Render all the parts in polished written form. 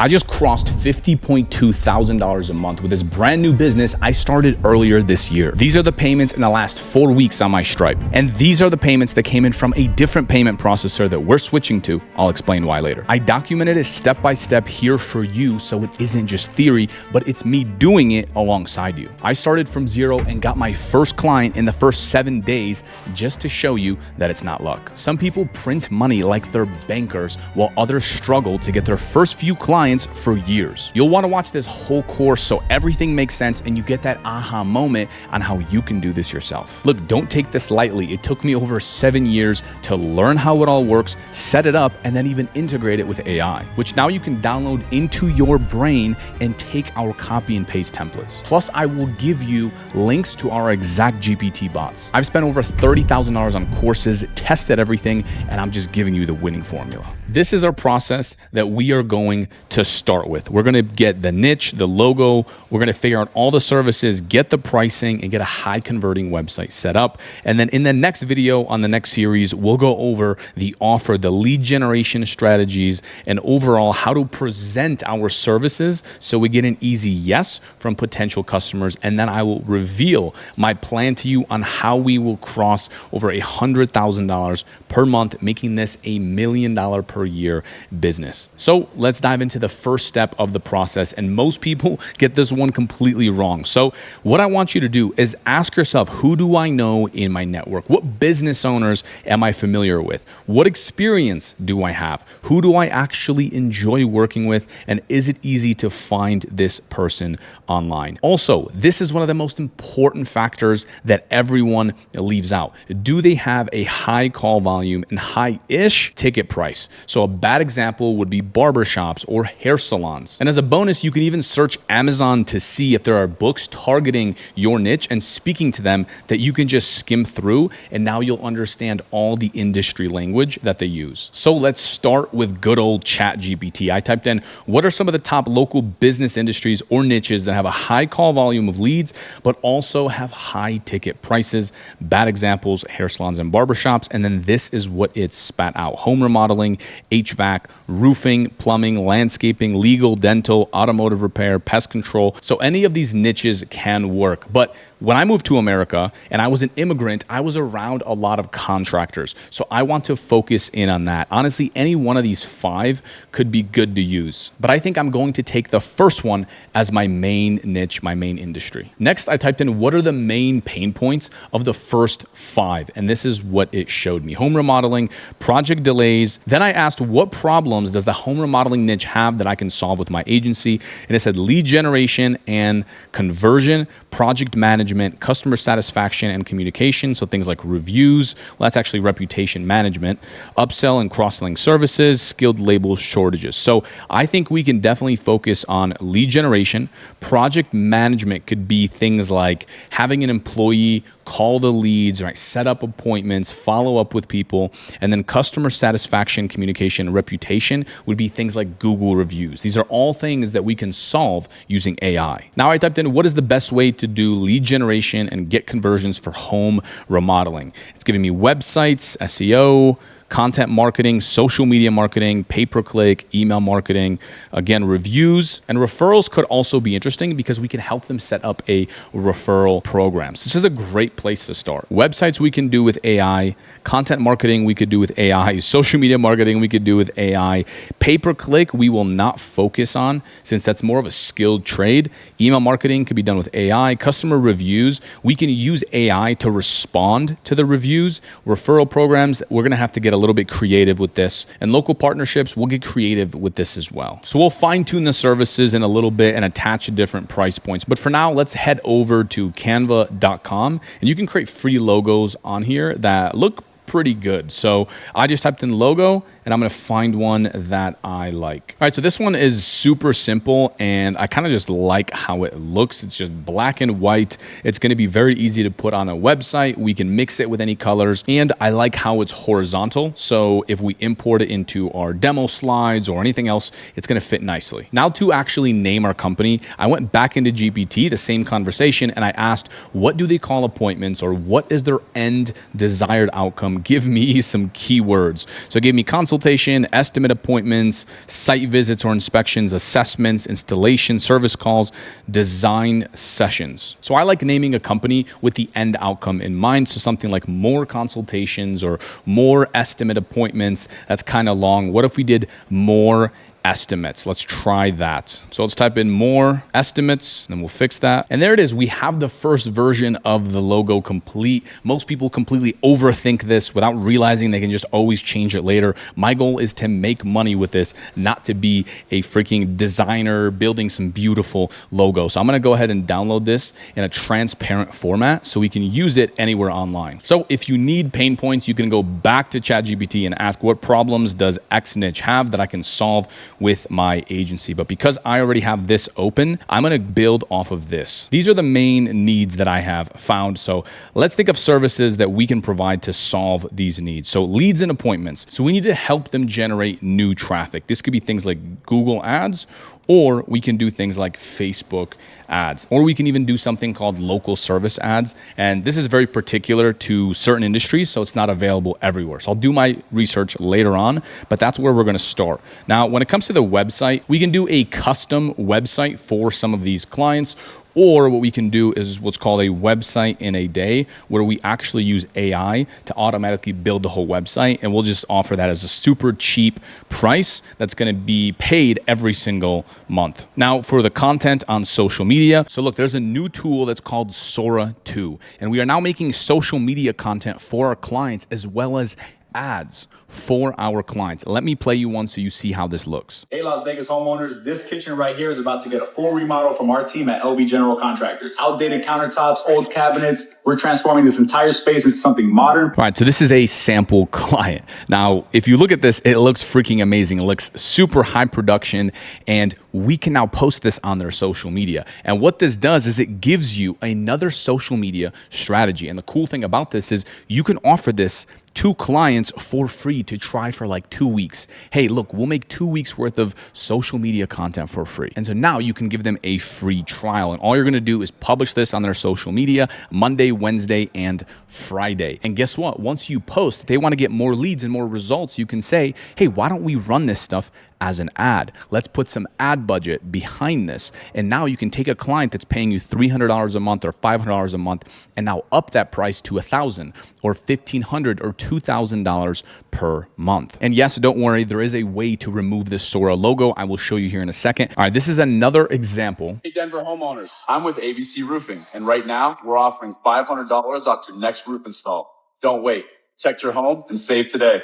I just crossed $50.2 thousand a month with this brand new business I started earlier this year. These are the payments in the last 4 weeks on my Stripe. And these are the payments that came in from a different payment processor that we're switching to. I'll explain why later. I documented it step by step here for you, so it isn't just theory, but it's me doing it alongside you. I started from zero and got my first client in the first 7 days just to show you that it's not luck. Some people print money like they're bankers, while others struggle to get their first few clients for years. You'll want to watch this whole course so everything makes sense and you get that aha moment on how you can do this yourself. Look, don't take this lightly. It took me over 7 years to learn how it all works, set it up, and then even integrate it with AI, which now you can download into your brain and take our copy and paste templates. Plus, I will give you links to our exact GPT bots. I've spent over $30,000 on courses, tested everything, and I'm just giving you the winning formula. This is our process that we are going to start with. We're going to get the niche, the logo. We're going to figure out all the services, get the pricing, and get a high converting website set up. And then in the next video on the next series, we'll go over the offer, the lead generation strategies, and overall how to present our services so we get an easy yes from potential customers. And then I will reveal my plan to you on how we will cross over $100,000 per month, making this $1 million per year business. So let's dive into the first step of the process. And most people get this one completely wrong. So what I want you to do is ask yourself, who do I know in my network? What business owners am I familiar with? What experience do I have? Who do I actually enjoy working with? And is it easy to find this person online? Also, this is one of the most important factors that everyone leaves out. Do they have a high call volume and high-ish ticket price? So a bad example would be barbershops or hair salons. And as a bonus, you can even search Amazon to see if there are books targeting your niche and speaking to them that you can just skim through, and now you'll understand all the industry language that they use. So let's start with good old ChatGPT. I typed in, what are some of the top local business industries or niches that have a high call volume of leads, but also have high ticket prices? Bad examples, hair salons and barbershops. And then this is what it spat out: home remodeling, HVAC, roofing, plumbing, landscaping, legal, dental, automotive repair, pest control. So any of these niches can work. But when I moved to America and I was an immigrant, I was around a lot of contractors. So I want to focus in on that. Honestly, any one of these 5 could be good to use. But I think I'm going to take the first one as my main niche, my main industry. Next, I typed in, what are the main pain points of the first 5? And this is what it showed me: home remodeling, project delays. Then I asked, what problems does the home remodeling niche have that I can solve with my agency? And it said lead generation and conversion, project management, customer satisfaction and communication. So things like reviews, well, that's actually reputation management, upsell and cross-selling services, skilled labor shortages. So I think we can definitely focus on lead generation. Project management could be things like having an employee call the leads, right? Set up appointments, follow up with people. And then customer satisfaction, communication, and reputation would be things like Google reviews. These are all things that we can solve using AI. Now I typed in, what is the best way to do lead generation and get conversions for home remodeling? It's giving me websites, SEO, content marketing, social media marketing, pay-per-click, email marketing, again, reviews, and referrals could also be interesting because we can help them set up a referral program. So this is a great place to start. Websites we can do with AI, content marketing we could do with AI, social media marketing we could do with AI, pay-per-click we will not focus on since that's more of a skilled trade. Email marketing could be done with AI. Customer reviews, we can use AI to respond to the reviews. Referral programs, we're gonna have to get a little bit creative with this. And local partnerships, we'll get creative with this as well. So we'll fine tune the services in a little bit and attach different price points. But for now, let's head over to canva.com and you can create free logos on here that look pretty good. So I just typed in logo and I'm going to find one that I like. All right, so this one is super simple and I kind of just like how it looks. It's just black and white. It's going to be very easy to put on a website. We can mix it with any colors, and I like how it's horizontal. So if we import it into our demo slides or anything else, it's going to fit nicely. Now to actually name our company, I went back into GPT, the same conversation, and I asked, what do they call appointments, or what is their end desired outcome? Give me some keywords. So it gave me consultation, consultation, estimate appointments, site visits or inspections, assessments, installation, service calls, design sessions. So I like naming a company with the end outcome in mind. So something like more consultations or more estimate appointments. That's kind of long. What if we did more estimates? Let's try that. So let's type in more estimates and we'll fix that. And there it is. We have the first version of the logo complete. Most people completely overthink this without realizing they can just always change it later. My goal is to make money with this, not to be a freaking designer building some beautiful logo. So I'm going to go ahead and download this in a transparent format so we can use it anywhere online. So if you need pain points, you can go back to ChatGPT and ask what problems does X niche have that I can solve with my agency. But because I already have this open, I'm going to build off of this. These are the main needs that I have found. So let's think of services that we can provide to solve these needs. So leads and appointments. So we need to help them generate new traffic. This could be things like Google ads, or we can do things like Facebook ads, or we can even do something called local service ads. And this is very particular to certain industries, so it's not available everywhere. So I'll do my research later on, but that's where we're gonna start. Now, when it comes to the website, we can do a custom website for some of these clients, or what we can do is what's called a website in a day, where we actually use AI to automatically build the whole website. And we'll just offer that as a super cheap price that's going to be paid every single month. Now for the content on social media. So look, there's a new tool that's called SORA 2. And we are now making social media content for our clients as well as ads for our clients. Let me play you one so you see how this looks. Hey, Las Vegas homeowners, this kitchen right here is about to get a full remodel from our team at LB General Contractors. Outdated countertops, old cabinets. We're transforming this entire space into something modern. All right, so this is a sample client. Now, if you look at this, it looks freaking amazing. It looks super high production, and we can now post this on their social media. And what this does is it gives you another social media strategy. And the cool thing about this is you can offer this to clients for free to try for like 2 weeks. Hey, look, we'll make 2 weeks worth of social media content for free. And so now you can give them a free trial. And all you're gonna do is publish this on their social media Monday, Wednesday, and Friday. And guess what? Once you post, if they wanna get more leads and more results, you can say, hey, why don't we run this stuff as an ad? Let's put some ad budget behind this. And now you can take a client that's paying you $300 a month or $500 a month and now up that price to $1,000 or $1,500 or $2,000 per month. And yes, don't worry, there is a way to remove this SORA logo. I will show you here in a second. All right, this is another example. Hey, Denver homeowners, I'm with ABC Roofing, and right now we're offering $500 off your next roof install. Don't wait. Check your home and save today.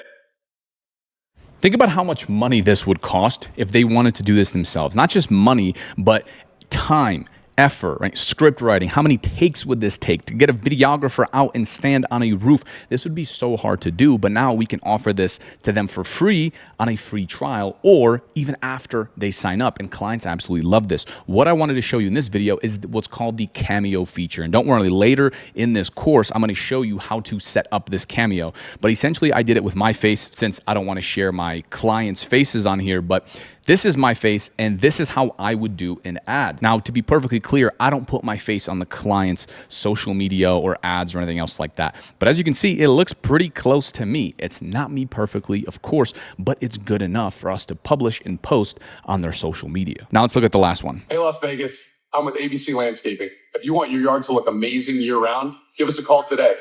Think about how much money this would cost if they wanted to do this themselves. Not just money, but time, effort, right? Script writing. How many takes would this take to get a videographer out and stand on a roof? This would be so hard to do, but now we can offer this to them for free on a free trial or even after they sign up, and clients absolutely love this. What I wanted to show you in this video is what's called the Cameo feature. And don't worry, later in this course, I'm going to show you how to set up this Cameo. But essentially, I did it with my face since I don't want to share my clients' faces on here, but this is my face, and this is how I would do an ad. Now, to be perfectly clear, I don't put my face on the client's social media or ads or anything else like that. But as you can see, it looks pretty close to me. It's not me perfectly, of course, but it's good enough for us to publish and post on their social media. Now let's look at the last one. Hey, Las Vegas, I'm with ABC Landscaping. If you want your yard to look amazing year-round, give us a call today.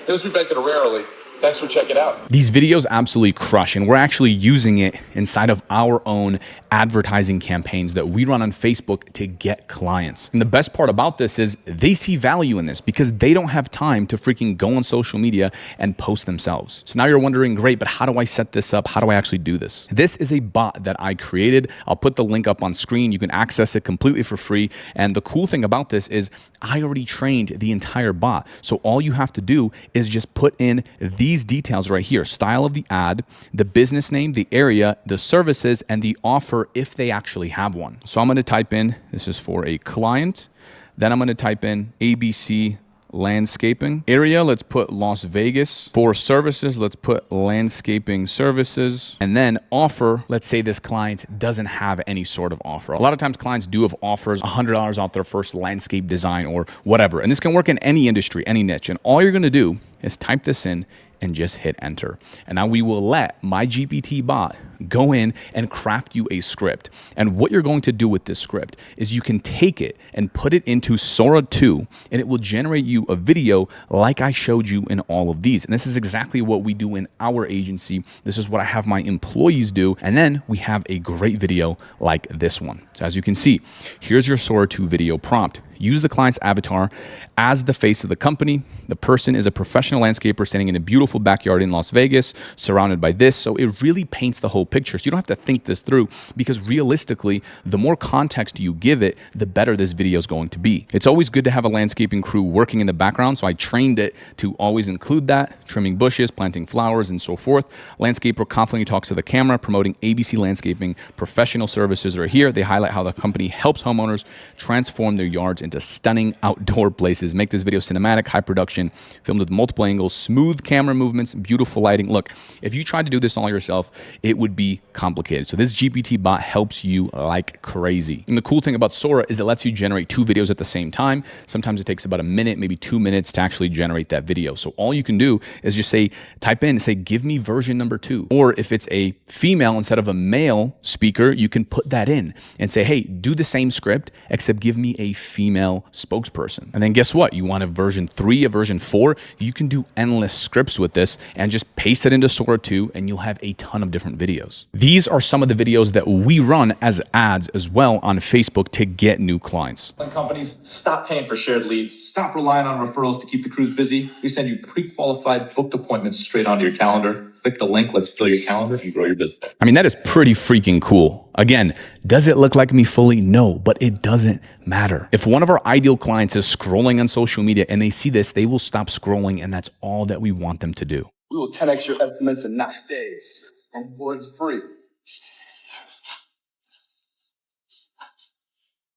This week back at rarely. Thanks for checking out. These videos absolutely crush, and we're actually using it inside of our own advertising campaigns that we run on Facebook to get clients. And the best part about this is they see value in this because they don't have time to freaking go on social media and post themselves. So now you're wondering, great, but how do I set this up? How do I actually do this? This is a bot that I created. I'll put the link up on screen. You can access it completely for free. And the cool thing about this is I already trained the entire bot. So all you have to do is just put in these details right here: style of the ad, the business name, the area, the services, and the offer if they actually have one. So I'm going to type in, this is for a client. Then I'm going to type in ABC landscaping. Area, let's put Las Vegas. For services, let's put landscaping services. And then offer, let's say this client doesn't have any sort of offer. A lot of times clients do have offers, $100 off their first landscape design or whatever. And this can work in any industry, any niche. And all you're going to do is type this in and just hit enter. And now we will let my GPT bot go in and craft you a script. And what you're going to do with this script is you can take it and put it into SORA 2, and it will generate you a video like I showed you in all of these. And this is exactly what we do in our agency. This is what I have my employees do. And then we have a great video like this one. So as you can see, here's your SORA 2 video prompt. Use the client's avatar as the face of the company. The person is a professional landscaper standing in a beautiful backyard in Las Vegas, surrounded by this. So it really paints the whole picture. So you don't have to think this through, because realistically, the more context you give it, the better this video is going to be. It's always good to have a landscaping crew working in the background. So I trained it to always include that, trimming bushes, planting flowers, and so forth. Landscaper confidently talks to the camera, promoting ABC Landscaping professional services are here. They highlight how the company helps homeowners transform their yards into stunning outdoor places. Make this video cinematic, high production, filmed with multiple angles, smooth camera movements, beautiful lighting. Look, if you tried to do this all yourself, it would be complicated. So this GPT bot helps you like crazy. And the cool thing about SORA is it lets you generate 2 videos at the same time. Sometimes it takes about a minute, maybe 2 minutes to actually generate that video. So all you can do is just type in, give me version number 2. Or if it's a female instead of a male speaker, you can put that in and say, hey, do the same script, except give me a female spokesperson. And then guess what? You want a version 3, a version 4, you can do endless scripts with this and just paste it into SORA 2, and you'll have a ton of different videos. These are some of the videos that we run as ads as well on Facebook to get new clients. When companies stop paying for shared leads, stop relying on referrals to keep the crews busy, we send you pre-qualified booked appointments straight onto your calendar. Click the link, let's fill your calendar and grow your business. I mean, that is pretty freaking cool. Again, does it look like me fully? No, but it doesn't matter. If one of our ideal clients is scrolling on social media and they see this, they will stop scrolling, and that's all that we want them to do. We will 10x your estimates in 9 days. Onboarding's free.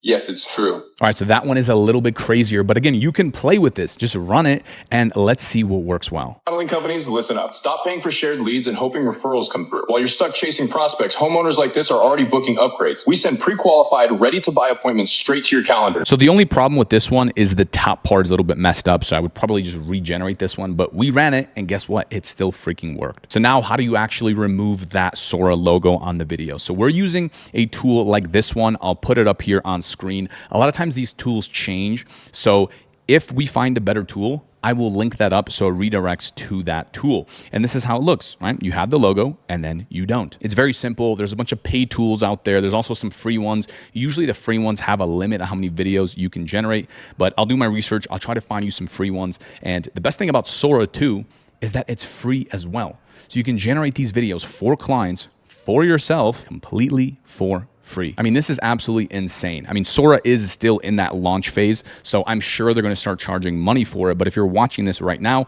Yes, it's true. All right, so that one is a little bit crazier, but again, you can play with this. Just run it and let's see what works well. Modeling companies, listen up. Stop paying for shared leads and hoping referrals come through. While you're stuck chasing prospects, homeowners like this are already booking upgrades. We send pre-qualified, ready-to-buy appointments straight to your calendar. So the only problem with this one is the top part is a little bit messed up, so I would probably just regenerate this one, but we ran it, and guess what? It still freaking worked. So now how do you actually remove that SORA logo on the video? So we're using a tool like this one. I'll put it up here on screen. A lot of times these tools change. So if we find a better tool, I will link that up so it redirects to that tool. And this is how it looks, right? You have the logo and then you don't. It's very simple. There's a bunch of paid tools out there. There's also some free ones. Usually the free ones have a limit on how many videos you can generate, but I'll do my research. I'll try to find you some free ones. And the best thing about SORA 2 is that it's free as well. So you can generate these videos for clients, for yourself, completely for free. I mean, this is absolutely insane. I mean, SORA is still in that launch phase, so I'm sure they're going to start charging money for it. But if you're watching this right now,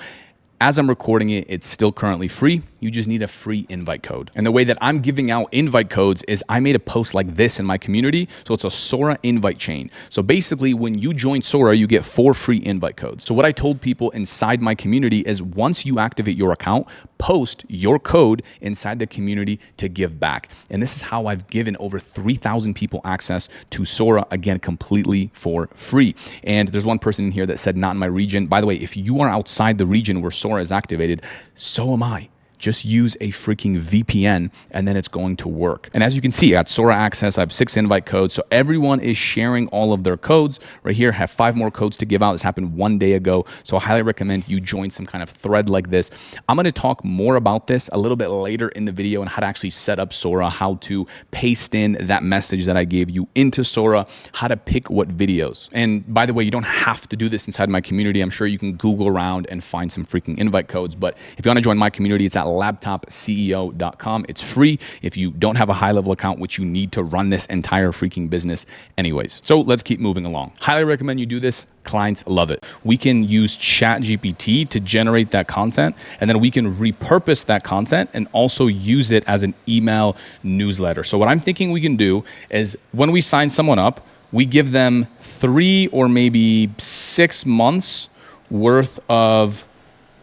as I'm recording it, it's still currently free. You just need a free invite code. And the way that I'm giving out invite codes is I made a post like this in my community. So it's a SORA invite chain. So basically when you join SORA, you get 4 free invite codes. So what I told people inside my community is once you activate your account, post your code inside the community to give back. And this is how I've given over 3,000 people access to SORA, again, completely for free. And there's one person in here that said not in my region. By the way, if you are outside the region where SORA is activated, so am I. Just use a freaking VPN and then it's going to work. And as you can see, I got SORA access. I have 6 invite codes. So everyone is sharing all of their codes. Right here, I have 5 more codes to give out. This happened 1 day ago. So I highly recommend you join some kind of thread like this. I'm going to talk more about this a little bit later in the video and how to actually set up SORA, how to paste in that message that I gave you into SORA, how to pick what videos. And by the way, you don't have to do this inside my community. I'm sure you can Google around and find some freaking invite codes. But if you want to join my community, it's at laptopceo.com. It's free if you don't have a high level account, which you need to run this entire freaking business anyways. So let's keep moving along. Highly recommend you do this. Clients love it. We can use ChatGPT to generate that content, and then we can repurpose that content and also use it as an email newsletter. So what I'm thinking we can do is when we sign someone up, we give them 3 or maybe 6 months worth of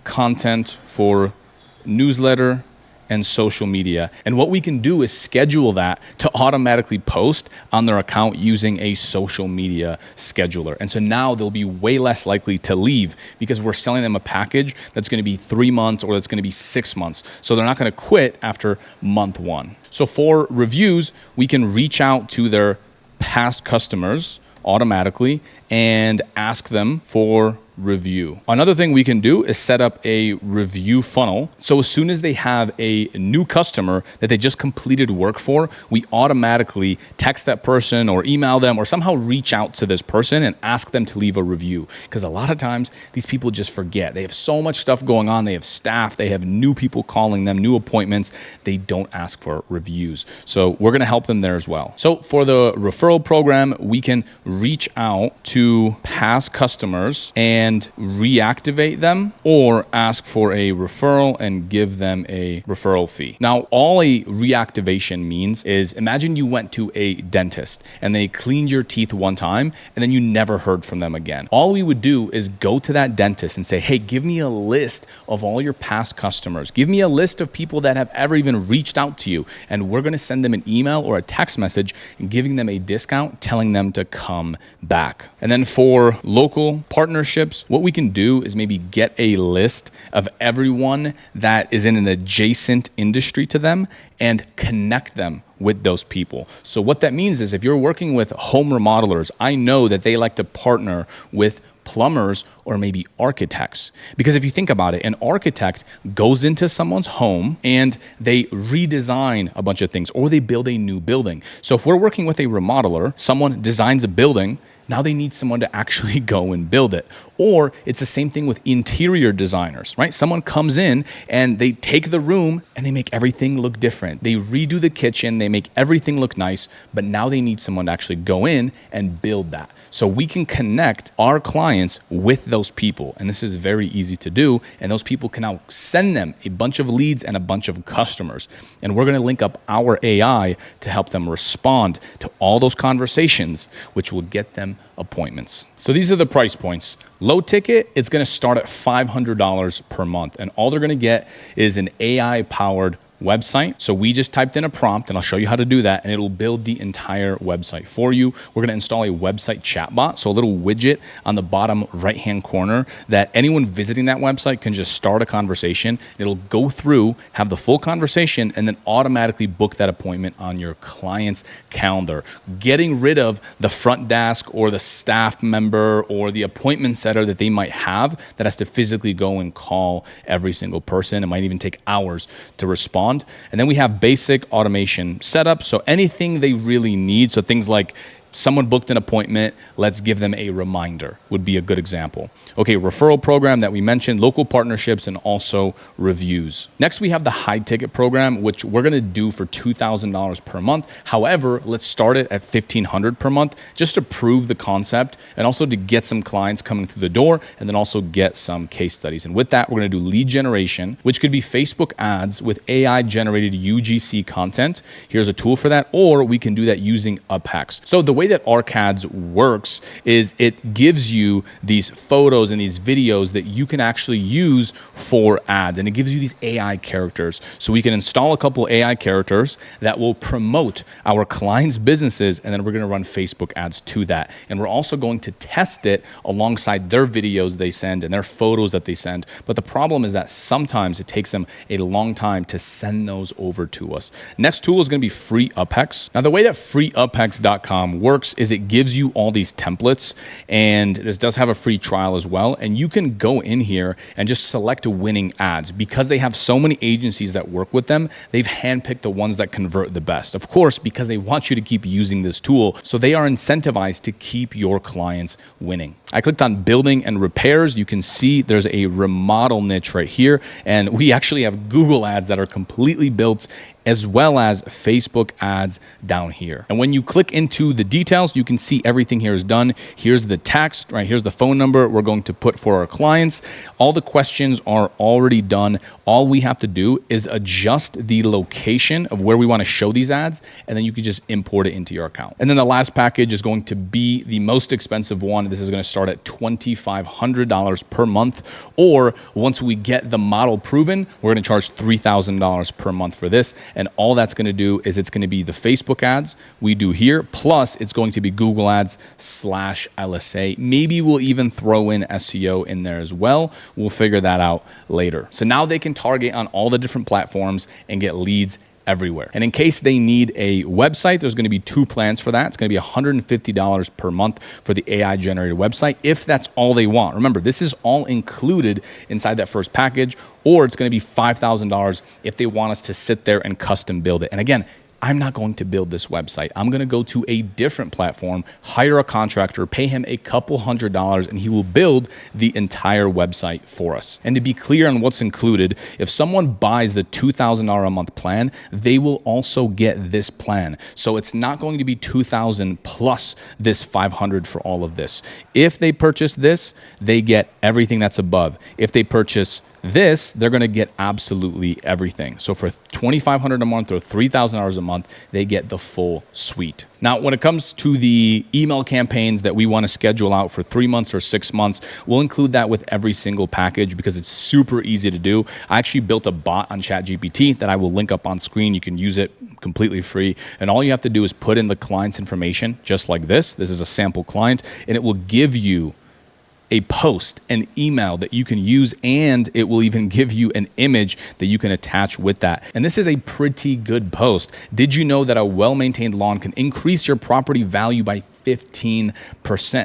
content for newsletter and social media. And what we can do is schedule that to automatically post on their account using a social media scheduler. And so now they'll be way less likely to leave because we're selling them a package that's going to be 3 months or that's going to be 6 months. So they're not going to quit after month 1. So for reviews, we can reach out to their past customers automatically and ask them for review. Another thing we can do is set up a review funnel. So as soon as they have a new customer that they just completed work for, we automatically text that person or email them or somehow reach out to this person and ask them to leave a review. Because a lot of times these people just forget. They have so much stuff going on. They have staff. They have new people calling them, new appointments. They don't ask for reviews. So we're going to help them there as well. So for the referral program, we can reach out to past customers and reactivate them or ask for a referral and give them a referral fee. Now, all a reactivation means is imagine you went to a dentist and they cleaned your teeth one time and then you never heard from them again. All we would do is go to that dentist and say, hey, give me a list of all your past customers. Give me a list of people that have ever even reached out to you. And we're going to send them an email or a text message and giving them a discount, telling them to come back. And then for local partnerships, what we can do is maybe get a list of everyone that is in an adjacent industry to them and connect them with those people. So what that means is if you're working with home remodelers, I know that they like to partner with plumbers or maybe architects. Because if you think about it, an architect goes into someone's home and they redesign a bunch of things or they build a new building. So if we're working with a remodeler, someone designs a building, now they need someone to actually go and build it. Or it's the same thing with interior designers, right? Someone comes in and they take the room and they make everything look different. They redo the kitchen, they make everything look nice, but now they need someone to actually go in and build that. So we can connect our clients with those people. And this is very easy to do. And those people can now send them a bunch of leads and a bunch of customers. And we're going to link up our AI to help them respond to all those conversations, which will get them appointments. So these are the price points. Low ticket, it's going to start at $500 per month. And all they're going to get is an AI-powered website. So we just typed in a prompt and I'll show you how to do that and it'll build the entire website for you. We're going to install a website chatbot. So a little widget on the bottom right-hand corner that anyone visiting that website can just start a conversation. It'll go through, have the full conversation and then automatically book that appointment on your client's calendar. Getting rid of the front desk or the staff member or the appointment setter that they might have that has to physically go and call every single person. It might even take hours to respond. And then we have basic automation setup. So anything they really need. So things like someone booked an appointment, let's give them a reminder would be a good example. Okay, referral program that we mentioned, local partnerships, and also reviews. Next, we have the high ticket program, which we're gonna do for $2,000 per month. However, let's start it at $1,500 per month just to prove the concept and also to get some clients coming through the door and then also get some case studies. And with that, we're gonna do lead generation, which could be Facebook ads with AI generated UGC content. Here's a tool for that, or we can do that using UpHacks. So the way that ARCads works is it gives you these photos and these videos that you can actually use for ads, and it gives you these AI characters. So we can install a couple AI characters that will promote our clients' businesses, and then we're going to run Facebook ads to that. And we're also going to test it alongside their videos they send and their photos that they send. But the problem is that sometimes it takes them a long time to send those over to us. Next tool is going to be free UpHacks. Now, the way that freeupHacks.com works is it gives you all these templates, and this does have a free trial as well. And you can go in here and just select winning ads. Because they have so many agencies that work with them, they've handpicked the ones that convert the best. Of course, because they want you to keep using this tool. So they are incentivized to keep your clients winning. I clicked on building and repairs. You can see there's a remodel niche right here. And we actually have Google ads that are completely built as well as Facebook ads down here. And when you click into the details, you can see everything here is done. Here's the text, right? Here's the phone number we're going to put for our clients. All the questions are already done. All we have to do is adjust the location of where we want to show these ads, and then you can just import it into your account. And then the last package is going to be the most expensive one. This is going to start at $2,500 per month, or once we get the model proven, we're going to charge $3,000 per month for this. And all that's going to do is it's going to be the Facebook ads we do here, plus it's going to be Google ads / LSA. Maybe we'll even throw in SEO in there as well. We'll figure that out later. So now they can target on all the different platforms and get leads everywhere. And in case they need a website, there's going to be 2 plans for that. It's going to be $150 per month for the AI generated website if that's all they want. Remember, this is all included inside that first package, or it's going to be $5,000 if they want us to sit there and custom build it. And again, I'm not going to build this website. I'm going to go to a different platform, hire a contractor, pay him a couple $100s, and he will build the entire website for us. And to be clear on what's included, if someone buys the $2,000 a month plan, they will also get this plan. So it's not going to be $2,000 plus this $500 for all of this. If they purchase this, they get everything that's above. If they purchase this, they're going to get absolutely everything. So for $2,500 a month or $3,000 a month, they get the full suite. Now, when it comes to the email campaigns that we want to schedule out for 3 months or 6 months, we'll include that with every single package because it's super easy to do. I actually built a bot on ChatGPT that I will link up on screen. You can use it completely free. And all you have to do is put in the client's information just like this. This is a sample client, and it will give you a post, an email that you can use, and it will even give you an image that you can attach with that. And this is a pretty good post. Did you know that a well-maintained lawn can increase your property value by 15%?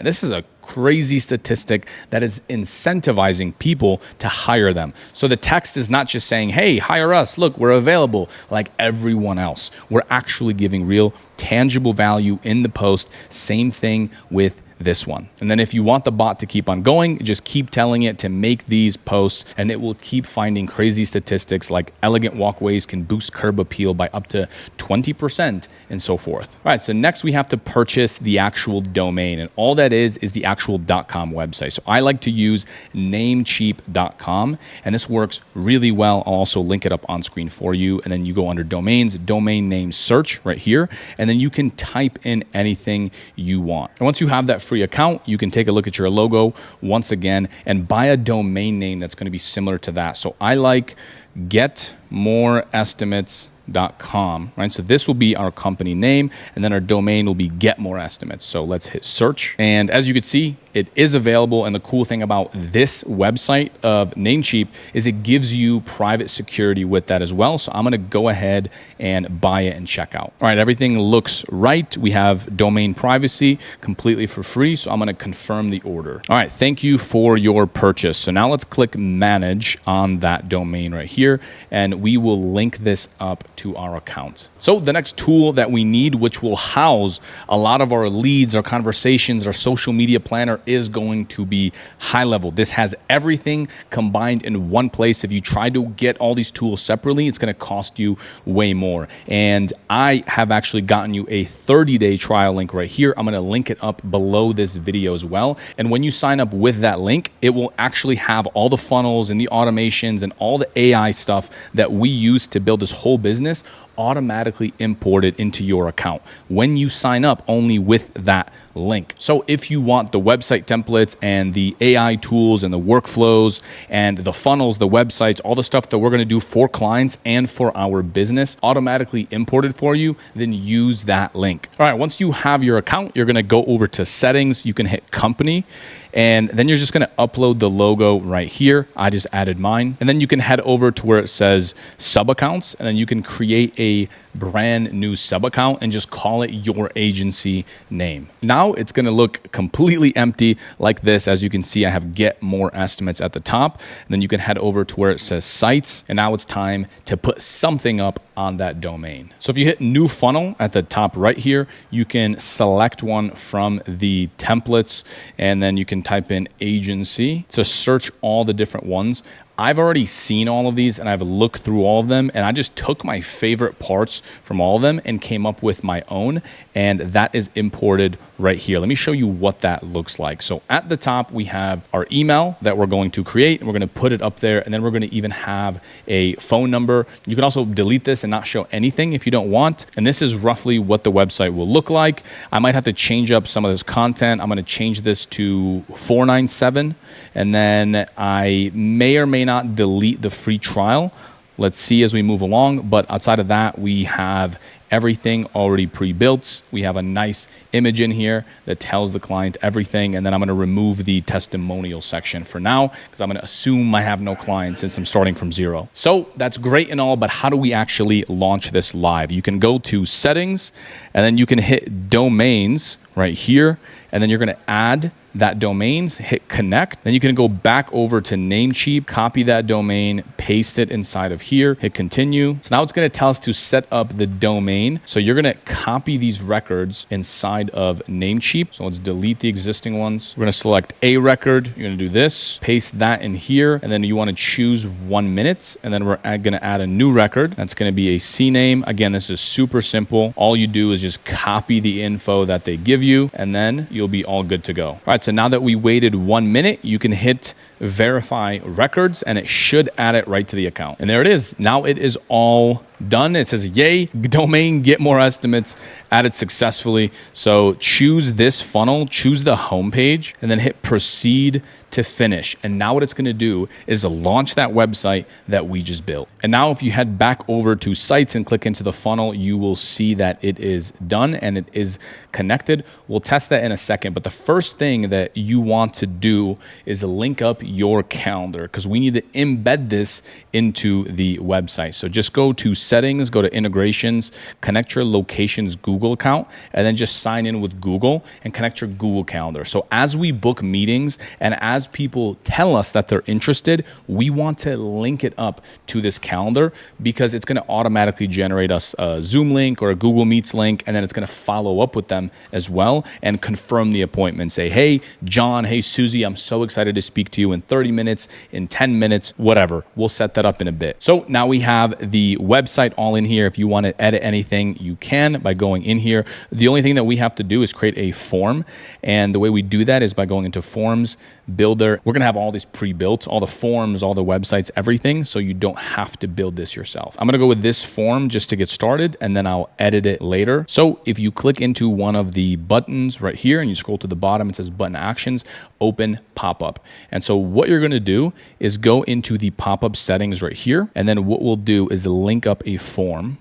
This is a crazy statistic that is incentivizing people to hire them. So the text is not just saying, hey, hire us, look, we're available like everyone else. We're actually giving real tangible value in the post. Same thing with this one. And then if you want the bot to keep on going, just keep telling it to make these posts, and it will keep finding crazy statistics like elegant walkways can boost curb appeal by up to 20% and so forth. All right, so next we have to purchase the actual domain, and all that is the actual .com website. So I like to use namecheap.com, and this works really well. I'll also link it up on screen for you, and then you go under domains, domain name search right here, and then you can type in anything you want. And once you have that free account, you can take a look at your logo once again and buy a domain name that's going to be similar to that. So I like getmoreestimates.com, right? So this will be our company name, and then our domain will be Get More Estimates. So let's hit search. And as you can see, it is available. And the cool thing about this website of Namecheap is it gives you private security with that as well. So I'm going to go ahead and buy it and check out. All right, everything looks right. We have domain privacy completely for free. So I'm going to confirm the order. All right, thank you for your purchase. So now let's click manage on that domain right here, and we will link this up to our account. So the next tool that we need, which will house a lot of our leads, our conversations, our social media planner, is going to be GoHighLevel. This has everything combined in one place. If you try to get all these tools separately, it's going to cost you way more. And I have actually gotten you a 30-day trial link right here. I'm going to link it up below this video as well. And when you sign up with that link, it will actually have all the funnels and the automations and all the AI stuff that we use to build this whole business automatically imported into your account when you sign up only with that link. So if you want the website templates and the AI tools and the workflows and the funnels, the websites, all the stuff that we're going to do for clients and for our business automatically imported for you, then use that link. All right, once you have your account, you're going to go over to settings. You can hit company, and then you're just going to upload the logo right here. I just added mine. And then you can head over to where it says sub accounts, and then you can create a brand new sub account and just call it your agency name. Now it's going to look completely empty like this. As you can see, I have Get More Estimates at the top. And then you can head over to where it says sites. And now it's time to put something up on that domain. So if you hit new funnel at the top right here, you can select one from the templates, and then you can type in agency to search all the different ones. I've already seen all of these and I've looked through all of them, and I just took my favorite parts from all of them and came up with my own, and that is imported right here. Let me show you what that looks like. So at the top, we have our email that we're going to create, and we're going to put it up there, and then we're going to even have a phone number. You can also delete this and not show anything if you don't want. And this is roughly what the website will look like. I might have to change up some of this content. I'm going to change this to 497, and then I may or may not delete the free trial. Let's see as we move along. But outside of that, we have everything already pre-built. We have a nice image in here that tells the client everything. And then I'm going to remove the testimonial section for now, because I'm going to assume I have no clients since I'm starting from zero. So that's great and all, but how do we actually launch this live? You can go to settings, and then you can hit domains right here. And then you're going to add that domains, hit connect. Then you can go back over to Namecheap, copy that domain, paste it inside of here, hit continue. So now it's going to tell us to set up the domain. So you're going to copy these records inside of Namecheap. So let's delete the existing ones. We're going to select a record. You're going to do this, paste that in here, and then you want to choose 1 minute. And then we're going to add a new record. That's going to be a CNAME. Again, this is super simple. All you do is just copy the info that they give you, and then you'll be all good to go. All right, so now that we waited 1 minute, you can hit verify records, and it should add it right to the account. And there it is. Now it is all done. It says, yay, domain, get more estimates, added successfully. So choose this funnel, choose the homepage, and then hit proceed to finish. And now what it's going to do is launch that website that we just built. And now if you head back over to sites and click into the funnel, you will see that it is done and it is connected. We'll test that in a second. But the first thing that you want to do is link up your calendar, because we need to embed this into the website. So just go to settings, go to integrations, connect your location's Google account, and then just sign in with Google and connect your Google Calendar. So as we book meetings and as people tell us that they're interested, we want to link it up to this calendar, because it's going to automatically generate us a Zoom link or a Google Meets link, and then it's going to follow up with them as well and confirm the appointment. Say, hey, John, hey, Susie, I'm so excited to speak to you in 30 minutes, in 10 minutes, whatever. We'll set that up in a bit. So now we have the website all in here. If you want to edit anything, you can by going in here. The only thing that we have to do is create a form. And the way we do that is by going into Forms, Builder. We're going to have all this pre-built, all the forms, all the websites, everything. So you don't have to build this yourself. I'm going to go with this form just to get started, and then I'll edit it later. So if you click into one of the buttons right here and you scroll to the bottom, it says button actions, open pop-up. And so what you're going to do is go into the pop-up settings right here. And then what we'll do is link up a form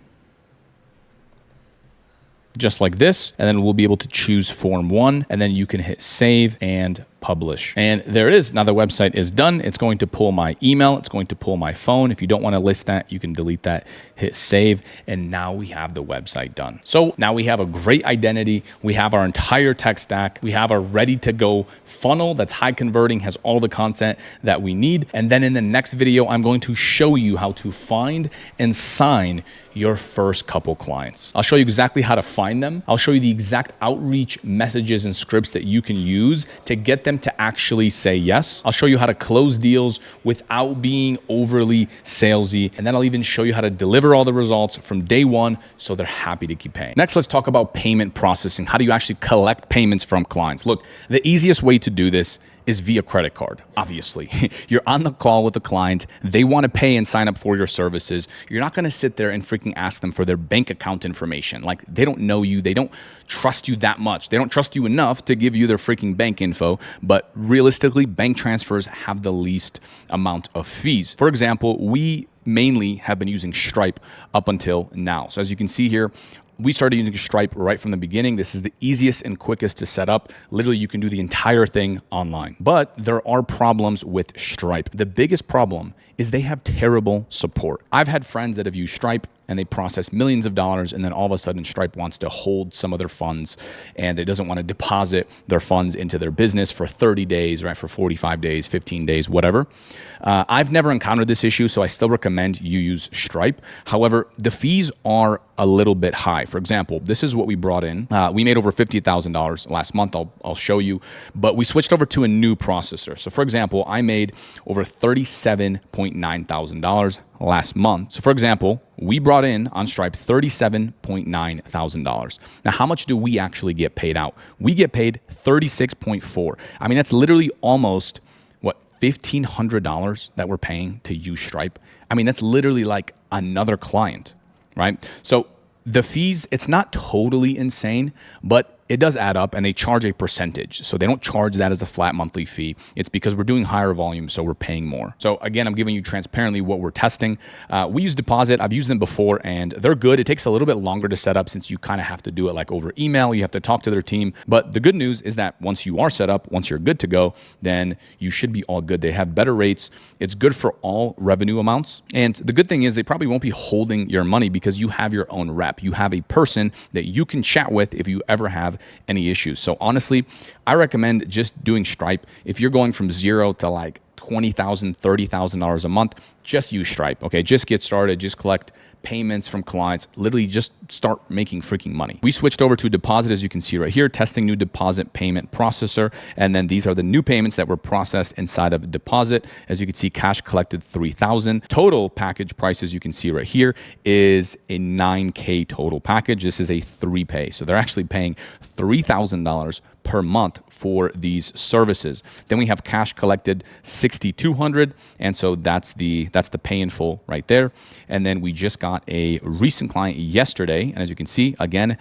just like this. And then we'll be able to choose form 1, and then you can hit save and publish. And there it is. Now the website is done. It's going to pull my email. It's going to pull my phone. If you don't want to list that, you can delete that, hit save. And now we have the website done. So now we have a great identity. We have our entire tech stack. We have our ready to go funnel that's high converting, has all the content that we need. And then in the next video, I'm going to show you how to find and sign your first couple clients. I'll show you exactly how to find them. I'll show you the exact outreach messages and scripts that you can use to get them to actually say yes. I'll show you how to close deals without being overly salesy. And then I'll even show you how to deliver all the results from day one so they're happy to keep paying. Next, let's talk about payment processing. How do you actually collect payments from clients? Look, the easiest way to do this is via credit card. Obviously, you're on the call with the client. They want to pay and sign up for your services. You're not going to sit there and freaking ask them for their bank account information. Like, they don't know you. They don't trust you that much. They don't trust you enough to give you their freaking bank info. But realistically, bank transfers have the least amount of fees. For example, we mainly have been using Stripe up until now. So as you can see here, we started using Stripe right from the beginning. This is the easiest and quickest to set up. Literally, you can do the entire thing online. But there are problems with Stripe. The biggest problem is they have terrible support. I've had friends that have used Stripe and they process millions of dollars, and then all of a sudden Stripe wants to hold some of their funds and it doesn't want to deposit their funds into their business for 30 days, right? For 45 days, 15 days, whatever. I've never encountered this issue, so I still recommend you use Stripe. However, the fees are a little bit high. For example, this is what we brought in. We made over $50,000 last month. I'll show you, but we switched over to a new processor. So for example, I made over $37,900 last month. So for example, we brought in on Stripe $37,900. Now, how much do we actually get paid out? We get paid $36.4. I mean, that's literally almost $1,500 that we're paying to use Stripe. I mean, that's literally like another client, right? So the fees, it's not totally insane, but it does add up, and they charge a percentage. So they don't charge that as a flat monthly fee. It's because we're doing higher volume, so we're paying more. So again, I'm giving you transparently what we're testing. We use Deposit. I've used them before, and they're good. It takes a little bit longer to set up since you kind of have to do it like over email. You have to talk to their team. But the good news is that once you are set up, once you're good to go, then you should be all good. They have better rates. It's good for all revenue amounts. And the good thing is they probably won't be holding your money because you have your own rep. You have a person that you can chat with if you ever have any issues. So honestly, I recommend just doing Stripe. If you're going from zero to like $20,000, $30,000 a month, just use Stripe. Okay, just get started. Just collect payments from clients. Literally, just start making freaking money. We switched over to Deposit, as you can see right here, testing new deposit payment processor. And then these are the new payments that were processed inside of Deposit. As you can see, cash collected $3,000. Total package price, as you can see right here, is a $9K total package. This is a 3-pay. So they're actually paying $3,000 per month for these services. Then we have cash collected $6,200, and so that's the pay in full right there. And then we just got a recent client yesterday, and as you can see, again,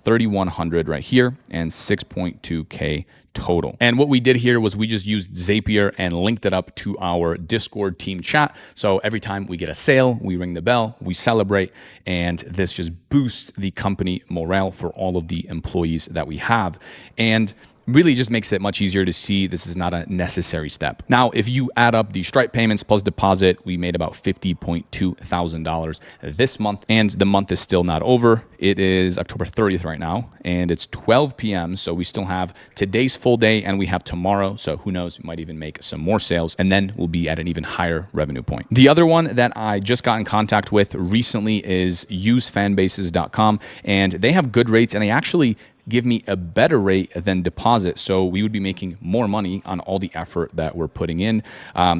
$3,100 right here and 6.2K total. And what we did here was we just used Zapier and linked it up to our Discord team chat. So every time we get a sale, we ring the bell, we celebrate, and this just boosts the company morale for all of the employees that we have. And really just makes it much easier to see this is not a necessary step. Now, if you add up the Stripe payments plus Deposit, we made about $50.2 thousand this month, and the month is still not over. It is October 30th right now, and it's 12 p.m. So we still have today's full day, and we have tomorrow. So who knows, we might even make some more sales, and then we'll be at an even higher revenue point. The other one that I just got in contact with recently is usefanbases.com, and they have good rates, and they actually give me a better rate than Deposit. So we would be making more money on all the effort that we're putting in.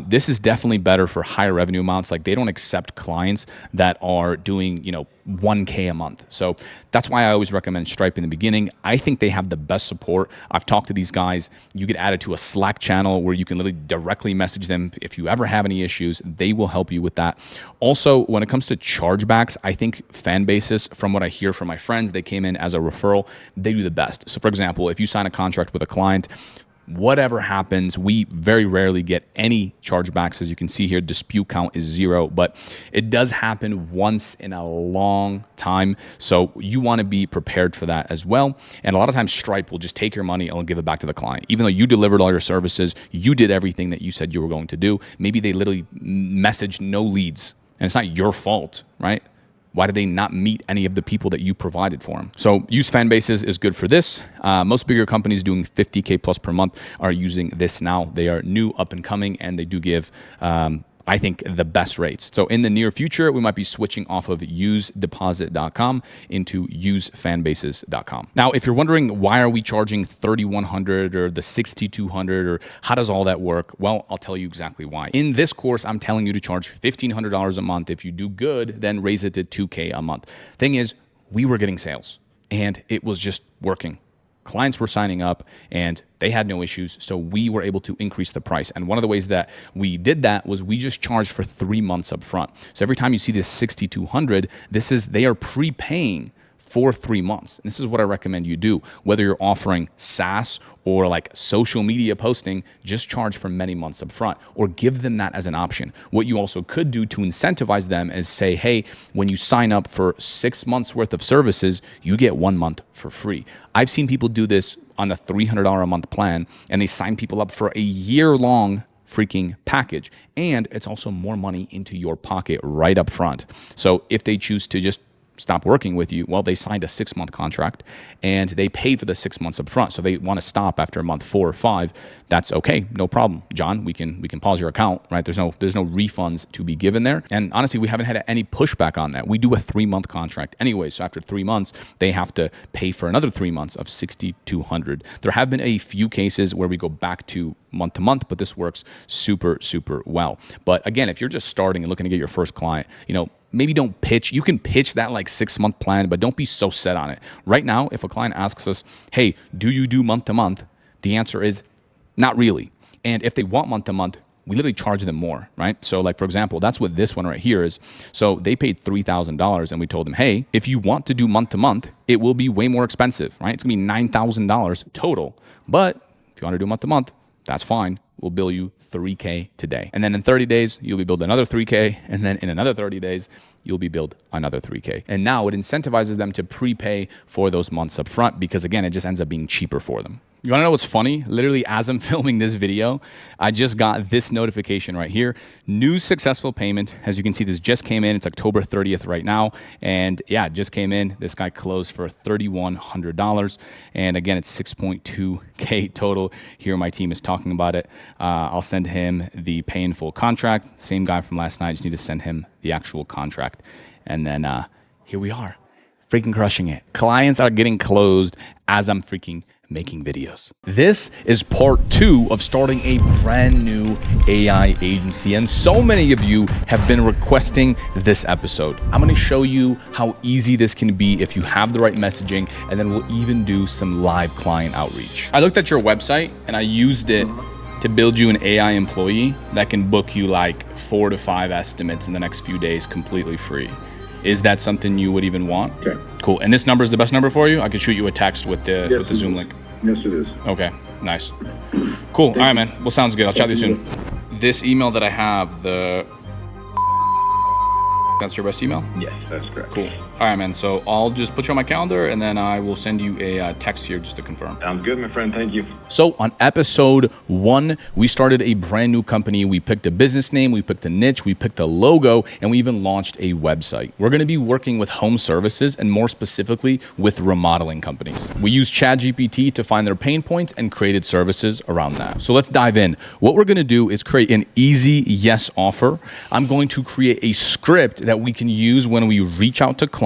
This is definitely better for higher revenue amounts. Like, they don't accept clients that are doing, 1K a month. So that's why I always recommend Stripe in the beginning. I think they have the best support. I've talked to these guys. You get added to a Slack channel where you can literally directly message them. If you ever have any issues, they will help you with that. Also, when it comes to chargebacks, I think Fanbases, from what I hear from my friends, they came in as a referral, they do the best. So for example, if you sign a contract with a client, whatever happens, we very rarely get any chargebacks. As you can see here, dispute count is 0, but it does happen once in a long time. So you want to be prepared for that as well. And a lot of times Stripe will just take your money and give it back to the client. Even though you delivered all your services, you did everything that you said you were going to do. Maybe they literally messaged no leads, and it's not your fault, right? Why did they not meet any of the people that you provided for them? So use Fanbases is good for this. Most bigger companies doing 50K plus per month are using this now. They are new, up and coming, and they do give, I think, the best rates. So in the near future, we might be switching off of usedeposit.com into usefanbases.com. Now, if you're wondering why are we charging $3,100 or the $6,200 or how does all that work? Well, I'll tell you exactly why. In this course, I'm telling you to charge $1,500 a month. If you do good, then raise it to $2K a month. Thing is, we were getting sales and it was just working. Clients were signing up and they had no issues, so we were able to increase the price. And one of the ways that we did that was we just charged for 3 months up front. So every time you see this $6,200, they are prepaying for 3 months. And this is what I recommend you do. Whether you're offering SaaS or like social media posting, just charge for many months up front or give them that as an option. What you also could do to incentivize them is say, hey, when you sign up for 6 months worth of services, you get 1 month for free. I've seen people do this on a $300 a month plan, and they sign people up for a year-long freaking package. And it's also more money into your pocket right up front. So if they choose to just stop working with you, well, they signed a 6-month contract and they paid for the 6 months up front. So they want to stop after month 4 or 5. That's okay, no problem, John. We can pause your account, right? There's no refunds to be given there. And honestly, we haven't had any pushback on that. We do a 3-month contract anyway. So after 3 months, they have to pay for another 3 months of $6,200. There have been a few cases where we go back to month, but this works super, super well. But again, if you're just starting and looking to get your first client, maybe don't pitch. You can pitch that like 6-month plan, but don't be so set on it. Right now, if a client asks us, hey, do you do month to month? The answer is not really. And if they want month to month, we literally charge them more, right? So like, for example, that's what this one right here is. So they paid $3,000 and we told them, hey, if you want to do month to month, it will be way more expensive, right? It's gonna be $9,000 total. But if you want to do month to month, that's fine. We'll bill you $3K today. And then in 30 days, you'll be billed another $3K. And then in another 30 days, you'll be billed another $3K. And now it incentivizes them to prepay for those months up front because again, it just ends up being cheaper for them. You wanna know what's funny? Literally, as I'm filming this video, I just got this notification right here. New successful payment. As you can see, this just came in. It's October 30th right now. And yeah, it just came in. This guy closed for $3,100. And again, it's 6.2K total. Here, my team is talking about it. I'll send him the pay in full contract. Same guy from last night. Just need to send him the actual contract. And then here we are, freaking crushing it. Clients are getting closed as I'm freaking making videos. This is part 2 of starting a brand new AI agency. And so many of you have been requesting this episode. I'm going to show you how easy this can be if you have the right messaging, and then we'll even do some live client outreach. I looked at your website and I used it to build you an AI employee that can book you like 4 to 5 estimates in the next few days completely free. Is that something you would even want? Okay. Cool. And this number is the best number for you? I could shoot you a text with the Zoom link. Yes, it is. Okay, nice. Cool. All right, man. Well, sounds good. I'll chat to you soon. This email that I have, that's your best email? Yes, that's correct. Cool. All right, man. So I'll just put you on my calendar and then I will send you a text here just to confirm. Sounds good, my friend. Thank you. So on episode 1, we started a brand new company. We picked a business name, we picked a niche, we picked a logo, and we even launched a website. We're going to be working with home services and more specifically with remodeling companies. We use ChatGPT to find their pain points and created services around that. So let's dive in. What we're going to do is create an easy yes offer. I'm going to create a script that we can use when we reach out to clients.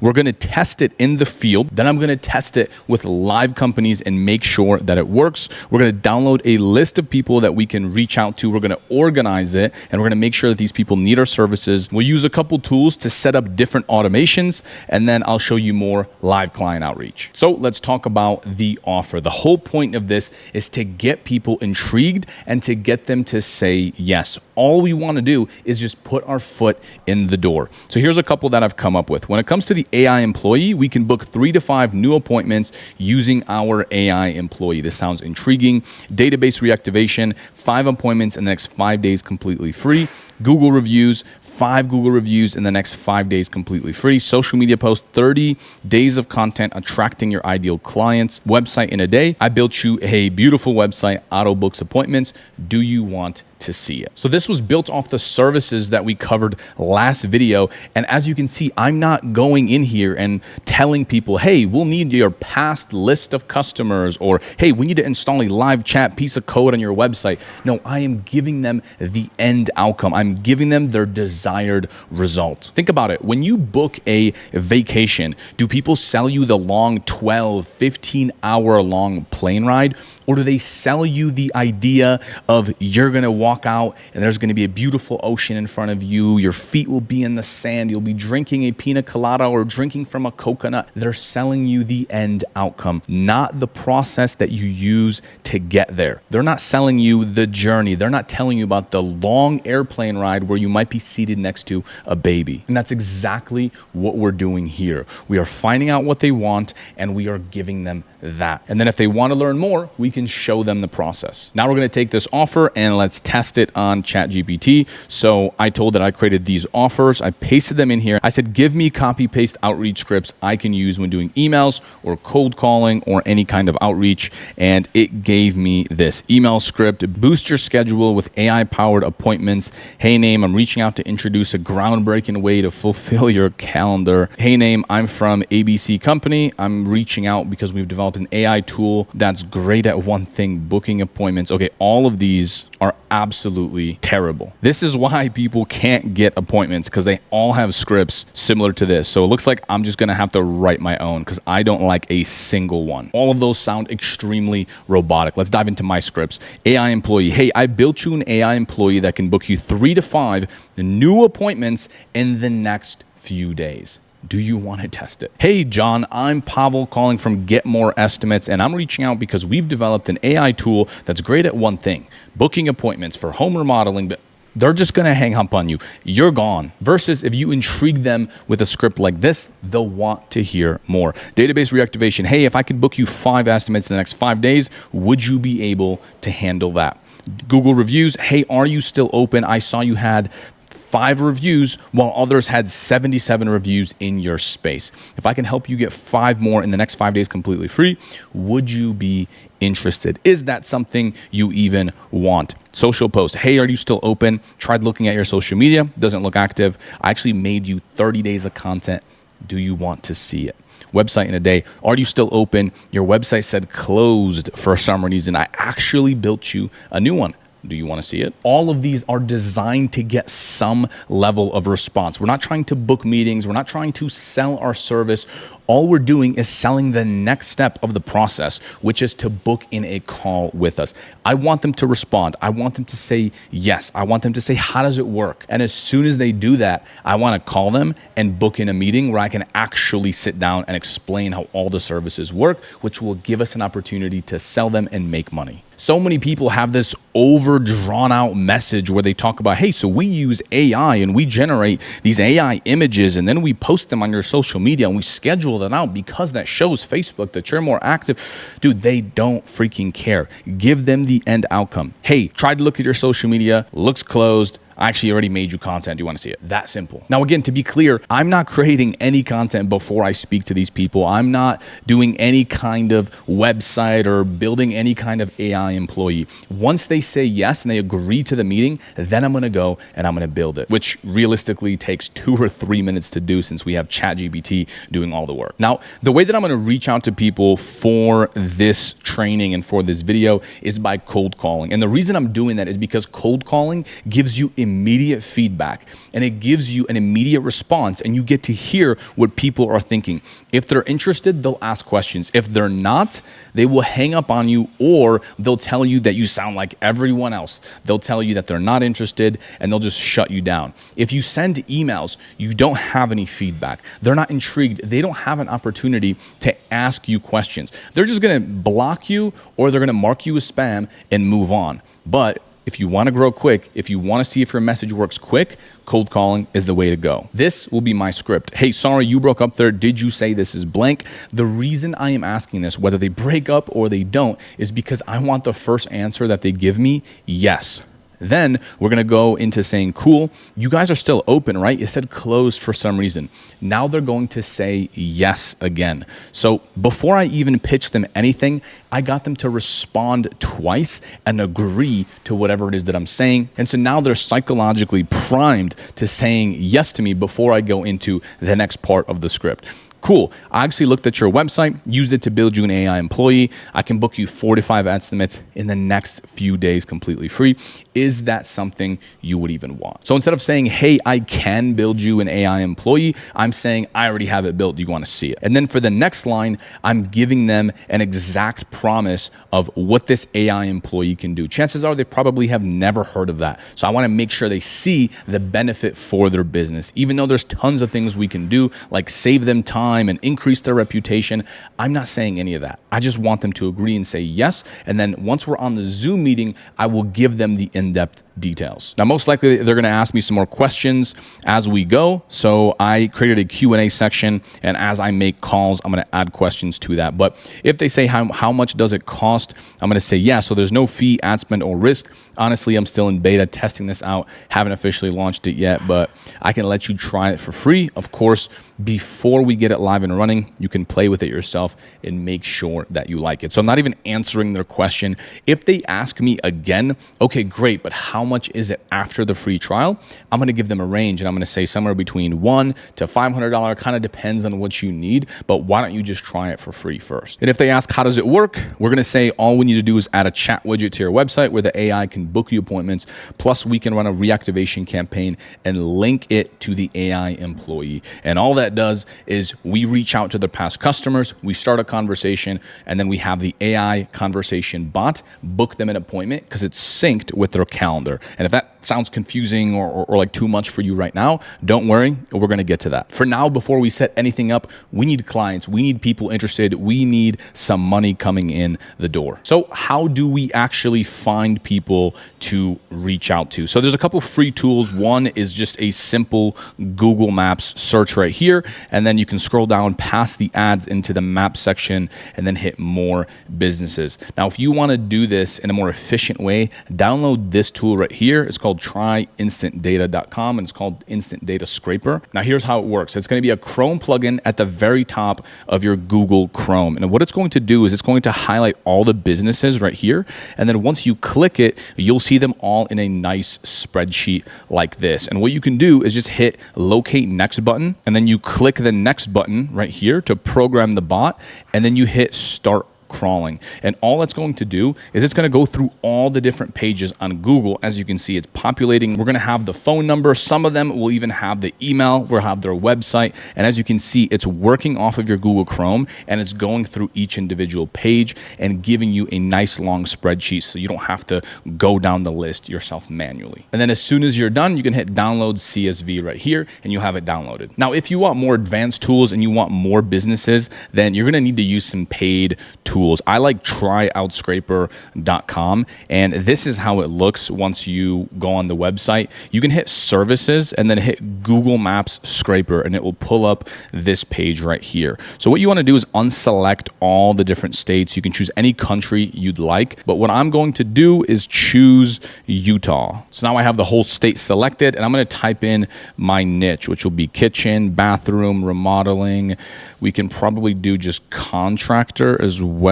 We're going to test it in the field. Then I'm going to test it with live companies and make sure that it works. We're going to download a list of people that we can reach out to. We're going to organize it and we're going to make sure that these people need our services. We'll use a couple tools to set up different automations, and then I'll show you more live client outreach. So let's talk about the offer. The whole point of this is to get people intrigued and to get them to say yes. All we want to do is just put our foot in the door. So here's a couple that I've come up with. When it comes to the AI employee, we can book 3 to 5 new appointments using our AI employee. This sounds intriguing. Database reactivation, 5 appointments in the next 5 days completely free. Google reviews, 5 Google reviews in the next 5 days completely free. Social media posts, 30 days of content attracting your ideal clients. Website in a day. I built you a beautiful website, auto books appointments. Do you want to see it? So this was built off the services that we covered last video. And as you can see, I'm not going in here and telling people, hey, we'll need your past list of customers, or hey, we need to install a live chat piece of code on your website. No, I am giving them the end outcome. I'm giving them their desired result. Think about it. When you book a vacation, do people sell you the long 12, 15 hour long plane ride? Or do they sell you the idea of you're going to walk out and there's going to be a beautiful ocean in front of you. Your feet will be in the sand. You'll be drinking a pina colada or drinking from a coconut. They're selling you the end outcome, not the process that you use to get there. They're not selling you the journey. They're not telling you about the long airplane ride where you might be seated next to a baby. And that's exactly what we're doing here. We are finding out what they want and we are giving them that. And then if they want to learn more, we can show them the process. Now we're going to take this offer and let's test it on ChatGPT. So I told that I created these offers. I pasted them in here. I said, give me copy paste outreach scripts I can use when doing emails or cold calling or any kind of outreach. And it gave me this email script: boost your schedule with AI powered appointments. Hey name, I'm reaching out to introduce a groundbreaking way to fulfill your calendar. Hey name, I'm from ABC company. I'm reaching out because we've developed an AI tool that's great at one thing: booking appointments. Okay, all of these are absolutely terrible. This is why people can't get appointments, because they all have scripts similar to this. So it looks like I'm just gonna have to write my own because I don't like a single one. All of those sound extremely robotic. Let's dive into my scripts. AI employee. Hey, I built you an AI employee that can book you 3 to 5 new appointments in the next few days. Do you want to test it? Hey, John, I'm Pavlo calling from Get More Estimates, and I'm reaching out because we've developed an AI tool that's great at one thing: booking appointments for home remodeling, but they're just going to hang up on you. You're gone. Versus if you intrigue them with a script like this, they'll want to hear more. Database reactivation. Hey, if I could book you 5 estimates in the next 5 days, would you be able to handle that? Google reviews. Hey, are you still open? I saw you had 5 reviews while others had 77 reviews in your space. If I can help you get 5 more in the next 5 days completely free, would you be interested? Is that something you even want? Social post. Hey, are you still open? Tried looking at your social media. Doesn't look active. I actually made you 30 days of content. Do you want to see it? Website in a day. Are you still open? Your website said closed for some reason. I actually built you a new one. Do you want to see it? All of these are designed to get some level of response. We're not trying to book meetings. We're not trying to sell our service. All we're doing is selling the next step of the process, which is to book in a call with us. I want them to respond. I want them to say yes. I want them to say, how does it work? And as soon as they do that, I want to call them and book in a meeting where I can actually sit down and explain how all the services work, which will give us an opportunity to sell them and make money. So many people have this over drawn out message where they talk about, hey, so we use AI and we generate these AI images and then we post them on your social media and we schedule them out because that shows Facebook that you're more active. Dude, they don't freaking care. Give them the end outcome. Hey, try to look at your social media, looks closed. I actually already made you content. Do you want to see it? That simple. Now, again, to be clear, I'm not creating any content before I speak to these people. I'm not doing any kind of website or building any kind of AI employee. Once they say yes and they agree to the meeting, then I'm going to go and I'm going to build it, which realistically takes 2 or 3 minutes to do since we have ChatGPT doing all the work. Now, the way that I'm going to reach out to people for this training and for this video is by cold calling. And the reason I'm doing that is because cold calling gives you immediate feedback and it gives you an immediate response and you get to hear what people are thinking. If they're interested, they'll ask questions. If they're not, they will hang up on you or they'll tell you that you sound like everyone else. They'll tell you that they're not interested and they'll just shut you down. If you send emails, you don't have any feedback. They're not intrigued. They don't have an opportunity to ask you questions. They're just going to block you or they're going to mark you as spam and move on. But if you want to grow quick, if you want to see if your message works quick, cold calling is the way to go. This will be my script. Hey, sorry, you broke up there. Did you say this is blank? The reason I am asking this, whether they break up or they don't, is because I want the first answer that they give me, yes. Then we're going to go into saying, cool, you guys are still open, right? It said closed for some reason. Now they're going to say yes again. So before I even pitch them anything, I got them to respond twice and agree to whatever it is that I'm saying. And so now they're psychologically primed to saying yes to me before I go into the next part of the script. Cool. I actually looked at your website, used it to build you an AI employee. I can book you 4 to 5 estimates in the next few days completely free. Is that something you would even want? So instead of saying, hey, I can build you an AI employee, I'm saying, I already have it built. Do you want to see it? And then for the next line, I'm giving them an exact promise of what this AI employee can do. Chances are they probably have never heard of that. So I want to make sure they see the benefit for their business. Even though there's tons of things we can do, like save them time, time and increase their reputation. I'm not saying any of that. I just want them to agree and say yes. And then once we're on the Zoom meeting, I will give them the in-depth details. Now, most likely they're going to ask me some more questions as we go. So I created a Q&A section, and as I make calls, I'm going to add questions to that. But if they say how much does it cost, I'm going to say yeah. So there's no fee, ad spend, or risk. Honestly, I'm still in beta testing this out. Haven't officially launched it yet, but I can let you try it for free. Of course, before we get it live and running, you can play with it yourself and make sure that you like it. So I'm not even answering their question. If they ask me again, okay, great, but how much is it after the free trial? I'm going to give them a range, and I'm going to say somewhere between $100 to $500. Kind of depends on what you need, but why don't you just try it for free first? And if they ask, how does it work? We're going to say all we need to do is add a chat widget to your website where the AI can book you appointments. Plus, we can run a reactivation campaign and link it to the AI employee. And all that does is we reach out to the past customers, we start a conversation, and then we have the AI conversation bot book them an appointment because it's synced with their calendar. And if that sounds confusing or like too much for you right now, don't worry, we're going to get to that. For now, before we set anything up, we need clients, we need people interested, we need some money coming in the door. So how do we actually find people to reach out to? So there's a couple free tools. One is just a simple Google Maps search right here, and then you can scroll down past the ads into the map section and then hit more businesses. Now, if you want to do this in a more efficient way, download this tool right here. It's called tryinstantdata.com, and it's called Instant Data Scraper. Now, here's how it works. It's going to be a Chrome plugin at the very top of your Google Chrome. And what it's going to do is it's going to highlight all the businesses right here. And then once you click it, you'll see them all in a nice spreadsheet like this. And what you can do is just hit locate next button, and then you click the next button right here to program the bot, and then you hit start crawling. And all that's going to do is it's going to go through all the different pages on Google. As you can see, it's populating. We're going to have the phone number. Some of them will even have the email. We'll have their website. And as you can see, it's working off of your Google Chrome, and it's going through each individual page and giving you a nice long spreadsheet so you don't have to go down the list yourself manually. And then as soon as you're done, you can hit download CSV right here, and you'll have it downloaded. Now, if you want more advanced tools and you want more businesses, then you're going to need to use some paid tools. I like tryoutscraper.com, and this is how it looks once you go on the website. You can hit services and then hit Google Maps Scraper, and it will pull up this page right here. So what you want to do is unselect all the different states. You can choose any country you'd like, but what I'm going to do is choose Utah. So now I have the whole state selected, and I'm going to type in my niche, which will be kitchen, bathroom, remodeling. We can probably do just contractor as well.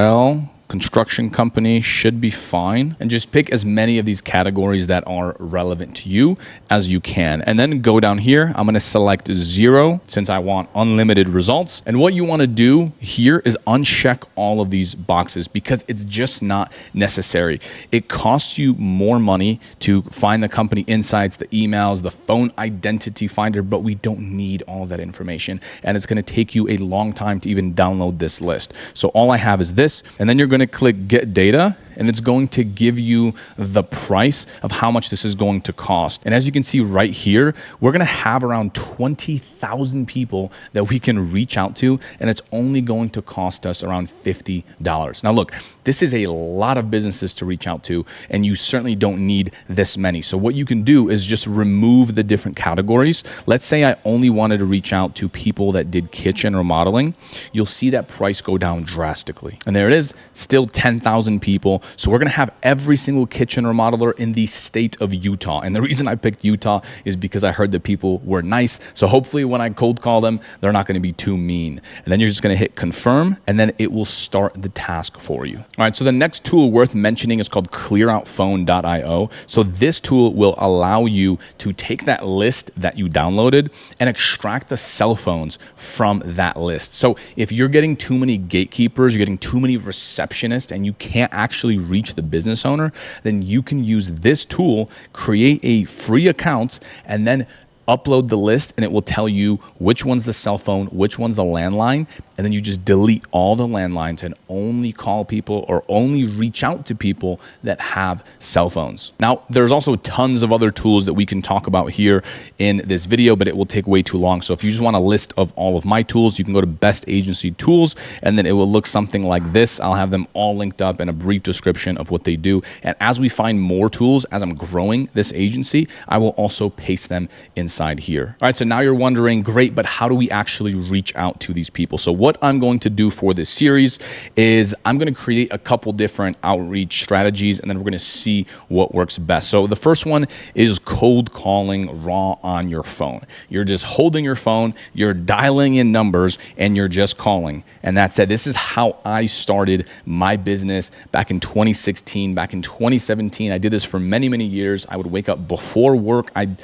Construction company should be fine, and just pick as many of these categories that are relevant to you as you can, and then go down here. I'm going to select 0 since I want unlimited results. And what you want to do here is uncheck all of these boxes because it's just not necessary. It costs you more money to find the company insights, the emails, the phone identity finder, but we don't need all of that information, and it's going to take you a long time to even download this list. So all I have is this, and then you're going to click get data, and it's going to give you the price of how much this is going to cost. And as you can see right here, we're going to have around 20,000 people that we can reach out to, and it's only going to cost us around $50. Now look, this is a lot of businesses to reach out to, and you certainly don't need this many. So what you can do is just remove the different categories. Let's say I only wanted to reach out to people that did kitchen remodeling. You'll see that price go down drastically. And there it is, still 10,000 people. So we're going to have every single kitchen remodeler in the state of Utah. And the reason I picked Utah is because I heard that people were nice. So hopefully when I cold call them, they're not going to be too mean. And then you're just going to hit confirm, and then it will start the task for you. All right, so the next tool worth mentioning is called clearoutphone.io. So this tool will allow you to take that list that you downloaded and extract the cell phones from that list. So if you're getting too many gatekeepers, you're getting too many receptionists, and you can't actually reach the business owner, then you can use this tool, create a free account, and then upload the list and it will tell you which one's the cell phone, which one's the landline, and then you just delete all the landlines and only call people or only reach out to people that have cell phones. Now, there's also tons of other tools that we can talk about here in this video, but it will take way too long. So if you just want a list of all of my tools, you can go to Best Agency Tools, and then it will look something like this. I'll have them all linked up in a brief description of what they do. And as we find more tools, as I'm growing this agency, I will also paste them inside here. All right, so now you're wondering, great, but how do we actually reach out to these people? So what I'm going to do for this series is I'm going to create a couple different outreach strategies, and then we're going to see what works best. So the first one is cold calling raw on your phone. You're just holding your phone, you're dialing in numbers, and you're just calling. And that's it. This is how I started my business back in 2016, back in 2017. I did this for many, many years. I would wake up before work. I'd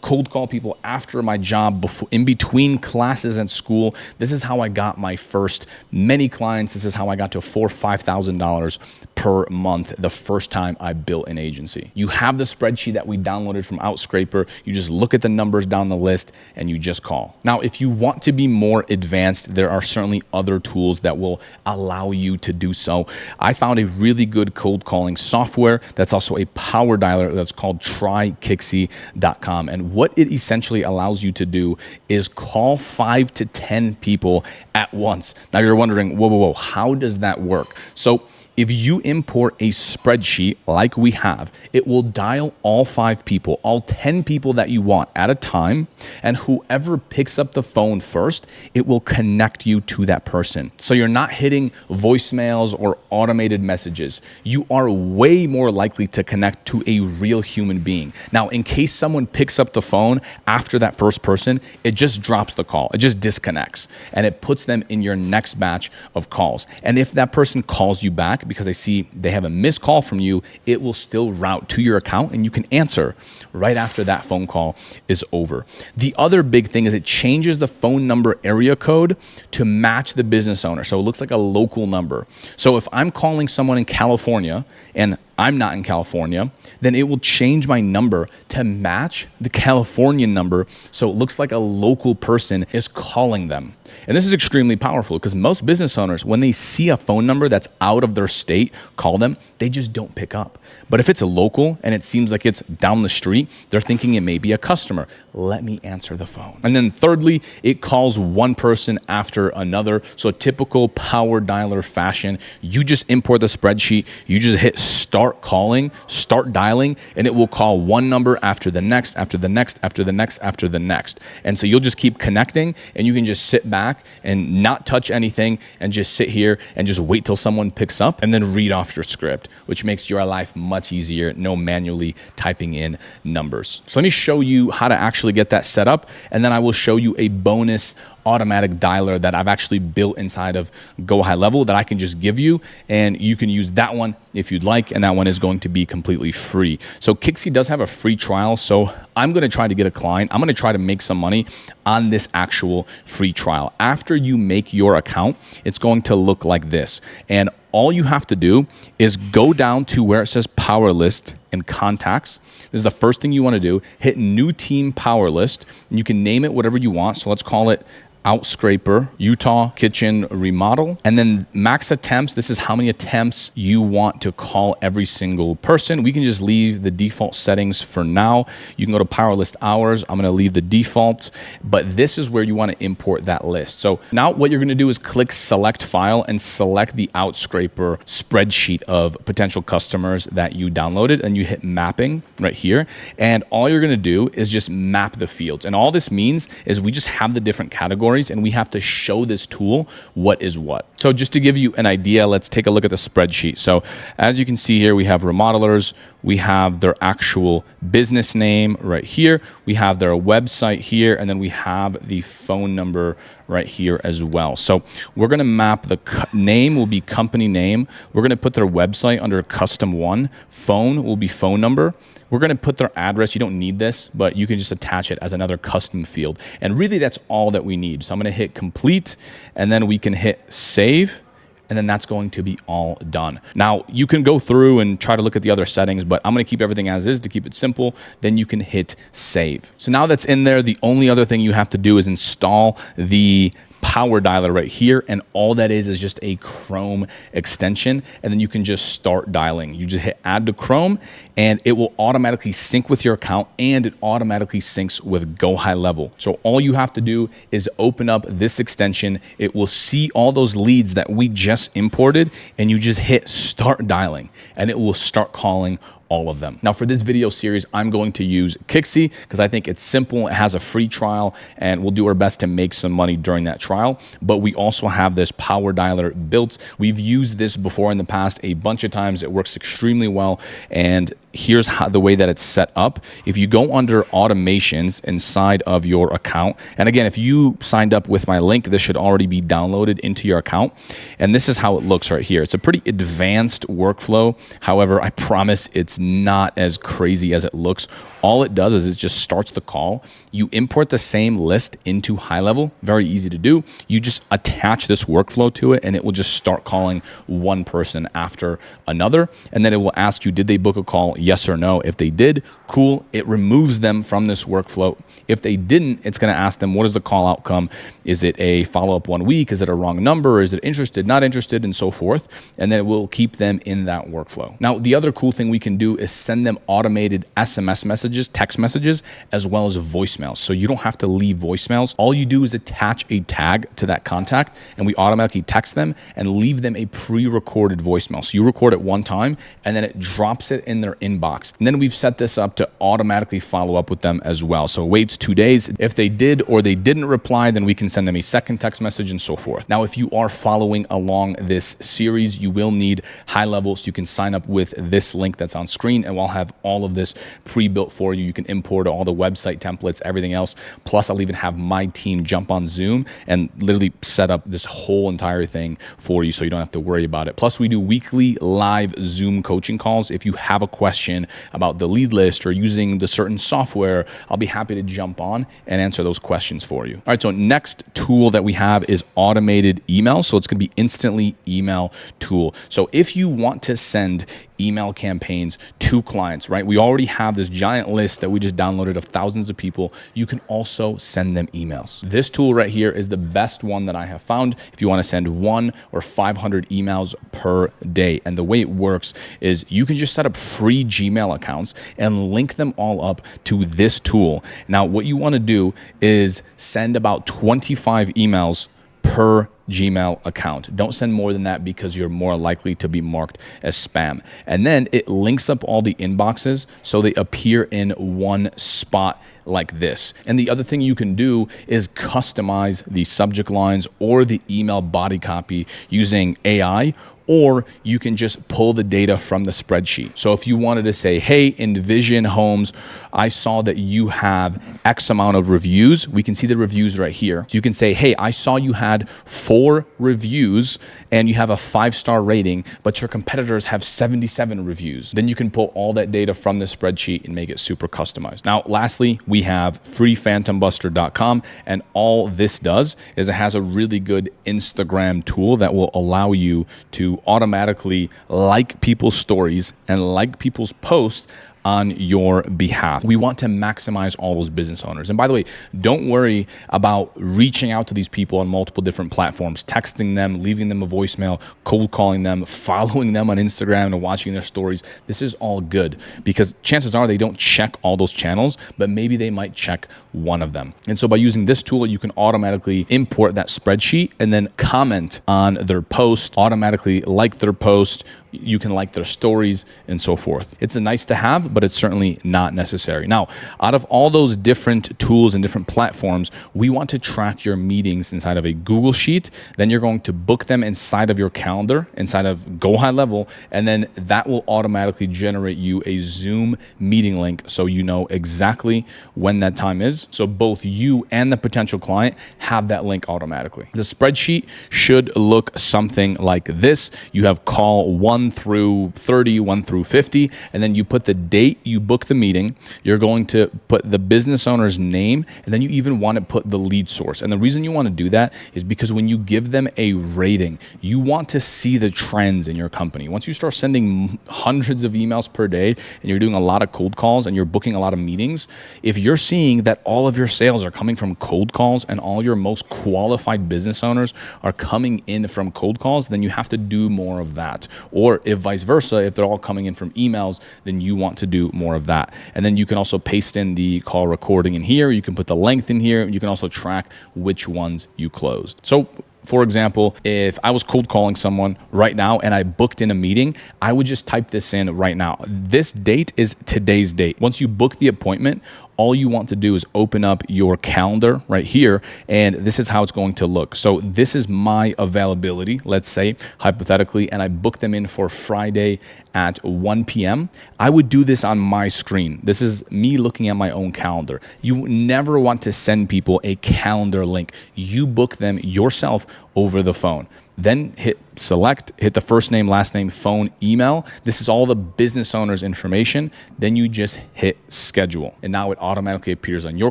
cold call people after my job, before, in between classes at school. This is how I got my first many clients. This is how I got to $4,000 or $5,000 per month the first time I built an agency. You have the spreadsheet that we downloaded from Outscraper. You just look at the numbers down the list and you just call. Now, if you want to be more advanced, there are certainly other tools that will allow you to do so. I found a really good cold calling software that's also a PowerDailer that's called trykixie.com. And what it essentially allows you to do is call 5 to 10 people at once. Now you're wondering, whoa, how does that work? So if you import a spreadsheet like we have, it will dial all 5 people, all 10 people that you want at a time, and whoever picks up the phone first, it will connect you to that person. So you're not hitting voicemails or automated messages. You are way more likely to connect to a real human being. Now, in case someone picks up the phone after that first person, it just drops the call. It just disconnects, and it puts them in your next batch of calls. And if that person calls you back, because they see they have a missed call from you, it will still route to your account and you can answer right after that phone call is over. The other big thing is it changes the phone number area code to match the business owner. So it looks like a local number. So if I'm calling someone in California and I'm not in California, then it will change my number to match the Californian number so it looks like a local person is calling them. And this is extremely powerful because most business owners, when they see a phone number that's out of their state, call them, they just don't pick up. But if it's a local and it seems like it's down the street, they're thinking it may be a customer. Let me answer the phone. And then thirdly, it calls one person after another. So a typical PowerDailer fashion, you just import the spreadsheet, you just hit start calling, start dialing, and it will call one number after the next, after the next, after the next, after the next. And so you'll just keep connecting and you can just sit back and not touch anything and just sit here and just wait till someone picks up and then read off your script, which makes your life much easier, no manually typing in numbers. So let me show you how to actually get that set up, and then I will show you a bonus automatic dialer that I've actually built inside of GoHighLevel that I can just give you, and you can use that one if you'd like, and that one is going to be completely free. So Kixie does have a free trial, so I'm going to try to get a client. I'm going to try to make some money on this actual free trial. After you make your account, it's going to look like this, and all you have to do is go down to where it says Power List and Contacts. This is the first thing you want to do. Hit New Team Power List, and you can name it whatever you want. So let's call it Outscraper Utah Kitchen Remodel, and then max attempts. This is how many attempts you want to call every single person. We can just leave the default settings for now. You can go to Power List Hours. I'm going to leave the default, but this is where you want to import that list. So now what you're going to do is click Select File and select the Outscraper spreadsheet of potential customers that you downloaded, and you hit Mapping right here. And all you're going to do is just map the fields. And all this means is we just have the different categories, and we have to show this tool what is what. So just to give you an idea, let's take a look at the spreadsheet. So as you can see here, we have remodelers, we have their actual business name right here, we have their website here, and then we have the phone number right here as well. So we're going to map the name will be company name. We're going to put their website under custom one. Phone will be phone number. We're going to put their address. You don't need this, but you can just attach it as another custom field. And really that's all that we need. So I'm going to hit complete, and then we can hit save. and then that's going to be all done. Now, you can go through and try to look at the other settings, but I'm going to keep everything as is to keep it simple. Then you can hit save. So now that's in there, the only other thing you have to do is install the PowerDailer right here, and all that is just a Chrome extension, and then you can just start dialing. You just hit add to Chrome, and it will automatically sync with your account, and it automatically syncs with GoHighLevel. So all you have to do is open up this extension. It will see all those leads that we just imported, and you just hit start dialing, and it will start calling all of them. Now for this video series, I'm going to use Kixi because I think it's simple. It has a free trial, and we'll do our best to make some money during that trial. But we also have this PowerDailer built. We've used this before in the past a bunch of times. It works extremely well. And here's how the way that it's set up. If you go under automations inside of your account, and again, if you signed up with my link, this should already be downloaded into your account. And this is how it looks right here. It's a pretty advanced workflow. However, I promise it's not as crazy as it looks. All it does is it just starts the call. You import the same list into HighLevel. Very easy to do. You just attach this workflow to it, and it will just start calling one person after another. And then it will ask you, did they book a call? Yes or no. If they did, cool. It removes them from this workflow. If they didn't, it's going to ask them, what is the call outcome? Is it a follow-up 1 week? Is it a wrong number? Is it interested, not interested, and so forth? And then it will keep them in that workflow. Now, the other cool thing we can do is send them automated SMS messages, text messages, as well as voicemails. So you don't have to leave voicemails. All you do is attach a tag to that contact, and we automatically text them and leave them a pre-recorded voicemail. So you record it one time, and then it drops it in their inbox. And then we've set this up to automatically follow up with them as well. So it waits 2 days. If they did or they didn't reply, then we can send them a second text message and so forth. Now, if you are following along this series, you will need HighLevel, so you can sign up with this link that's on screen, and we'll have all of this pre-built for you. You can import all the website templates, everything else. Plus, I'll even have my team jump on Zoom and literally set up this whole entire thing for you, so you don't have to worry about it. Plus, we do weekly live Zoom coaching calls. If you have a question about the lead list or using the certain software, I'll be happy to jump on and answer those questions for you. All right, so next tool that we have is automated email. So it's going to be instantly email tool. So if you want to send email campaigns to clients, right? We already have this giant list that we just downloaded of thousands of people. You can also send them emails. This tool right here is the best one that I have found if you want to send 1 or 500 emails per day. And the way it works is you can just set up free Gmail accounts and link them all up to this tool. Now, what you want to do is send about 25 emails per Gmail account. Don't send more than that because you're more likely to be marked as spam. And then it links up all the inboxes so they appear in one spot like this. And the other thing you can do is customize the subject lines or the email body copy using AI, or you can just pull the data from the spreadsheet. So if you wanted to say, hey, Envision Homes, I saw that you have X amount of reviews. We can see the reviews right here. So you can say, hey, I saw you had 4 reviews and you have a 5-star rating, but your competitors have 77 reviews. Then you can pull all that data from the spreadsheet and make it super customized. Now, lastly, we have freephantombuster.com, and all this does is it has a really good Instagram tool that will allow you to automatically like people's stories and like people's posts on your behalf. We want to maximize all those business owners. And by the way, don't worry about reaching out to these people on multiple different platforms, texting them, leaving them a voicemail, cold calling them, following them on Instagram and watching their stories. This is all good because chances are they don't check all those channels, but maybe they might check one of them. And so by using this tool, you can automatically import that spreadsheet and then comment on their post, automatically like their post. You can like their stories and so forth. It's a nice to have, but it's certainly not necessary. Now, out of all those different tools and different platforms, we want to track your meetings inside of a Google Sheet. Then you're going to book them inside of your calendar, inside of GoHighLevel, and then that will automatically generate you a Zoom meeting link so you know exactly when that time is. So both you and the potential client have that link automatically. The spreadsheet should look something like this. You have call 1 1 through 30, 1 through 50, and then you put the date you book the meeting. You're going to put the business owner's name, and then you even want to put the lead source. And the reason you want to do that is because when you give them a rating, you want to see the trends in your company. Once you start sending hundreds of emails per day and you're doing a lot of cold calls and you're booking a lot of meetings, if you're seeing that all of your sales are coming from cold calls and all your most qualified business owners are coming in from cold calls, then you have to do more of that. Or if vice versa, if they're all coming in from emails, then you want to do more of that. And then you can also paste in the call recording in here. You can put the length in here. You can also track which ones you closed. So for example, if I was cold calling someone right now and I booked in a meeting, I would just type this in right now. This date is today's date. Once you book the appointment, all you want to do is open up your calendar right here, and this is how it's going to look. So this is my availability, let's say, hypothetically, and I booked them in for Friday at 1 p.m. I would do this on my screen. This is me looking at my own calendar. You never want to send people a calendar link. You book them yourself over the phone. Then hit select, hit the first name, last name, phone, email. This is all the business owner's information. Then you just hit schedule. And now it automatically appears on your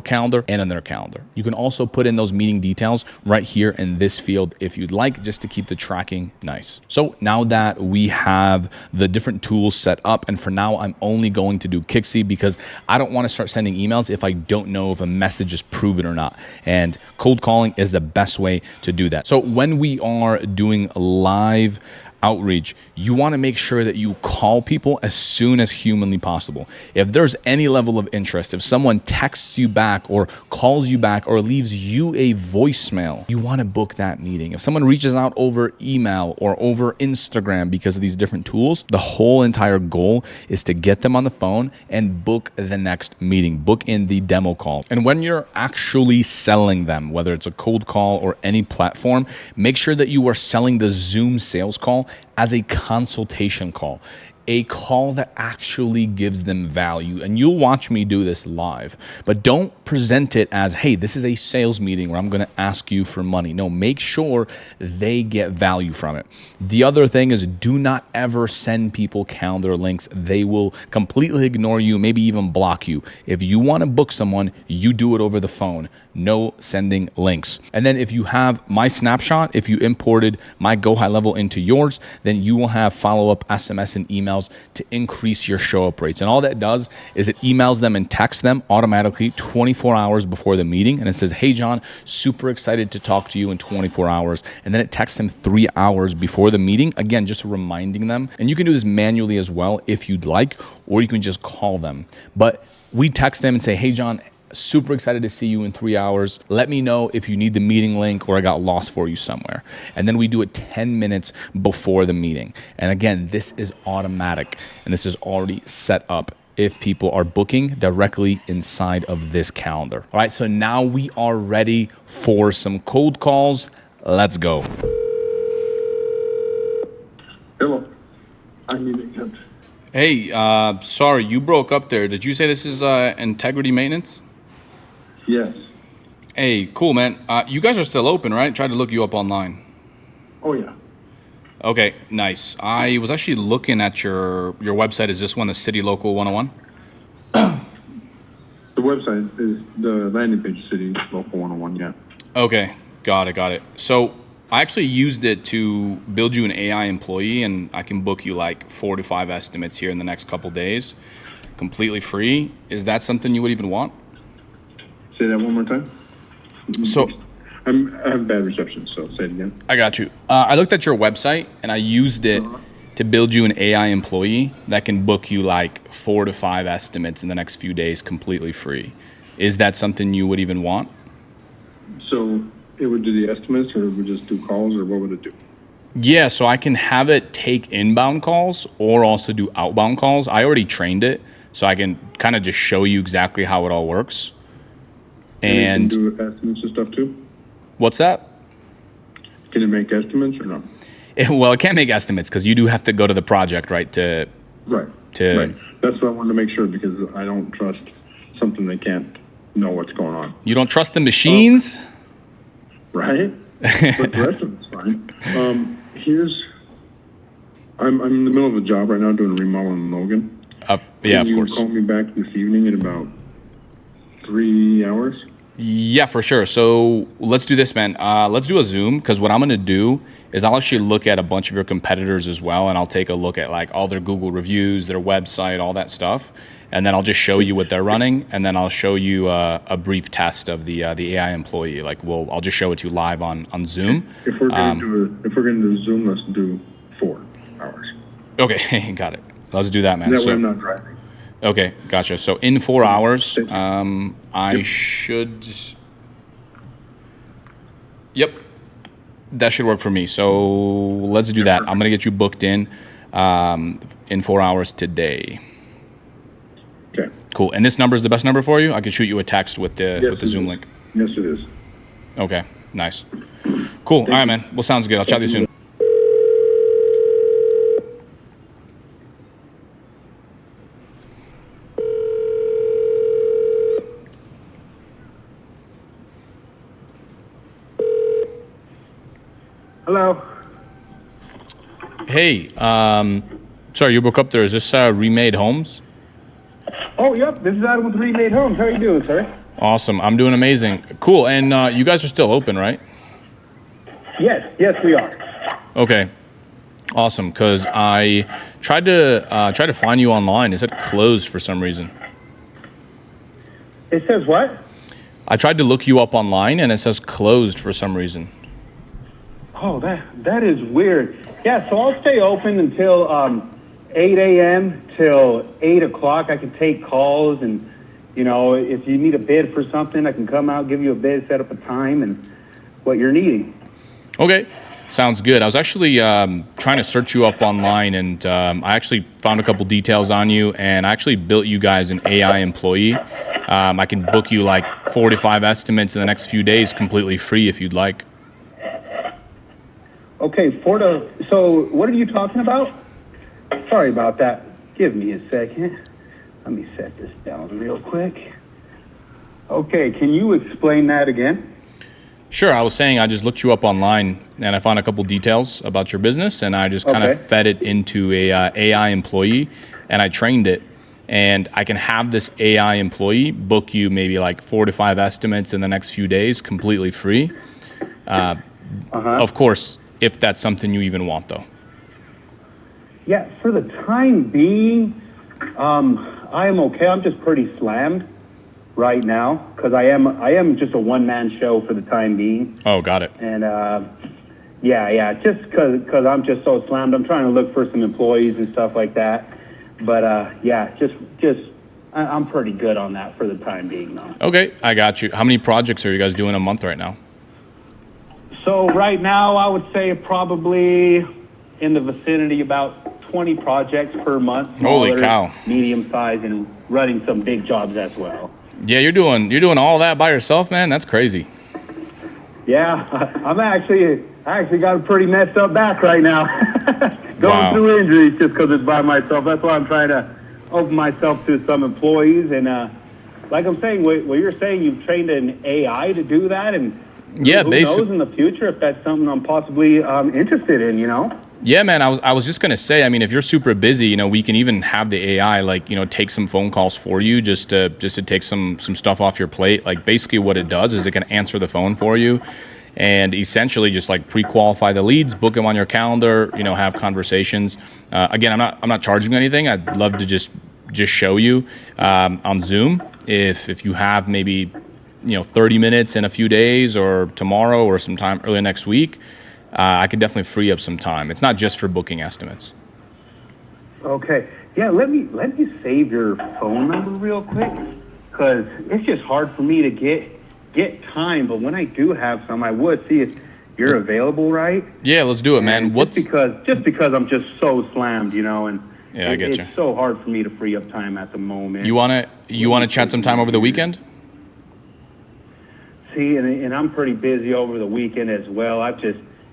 calendar and on their calendar. You can also put in those meeting details right here in this field if you'd like, just to keep the tracking nice. So now that we have the different tools set up, and for now, I'm only going to do Kixi because I don't want to start sending emails if I don't know if a message is proven or not. And cold calling is the best way to do that. So when we are doing live outreach, you want to make sure that you call people as soon as humanly possible. If there's any level of interest, if someone texts you back or calls you back or leaves you a voicemail, you want to book that meeting. If someone reaches out over email or over Instagram because of these different tools, the whole entire goal is to get them on the phone and book the next meeting, book in the demo call. And when you're actually selling them, whether it's a cold call or any platform, make sure that you are selling the Zoom sales call as a consultation call, a call that actually gives them value. And you'll watch me do this live, but don't present it as, hey, this is a sales meeting where I'm going to ask you for money. No, make sure they get value from it. The other thing is, do not ever send people calendar links. They will completely ignore you, maybe even block you. If you want to book someone, you do it over the phone. No sending links. And then if you have my snapshot, if you imported my GoHighLevel into yours, then you will have follow-up SMS and emails to increase your show-up rates. And all that does is it emails them and texts them automatically 24 hours before the meeting. And it says, hey, John, super excited to talk to you in 24 hours. And then it texts them 3 hours before the meeting. Again, just reminding them. And you can do this manually as well if you'd like, or you can just call them. But we text them and say, hey, John, super excited to see you in 3 hours. Let me know if you need the meeting link or I got lost for you somewhere. And then we do it 10 minutes before the meeting. And again, this is automatic and this is already set up if people are booking directly inside of this calendar. All right, so now we are ready for some cold calls. Let's go. Hello. I need to get. Hey, sorry, you broke up there. Did you say this is integrity maintenance? Yes. Hey, cool, man. You guys are still open, right? Tried to look you up online. Oh, yeah. Okay, nice. I was actually looking at your website. Is this one the City Local 101? The website is the landing page, City Local 101, yeah. Okay, got it. So I actually used it to build you an AI employee, and I can book you like 4 to 5 estimates here in the next couple days, completely free. Is that something you would even want? Say that one more time. So I have bad reception, so say it again. I got you. I looked at your website and I used it to build you an AI employee that can book you like 4 to 5 estimates in the next few days completely free. Is that something you would even want? So it would do the estimates, or it would just do calls, or what would it do? Yeah, so I can have it take inbound calls or also do outbound calls. I already trained it, so I can kind of just show you exactly how it all works. And it can do estimates and stuff too? What's that? Can it make estimates or no? Well, it can't make estimates because you do have to go to the project, right? Right. That's what I wanted to make sure, because I don't trust something they can't know what's going on. You don't trust the machines? Right? But the rest of it's fine. I'm in the middle of a job right now doing a remodel in Logan. Yeah, of course. Can you call me back this evening in about 3 hours? Yeah, for sure. So let's do this, man. Let's do a Zoom, because what I'm going to do is I'll actually look at a bunch of your competitors as well, and I'll take a look at like all their Google reviews, their website, all that stuff, and then I'll just show you what they're running, and then I'll show you a brief test of the AI employee. Like I'll just show it to you live on Zoom. If we're going to do Zoom, let's do 4 hours. Okay, got it. Let's do that, man. That way I'm not driving. Okay, gotcha. So in 4 hours, I should. Yep, that should work for me. So let's do that. I'm gonna get you booked in 4 hours today. Okay. Cool. And this number is the best number for you? I can shoot you a text with the Zoom link. Yes, it is. Okay, nice. Cool. All right, man. Well, sounds good. I'll chat to you soon. Hello. Hey, sorry, you broke up there. Is this Remade Homes? Oh, yep. This is Adam with Remade Homes. How are you doing, sir? Awesome. I'm doing amazing. Cool. And you guys are still open, right? Yes, we are. Okay. Awesome. Because I tried to find you online. It said closed for some reason. It says what? I tried to look you up online, and it says closed for some reason. Oh, that is weird. Yeah, so I'll stay open until 8 a.m. till 8 o'clock. I can take calls, and, if you need a bid for something, I can come out, give you a bid, set up a time, and what you're needing. Okay. Sounds good. I was actually trying to search you up online, and I actually found a couple details on you, and I actually built you guys an AI employee. I can book you like 45 estimates in the next few days completely free if you'd like. Okay, so what are you talking about? Sorry about that. Give me a second. Let me set this down real quick. Okay, can you explain that again? Sure. I was saying I just looked you up online, and I found a couple details about your business, and I just kind of fed it into a AI employee, and I trained it. And I can have this AI employee book you maybe like 4 to 5 estimates in the next few days completely free. Of course, if that's something you even want, though. Yeah, for the time being, I am okay. I'm just pretty slammed right now because I am just a one-man show for the time being. Oh, got it. And just because I'm just so slammed, I'm trying to look for some employees and stuff like that. But I'm pretty good on that for the time being, though. Okay, I got you. How many projects are you guys doing a month right now? So right now, I would say probably in the vicinity about 20 projects per month. Holy cow! Medium size, and running some big jobs as well. Yeah, you're doing all that by yourself, man. That's crazy. Yeah, I actually got a pretty messed up back right now. Going through injuries just because it's by myself. That's why I'm trying to open myself to some employees. And like I'm saying, what you're saying, you've trained an AI to do that, and yeah, who knows in the future if that's something I'm possibly interested in, Yeah, man, I was just gonna say, I mean, if you're super busy, we can even have the AI take some phone calls for you just to take some stuff off your plate. Like basically what it does is it can answer the phone for you and essentially just like pre-qualify the leads, book them on your calendar, have conversations. Again, I'm not charging anything. I'd love to just show you on Zoom if you have maybe 30 minutes in a few days or tomorrow or sometime early next week. I could definitely free up some time. It's not just for booking estimates. Okay. Yeah, let me save your phone number real quick because it's just hard for me to get time. But when I do have some, I would see if you're available, right? Yeah, let's do it, man. Just because I'm just so slammed, and yeah, I get you. It's so hard for me to free up time at the moment. You wanna chat some time over the weekend? See, and I'm pretty busy over the weekend as well.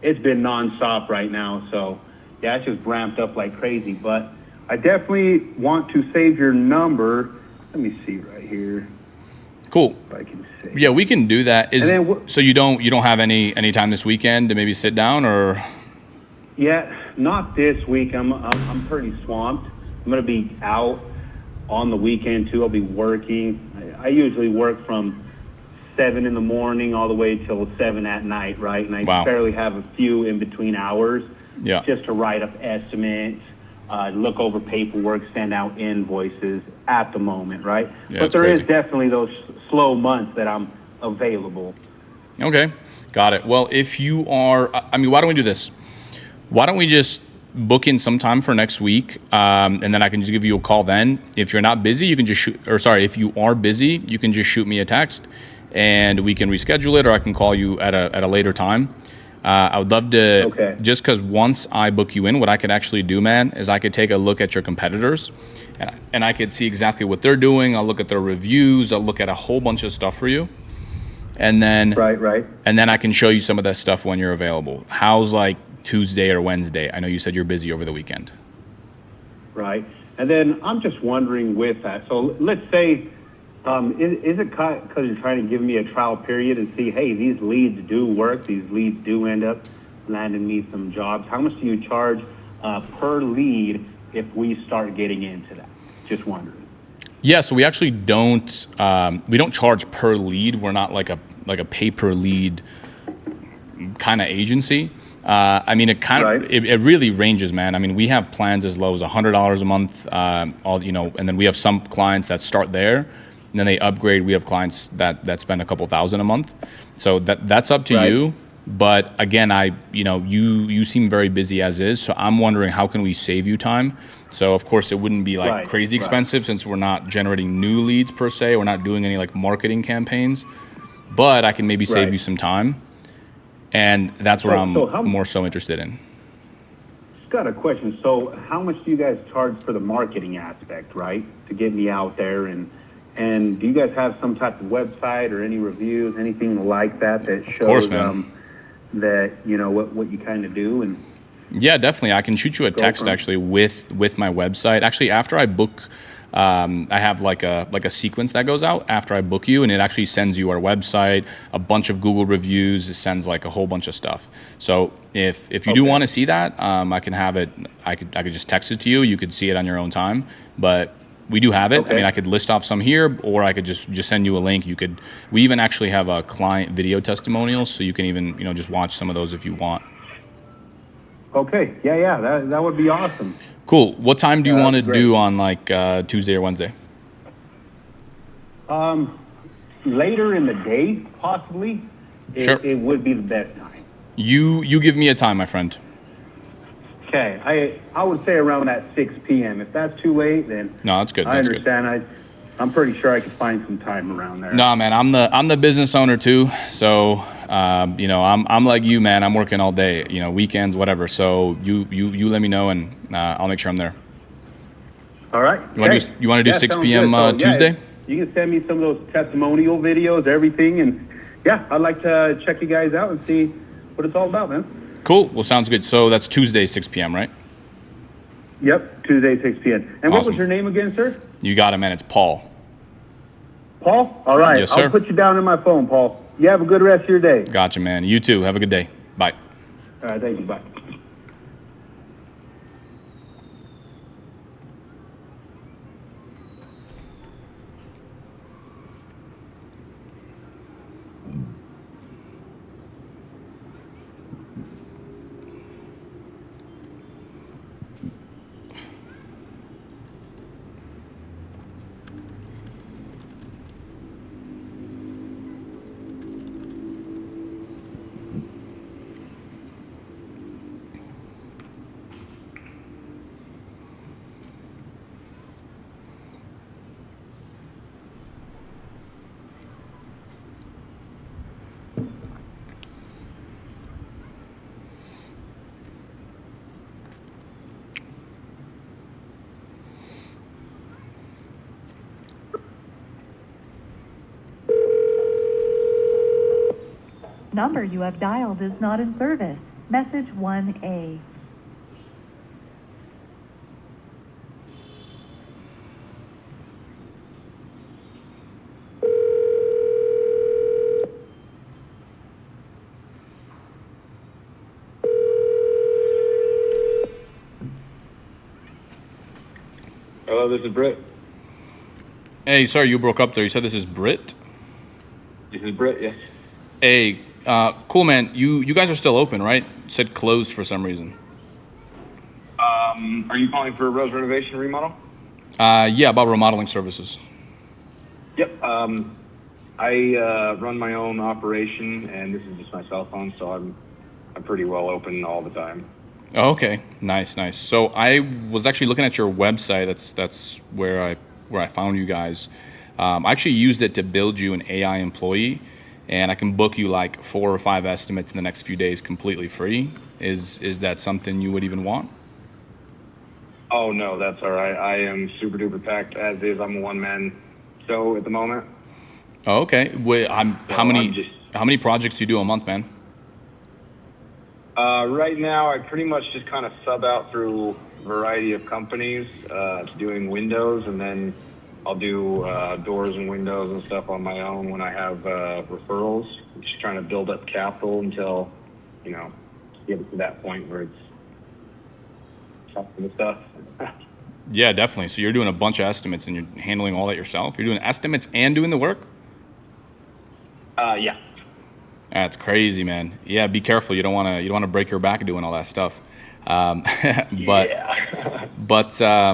It's been nonstop right now, so yeah, it's just ramped up like crazy. But I definitely want to save your number. Let me see right here. Cool. If I can save. Yeah, we can do that. So you don't have any time this weekend to maybe sit down or? Yeah. Not this week. I'm pretty swamped. I'm going to be out on the weekend too. I'll be working. I usually work from 7 in the morning all the way till 7 at night, right? And I barely have a few in between hours just to write up estimates, look over paperwork, send out invoices at the moment, right? But there is definitely those slow months that I'm available. Okay, got it. Well, if you are, I mean, why don't we do this? Why don't we just book in some time for next week, and then I can just give you a call then. If you're not busy, you can just if you are busy, you can just shoot me a text, and we can reschedule it, or I can call you at a later time. I would love to, just because once I book you in, what I could actually do, man, is I could take a look at your competitors, and I could see exactly what they're doing. I'll look at their reviews. I'll look at a whole bunch of stuff for you. And then, and then I can show you some of that stuff when you're available. How's like Tuesday or Wednesday? I know you said you're busy over the weekend. Right. And then I'm just wondering with that. So let's say, is it because you're trying to give me a trial period and see, hey, these leads do work. These leads do end up landing me some jobs. How much do you charge per lead if we start getting into that? Just wondering. Yeah, so we actually don't charge per lead. We're not like a pay per lead kind of agency. I mean, it really ranges, man. I mean, we have plans as low as $100 a month. And then we have some clients that start there, and then they upgrade. We have clients that spend a couple thousand a month. So that's up to you. But again, you seem very busy as is. So I'm wondering, how can we save you time? So of course it wouldn't be like crazy expensive since we're not generating new leads per se. We're not doing any like marketing campaigns, but I can maybe save you some time. And that's where I'm more so interested in. Just got a question. So how much do you guys charge for the marketing aspect, right? To get me out there, and do you guys have some type of website or any reviews, anything like that shows that, you know, what you kind of do? And yeah, definitely. I can shoot you a text actually with my website. Actually, after I book, I have like a sequence that goes out after I book you, and it actually sends you our website, a bunch of Google reviews. It sends like a whole bunch of stuff. So if you do want to see that, I can have it. I could just text it to you. You could see it on your own time, but we do have it. I mean, I could list off some here, or I could just send you a link. We even actually have a client video testimonials, so you can even, just watch some of those if you want. Okay. Yeah. That would be awesome. Cool. What time do you want to do on like Tuesday or Wednesday? Later in the day, possibly. It would be the best time. You give me a time, my friend. Okay. I would say around at 6 p.m. If that's too late, then no, that's good. I understand. I'm pretty sure I could find some time around there. No, man, I'm the business owner too. So, I'm like you, man. I'm working all day, weekends, whatever. So you let me know, and I'll make sure I'm there. All right. You want to do 6 p.m. Tuesday? You can send me some of those testimonial videos, everything, and yeah, I'd like to check you guys out and see what it's all about, man. Cool. Well, sounds good. So that's Tuesday, 6 p.m., right? Yep, Tuesday, 6 p.m. And awesome. What was your name again, sir? You got it, man. It's Paul. Paul? All right. Yes, sir. I'll put you down in my phone, Paul. You have a good rest of your day. Gotcha, man. You too. Have a good day. Bye. All right. Thank you. Bye. Number you have dialed is not in service. Message 1A. Hello, this is Britt. Hey, sorry, you broke up there. You said this is Britt? This is Britt, yes. Hey, cool, man. You guys are still open, right? It said closed for some reason. Are you calling for a Rose renovation remodel? Yeah, about remodeling services. Yep. I run my own operation, and this is just my cell phone, so I'm pretty well open all the time. Oh, okay, nice. So I was actually looking at your website. That's where I found you guys. I actually used it to build you an AI employee, and I can book you like 4 or 5 estimates in the next few days completely free. Is that something you would even want? Oh, no, that's all right. I am super duper packed as is. I'm a one-man show at the moment. Oh, okay. Wait, how many projects do you do a month, man? Right now, I pretty much just kind of sub out through a variety of companies doing windows, and then I'll do doors and windows and stuff on my own when I have referrals. I'm just trying to build up capital until, get it to that point where it's something and stuff. Yeah, definitely. So you're doing a bunch of estimates and you're handling all that yourself? You're doing estimates and doing the work? Yeah. That's crazy, man. Yeah, be careful. You don't want to break your back doing all that stuff. But I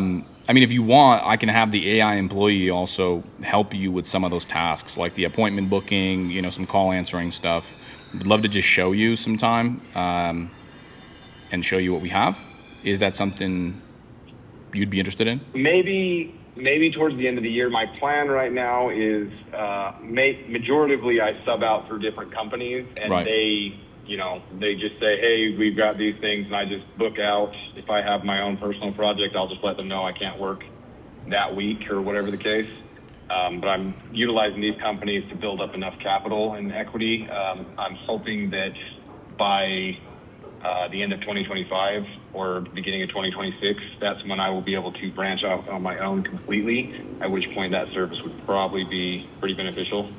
mean, if you want, I can have the AI employee also help you with some of those tasks, like the appointment booking, some call answering stuff. Would love to just show you sometime and show you what we have. Is that something you'd be interested in? Maybe towards the end of the year. My plan right now is majoritively I sub out through different companies, and right. they just say, hey, we've got these things, and I just book out. If I have my own personal project, I'll just let them know I can't work that week or whatever the case. But I'm utilizing these companies to build up enough capital and equity. I'm hoping that by the end of 2025 or beginning of 2026, that's when I will be able to branch out on my own completely, at which point that service would probably be pretty beneficial.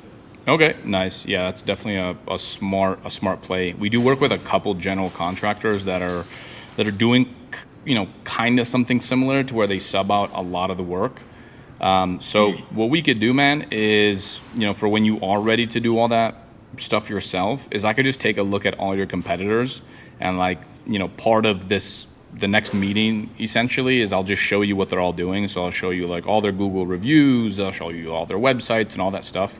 Okay, nice. Yeah, that's definitely a smart play. We do work with a couple general contractors that are doing kind of something similar to where they sub out a lot of the work. So what we could do, man, is for when you are ready to do all that stuff yourself, is I could just take a look at all your competitors, and part of the next meeting essentially is I'll just show you what they're all doing. So I'll show you like all their Google reviews, I'll show you all their websites and all that stuff,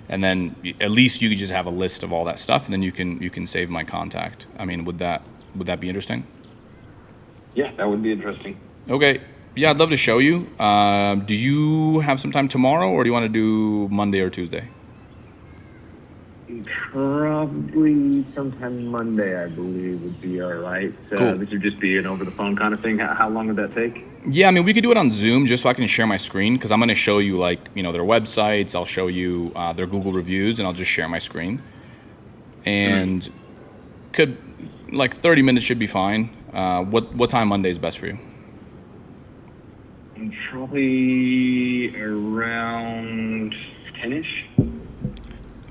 and then at least you could just have a list of all that stuff, and then you can save my contact. I mean, would that be interesting? Yeah, that would be interesting. Okay. Yeah, I'd love to show you. Do you have some time tomorrow, or do you want to do Monday or Tuesday? Probably sometime Monday, I believe, would be all right. Cool. This would just be an over-the-phone kind of thing. How long would that take? Yeah, I mean, we could do it on Zoom just so I can share my screen, because I'm going to show you their websites. I'll show you their Google reviews, and I'll just share my screen. And 30 minutes should be fine. What time Monday is best for you? Probably around 10-ish.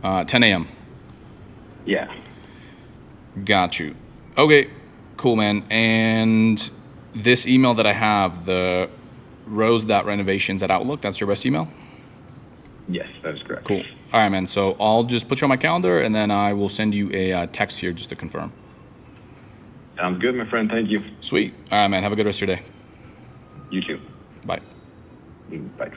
10 a.m. Yeah. Got you. Okay, cool, man. And this email that I have, the rose.renovations@outlook, that's your best email? Yes, that is correct. Cool. All right, man. So I'll just put you on my calendar, and then I will send you a text here just to confirm. Sounds good, my friend. Thank you. Sweet. All right, man. Have a good rest of your day. You too. Bye. Bye.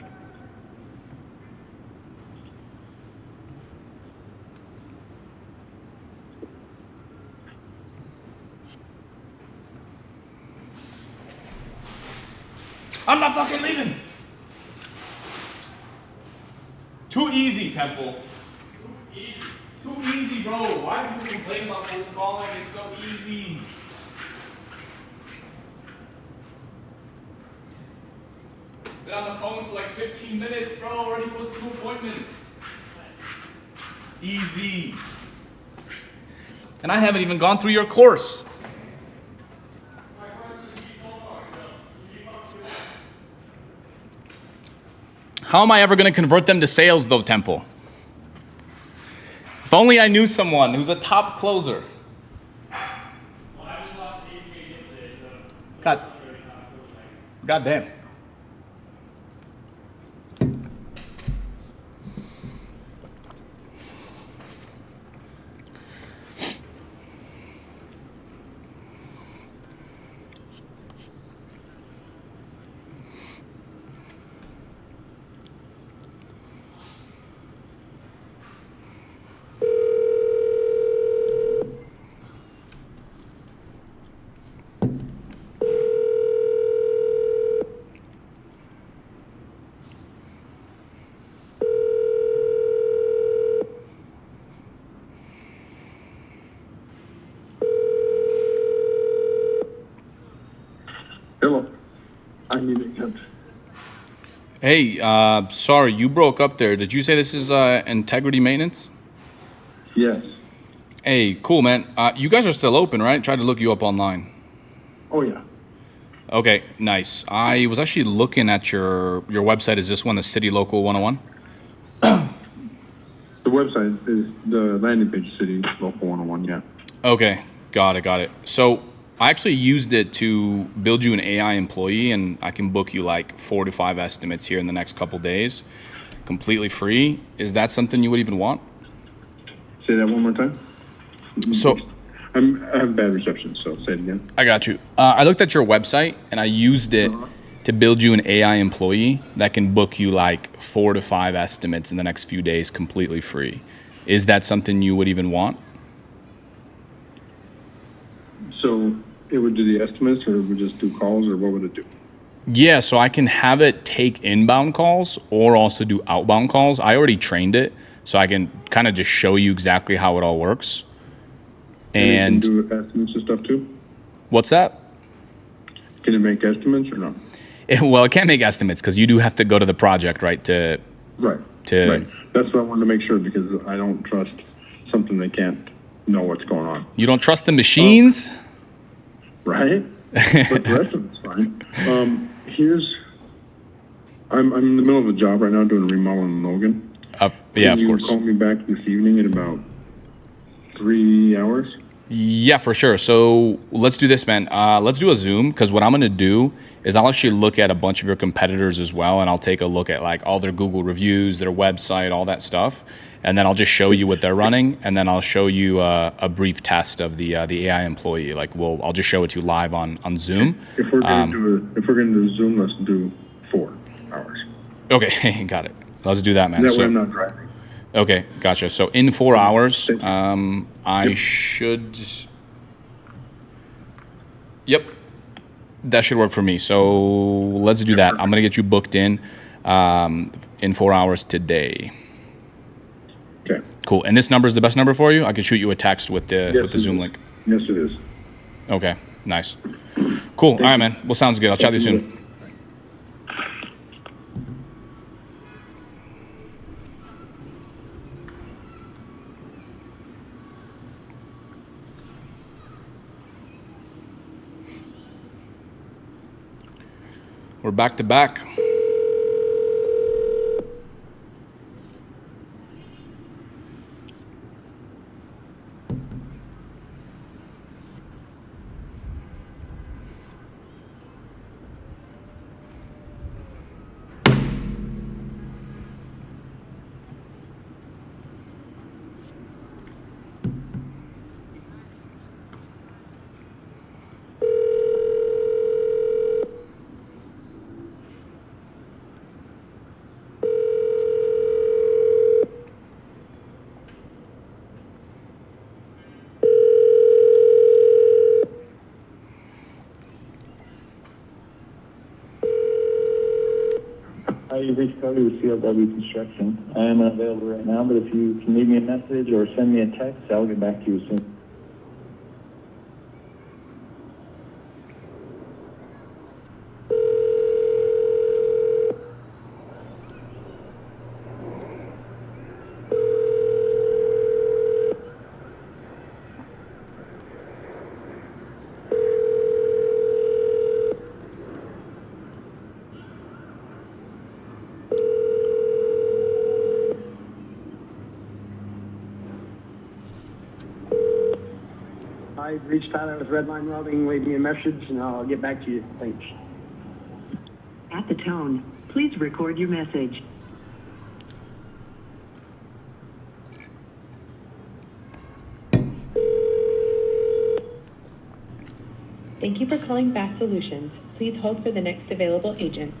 I'm not fucking leaving. Too easy, Temple. Too easy, bro. Why do people complain about cold calling? It's so easy. Been on the phone for like 15 minutes, bro. Already booked 2 appointments. Easy. And I haven't even gone through your course. How am I ever going to convert them to sales, though, Temple? If only I knew someone who's a top closer. Well, I just lost 8K today, so God damn. agent. Hey, sorry, you broke up there. Did you say this is Integrity Maintenance? Yes. Hey, cool, man. You guys are still open, right? Tried to look you up online. Oh, yeah. Okay, nice. I was actually looking at your website. Is this one, the City Local 101? The website is the landing page, City Local 101, yeah. Okay, got it. So I actually used it to build you an AI employee, and I can book you like 4 to 5 estimates here in the next couple days, completely free. Is that something you would even want? Say that one more time. So I have bad reception, so say it again. I got you. I looked at your website, and I used it to build you an AI employee that can book you like 4 to 5 estimates in the next few days, completely free. Is that something you would even want? So it would do the estimates, or it would just do calls, or what would it do? Yeah, so I can have it take inbound calls or also do outbound calls. I already trained it, so I can kind of just show you exactly how it all works. And it can do estimates and stuff too? What's that? Can it make estimates or no? Well, it can't make estimates because you do have to go to the project, right? Right. That's what I wanted to make sure, because I don't trust something they can't know what's going on. You don't trust the machines? Right? But the rest of it's fine. I'm in the middle of a job right now doing a remodel in Logan. Yeah, of course. Can you call me back this evening in about 3 hours? Yeah, for sure. So let's do this, man. Let's do a Zoom, because what I'm going to do is I'll actually look at a bunch of your competitors as well, and I'll take a look at like all their Google reviews, their website, all that stuff. And then I'll just show you what they're running, and then I'll show you a brief test of the AI employee. Like I'll just show it to you live on Zoom. If we're going to do Zoom, let's do 4 hours. Okay, got it. Let's do that, man. That way I'm not driving. Okay, gotcha. So in 4 hours, I should. Yep, that should work for me. So let's do that. I'm gonna get you booked in 4 hours today. Okay. Cool. And this number is the best number for you? I can shoot you a text with the Zoom link. Yes, it is. Okay, nice. Cool. All right, man. Well, sounds good. I'll chat to you soon. We're back to back. You've reached Cody with CLW Construction. I am unavailable right now, but if you can leave me a message or send me a text, I'll get back to you soon. I've reached Tyler with Redline Welding. Leave me a message and I'll get back to you. Thanks. At the tone, please record your message. Thank you for calling Fast Solutions. Please hold for the next available agent.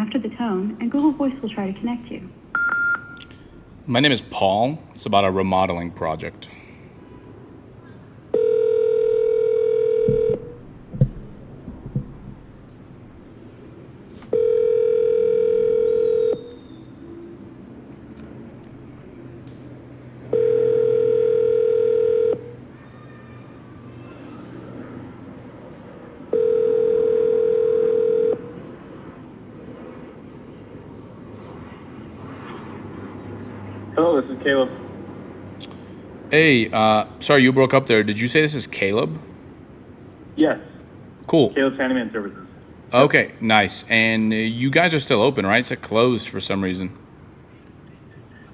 after the tone, and Google Voice will try to connect you. My name is Paul. It's about a remodeling project. Hello, this is Caleb. Hey, sorry, you broke up there. Did you say this is Caleb? Yes. Cool. Caleb's Handyman Services. Okay, nice. And you guys are still open, right? It's closed for some reason.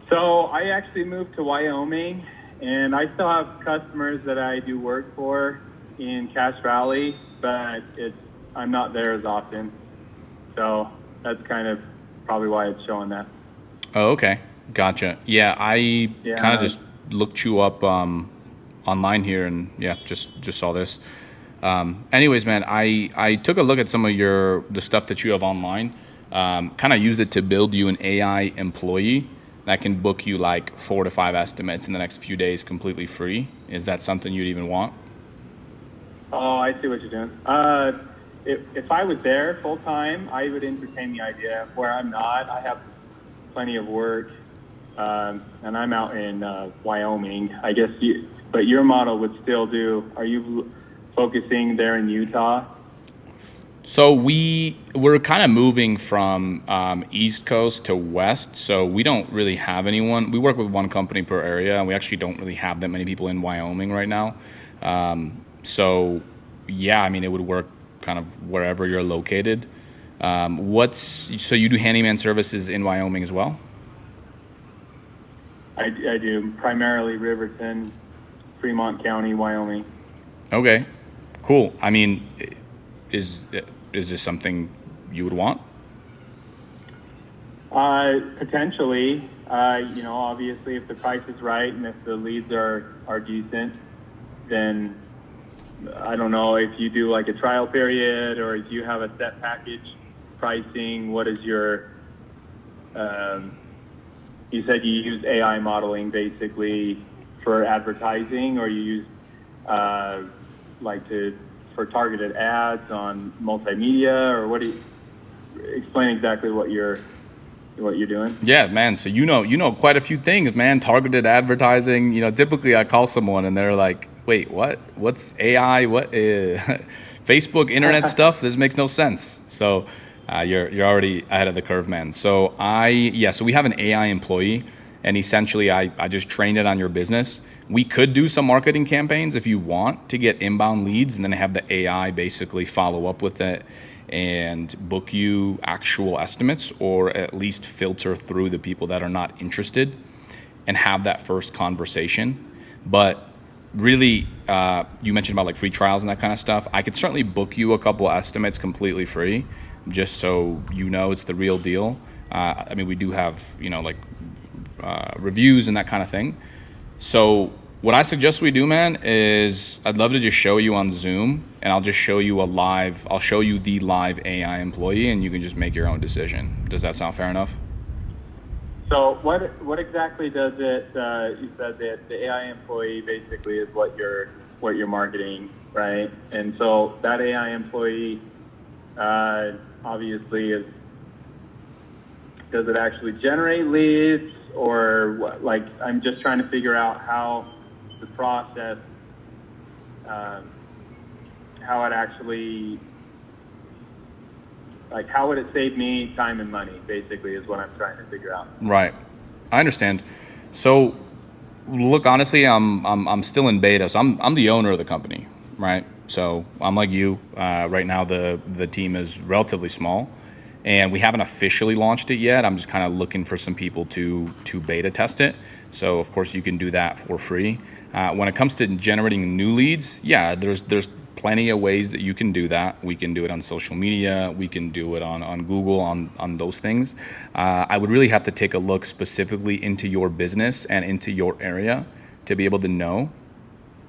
So I actually moved to Wyoming, and I still have customers that I do work for in Cache Valley, but I'm not there as often. So that's kind of probably why it's showing that. Oh, okay. Gotcha. Yeah, I kind of just looked you up online here, and just saw this. Anyways, man, I took a look at some of the stuff that you have online. Kind of used it to build you an AI employee that can book you like 4 to 5 estimates in the next few days completely free. Is that something you'd even want? Oh, I see what you're doing. If I was there full time, I would entertain the idea. Where I'm not, I have plenty of work. And I'm out in Wyoming, I guess. But your model would still do. Are you focusing there in Utah? So we're kind of moving from East Coast to West. So we don't really have anyone. We work with one company per area, and we actually don't really have that many people in Wyoming right now. So yeah, I mean, it would work kind of wherever you're located. So you do handyman services in Wyoming as well? I do, primarily Riverton, Fremont County, Wyoming. Okay, cool. I mean, is this something you would want? Potentially. Obviously, if the price is right and if the leads are decent, then I don't know if you do like a trial period or if you have a set package pricing. What is your you said you use AI modeling basically for advertising, or you use for targeted ads on multimedia, or what do you explain exactly what you're doing? Yeah, man. So you know quite a few things, man. Targeted advertising. Typically I call someone and they're like, "Wait, what? What's AI? What Facebook, internet stuff? This makes no sense." So you're already ahead of the curve, man. So so we have an AI employee, and essentially I just trained it on your business. We could do some marketing campaigns if you want to get inbound leads, and then have the AI basically follow up with it and book you actual estimates, or at least filter through the people that are not interested and have that first conversation. But really, you mentioned about like free trials and that kind of stuff. I could certainly book you a couple estimates completely free, just so it's the real deal. I mean, we do have reviews and that kind of thing. So what I suggest we do, man, is I'd love to just show you on Zoom, and I'll just show you I'll show you the live AI employee, and you can just make your own decision. Does that sound fair enough? So what exactly does it? You said that the AI employee basically is what you're marketing, right? And so that AI employee obviously does it actually generate leads, or what? Like, I'm just trying to figure out how the process, how it actually, like, how would it save me time and money, basically, is what I'm trying to figure out. Right. I understand. So look, honestly, I'm still in beta. So I'm the owner of the company, right? So I'm like you. Right now the team is relatively small, and we haven't officially launched it yet. I'm just kind of looking for some people to beta test it. So of course you can do that for free. When it comes to generating new leads, yeah, there's plenty of ways that you can do that. We can do it on social media. We can do it on Google, on those things. I would really have to take a look specifically into your business and into your area to be able to know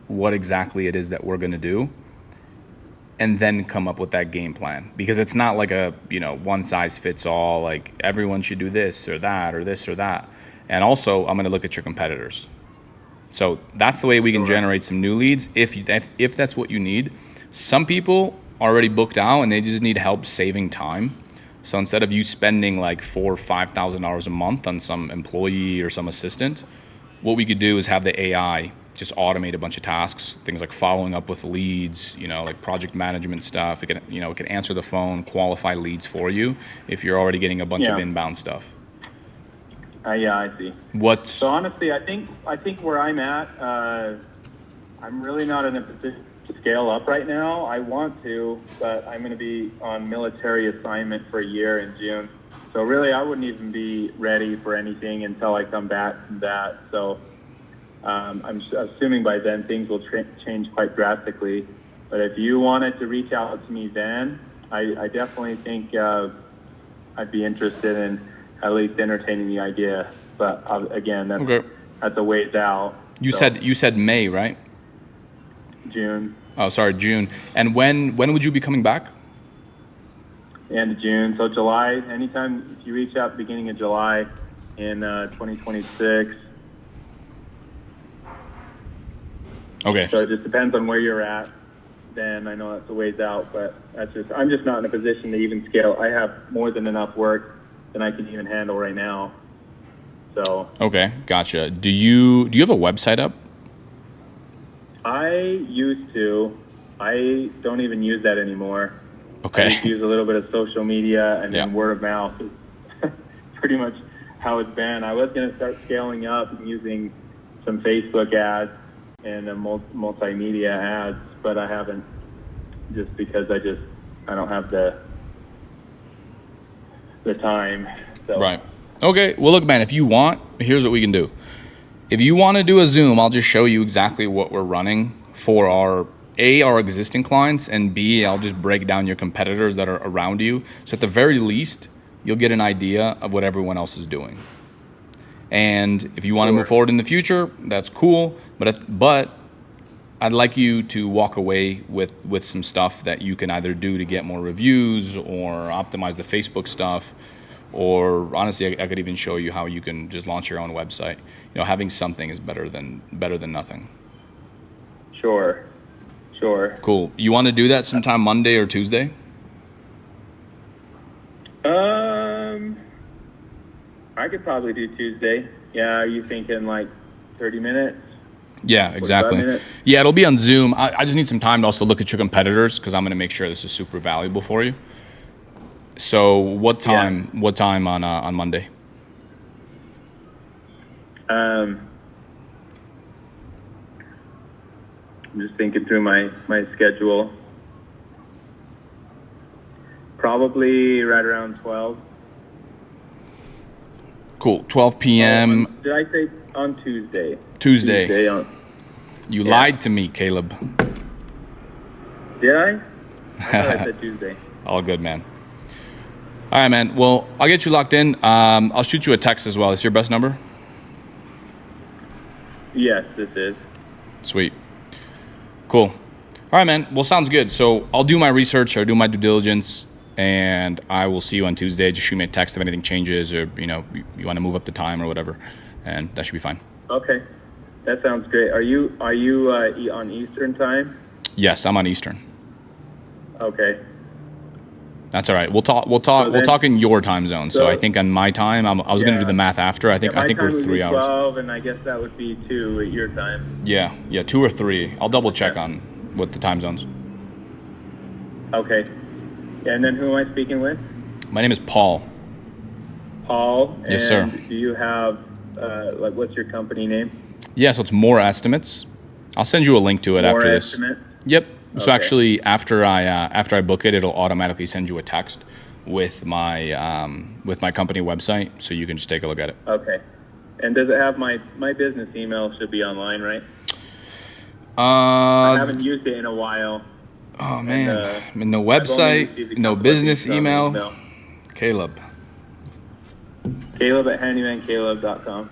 what exactly it is that we're going to do. and then come up with that game plan, because it's not like a, one size fits all, like everyone should do this or that or this or that. And also, I'm going to look at your competitors. So that's the way we can generate some new leads if that's what you need. Some people already booked out and they just need help saving time. So instead of you spending like $4,000 or $5,000 a month on some employee or some assistant, what we could do is have the AI just automate a bunch of tasks, things like following up with leads, like project management stuff. It can answer the phone, qualify leads for you if you're already getting a bunch of inbound stuff. Yeah, I see. So honestly, I think where I'm at, I'm really not in a position to scale up right now. I want to, but I'm going to be on military assignment for a year in June. So really, I wouldn't even be ready for anything until I come back from that. So I'm assuming by then things will change quite drastically. But if you wanted to reach out to me then, I definitely think I'd be interested in at least entertaining the idea. But again, that's a ways out. You said May, right? June. Oh, sorry, June. And when would you be coming back? End of June. So July, anytime if you reach out beginning of July in 2026. Okay. So it just depends on where you're at. Then I know that's a ways out, but I'm just not in a position to even scale. I have more than enough work than I can even handle right now. So. Okay, gotcha. Do you have a website up? I used to. I don't even use that anymore. Okay. I just use a little bit of social media and then word of mouth is pretty much how it's been. I was going to start scaling up and using some Facebook ads and multimedia ads, but I haven't, just because I don't have the time. So. Right. Okay. Well, look, man, if you want, here's what we can do. If you want to do a Zoom, I'll just show you exactly what we're running for our existing clients, and B, I'll just break down your competitors that are around you. So at the very least, you'll get an idea of what everyone else is doing. And if you want to move forward in the future, that's cool. But I'd like you to walk away with some stuff that you can either do to get more reviews or optimize the Facebook stuff. Or honestly, I could even show you how you can just launch your own website. Having something is better than nothing. Sure. Cool. You want to do that sometime Monday or Tuesday? I could probably do Tuesday. Yeah, are you thinking like 30 minutes? Yeah, exactly. Yeah, it'll be on Zoom. I just need some time to also look at your competitors, because I'm going to make sure this is super valuable for you. So what time? Yeah. What time on Monday? I'm just thinking through my schedule. Probably right around 12. Cool. 12 p.m. Did I say on Tuesday? Tuesday. You lied to me, Caleb. Did I? I thought I said Tuesday. All good, man. All right, man. Well, I'll get you locked in. I'll shoot you a text as well. Is your best number? Yes, this is. Sweet. Cool. All right, man. Well, sounds good. So I'll do my research. I'll do my due diligence, and I will see you on Tuesday. Just shoot me a text if anything changes, or you want to move up the time or whatever, and that should be fine. Okay, that sounds great. Are you on Eastern time? Yes, I'm on Eastern. Okay. That's all right. We'll talk in your time zone. So I think on my time, I was going to do the math after. I think we're 3 hours. 12, and I guess that would be 2 at your time. Yeah, 2 or 3. I'll double check on what the time zones. Okay. And then who am I speaking with? My name is Paul. Paul. Yes, sir. Do you have what's your company name? Yeah, so it's More Estimates. I'll send you a link to it after this. More Estimates? Yep. So actually, after I book it, it'll automatically send you a text with my company website, so you can just take a look at it. Okay. And does it have my business email? Should be online, right? I haven't used it in a while. Oh man, no website, no business email. Caleb. Caleb at handymancaleb.com.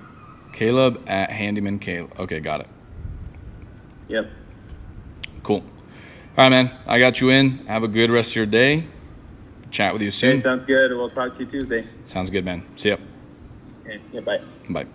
Caleb at handymancaleb. Okay, got it. Yep. Cool. All right, man. I got you in. Have a good rest of your day. Chat with you soon. Okay, sounds good. We'll talk to you Tuesday. Sounds good, man. See ya. Okay, yeah, bye. Bye.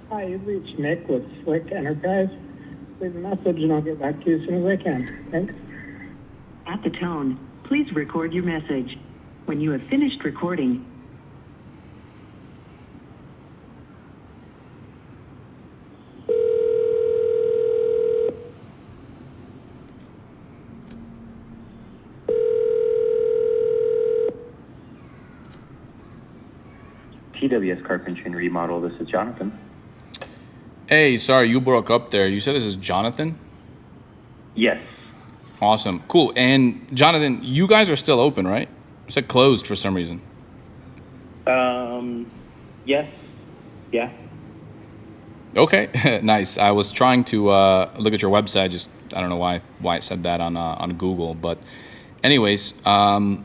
Hi, you've reached Nick with Slick Enterprise. Leave a message and I'll get back to you as soon as I can. Thanks. At the tone, please record your message. When you have finished recording, TWS Carpentry and Remodel, this is Jonathan. Hey, sorry, you broke up there. You said this is Jonathan? Yes. Awesome. Cool. And Jonathan, you guys are still open, right? You said closed for some reason. Yes. Yeah. Okay. Nice. I was trying to look at your website. Just I don't know why it said that on Google. But anyways, I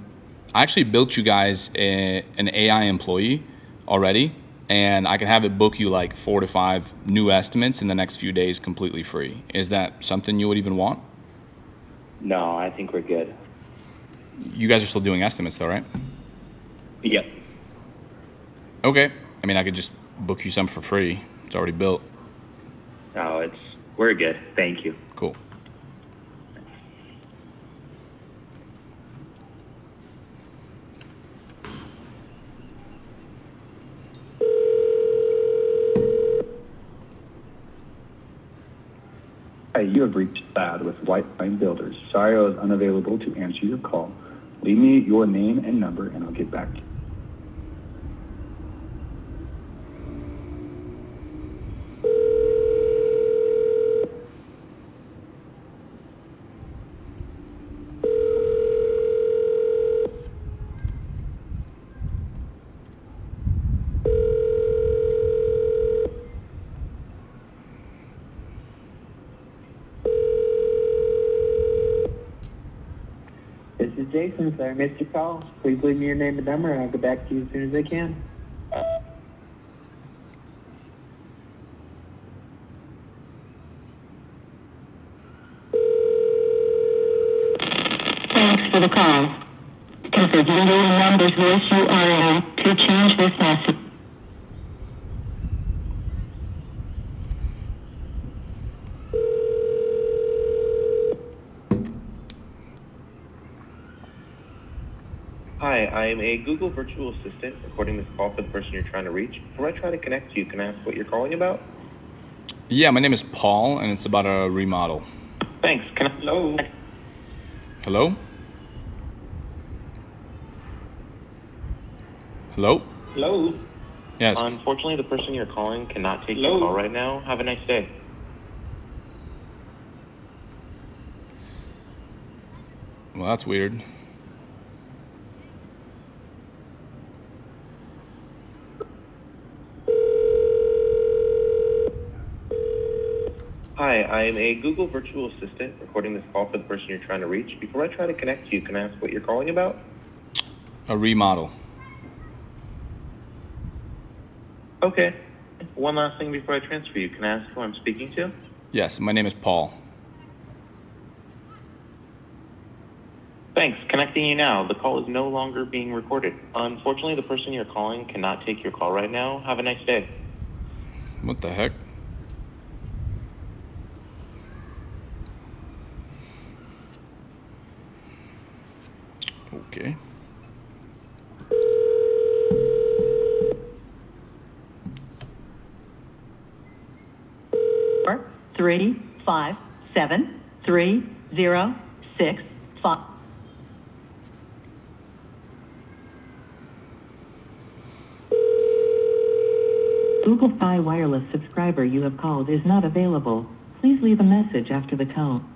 actually built you guys an AI employee already, and I can have it book you like 4 to 5 new estimates in the next few days completely free. Is that something you would even want? No, I think we're good. You guys are still doing estimates though, right? Yep. Okay. I mean, I could just book you some for free. It's already built. No, we're good. Thank you. Cool. Hi, you have reached Thad with White Pine Builders. Sorry I was unavailable to answer your call. Leave me your name and number and I'll get back to you. This is Jason. Sorry I missed your call. Please leave me your name and number and I'll get back to you as soon as I can. thanks for the call. Enter the number's voice URL to change this message. Hi, I am a Google virtual assistant recording this call for the person you're trying to reach. Before I try to connect you, can I ask what you're calling about? Yeah, my name is Paul, and it's about a remodel. Thanks. Hello? Hello? Hello? Hello? Yes. Unfortunately, the person you're calling cannot take your call right now. Have a nice day. Well, that's weird. Hi, I am a Google virtual assistant recording this call for the person you're trying to reach. Before I try to connect you, can I ask what you're calling about? A remodel. Okay. One last thing before I transfer you. Can I ask who I'm speaking to? Yes, my name is Paul. Thanks. Connecting you now. The call is no longer being recorded. Unfortunately, the person you're calling cannot take your call right now. Have a nice day. What the heck? Okay. Three 5 7 3 0 6 5. Google Fi Wireless subscriber you have called is not available. Please leave a message after the tone.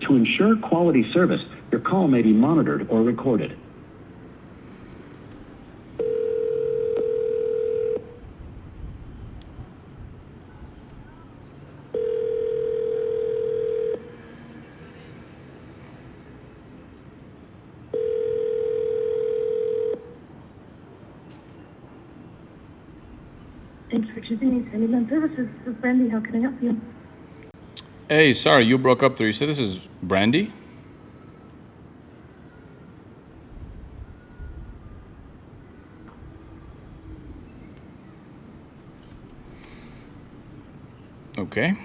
To ensure quality service, your call may be monitored or recorded. Thanks for choosing East Handyman Services. This is Brandy. How can I help you? Hey, sorry, you broke up there. You said this is Brandy? Okay.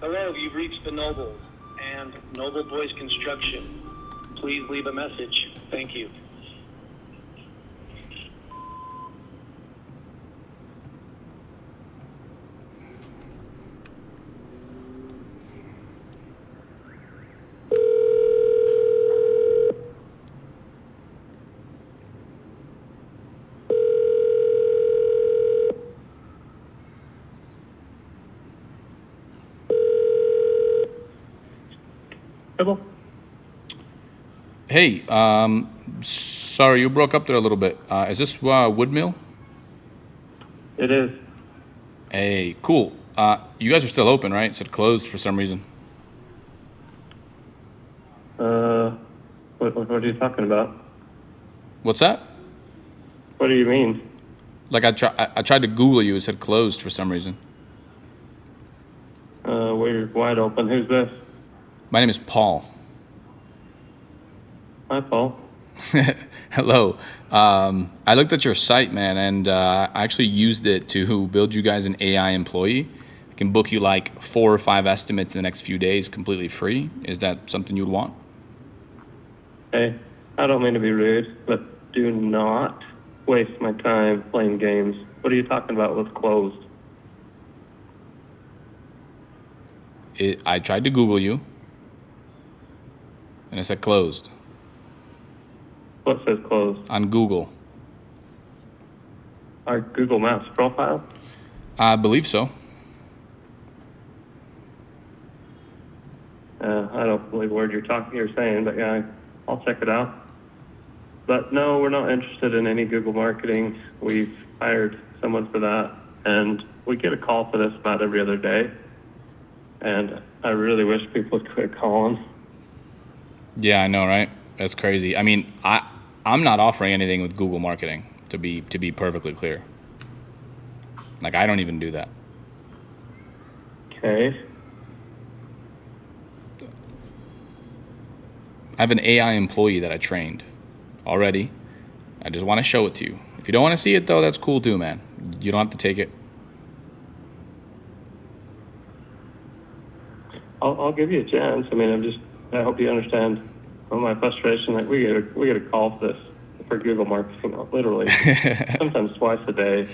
Hello, you've reached the Noble and Noble Boys Construction. Please leave a message. Thank you. Hello? Hey, sorry, you broke up there a little bit. Is this Woodmill? It is. Hey, cool. You guys are still open, right? It said closed for some reason. What are you talking about? What's that? What do you mean? Like I tried to Google you. It said closed for some reason. We're wide open. Who's this? My name is Paul. Hi, Paul. Hello. I looked at your site, man, and I actually used it to build you guys an AI employee. I can book you like 4 or 5 estimates in the next few days completely free. Is that something you'd want? Hey, I don't mean to be rude, but do not waste my time playing games. What are you talking about with closed? I tried to Google you, and it said closed. What says closed? On Google. Our Google Maps profile? I believe so. I don't believe a word you're saying, but yeah, I'll check it out. But no, we're not interested in any Google marketing. We've hired someone for that, and we get a call for this about every other day. And I really wish people would quit calling. Yeah, I know, right? That's crazy. I mean, I'm not offering anything with Google marketing, to be perfectly clear. Like, I don't even do that. Okay. I have an AI employee that I trained already. I just want to show it to you. If you don't want to see it, though, that's cool too, man. You don't have to take it. I'll give you a chance. I mean, I hope you understand my frustration. Like we get a call for this for Google marketing, literally sometimes twice a day.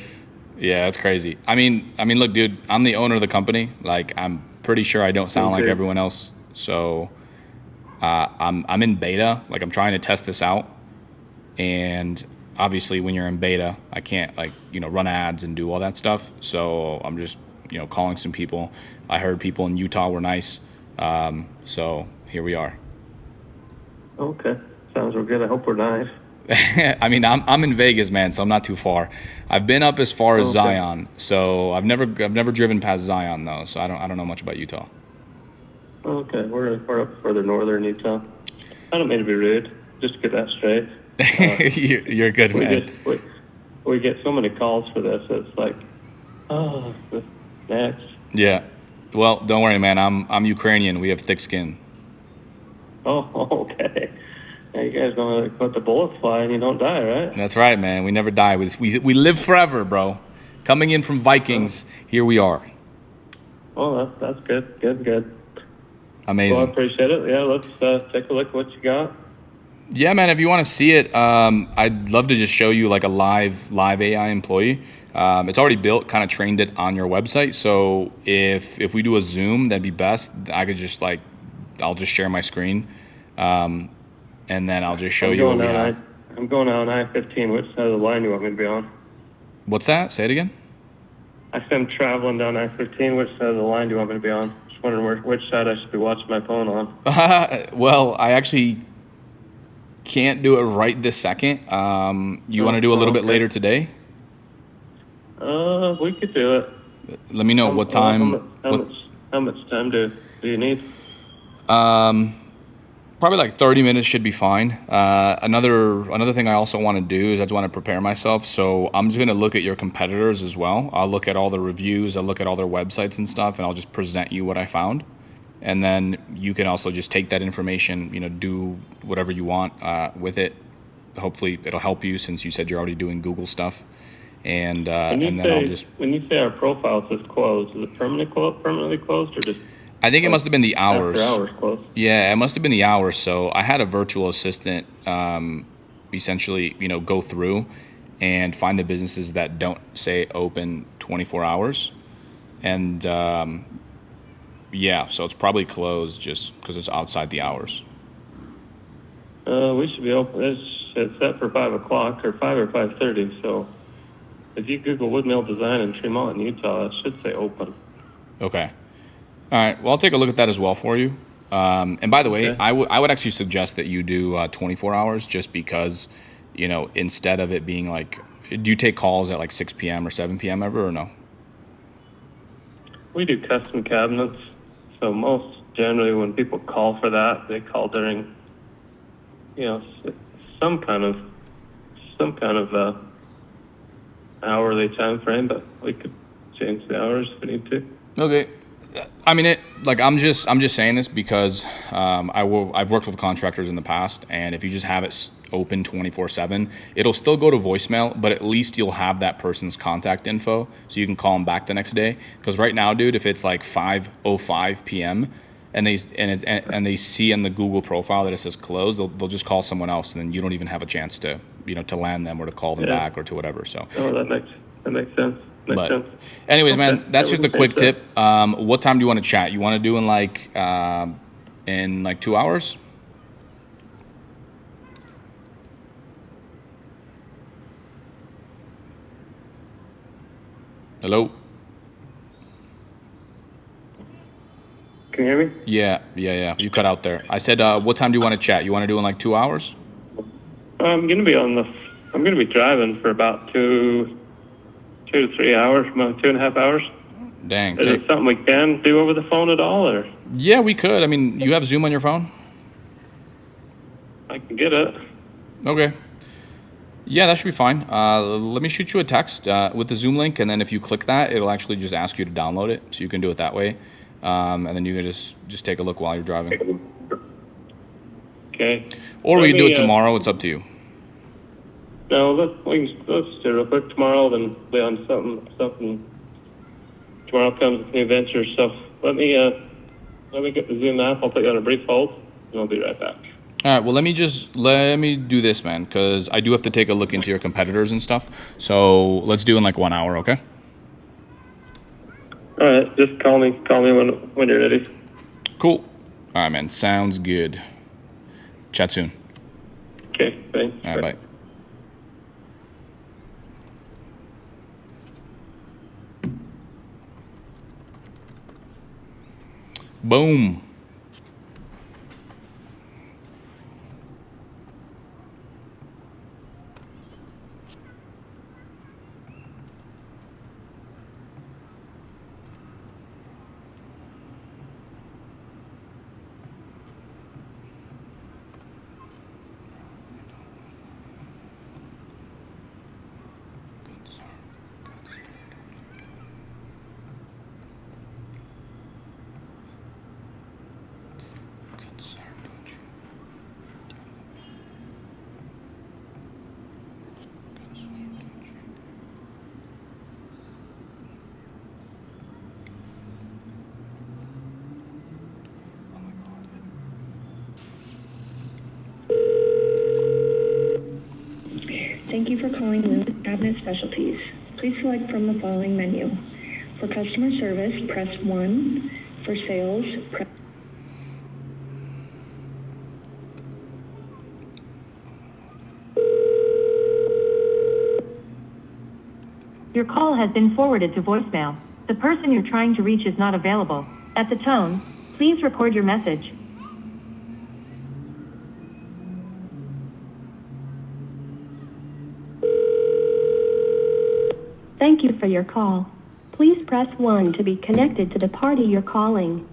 Yeah, that's crazy. I mean, look, dude, I'm the owner of the company. Like, I'm pretty sure I don't sound like everyone else. So, I'm in beta. Like, I'm trying to test this out. And obviously, when you're in beta, I can't run ads and do all that stuff. So I'm just calling some people. I heard people in Utah were nice. So here we are. Okay, sounds real good. I hope we're nice. I mean, I'm in Vegas, man, so I'm not too far. I've been up as far as Zion, so I've never driven past Zion though, so I don't know much about Utah. Okay, we're up further northern Utah. I don't mean to be rude, just to get that straight. You're good, man. We get so many calls for this. It's like, oh, next. Yeah. Well, don't worry, man. I'm Ukrainian. We have thick skin. Oh, okay. Now you guys don't let the bullets fly and you don't die, right? That's right, man. We never die. We live forever, bro. Coming in from Vikings, here we are. Oh, that's good. Good. Amazing. Well, I appreciate it. Yeah, let's take a look at what you got. Yeah, man, if you want to see it, I'd love to just show you like a live AI employee. It's already built, kind of trained it on your website. So if we do a Zoom, that'd be best. I could just I'll just share my screen, and then I'll just show you what we have. I'm going out on I-15. Which side of the line do you want me to be on? What's that? Say it again. I said I'm traveling down I-15. Which side of the line do you want me to be on? Just wondering which side I should be watching my phone on. Well, I actually can't do it right this second. You want to do a little bit later today? We could do it. Let me know what time. How much time do you need? Probably like 30 minutes should be fine. Another thing I also want to do is I just want to prepare myself. So I'm just going to look at your competitors as well. I'll look at all the reviews. I'll look at all their websites and stuff, and I'll just present you what I found. And then you can also just take that information, do whatever you want with it. Hopefully it'll help you since you said you're already doing Google stuff. And then I'll just... When you say our profile says closed, is it permanently closed or just... I think it must have been the hours. After hours closed. Yeah, it must have been the hours. So I had a virtual assistant essentially, go through and find the businesses that don't say open 24 hours. And yeah, so it's probably closed just because it's outside the hours. We should be open. It's set for 5 o'clock or 5 or 5:30. So if you Google Woodmill Design in Tremont, Utah, it should say open. Okay. All right. Well, I'll take a look at that as well for you. And by the way, I would actually suggest that you do 24 hours just because, instead of it being like, do you take calls at like 6 p.m. or 7 p.m. ever or no? We do custom cabinets. So most generally when people call for that, they call during, some kind of hourly time frame, but we could change the hours if we need to. Okay. I mean, I'm just saying this because I've worked with contractors in the past, and if you just have it open 24/7, it'll still go to voicemail, but at least you'll have that person's contact info, so you can call them back the next day. Because right now, dude, if it's like 5:05 p.m. and they see in the Google profile that it says closed, they'll just call someone else, and then you don't even have a chance to to land them or to call them back or to whatever. So. Oh, that makes sense. But anyways, man, that's just a quick tip. What time do you want to chat? You want to do in like 2 hours? Hello? Can you hear me? Yeah. You cut out there. I said, what time do you want to chat? You want to do in like 2 hours? I'm gonna be driving for about 2 to 3 hours, 2.5 hours. Dang. Is it something we can do over the phone at all, or? Yeah, we could. I mean, you have Zoom on your phone? I can get it. Okay. Yeah, that should be fine. Let me shoot you a text with the Zoom link, and then if you click that, it'll actually just ask you to download it, so you can do it that way. And then you can just take a look while you're driving. Okay. Or we can do it tomorrow. It's up to you. No, let's do it real quick tomorrow. Then be on something. Tomorrow comes with new venture stuff. Let me get the Zoom app. I'll put you on a brief hold, and I'll be right back. All right. Well, let me do this, man, because I do have to take a look into your competitors and stuff. So let's do in like 1 hour, okay? All right. Just call me when you're ready. Cool. All right, man. Sounds good. Chat soon. Okay. Thanks. All right. Bye. Boom. Thank you for calling Lewis Cabinet Specialties. Please select from the following menu. For customer service, press 1. For sales, press... Your call has been forwarded to voicemail. The person you're trying to reach is not available. At the tone, please record your message. Thank you for your call. Please press 1 to be connected to the party you're calling.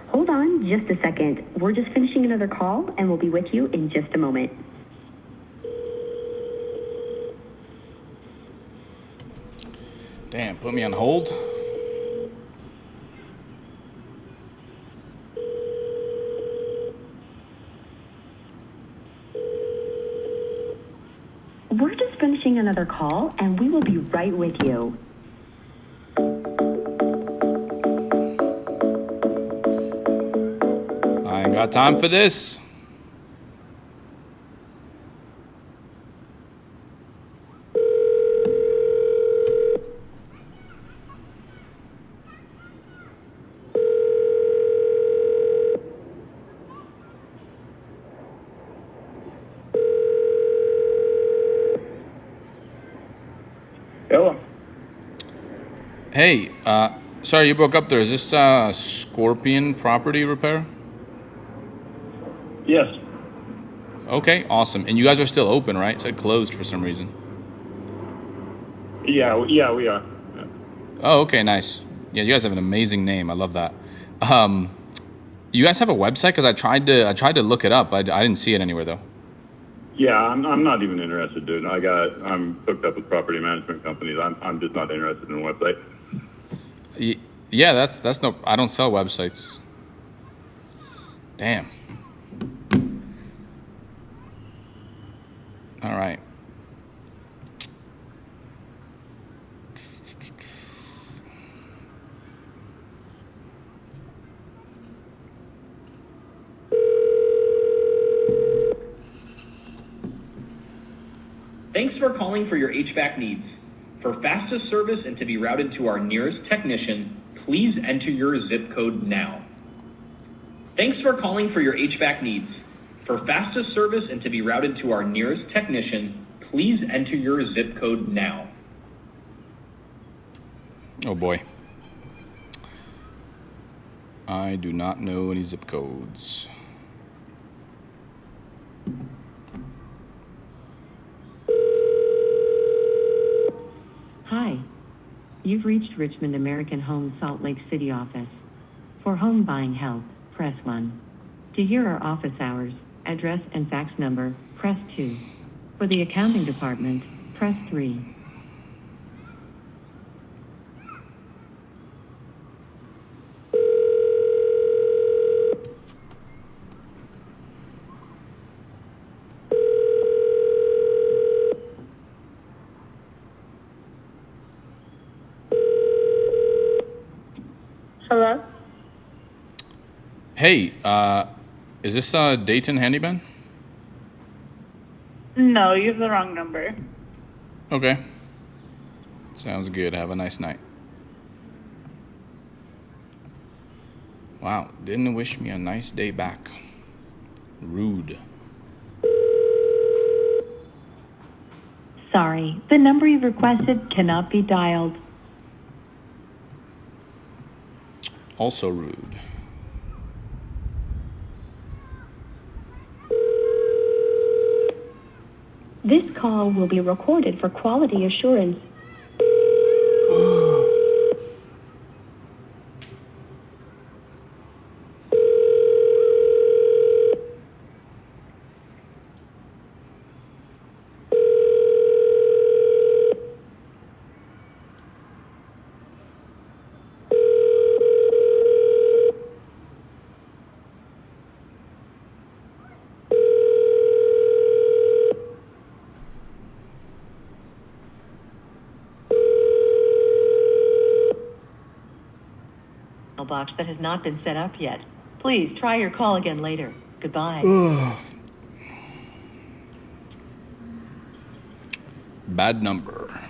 Hold on just a second. We're just finishing another call and we'll be with you in just a moment. Damn, put me on hold. We're just finishing another call and we will be right with you. I ain't got time for this. Hello. Hey, sorry you broke up there. Is this Scorpion Property Repair? Yes. Okay, awesome. And you guys are still open, right? It said closed for some reason. Yeah, we are. Oh, okay, nice. Yeah, you guys have an amazing name. I love that. You guys have a website? Because I tried to look it up. I didn't see it anywhere though. Yeah, I'm not even interested, dude. I'm hooked up with property management companies. I'm just not interested in a website. Yeah, that's no. I don't sell websites. Damn. All right. Thanks for calling for your HVAC needs. For fastest service and to be routed to our nearest technician, please enter your zip code now. Thanks for calling for your HVAC needs. For fastest service and to be routed to our nearest technician, please enter your zip code now. Oh boy. I do not know any zip codes. Hi. You've reached Richmond American Home Salt Lake City office. For home buying help, press 1. To hear our office hours, address, and fax number, press 2. For the accounting department, press 3. Hello? Hey, is this Dayton Handyman? No, you have the wrong number. Okay. Sounds good. Have a nice night. Wow, didn't wish me a nice day back. Rude. Sorry, the number you've requested cannot be dialed. Also rude. This call will be recorded for quality assurance. voicemail box that has not been set up yet. Please try your call again later. Goodbye. Bad number.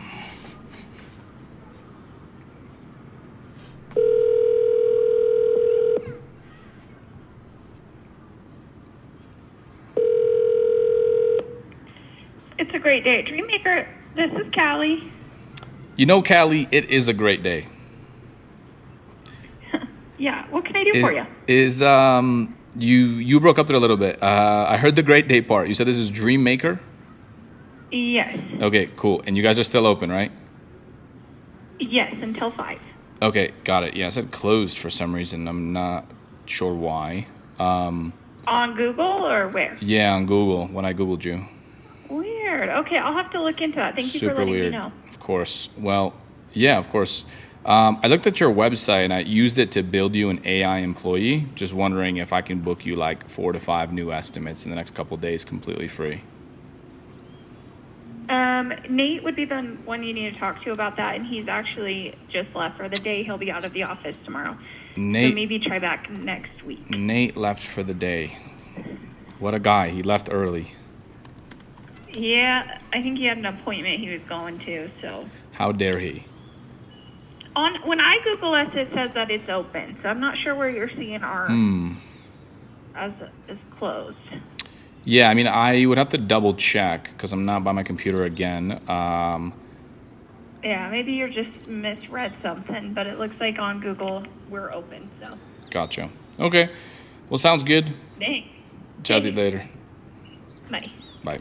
It's a great day at Dreammaker. This is Callie. You know, Callie, it is a great day. Yeah, what can I do for you? You broke up there a little bit. I heard the great day part. You said this is Dreammaker? Yes. Okay, cool. And you guys are still open, right? Yes, until 5. Okay, got it. Yeah, I said closed for some reason. I'm not sure why. On Google or where? Yeah, on Google, when I Googled you. Weird. Okay, I'll have to look into that. Thank you for letting me know. Of course. Well, yeah, of course. I looked at your website and I used it to build you an AI employee. Just wondering if I can book you like 4 to 5 new estimates in the next couple of days completely free. Nate would be the one you need to talk to about that, and he's actually just left for the day. He'll be out of the office tomorrow. Nate, so maybe try back next week. Nate left for the day. What a guy. He left early. Yeah, I think he had an appointment he was going to, so. How dare he? When I Google us, it says that it's open, so I'm not sure where you're seeing our as closed. Yeah, I mean, I would have to double check because I'm not by my computer again. Yeah, maybe you're just misread something, but it looks like on Google we're open, so. Gotcha. Okay. Well, sounds good. Thanks. Chat to you later. Bye. Bye.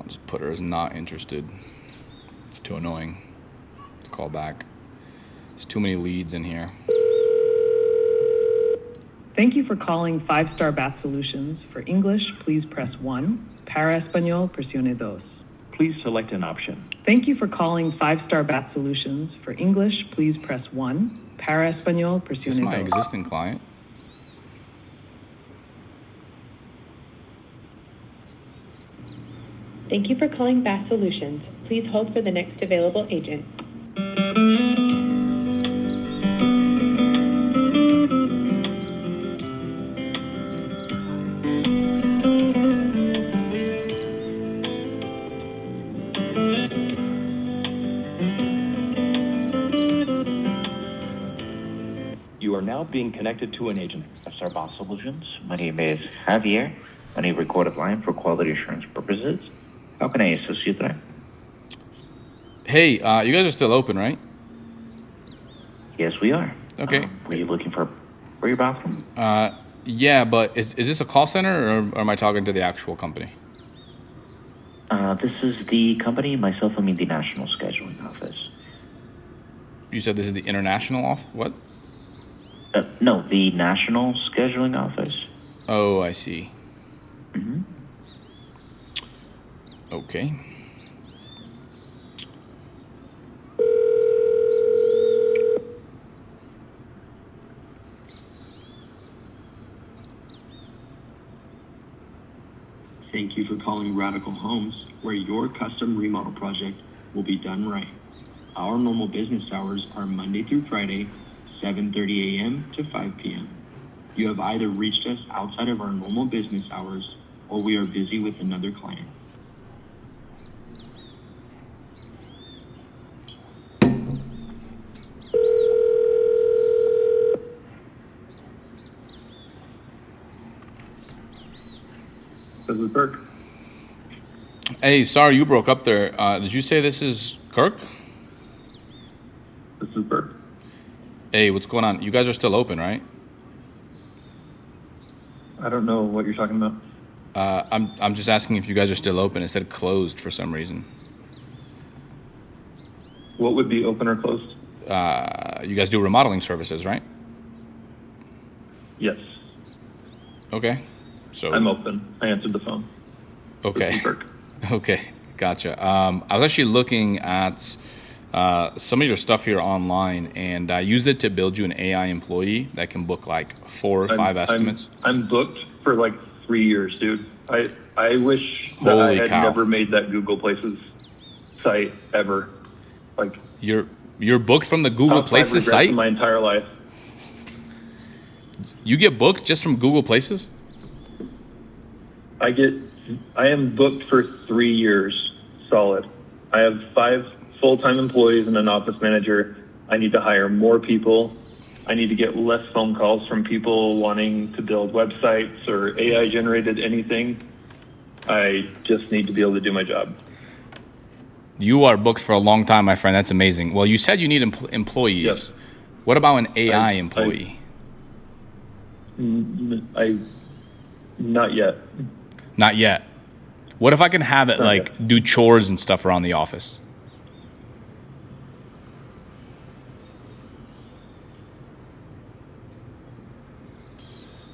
I'll just put her as not interested. It's too annoying to call back. There's too many leads in here. Thank you for calling 5-Star Bath Solutions. For English, please press 1. Para Español, presione 2. Please select an option. Thank you for calling 5-Star Bath Solutions. For English, please press 1. Para Español, presione 2. Is this my existing client? Thank you for calling Bath Solutions. Please hold for the next available agent. You are now being connected to an agent. Star Bath Solutions. My name is Javier. On a recorded line for quality assurance purposes. How can I assist you today? Hey, you guys are still open, right? Yes, we are. Okay. Were you looking for your bathroom? Yeah, but is this a call center or am I talking to the actual company? This is the company, myself, I mean the national scheduling office. You said this is the international office? What? No, the national scheduling office. Oh, I see. Mm-hmm. Okay. Thank you for calling Radical Homes, where your custom remodel project will be done right. Our normal business hours are Monday through Friday, 7:30 a.m. to 5 p.m. You have either reached us outside of our normal business hours or we are busy with another client. This is Kirk. Hey, sorry you broke up there. Did you say this is Kirk? This is Kirk. Hey, what's going on? You guys are still open, right? I don't know what you're talking about. I'm just asking if you guys are still open. It said closed for some reason. What would be open or closed? You guys do remodeling services, right? Yes. Okay. So I'm open. I answered the phone. Okay. Okay. Gotcha. I was actually looking at some of your stuff here online, and I used it to build you an AI employee that can book like 4 or 5 estimates. I'm booked for like 3 years, dude. I wish that I Holy had cow. never made that Google Places site ever. Like, you're booked from the Google top 5 Places regrets site? in my entire life. You get booked just from Google Places? I am booked for 3 years solid. I have 5 full-time employees and an office manager. I need to hire more people. I need to get less phone calls from people wanting to build websites or AI generated anything. I just need to be able to do my job. You are booked for a long time, my friend. That's amazing. Well, you said you need employees. Yes. What about an AI employee? Not yet. Not yet. What if I can have it do chores and stuff around the office?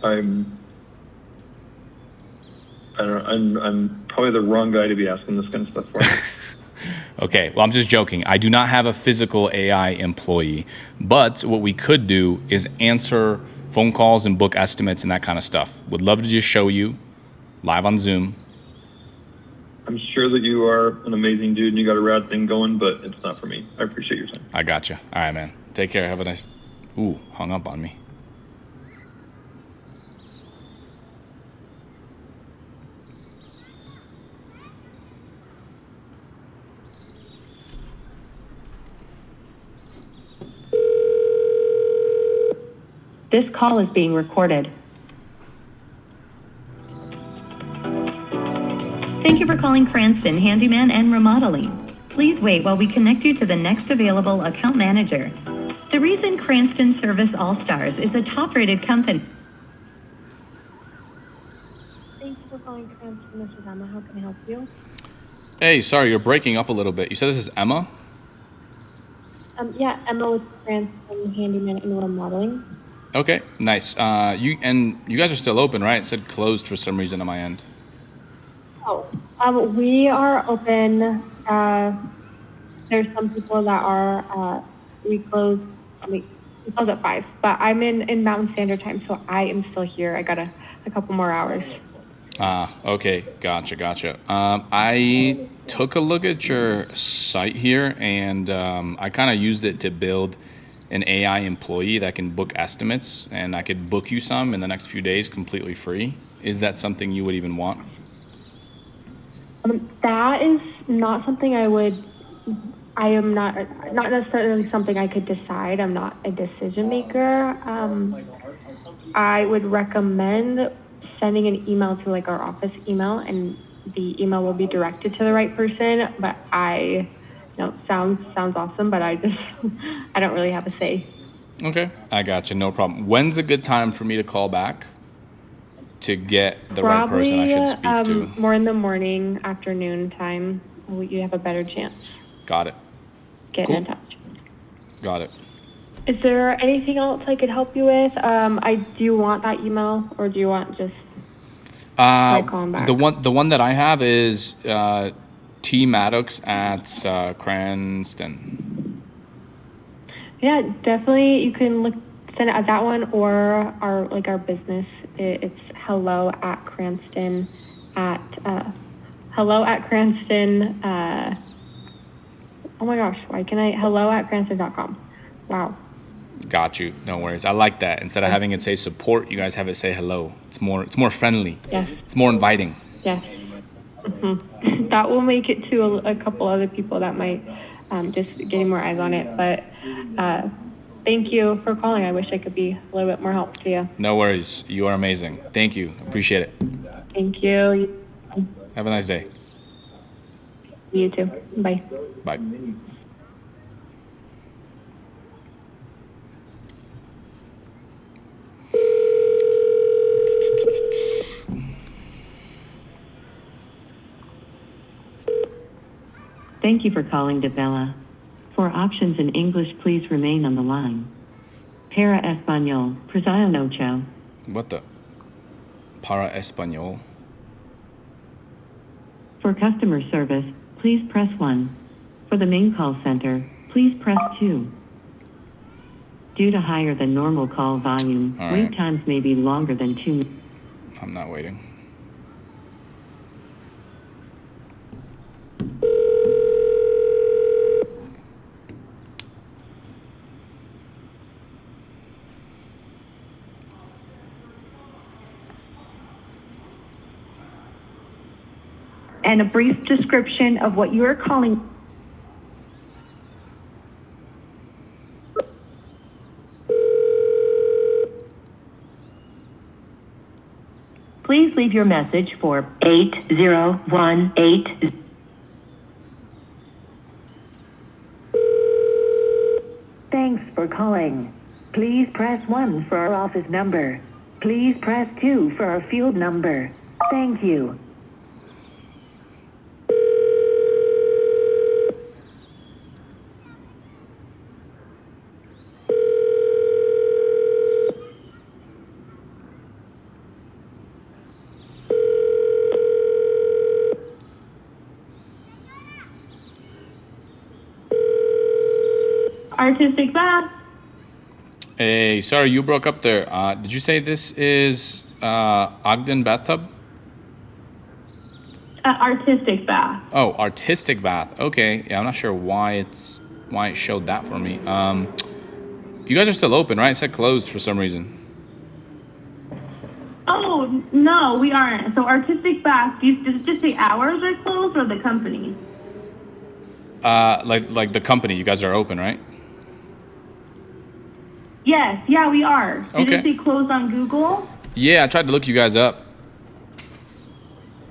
I'm probably the wrong guy to be asking this kind of stuff for. Okay, well, I'm just joking. I do not have a physical AI employee, but what we could do is answer phone calls and book estimates and that kind of stuff. Would love to just show you live on Zoom. I'm sure that you are an amazing dude and you got a rad thing going, but it's not for me. I appreciate your time. I gotcha. All right, man. Take care. Have a nice... Ooh, hung up on me. This call is being recorded. Thank you for calling Cranston Handyman and Remodeling. Please wait while we connect you to the next available account manager. The reason Cranston Service All-Stars is a top-rated company. Thank you for calling Cranston. This is Emma. How can I help you? Hey, sorry, you're breaking up a little bit. You said this is Emma? Yeah, Emma with Cranston Handyman and Remodeling. Okay, nice. You guys are still open, right? It said closed for some reason on my end. Oh, we are open. There's some people that are, we close at 5, but I'm in Mountain Standard Time, so I am still here. I got a couple more hours. Okay, gotcha. I took a look at your site here, and I kind of used it to build an AI employee that can book estimates, and I could book you some in the next few days completely free. Is that something you would even want? That is not something I am not necessarily something I could decide. I'm not a decision maker. I would recommend sending an email to our office email, and the email will be directed to the right person. But sounds awesome, but I don't really have a say. Okay, I gotcha, no problem. When's a good time for me to call back to get the right person I should speak to? More in the morning, afternoon time. You have a better chance. Got it. Getting in touch. Got it. Is there anything else I could help you with? Do you want that email, or do you want just calling back? The one that I have is T Maddox at Cranston. Yeah, definitely. You can send it at that one, or our business. It's hello at Cranston hello at Cranston. Oh my gosh, hello at Cranston.com. Wow. Got you. No worries. I like that. Instead of having it say support, you guys have it say hello. It's more friendly. Yes. It's more inviting. Yes. Mm-hmm. That will make it to a couple other people that might just getting more eyes on it. But thank you for calling. I wish I could be a little bit more help to you. No worries. You are amazing. Thank you. Appreciate it. Thank you. Have a nice day. You too. Bye. Bye. Thank you for calling Devella. For options in English, please remain on the line. Para Español, Presidio Nocho. What the? Para Español? For customer service, please press 1. For the main call center, please press 2. Due to higher than normal call volume, wait times may be longer than 2 minutes. I'm not waiting. and a brief description of what you are calling. Please leave your message for 8018. Thanks for calling. Please press 1 for our office number. Please press 2 for our field number. Thank you. Artistic bath. Hey, sorry, you broke up there. Did you say this is Ogden Bathtub? Artistic bath. Oh, artistic bath. Okay, yeah, I'm not sure why it showed that for me. You guys are still open, right? It said closed for some reason. Oh, no, we aren't. So artistic bath, does it just say hours are closed or the company? Like the company, you guys are open, right? Yes, yeah, we are. Did Okay. it say closed on Google? Yeah, I tried to look you guys up,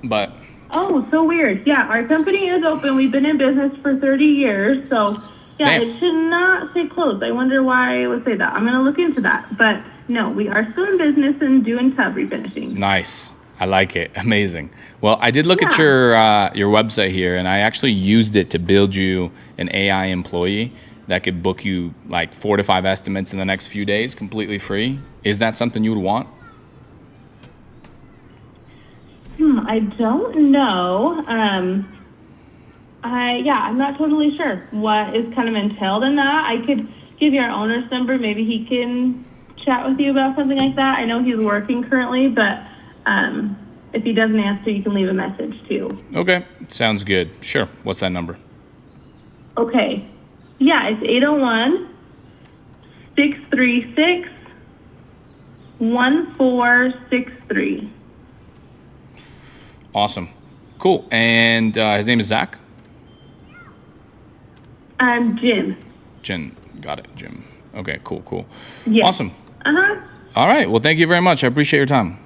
but Oh, so weird. Yeah, our company is open. We've been in business for 30 years. So, yeah, Damn. it should not say closed. I wonder why it would say that. I'm going to look into that. But no, we are still in business and doing tub refinishing. nice. I like it. Amazing. Well, I did look at Yeah. your website here, and I actually used it to build you an AI employee that could book you like 4 to 5 estimates in the next few days, completely free. Is that something you would want? I don't know. I'm not totally sure what is kind of entailed in that. I could give you our owner's number. Maybe he can chat with you about something like that. I know he's working currently, but if he doesn't answer, you can leave a message too. Okay, sounds good. Sure. What's that number? Okay. Yeah, it's 801-636-1463. Awesome. Cool. And his name is Zach? Jim. Jim. Got it, Jim. Okay, cool. Yeah. Awesome. Uh-huh. All right. Well, thank you very much. I appreciate your time.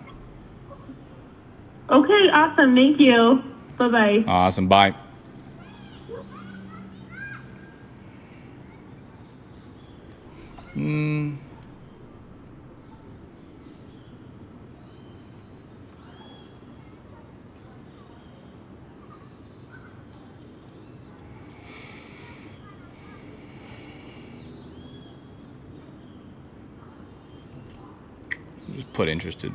Okay, awesome. Thank you. Bye-bye. Awesome. Bye. Just put interested.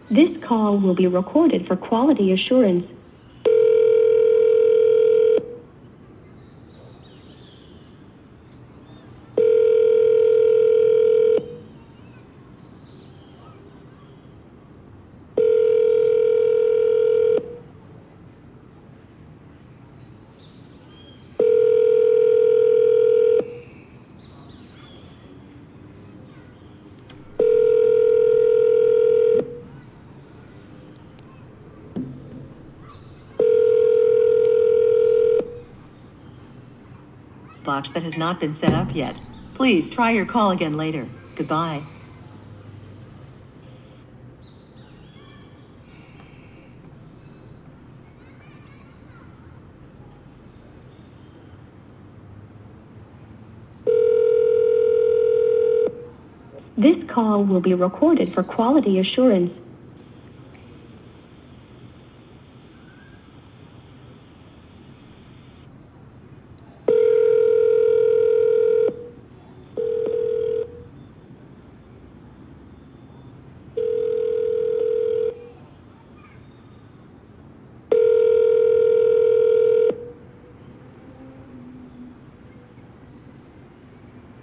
This call will be recorded for quality assurance. Box that has not been set up yet. Please try your call again later. Goodbye. This call will be recorded for quality assurance.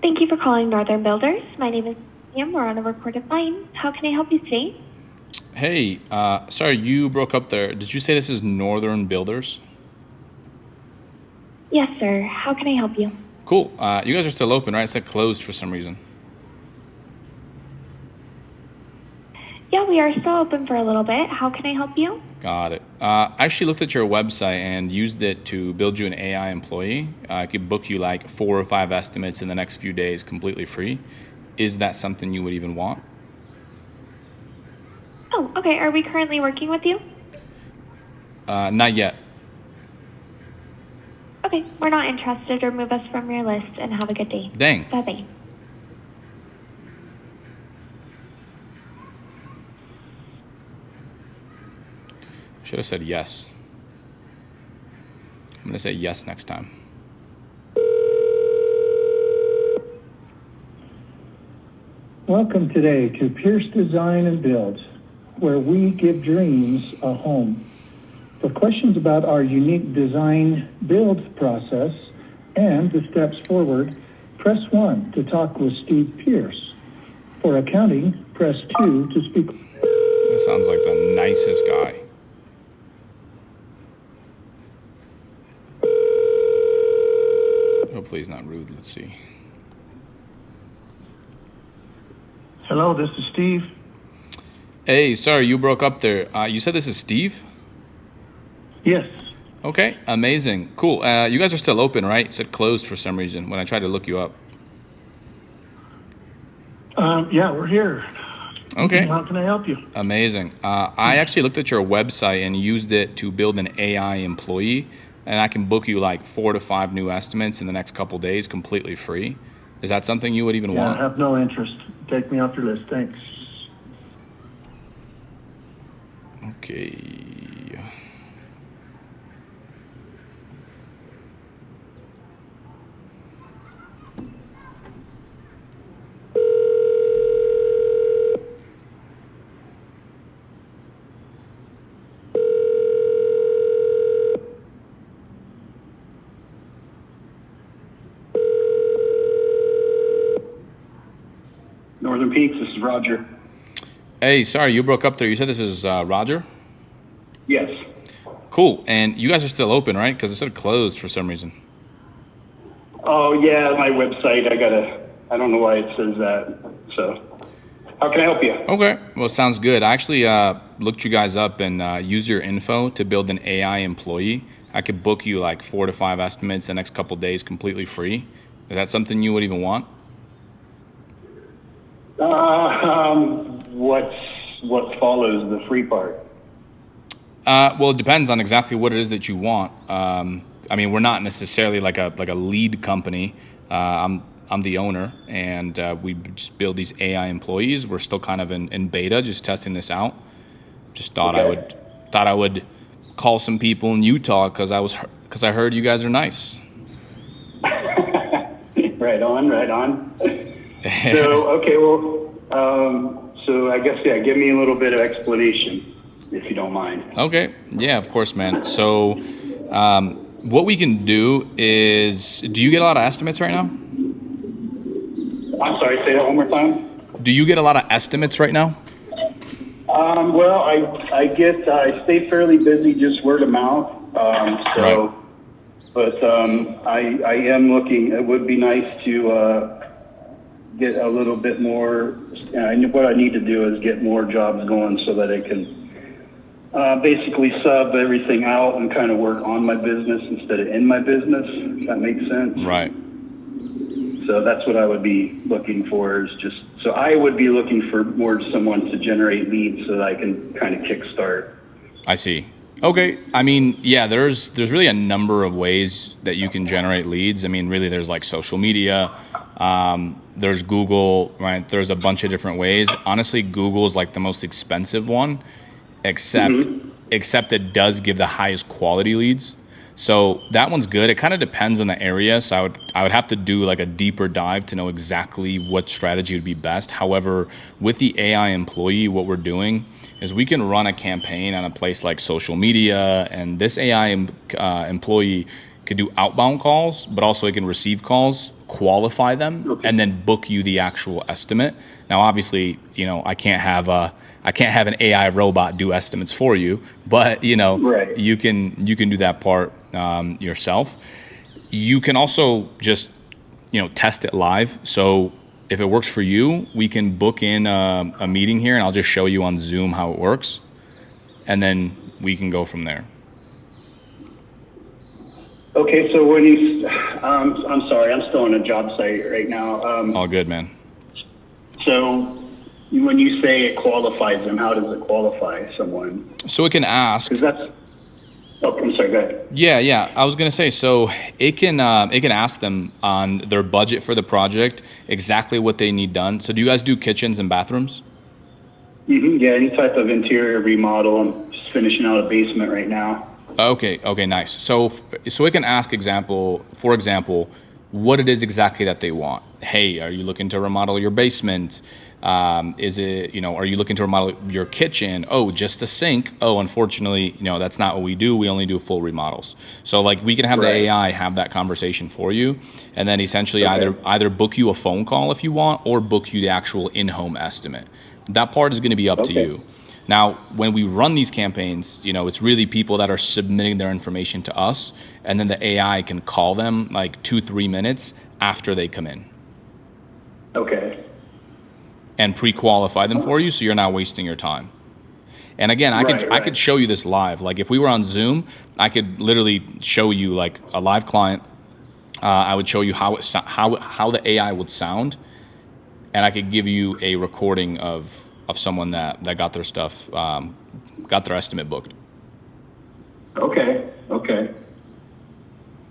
Thank you for calling Northern Builders. My name is Sam. We're on a recorded line. How can I help you today? Hey, sorry, you broke up there. Did you say this is Northern Builders? Yes, sir. How can I help you? Cool. You guys are still open, right? It said closed for some reason. Yeah, we are still open for a little bit. How can I help you? Got it. I actually looked at your website and used it to build you an AI employee. I could book you like 4 or 5 estimates in the next few days completely free. Is that something you would even want? Oh, okay. Are we currently working with you? Not yet. Okay, we're not interested. Remove us from your list and have a good day. Dang. Bye-bye. Should have said yes. I'm going to say yes next time. Welcome today to Pierce Design and Build, where we give dreams a home. For questions about our unique design build process and the steps forward, press 1 to talk with Steve Pierce. For accounting, press 2 to speak. That sounds like the nicest guy. Hopefully he's not rude. Let's see. Hello, this is Steve. Hey, sorry, you broke up there. You said this is Steve? Yes. Okay, amazing. Cool. You guys are still open, right? It said closed for some reason when I tried to look you up. Yeah, we're here. Okay. How can I help you? Amazing. I actually looked at your website and used it to build an AI employee, and I can book you like 4 to 5 new estimates in the next couple days completely free. Is that something you would even want? I have no interest. Take me off your list. Thanks. Okay. Northern Peaks, this is Roger. Hey, sorry, you broke up there. You said this is Roger? Yes. Cool. And you guys are still open, right? Because it said closed for some reason. Oh, yeah, my website, I don't know why it says that. So, how can I help you? Okay. Well, sounds good. I actually looked you guys up and used your info to build an AI employee. I could book you like 4 to 5 estimates the next couple days completely free. Is that something you would even want? What follows the free part? Well, it depends on exactly what it is that you want. I mean, we're not necessarily like a lead company. I'm the owner, and we just build these AI employees. We're still kind of in beta, just testing this out. Just thought I would call some people in Utah because I heard you guys are nice. Right on. So, okay, well, so I guess, yeah, give me a little bit of explanation, if you don't mind. Okay, yeah, of course, man. So what we can do is, do you get a lot of estimates right now? I'm sorry, say that one more time. Do you get a lot of estimates right now? Well, I stay fairly busy, just word of mouth. Right. But I am looking. It would be nice to get a little bit more. What I need to do is get more jobs going so that I can basically sub everything out and kind of work on my business instead of in my business. If that makes sense. Right. So that's what I would be looking for, is just, so I would be looking for more someone to generate leads so that I can kind of kickstart. I see. Okay. I mean, yeah, there's really a number of ways that you can generate leads. I mean, really there's like social media, there's Google, right? There's a bunch of different ways. Honestly, Google is like the most expensive one, except it does give the highest quality leads. So that one's good. It kind of depends on the area. So I would have to do like a deeper dive to know exactly what strategy would be best. However, with the AI employee, what we're doing is we can run a campaign on a place like social media, and this AI employee could do outbound calls, but also it can receive calls, qualify them, and then book you the actual estimate. Now, obviously, you know, I can't have an AI robot do estimates for you, but you know, right. you can do that part yourself. You can also just test it live. So if it works for you, we can book in a meeting here, and I'll just show you on Zoom how it works, and then we can go from there. Okay, so when you, I'm sorry, I'm still on a job site right now. All good, man. So when you say it qualifies them, how does it qualify someone? So it can ask. Because that's. Oh, I'm sorry. Go ahead. Yeah. I was gonna say, so it can ask them on their budget for the project exactly what they need done. So do you guys do kitchens and bathrooms? Mm-hmm. Yeah, any type of interior remodel. I'm just finishing out a basement right now. Okay, nice. So it can ask for example, what it is exactly that they want. Hey, are you looking to remodel your basement? Is it, are you looking to remodel your kitchen? Oh, just a sink. Oh, unfortunately, that's not what we do. We only do full remodels. So like we can have the AI have that conversation for you, and then essentially either book you a phone call if you want, or book you the actual in-home estimate. That part is going to be up to you. Now, when we run these campaigns, it's really people that are submitting their information to us, and then the AI can call them like 2-3 minutes after they come in. Okay. And pre-qualify them for you, so you're not wasting your time. And again, I could show you this live. Like if we were on Zoom, I could literally show you like a live client. I would show you how the AI would sound, and I could give you a recording of someone that got their stuff, got their estimate booked. Okay.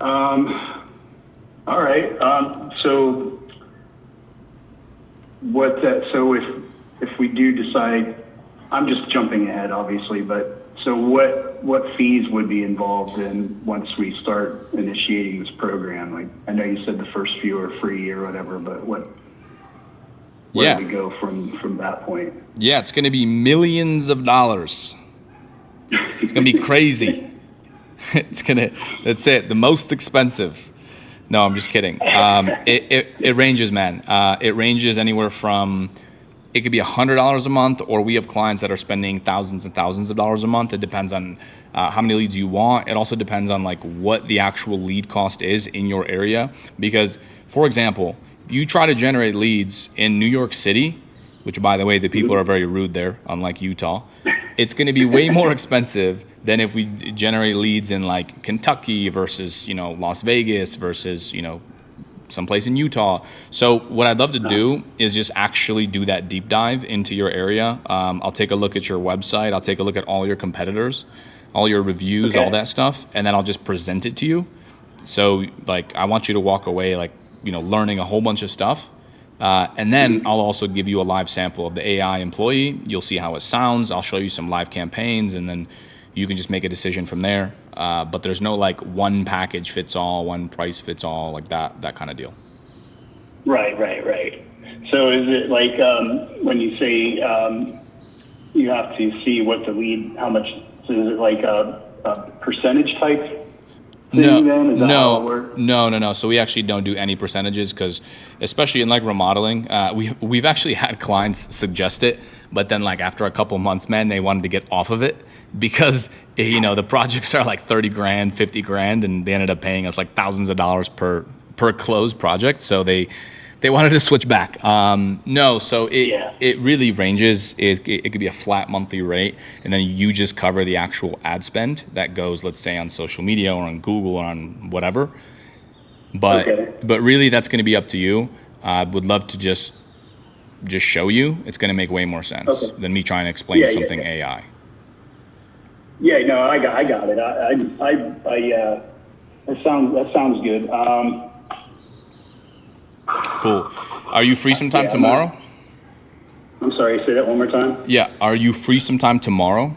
All right. So if we do decide, I'm just jumping ahead, obviously, but so what fees would be involved in once we start initiating this program? Like I know you said the first few are free or whatever, but where do we go from that point? Yeah, it's going to be millions of dollars. It's going to be crazy. That's it. The most expensive. No, I'm just kidding. It ranges, man. It ranges anywhere from, it could be $100 a month, or we have clients that are spending thousands and thousands of dollars a month. It depends on how many leads you want. It also depends on like what the actual lead cost is in your area. Because, for example, if you try to generate leads in New York City, which by the way, the people are very rude there, unlike Utah, it's going to be way more expensive than if we generate leads in like Kentucky versus, Las Vegas versus, someplace in Utah. So what I'd love to do is just actually do that deep dive into your area. I'll take a look at your website. I'll take a look at all your competitors, all your reviews, all that stuff, and then I'll just present it to you. So like, I want you to walk away like, learning a whole bunch of stuff. And then I'll also give you a live sample of the AI employee. You'll see how it sounds. I'll show you some live campaigns, and then you can just make a decision from there. But there's no like one package fits all, one price fits all, like that kind of deal. Right. So is it like when you say you have to see what the lead, how much, so is it like a percentage type? No. So we actually don't do any percentages, because especially in like remodeling, we've actually had clients suggest it, but then like after a couple months, man, they wanted to get off of it because the projects are like 30 grand, 50 grand, and they ended up paying us like thousands of dollars per closed project. So they wanted to switch back. So it really ranges. It could be a flat monthly rate, and then you just cover the actual ad spend that goes, let's say, on social media or on Google or on whatever. But really, that's going to be up to you. I would love to just show you. It's going to make way more sense than me trying to explain something AI. Yeah, no, I got it. That sounds good. Cool. Are you free sometime tomorrow? I'm sorry, say that one more time. Yeah. Are you free sometime tomorrow?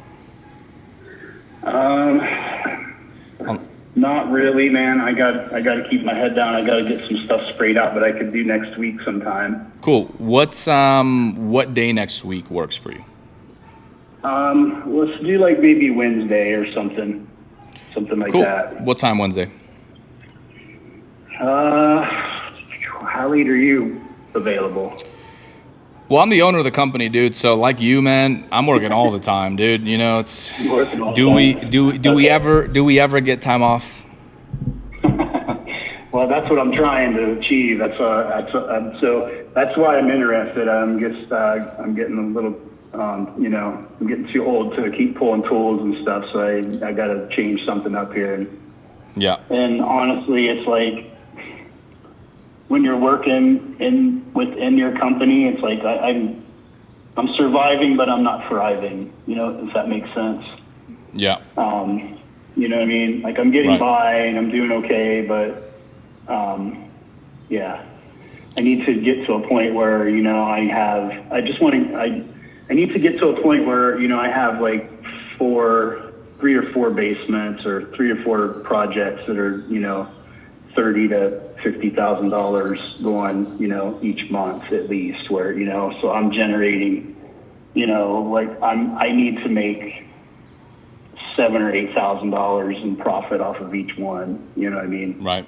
Not really, man. I got to keep my head down. I got to get some stuff sprayed out, but I could do next week sometime. Cool. What day next week works for you? Let's do like maybe Wednesday or something like that. What time Wednesday? How late are you available? Well, I'm the owner of the company, dude. So like you, man, I'm working all the time, dude. It's do we ever get time off? Well, that's what I'm trying to achieve. So that's why I'm interested. I'm getting a little, I'm getting too old to keep pulling tools and stuff. So I got to change something up here. Yeah. And honestly, it's like when you're working within your company, it's like I'm surviving, but I'm not thriving. If that makes sense. Yeah. You know what I mean? Like I'm getting Right. by and I'm doing okay, but yeah, I need to get to a point where, I need to get to a point where, I have like 3 or 4 basements or 3 or 4 projects that are, $30,000 to $50,000 going, each month at least where, so I'm generating, I need to make $7,000 or $8,000 in profit off of each one. You know what I mean? Right.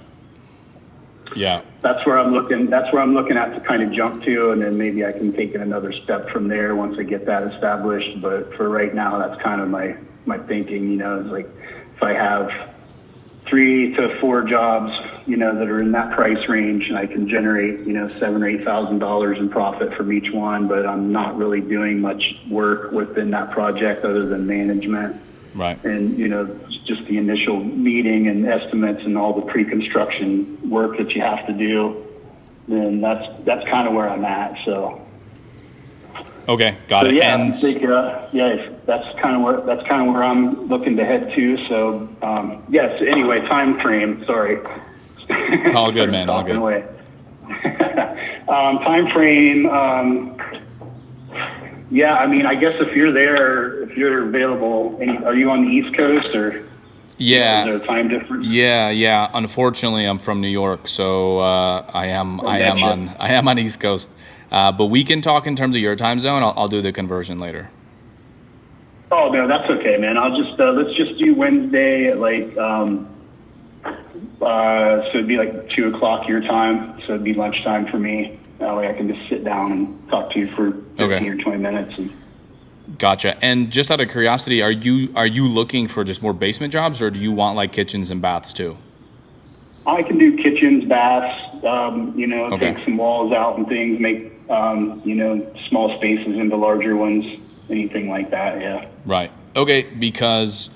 Yeah. That's where I'm looking at to kind of jump to, and then maybe I can take it another step from there once I get that established. But for right now, that's kind of my thinking, it's like if I have 3 to 4 jobs, that are in that price range, and I can generate, $7,000 or $8,000 in profit from each one, but I'm not really doing much work within that project other than management. Right. And, just the initial meeting and estimates and all the pre-construction work that you have to do, then that's kind of where I'm at. So. Okay, got it. Yeah, And I think, that's kind of where I'm looking to head to. So, yes. Anyway, time frame. Sorry. All good, man. All good. Time frame. Yeah, I mean, I guess if you're available, are you on the East Coast or? Yeah. Is there a time difference? Yeah. Unfortunately, I'm from New York, so I am on East Coast. But we can talk in terms of your time zone. I'll do the conversion later. Oh no, that's okay, man. I'll just let's just do Wednesday at like so it'd be like 2:00 your time. So it'd be lunchtime for me. That way I can just sit down and talk to you for 15 or 20 minutes. Gotcha. And just out of curiosity, are you looking for just more basement jobs, or do you want like kitchens and baths too? I can do kitchens, baths, take some walls out and things, make, small spaces into larger ones, anything like that, yeah. Right. Okay, because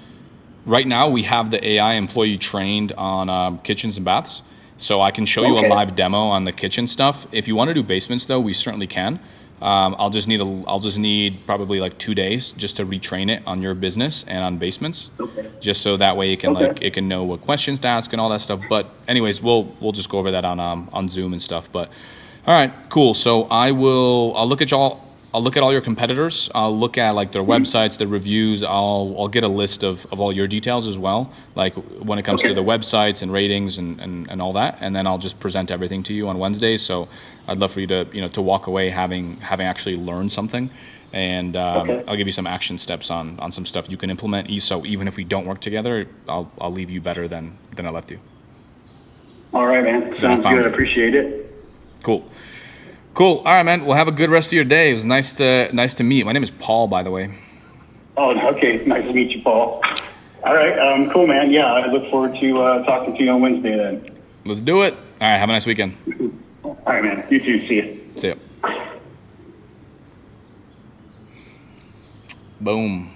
right now we have the AI employee trained on kitchens and baths. So I can show you a live demo on the kitchen stuff. If you want to do basements, though, we certainly can. I'll just need probably like 2 days just to retrain it on your business and on basements, just so that way it can know what questions to ask and all that stuff. But anyways, we'll just go over that on Zoom and stuff. But all right, cool. So I'll look at all your competitors. I'll look at like their websites, their reviews. I'll get a list of all your details as well, like when it comes to the websites and ratings and all that. And then I'll just present everything to you on Wednesdays. So I'd love for you to walk away having actually learned something. And I'll give you some action steps on some stuff you can implement. So even if we don't work together, I'll leave you better than I left you. All right, man. Sounds good. Appreciate it. Cool. All right, man. Well, have a good rest of your day. It was nice to meet. My name is Paul, by the way. Oh, okay. Nice to meet you, Paul. All right. Cool, man. Yeah, I look forward to talking to you on Wednesday then. Let's do it. All right. Have a nice weekend. All right, man. You too. See you. See ya. Boom.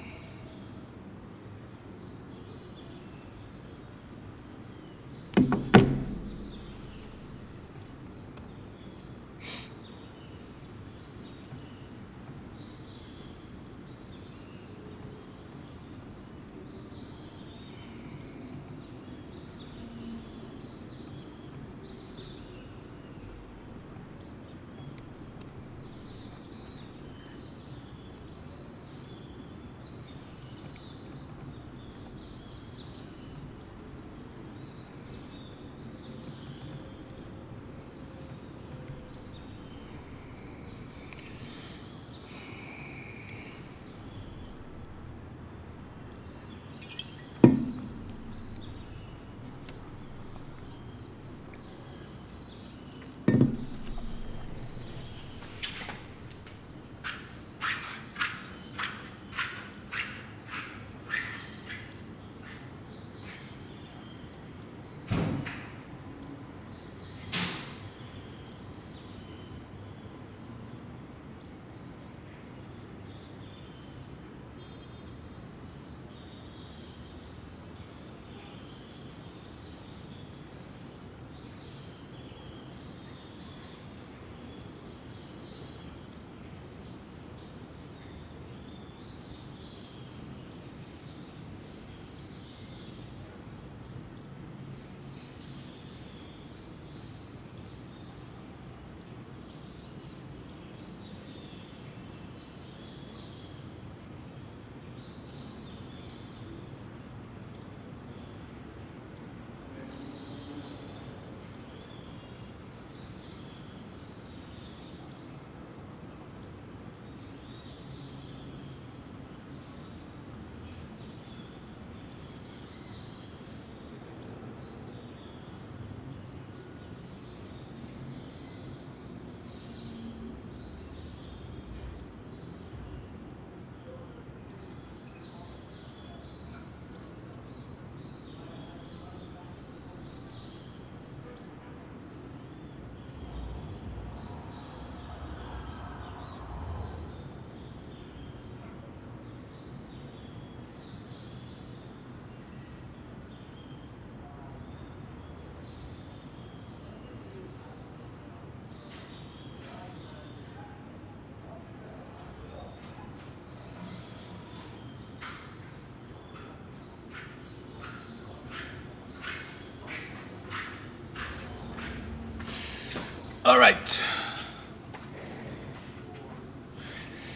All right.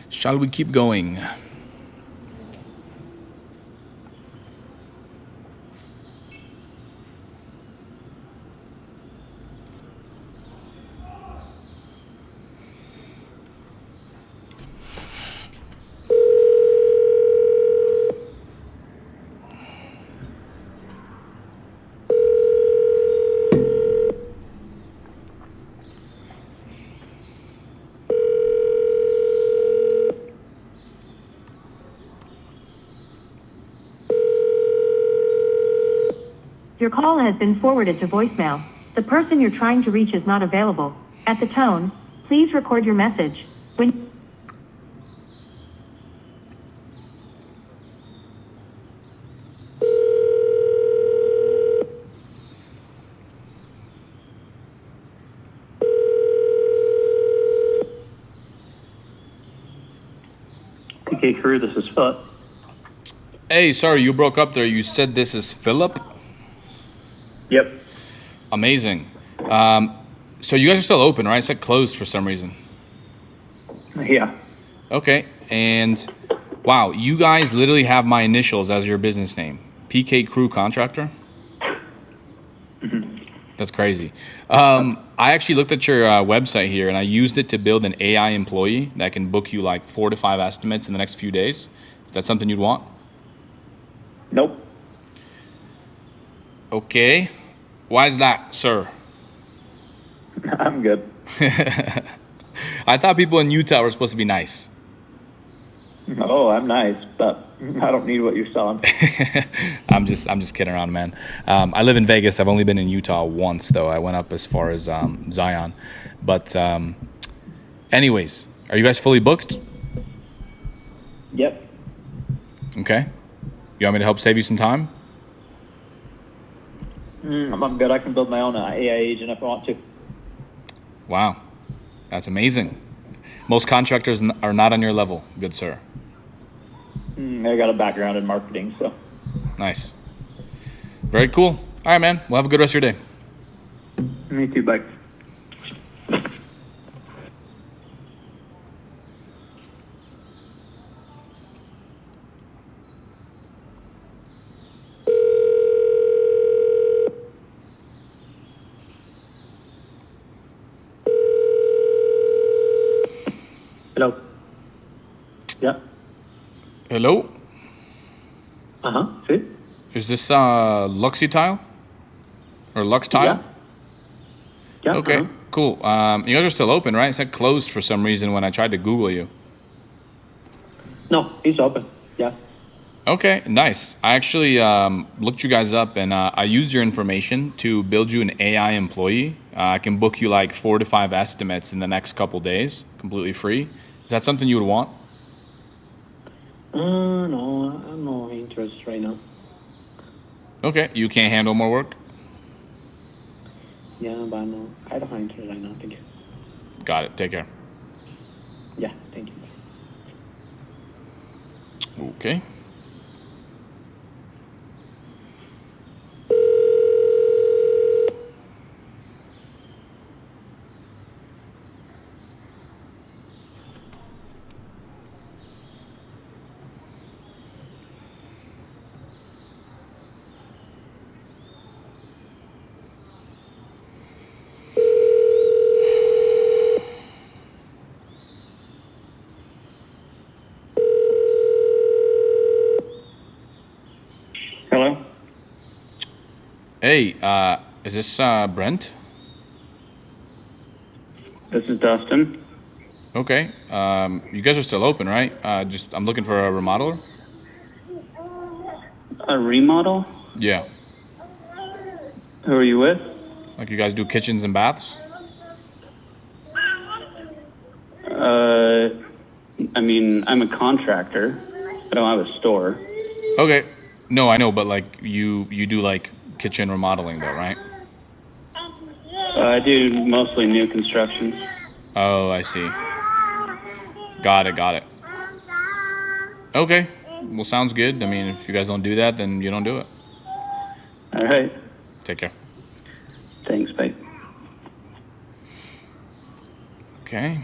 Shall we keep going? Your call has been forwarded to voicemail. The person you're trying to reach is not available. At the tone, please record your message. When PK Crew, this is Philip. Hey, sorry, you broke up there. You said this is Philip? Yep. Amazing. So you guys are still open, right? It said closed for some reason. Yeah. Okay. And wow, you guys literally have my initials as your business name. PK Crew Contractor? That's crazy. I actually looked at your website here and I used it to build an AI employee that can book you like 4 to 5 estimates in the next few days. Is that something you'd want? Nope. Okay. Why is that, sir? I'm good. I thought people in Utah were supposed to be nice. Oh, I'm nice, but I don't need what you're selling. I'm just kidding around, man. I live in Vegas. I've only been in Utah once, though. I went up as far as Zion. But anyways, are you guys fully booked? Yep. Okay. You want me to help save you some time? I'm good. I can build my own AI agent if I want to. Wow. That's amazing. Most contractors are not on your level, good sir. I got a background in marketing, so. Nice. Very cool. All right, man. Well, have a good rest of your day. Me too, bye. Hello. Yeah. Hello? See? Is this Luxy Tile? Or Lux Tile? Yeah. Okay, cool. You guys are still open, right? It said closed for some reason when I tried to Google you. No, it's open. Yeah. Okay, nice. I actually looked you guys up and I used your information to build you an AI employee. I can book you like 4 to 5 estimates in the next couple days, completely free. Is that something you would want? No, I'm no interest right now. Okay, you can't handle more work? Yeah, but no, I don't have interest right now. Thank you. Got it. Take care. Yeah, thank you. Okay. Hello? Hey, is this Brent? This is Dustin. Okay. You guys are still open, right? I'm looking for a remodeler. A remodel? Yeah. Who are you with? Like you guys do kitchens and baths? I mean, I'm a contractor. I don't have a store. Okay. No, I know, but like you do like kitchen remodeling though, right? I do mostly new constructions. Oh, I see. Got it. Okay. Well, sounds good. I mean, if you guys don't do that, then you don't do it. All right. Take care. Thanks, bye. Okay.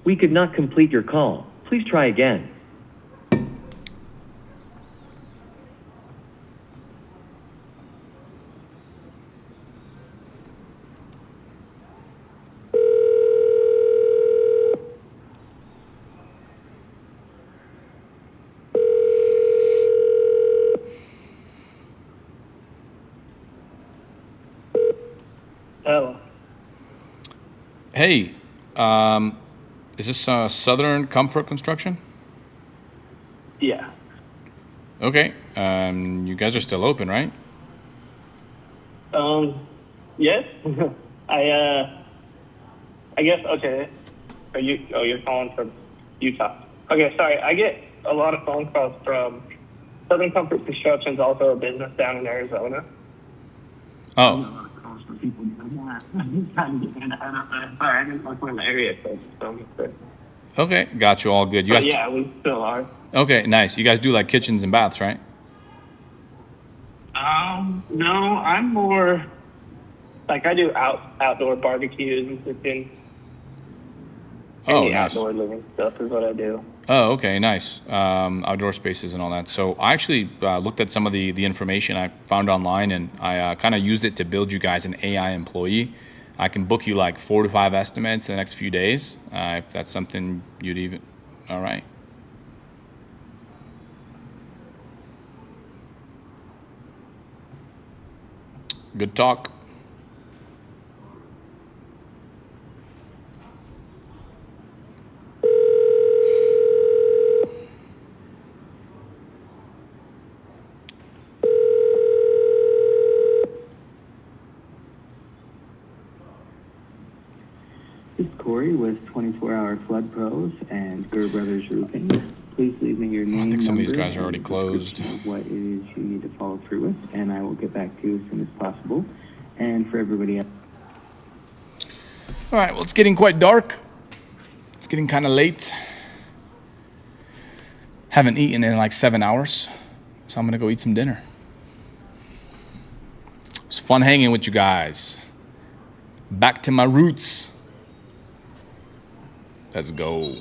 We could not complete your call. Please try again. Hello. Hey, is this Southern Comfort Construction? Yeah. Okay. You guys are still open, right? Yes. I guess, okay. You're calling from Utah. Okay, sorry. I get a lot of phone calls from Southern Comfort Construction's also a business down in Arizona. Oh. Sorry, I didn't look in the area code. Okay, got you. All good. You guys? Yeah, we still are. Okay, nice. You guys do like kitchens and baths, right? No, I'm more like I do outdoor barbecues and cooking. Oh, Any nice. outdoor living stuff is what I do. Oh, okay, nice. Outdoor spaces and all that. So I actually looked at some of the information I found online, and I kind of used it to build you guys an AI employee. I can book you like 4 to 5 estimates in the next few days, if that's something you'd even. All right. Good talk. This is Corey with 24-Hour Flood Pros and Gur Brothers Roofing. Please leave me your name, I think some of these number, guys are already and closed. description of what it is you need to follow through with, and I will get back to you as soon as possible. And for everybody else. All right, well, it's getting quite dark. It's getting kind of late. Haven't eaten in like 7 hours, so I'm going to go eat some dinner. It's fun hanging with you guys. Back to my roots. Let's go.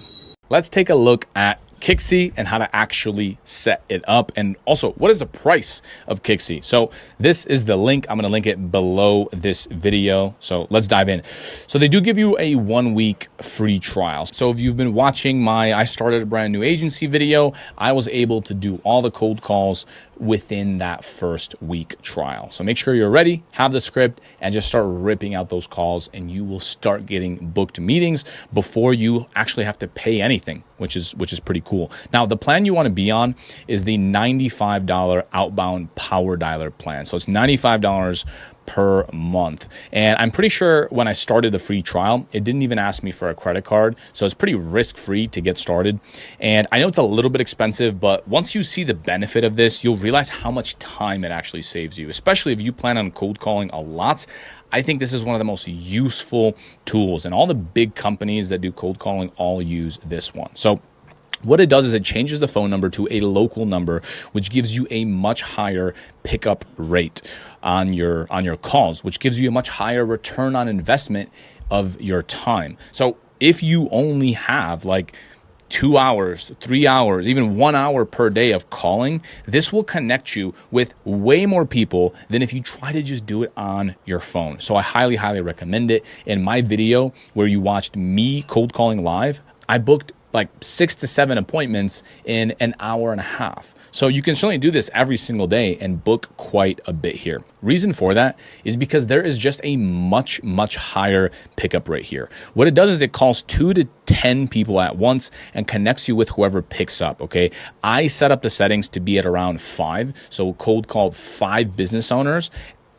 Let's take a look at Kixi and how to actually set it up, and also what is the price of Kixi. So this is the link. I'm going to link it below this video. So let's dive in. So they do give you a 1-week free trial. So if you've been watching my I started a brand new agency video, I was able to do all the cold calls within that first week trial. So make sure you're ready, have the script, and just start ripping out those calls, and you will start getting booked meetings before you actually have to pay anything, which is pretty cool. Now, the plan you want to be on is the $95 outbound PowerDailer plan. So it's $95 per month. And I'm pretty sure when I started the free trial, it didn't even ask me for a credit card. So it's pretty risk-free to get started. And I know it's a little bit expensive, but once you see the benefit of this, you'll realize how much time it actually saves you, especially if you plan on cold calling a lot. I think this is one of the most useful tools, and all the big companies that do cold calling all use this one. So what it does is it changes the phone number to a local number, which gives you a much higher pickup rate on your calls, which gives you a much higher return on investment of your time. So if you only have like 2 hours, 3 hours, even 1 hour per day of calling, this will connect you with way more people than if you try to just do it on your phone. So I highly, highly recommend it. In my video where you watched me cold calling live, I booked like 6 to 7 appointments in an hour and a half. So you can certainly do this every single day and book quite a bit here. Reason for that is because there is just a much higher pickup rate here. What it does is it calls 2 to 10 people at once and connects you with whoever picks up, okay? I set up the settings to be at around 5, so cold called 5 business owners,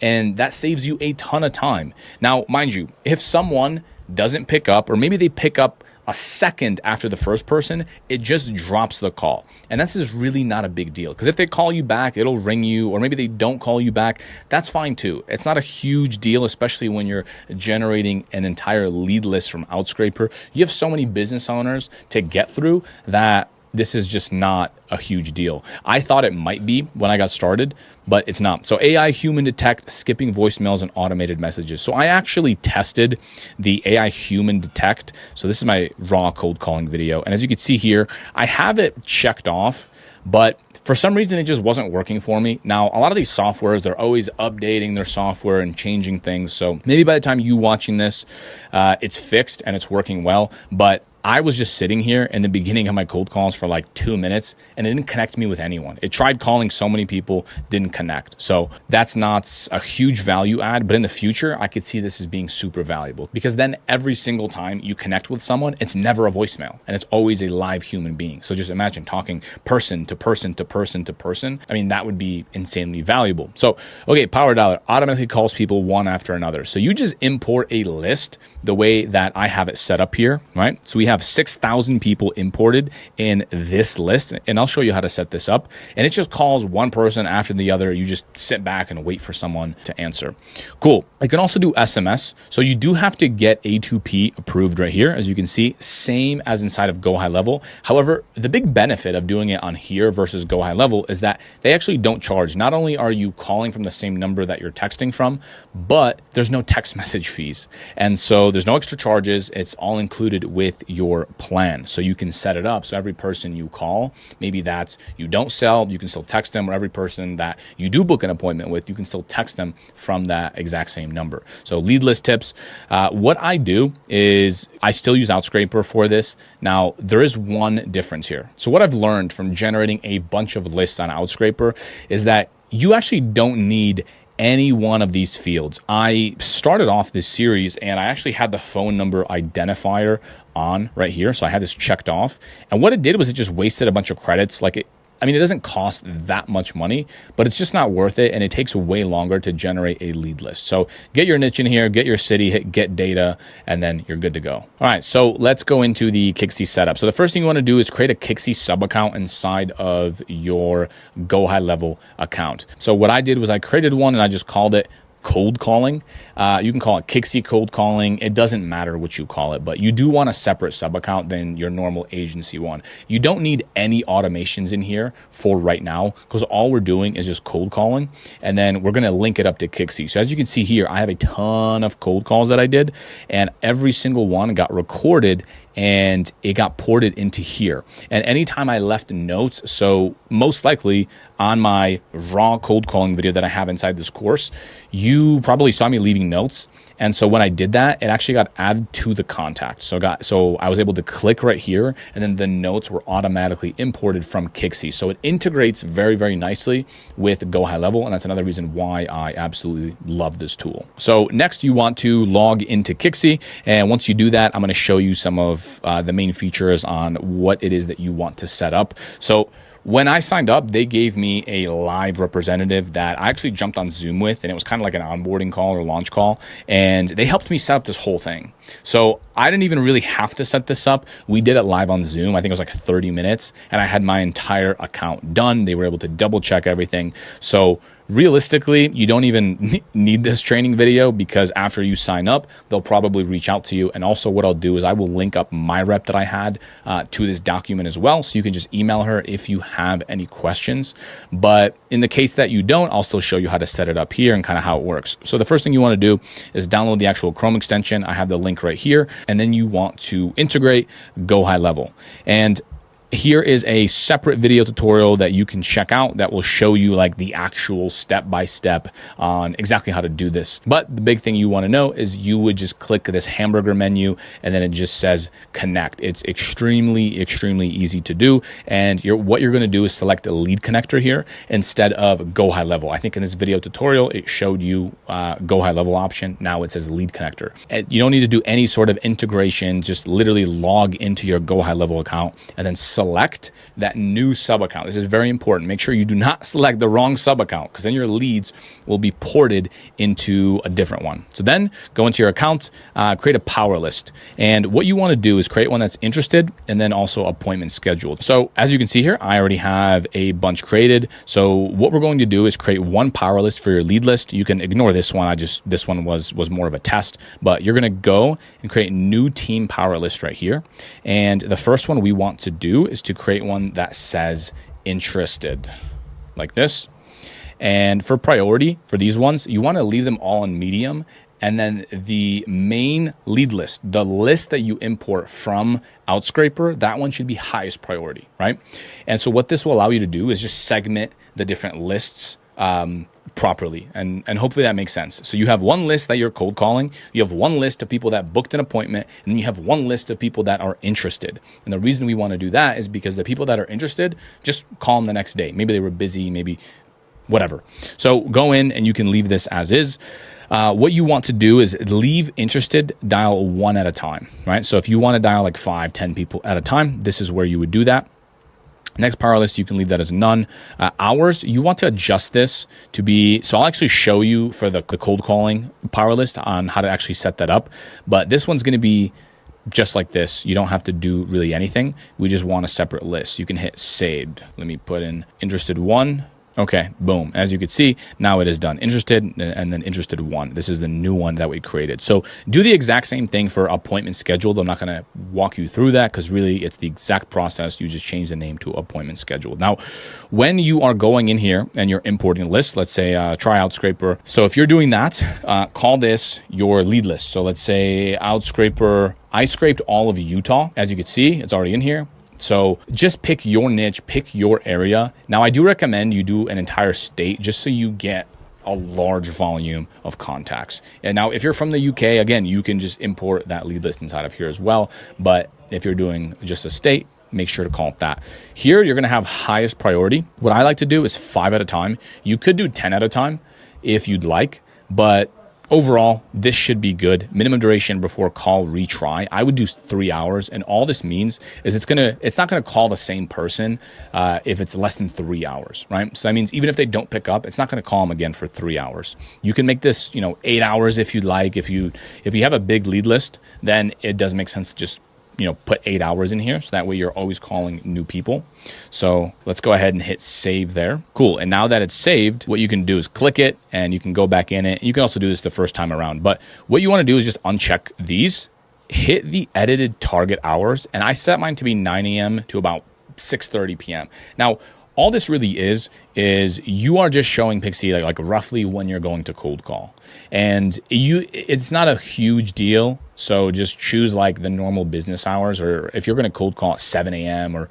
and that saves you a ton of time. Now, mind you, if someone doesn't pick up, or maybe they pick up a second after the first person, it just drops the call. And this is really not a big deal, because if they call you back, it'll ring you, or maybe they don't call you back, that's fine too. It's not a huge deal, especially when you're generating an entire lead list from Outscraper. You have so many business owners to get through that this is just not a huge deal. I thought it might be when I got started, but it's not. So AI human detect, skipping voicemails and automated messages. So I actually tested the AI human detect. So this is my raw cold calling video. And as you can see here, I have it checked off, but for some reason, it just wasn't working for me. Now, a lot of these softwares, they're always updating their software and changing things. So maybe by the time you watching this, it's fixed and it's working well. But I was just sitting here in the beginning of my cold calls for like 2 minutes, and it didn't connect me with anyone. It tried calling so many people, didn't connect. So that's not a huge value add, but in the future, I could see this as being super valuable, because then every single time you connect with someone, it's never a voicemail and it's always a live human being. So just imagine talking person to person to person to person. I mean, that would be insanely valuable. So, okay, PowerDailer automatically calls people one after another. So you just import a list the way that I have it set up here, right? So we have 6,000 people imported in this list, and I'll show you how to set this up. And it just calls one person after the other. You just sit back and wait for someone to answer. Cool. I can also do SMS. So you do have to get A2P approved right here. As you can see, same as inside of GoHighLevel. However, the big benefit of doing it on here versus GoHighLevel is that they actually don't charge. Not only are you calling from the same number that you're texting from, but there's no text message fees. And so there's no extra charges. It's all included with your plan. So you can set it up so every person you call, maybe that's you don't sell, you can still text them, or every person that you do book an appointment with, you can still text them from that exact same number. So lead list tips. What I do is I still use Outscraper for this. Now, there is one difference here. So what I've learned from generating a bunch of lists on Outscraper is that you actually don't need any one of these fields. I started off this series and I actually had the phone number identifier on right here. So I had this checked off. And what it did was it just wasted a bunch of credits. It doesn't cost that much money, but it's just not worth it. And it takes way longer to generate a lead list. So get your niche in here, get your city, hit get data, and then you're good to go. All right, so let's go into the Kixi setup. So the first thing you want to do is create a Kixi sub account inside of your GoHighLevel account. So what I did was I created one and I just called it cold calling. You can call it Kixi cold calling. It doesn't matter what you call it, but you do want a separate sub account than your normal agency one. You don't need any automations in here for right now, because all we're doing is just cold calling, and then we're going to link it up to Kixi. So as you can see here, I have a ton of cold calls that I did, and every single one got recorded and it got ported into here. And anytime I left notes, so most likely on my raw cold calling video that I have inside this course, you probably saw me leaving notes. And so when I did that, it actually got added to the contact. So I was able to click right here, and then the notes were automatically imported from Kixi. So it integrates very, very nicely with GoHighLevel, and that's another reason why I absolutely love this tool. So next, you want to log into Kixi, and once you do that, I'm going to show you some of the main features on what it is that you want to set up. So when I signed up, they gave me a live representative that I actually jumped on Zoom with, and it was kind of like an onboarding call or launch call, and they helped me set up this whole thing. So I didn't even really have to set this up. We did it live on Zoom. I think it was like 30 minutes, and I had my entire account done. They were able to double check everything. So realistically, you don't even need this training video, because after you sign up, they'll probably reach out to you. And also what I'll do is I will link up my rep that I had to this document as well. So you can just email her if you have any questions. But in the case that you don't, I'll still show you how to set it up here and kind of how it works. So the first thing you want to do is download the actual Chrome extension. I have the link right here. And then you want to integrate GoHighLevel. And here is a separate video tutorial that you can check out that will show you like the actual step-by-step on exactly how to do this. But the big thing you want to know is you would just click this hamburger menu and then it just says connect. It's extremely, extremely easy to do. And what you're going to do is select a lead connector here instead of GoHighLevel. I think in this video tutorial, it showed you GoHighLevel option. Now it says lead connector. And you don't need to do any sort of integration. Just literally log into your GoHighLevel account and then select that new sub account. This is very important. Make sure you do not select the wrong sub account because then your leads will be ported into a different one. So then go into your account, create a power list. And what you want to do is create one that's interested and then also appointment scheduled. So as you can see here, I already have a bunch created. So what we're going to do is create one power list for your lead list. You can ignore this one. This one was more of a test, but you're going to go and create new team power list right here. And the first one we want to do is to create one that says interested like this. And for priority for these ones, you want to leave them all on medium. And then the main lead list, the list that you import from Outscraper, that one should be highest priority, right? And so what this will allow you to do is just segment the different lists properly. And hopefully that makes sense. So you have one list that you're cold calling. You have one list of people that booked an appointment. And then you have one list of people that are interested. And the reason we want to do that is because the people that are interested, just call them the next day. Maybe they were busy, maybe whatever. So go in and you can leave this as is. What you want to do is leave interested, dial one at a time, right? So if you want to dial like 5, 10 people at a time, this is where you would do that. Next power list, you can leave that as none. Hours, you want to adjust this to be, so I'll actually show you for the cold calling power list on how to actually set that up. But this one's going to be just like this. You don't have to do really anything. We just want a separate list. You can hit saved. Let me put in interested 1. Okay, boom. As you can see, now it is done. Interested and then interested 1. This is the new one that we created. So do the exact same thing for appointment scheduled. I'm not going to walk you through that because really it's the exact process. You just change the name to appointment scheduled. Now, when you are going in here and you're importing a list, let's say try Outscraper. So if you're doing that, call this your lead list. So let's say Outscraper, I scraped all of Utah. As you can see, it's already in here. So just pick your niche, pick your area. Now, I do recommend you do an entire state just so you get a large volume of contacts. And now, if you're from the UK, again, you can just import that lead list inside of here as well. But if you're doing just a state, make sure to call it that. Here, you're going to have highest priority. What I like to do is 5 at a time. You could do 10 at a time if you'd like, but overall, this should be good. Minimum duration before call retry, I would do 3 hours. And all this means is it's not gonna call the same person if it's less than 3 hours, right? So that means even if they don't pick up, it's not gonna call them again for 3 hours. You can make this, 8 hours if you'd like. If you have a big lead list, then it does make sense to just put 8 hours in here. So that way you're always calling new people. So let's go ahead and hit save there. Cool. And now that it's saved, what you can do is click it and you can go back in it. You can also do this the first time around. But what you want to do is just uncheck these, hit the edited target hours. And I set mine to be 9 a.m. to about 6:30 p.m. Now, all this really is you are just showing Pixie like roughly when you're going to cold call. And it's not a huge deal. So just choose like the normal business hours, or if you're going to cold call at 7 a.m. or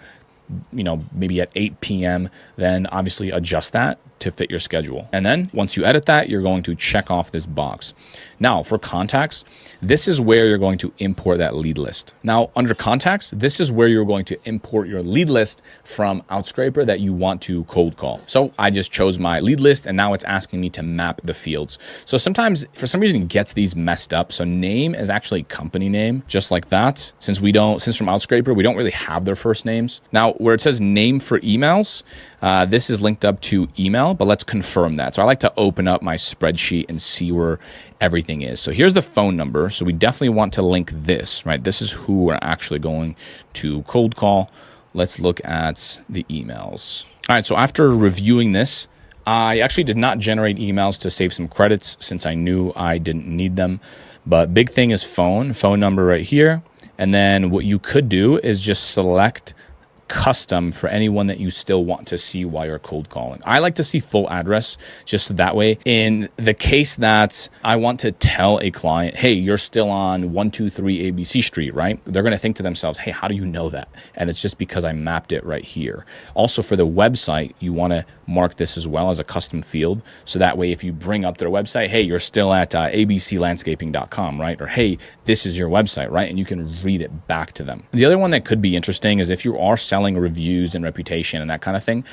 maybe at 8 p.m., then obviously adjust that to fit your schedule. And then once you edit that, you're going to check off this box. Now for contacts, this is where you're going to import that lead list. Now under contacts, this is where you're going to import your lead list from Outscraper that you want to cold call. So I just chose my lead list and now it's asking me to map the fields. So sometimes for some reason it gets these messed up. So name is actually company name, just like that. Since from Outscraper, we don't really have their first names. Now where it says name for emails, this is linked up to email, but let's confirm that. So I like to open up my spreadsheet and see where everything is. So here's the phone number. So we definitely want to link this, right? This is who we're actually going to cold call. Let's look at the emails. All right, so after reviewing this, I actually did not generate emails to save some credits since I knew I didn't need them. But big thing is phone number right here. And then what you could do is just select custom for anyone that you still want to see while you're cold calling. I like to see full address, just that way. In the case that I want to tell a client, hey, you're still on 123 ABC Street, right? They're going to think to themselves, hey, how do you know that? And it's just because I mapped it right here. Also, for the website, you want to mark this as well as a custom field. So that way, if you bring up their website, hey, you're still at abclandscaping.com, right? Or hey, this is your website, right? And you can read it back to them. The other one that could be interesting is if you are selling reviews and reputation and that kind of thing,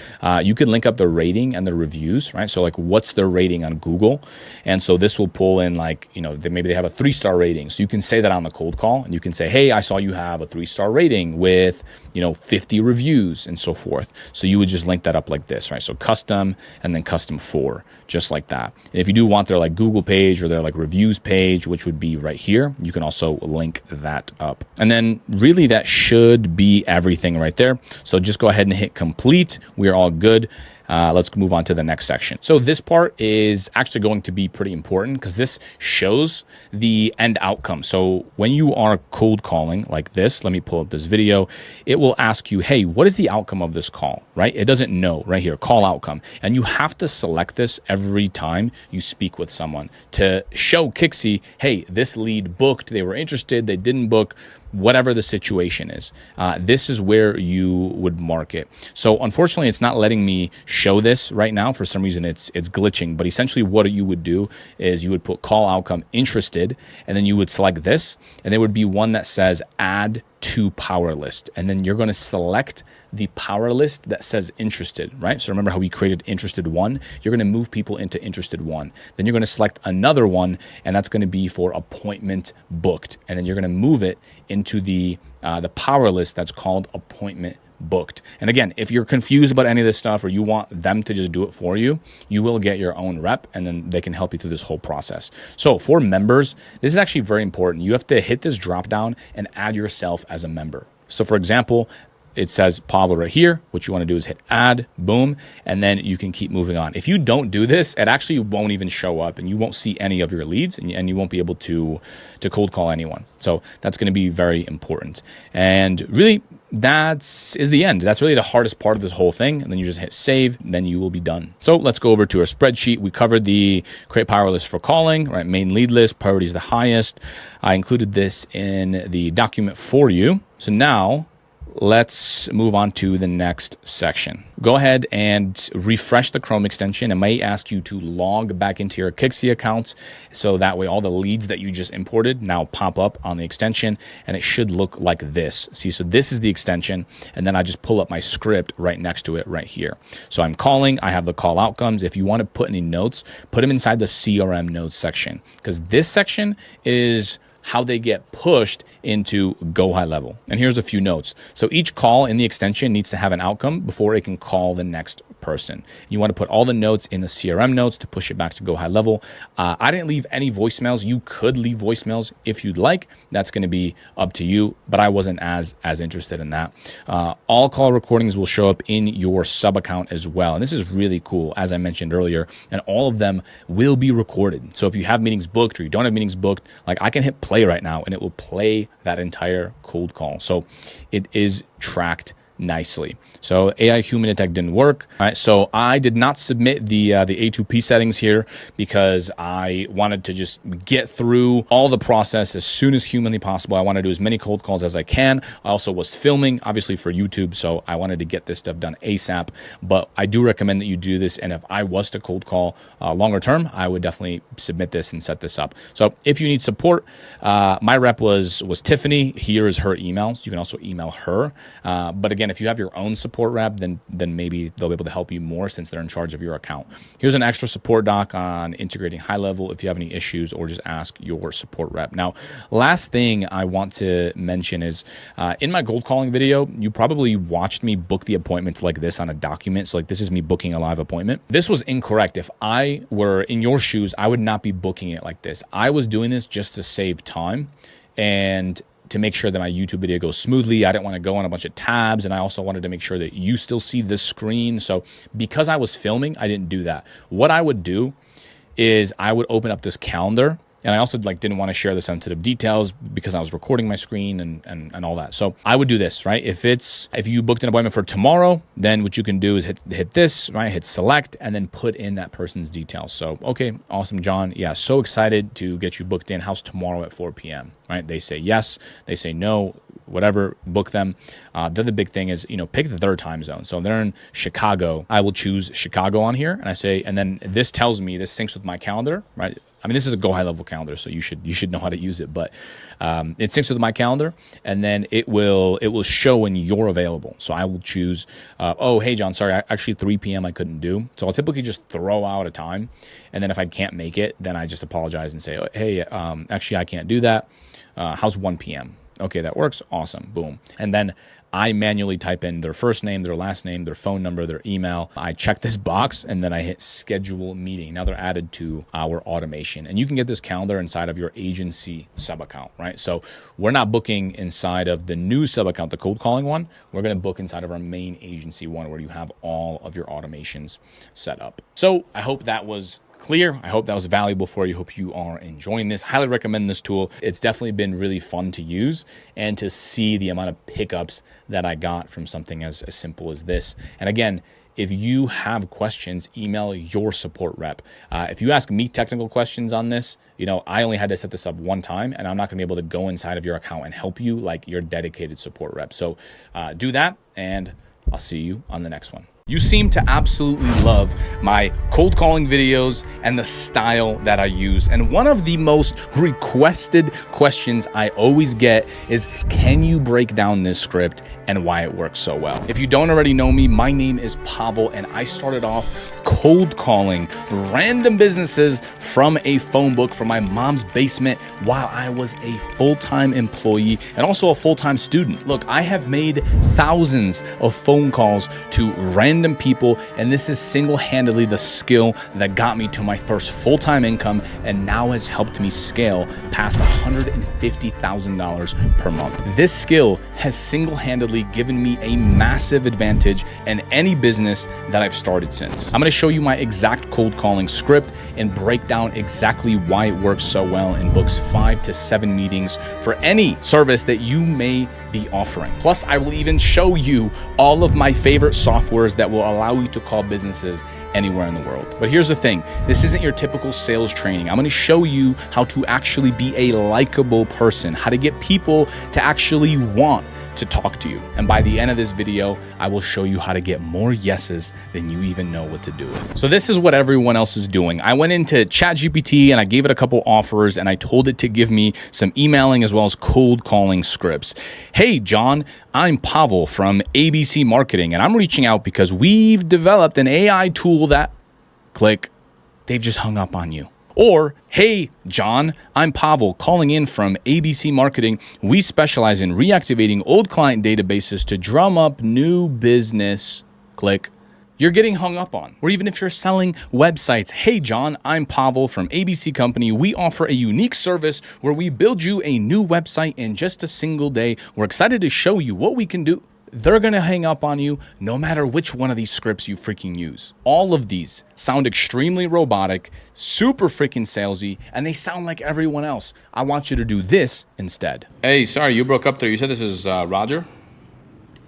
you could link up the rating and the reviews, right? So like, what's their rating on Google? And so this will pull in like, maybe they have a 3-star rating. So you can say that on the cold call, and you can say, hey, I saw you have a 3-star rating with, 50 reviews and so forth. So you would just link that up like this, right? So custom and then custom for, just like that. And if you do want their like Google page or their like reviews page, which would be right here, you can also link that up. And then really that should be everything right there. So just go ahead and hit complete. We are all good. Let's move on to the next section. So this part is actually going to be pretty important because this shows the end outcome. So when you are cold calling like this, let me pull up this video. It will ask you, hey, what is the outcome of this call, right? It doesn't know right here, call outcome. And you have to select this every time you speak with someone to show Kixie, hey, this lead booked, they were interested, they didn't book, whatever the situation is. This is where you would mark it. So unfortunately, it's not letting me show this right now. For some reason, it's glitching. But essentially what you would do is you would put call outcome interested, and then you would select this, and there would be one that says add to power list. And then you're going to select the power list that says interested, right? So remember how we created interested 1? You're going to move people into interested 1. Then you're going to select another one, and that's going to be for appointment booked. And then you're going to move it into the power list that's called appointment booked. And again, if you're confused about any of this stuff or you want them to just do it for you, you will get your own rep, and then they can help you through this whole process. So for members, this is actually very important. You have to hit this drop down and add yourself as a member. So for example, it says Pavlo right here. What you want to do is hit add, boom, and then you can keep moving on. If you don't do this, it actually won't even show up, and you won't see any of your leads, and you won't be able to cold call anyone. So that's going to be very important. And really, that is the end. That's really the hardest part of this whole thing. And then you just hit save, and then you will be done. So let's go over to our spreadsheet. We covered the create power list for calling, right? Main lead list, priority is the highest. I included this in the document for you. So now let's move on to the next section. Go ahead and refresh the Chrome extension. It may ask you to log back into your Kixie account. So that way all the leads that you just imported now pop up on the extension, and it should look like this. See, so this is the extension, and then I just pull up my script right next to it right here. So I'm calling, I have the call outcomes. If you want to put any notes, put them inside the CRM notes section, because this section is how they get pushed into GoHighLevel. And here's a few notes. So each call in the extension needs to have an outcome before it can call the next person. You want to put all the notes in the CRM notes to push it back to GoHighLevel. I didn't leave any voicemails. You could leave voicemails if you'd like. That's going to be up to you, but I wasn't as interested in that. All call recordings will show up in your sub account as well. And this is really cool, as I mentioned earlier, and all of them will be recorded. So if you have meetings booked or you don't have meetings booked, like I can hit play right now and it will play that entire cold call. So it is tracked nicely. So AI human detect didn't work. All right, so I did not submit the A2P settings here because I wanted to just get through all the process as soon as humanly possible. I want to do as many cold calls as I can. I also was filming, obviously, for YouTube, so I wanted to get this stuff done ASAP. But I do recommend that you do this, and if I was to cold call longer term, I would definitely submit this and set this up. So if you need support, my rep was Tiffany. Here is her email, so you can also email her. But again, if you have your own support rep, then maybe they'll be able to help you more since they're in charge of your account. Here's an extra support doc on integrating HighLevel if you have any issues, or just ask your support rep. Now, last thing I want to mention is in my cold calling video, you probably watched me book the appointments like this on a document. So like this is me booking a live appointment. This was incorrect. If I were in your shoes, I would not be booking it like this. I was doing this just to save time and to make sure that my YouTube video goes smoothly. I didn't want to go on a bunch of tabs, and I also wanted to make sure that you still see this screen. So because I was filming, I didn't do that. What I would do is I would open up this calendar, And I also like didn't want to share the sensitive details because I was recording my screen and all that. So I would do this, right? If you booked an appointment for tomorrow, then what you can do is hit this, right? Hit select and then put in that person's details. So, okay, awesome, John. Yeah, so excited to get you booked in. How's tomorrow at 4 p.m., right? They say yes, they say no, whatever, book them. Then the big thing is, pick their time zone. So if they're in Chicago, I will choose Chicago on here. And I say, and then this tells me, this syncs with my calendar, right? I mean, this is a GoHighLevel calendar, so you should know how to use it. But it syncs with my calendar, and then it will show when you're available. So I will choose. Oh, hey John, sorry, actually 3 p.m. I couldn't do. So I'll typically just throw out a time, and then if I can't make it, then I just apologize and say, oh, hey, actually I can't do that. How's 1 p.m.? Okay, that works. Awesome. Boom. And then I manually type in their first name, their last name, their phone number, their email. I check this box and then I hit schedule meeting. Now they're added to our automation. And you can get this calendar inside of your agency sub account, right? So we're not booking inside of the new sub account, the cold calling one. We're going to book inside of our main agency one where you have all of your automations set up. So I hope that was clear. I hope that was valuable for you. Hope you are enjoying this. Highly recommend this tool. It's definitely been really fun to use and to see the amount of pickups that I got from something as simple as this. And again, if you have questions, email your support rep. If you ask me technical questions on this, I only had to set this up one time and I'm not gonna be able to go inside of your account and help you like your dedicated support rep. So do that and I'll see you on the next one. You seem to absolutely love my cold calling videos and the style that I use. And one of the most requested questions I always get is, can you break down this script and why it works so well? If you don't already know me, my name is Pavlo and I started off cold calling random businesses from a phone book from my mom's basement while I was a full-time employee and also a full-time student. Look, I have made thousands of phone calls to random people, and this is single-handedly the skill that got me to my first full-time income and now has helped me scale past $150,000 per month. This skill has single-handedly given me a massive advantage in any business that I've started since. I'm going to show you my exact cold calling script and break down exactly why it works so well and books 5 to 7 meetings for any service that you may be offering. Plus, I will even show you all of my favorite softwares that will allow you to call businesses anywhere in the world. But here's the thing, this isn't your typical sales training. I'm going to show you how to actually be a likable person, how to get people to actually want to talk to you. And by the end of this video, I will show you how to get more yeses than you even know what to do with. So this is what everyone else is doing. I went into ChatGPT and I gave it a couple offers and I told it to give me some emailing as well as cold calling scripts. Hey, John, I'm Pavlo from ABC Marketing and I'm reaching out because we've developed an AI tool that, click, they've just hung up on you. Or, hey, John, I'm Pavlo calling in from ABC Marketing. We specialize in reactivating old client databases to drum up new business. Click. You're getting hung up on. Or even if you're selling websites. Hey, John, I'm Pavlo from ABC Company. We offer a unique service where we build you a new website in just a single day. We're excited to show you what we can do. They're going to hang up on you no matter which one of these scripts you freaking use. All of these sound extremely robotic, super freaking salesy, and they sound like everyone else. I want you to do this instead. Hey, sorry, you broke up there. You said this is Roger?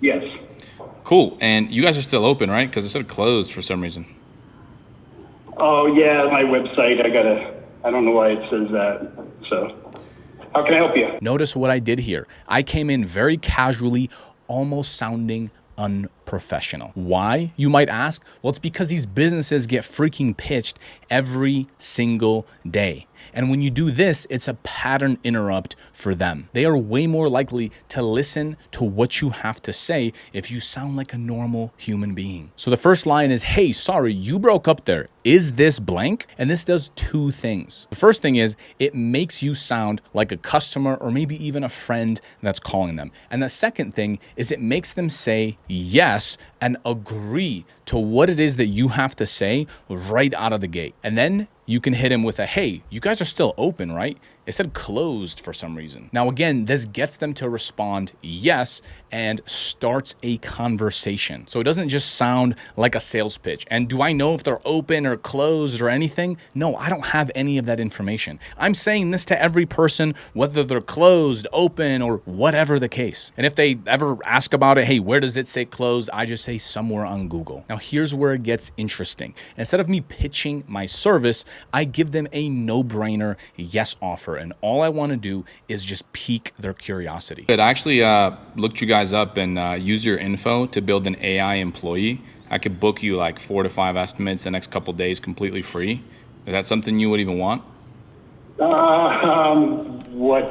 Yes. Cool. And you guys are still open, right? Because it said closed for some reason. Oh, yeah, my website. I don't know why it says that. So, how can I help you? Notice what I did here. I came in very casually, almost sounding unprofessional. Why, you might ask? Well, it's because these businesses get freaking pitched every single day. And when you do this, it's a pattern interrupt for them. They are way more likely to listen to what you have to say if you sound like a normal human being. So the first line is, hey, sorry, you broke up there. Is this blank? And this does two things. The first thing is it makes you sound like a customer or maybe even a friend that's calling them. And the second thing is it makes them say yes and agree to what it is that you have to say right out of the gate. And then you can hit him with a, hey, you guys are still open, right? It said closed for some reason. Now, again, this gets them to respond yes and starts a conversation. So it doesn't just sound like a sales pitch. And do I know if they're open or closed or anything? No, I don't have any of that information. I'm saying this to every person, whether they're closed, open, or whatever the case. And if they ever ask about it, hey, where does it say closed? I just say somewhere on Google. Now, here's where it gets interesting. Instead of me pitching my service, I give them a no-brainer yes offer. And all I want to do is just pique their curiosity. I actually looked you guys up and use your info to build an AI employee. I could book you like 4 to 5 estimates the next couple days completely free. Is that something you would even want? What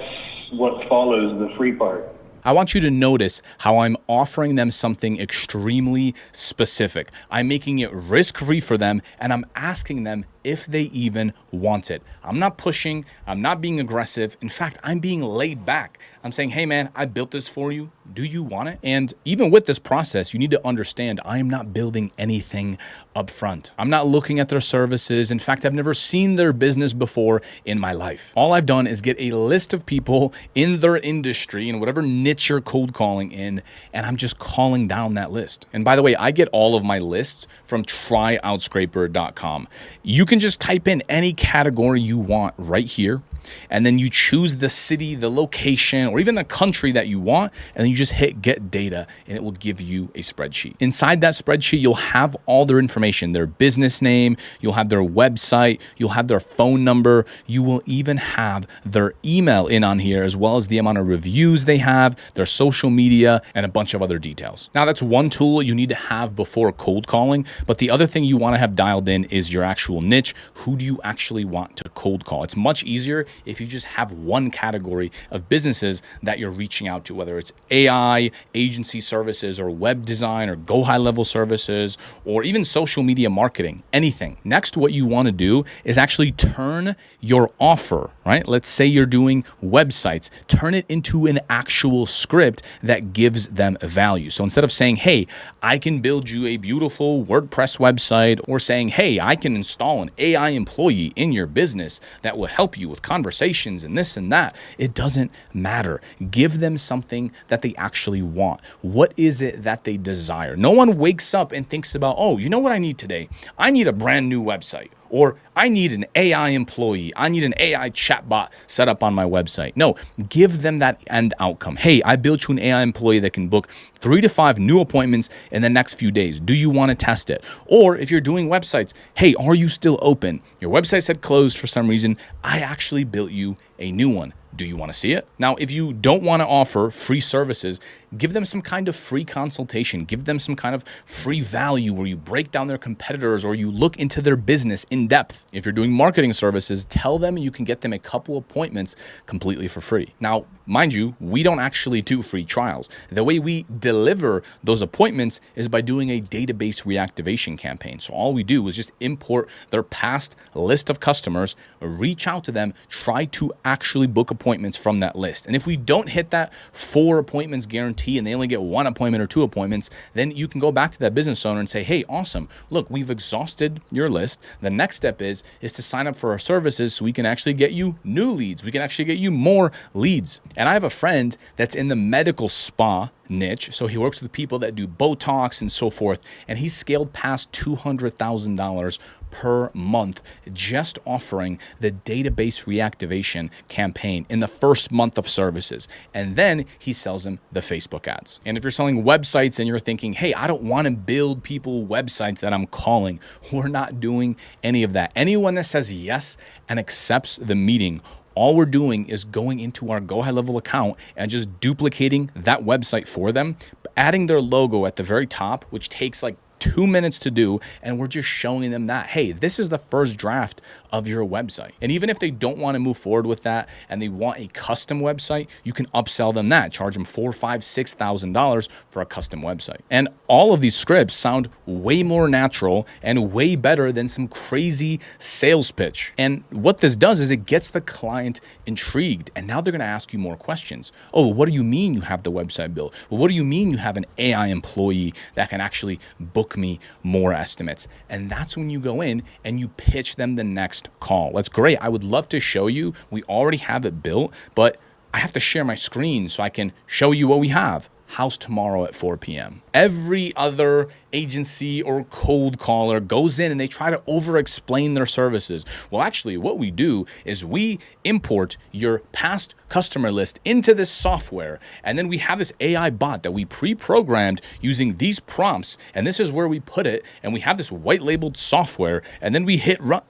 follows the free part? I want you to notice how I'm offering them something extremely specific. I'm making it risk-free for them, and I'm asking them if they even want it. I'm not pushing. I'm not being aggressive. In fact, I'm being laid back. I'm saying, hey, man, I built this for you. Do you want it? And even with this process, you need to understand I am not building anything up front. I'm not looking at their services. In fact, I've never seen their business before in my life. All I've done is get a list of people in their industry and whatever niche you're cold calling in, and I'm just calling down that list. And by the way, I get all of my lists from tryoutscraper.com. You can just type in any category you want right here, and then you choose the city, the location, or even the country that you want, and then you just hit get data, and it will give you a spreadsheet. Inside that spreadsheet, you'll have all their information, their business name, you'll have their website, you'll have their phone number, you will even have their email in on here, as well as the amount of reviews they have, their social media, and a bunch of other details. Now, that's one tool you need to have before cold calling, but the other thing you want to have dialed in is your actual niche. Who do you actually want to cold call? It's much easier if you just have one category of businesses that you're reaching out to, whether it's AI, agency services, or web design, or GoHighLevel services, or even social media marketing, anything. Next, what you want to do is actually turn your offer, right? Let's say you're doing websites, turn it into an actual script that gives them value. So instead of saying, hey, I can build you a beautiful WordPress website, or saying, hey, I can install an AI employee in your business that will help you with conversations and this and that, it doesn't matter. Give them something that they actually want. What is it that they desire? No one wakes up and thinks about, oh, you know what I need today? I need a brand new website. Or I need an AI employee. I need an AI chatbot set up on my website. No, give them that end outcome. Hey, I built you an AI employee that can book 3 to 5 new appointments in the next few days. Do you want to test it? Or if you're doing websites, hey, are you still open? Your website said closed for some reason. I actually built you a new one. Do you want to see it? Now, if you don't want to offer free services, give them some kind of free consultation. Give them some kind of free value where you break down their competitors or you look into their business in depth. If you're doing marketing services, tell them you can get them a couple appointments completely for free. Now, mind you, we don't actually do free trials. The way we deliver those appointments is by doing a database reactivation campaign. So all we do is just import their past list of customers, reach out to them, try to actually book appointments from that list. And if we don't hit that 4 appointments guarantee and they only get 1 appointment or 2 appointments, then you can go back to that business owner and say, hey, awesome. Look, we've exhausted your list. The next step is to sign up for our services so we can actually get you new leads. We can actually get you more leads. And I have a friend that's in the medical spa niche. So he works with people that do Botox and so forth. And he's scaled past $200,000 per month just offering the database reactivation campaign in the first month of services. And then he sells them the Facebook ads. And if you're selling websites and you're thinking, hey, I don't want to build people websites that I'm calling, we're not doing any of that. Anyone that says yes and accepts the meeting, all we're doing is going into our GoHighLevel account and just duplicating that website for them, adding their logo at the very top, which takes like 2 minutes to do, and we're just showing them that, hey, this is the first draft of your website. And even if they don't want to move forward with that and they want a custom website, you can upsell them that, charge them $4,000, $5,000, $6,000 for a custom website. And all of these scripts sound way more natural and way better than some crazy sales pitch. And what this does is it gets the client intrigued, and now they're going to ask you more questions. Oh, what do you mean you have the website built? Well, what do you mean you have an AI employee that can actually book book me more estimates. And that's when you go in and you pitch them the next call. That's great. I would love to show you. We already have it built, but I have to share my screen so I can show you what we have. How's tomorrow at 4 p.m.? Every other agency or cold caller goes in and they try to over-explain their services. Well, actually, what we do is we import your past customer list into this software, and then we have this AI bot that we pre-programmed using these prompts, and this is where we put it, and we have this white-labeled software, and then we hit run.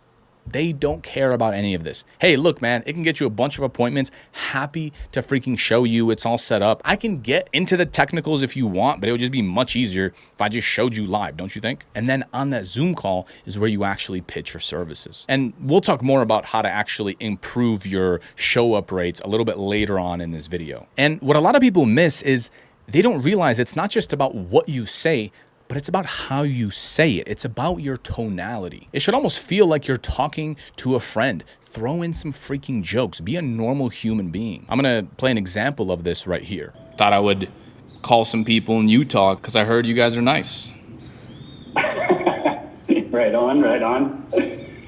They don't care about any of this. Hey, look, man, it can get you a bunch of appointments. Happy to freaking show you it's all set up. I can get into the technicals if you want, but it would just be much easier if I just showed you live, don't you think? And then on that Zoom call is where you actually pitch your services. And we'll talk more about how to actually improve your show up rates a little bit later on in this video. And what a lot of people miss is they don't realize it's not just about what you say, but it's about how you say it. It's about your tonality. It should almost feel like you're talking to a friend. Throw in some freaking jokes. Be a normal human being. I'm gonna play an example of this right here. Thought I would call some people in Utah because I heard you guys are nice. Right on, right on.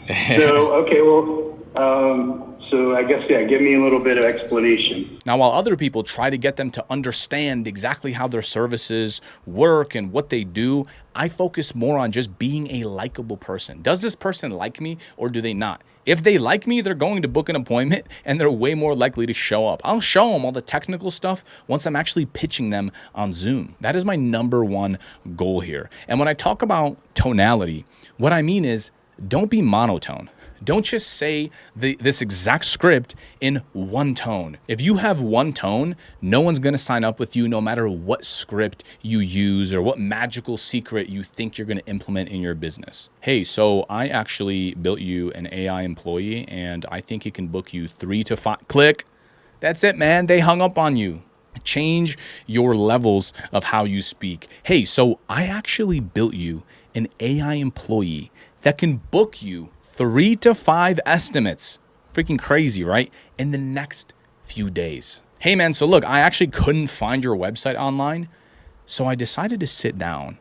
So, okay, well, so I guess, yeah, give me a little bit of explanation. Now, while other people try to get them to understand exactly how their services work and what they do, I focus more on just being a likable person. Does this person like me or do they not? If they like me, they're going to book an appointment and they're way more likely to show up. I'll show them all the technical stuff once I'm actually pitching them on Zoom. That is my number one goal here. And when I talk about tonality, what I mean is don't be monotone. Don't just say this exact script in one tone. If you have one tone, no one's going to sign up with you no matter what script you use or what magical secret you think you're going to implement in your business. Hey, so I actually built you an AI employee and I think it can book you 3 to 5. Click. That's it, man. They hung up on you. Change your levels of how you speak. Hey, so I actually built you an AI employee that can book you 3 to 5 estimates. Freaking crazy, right? In the next few days. Hey man, so look, I actually couldn't find your website online. So I decided to sit down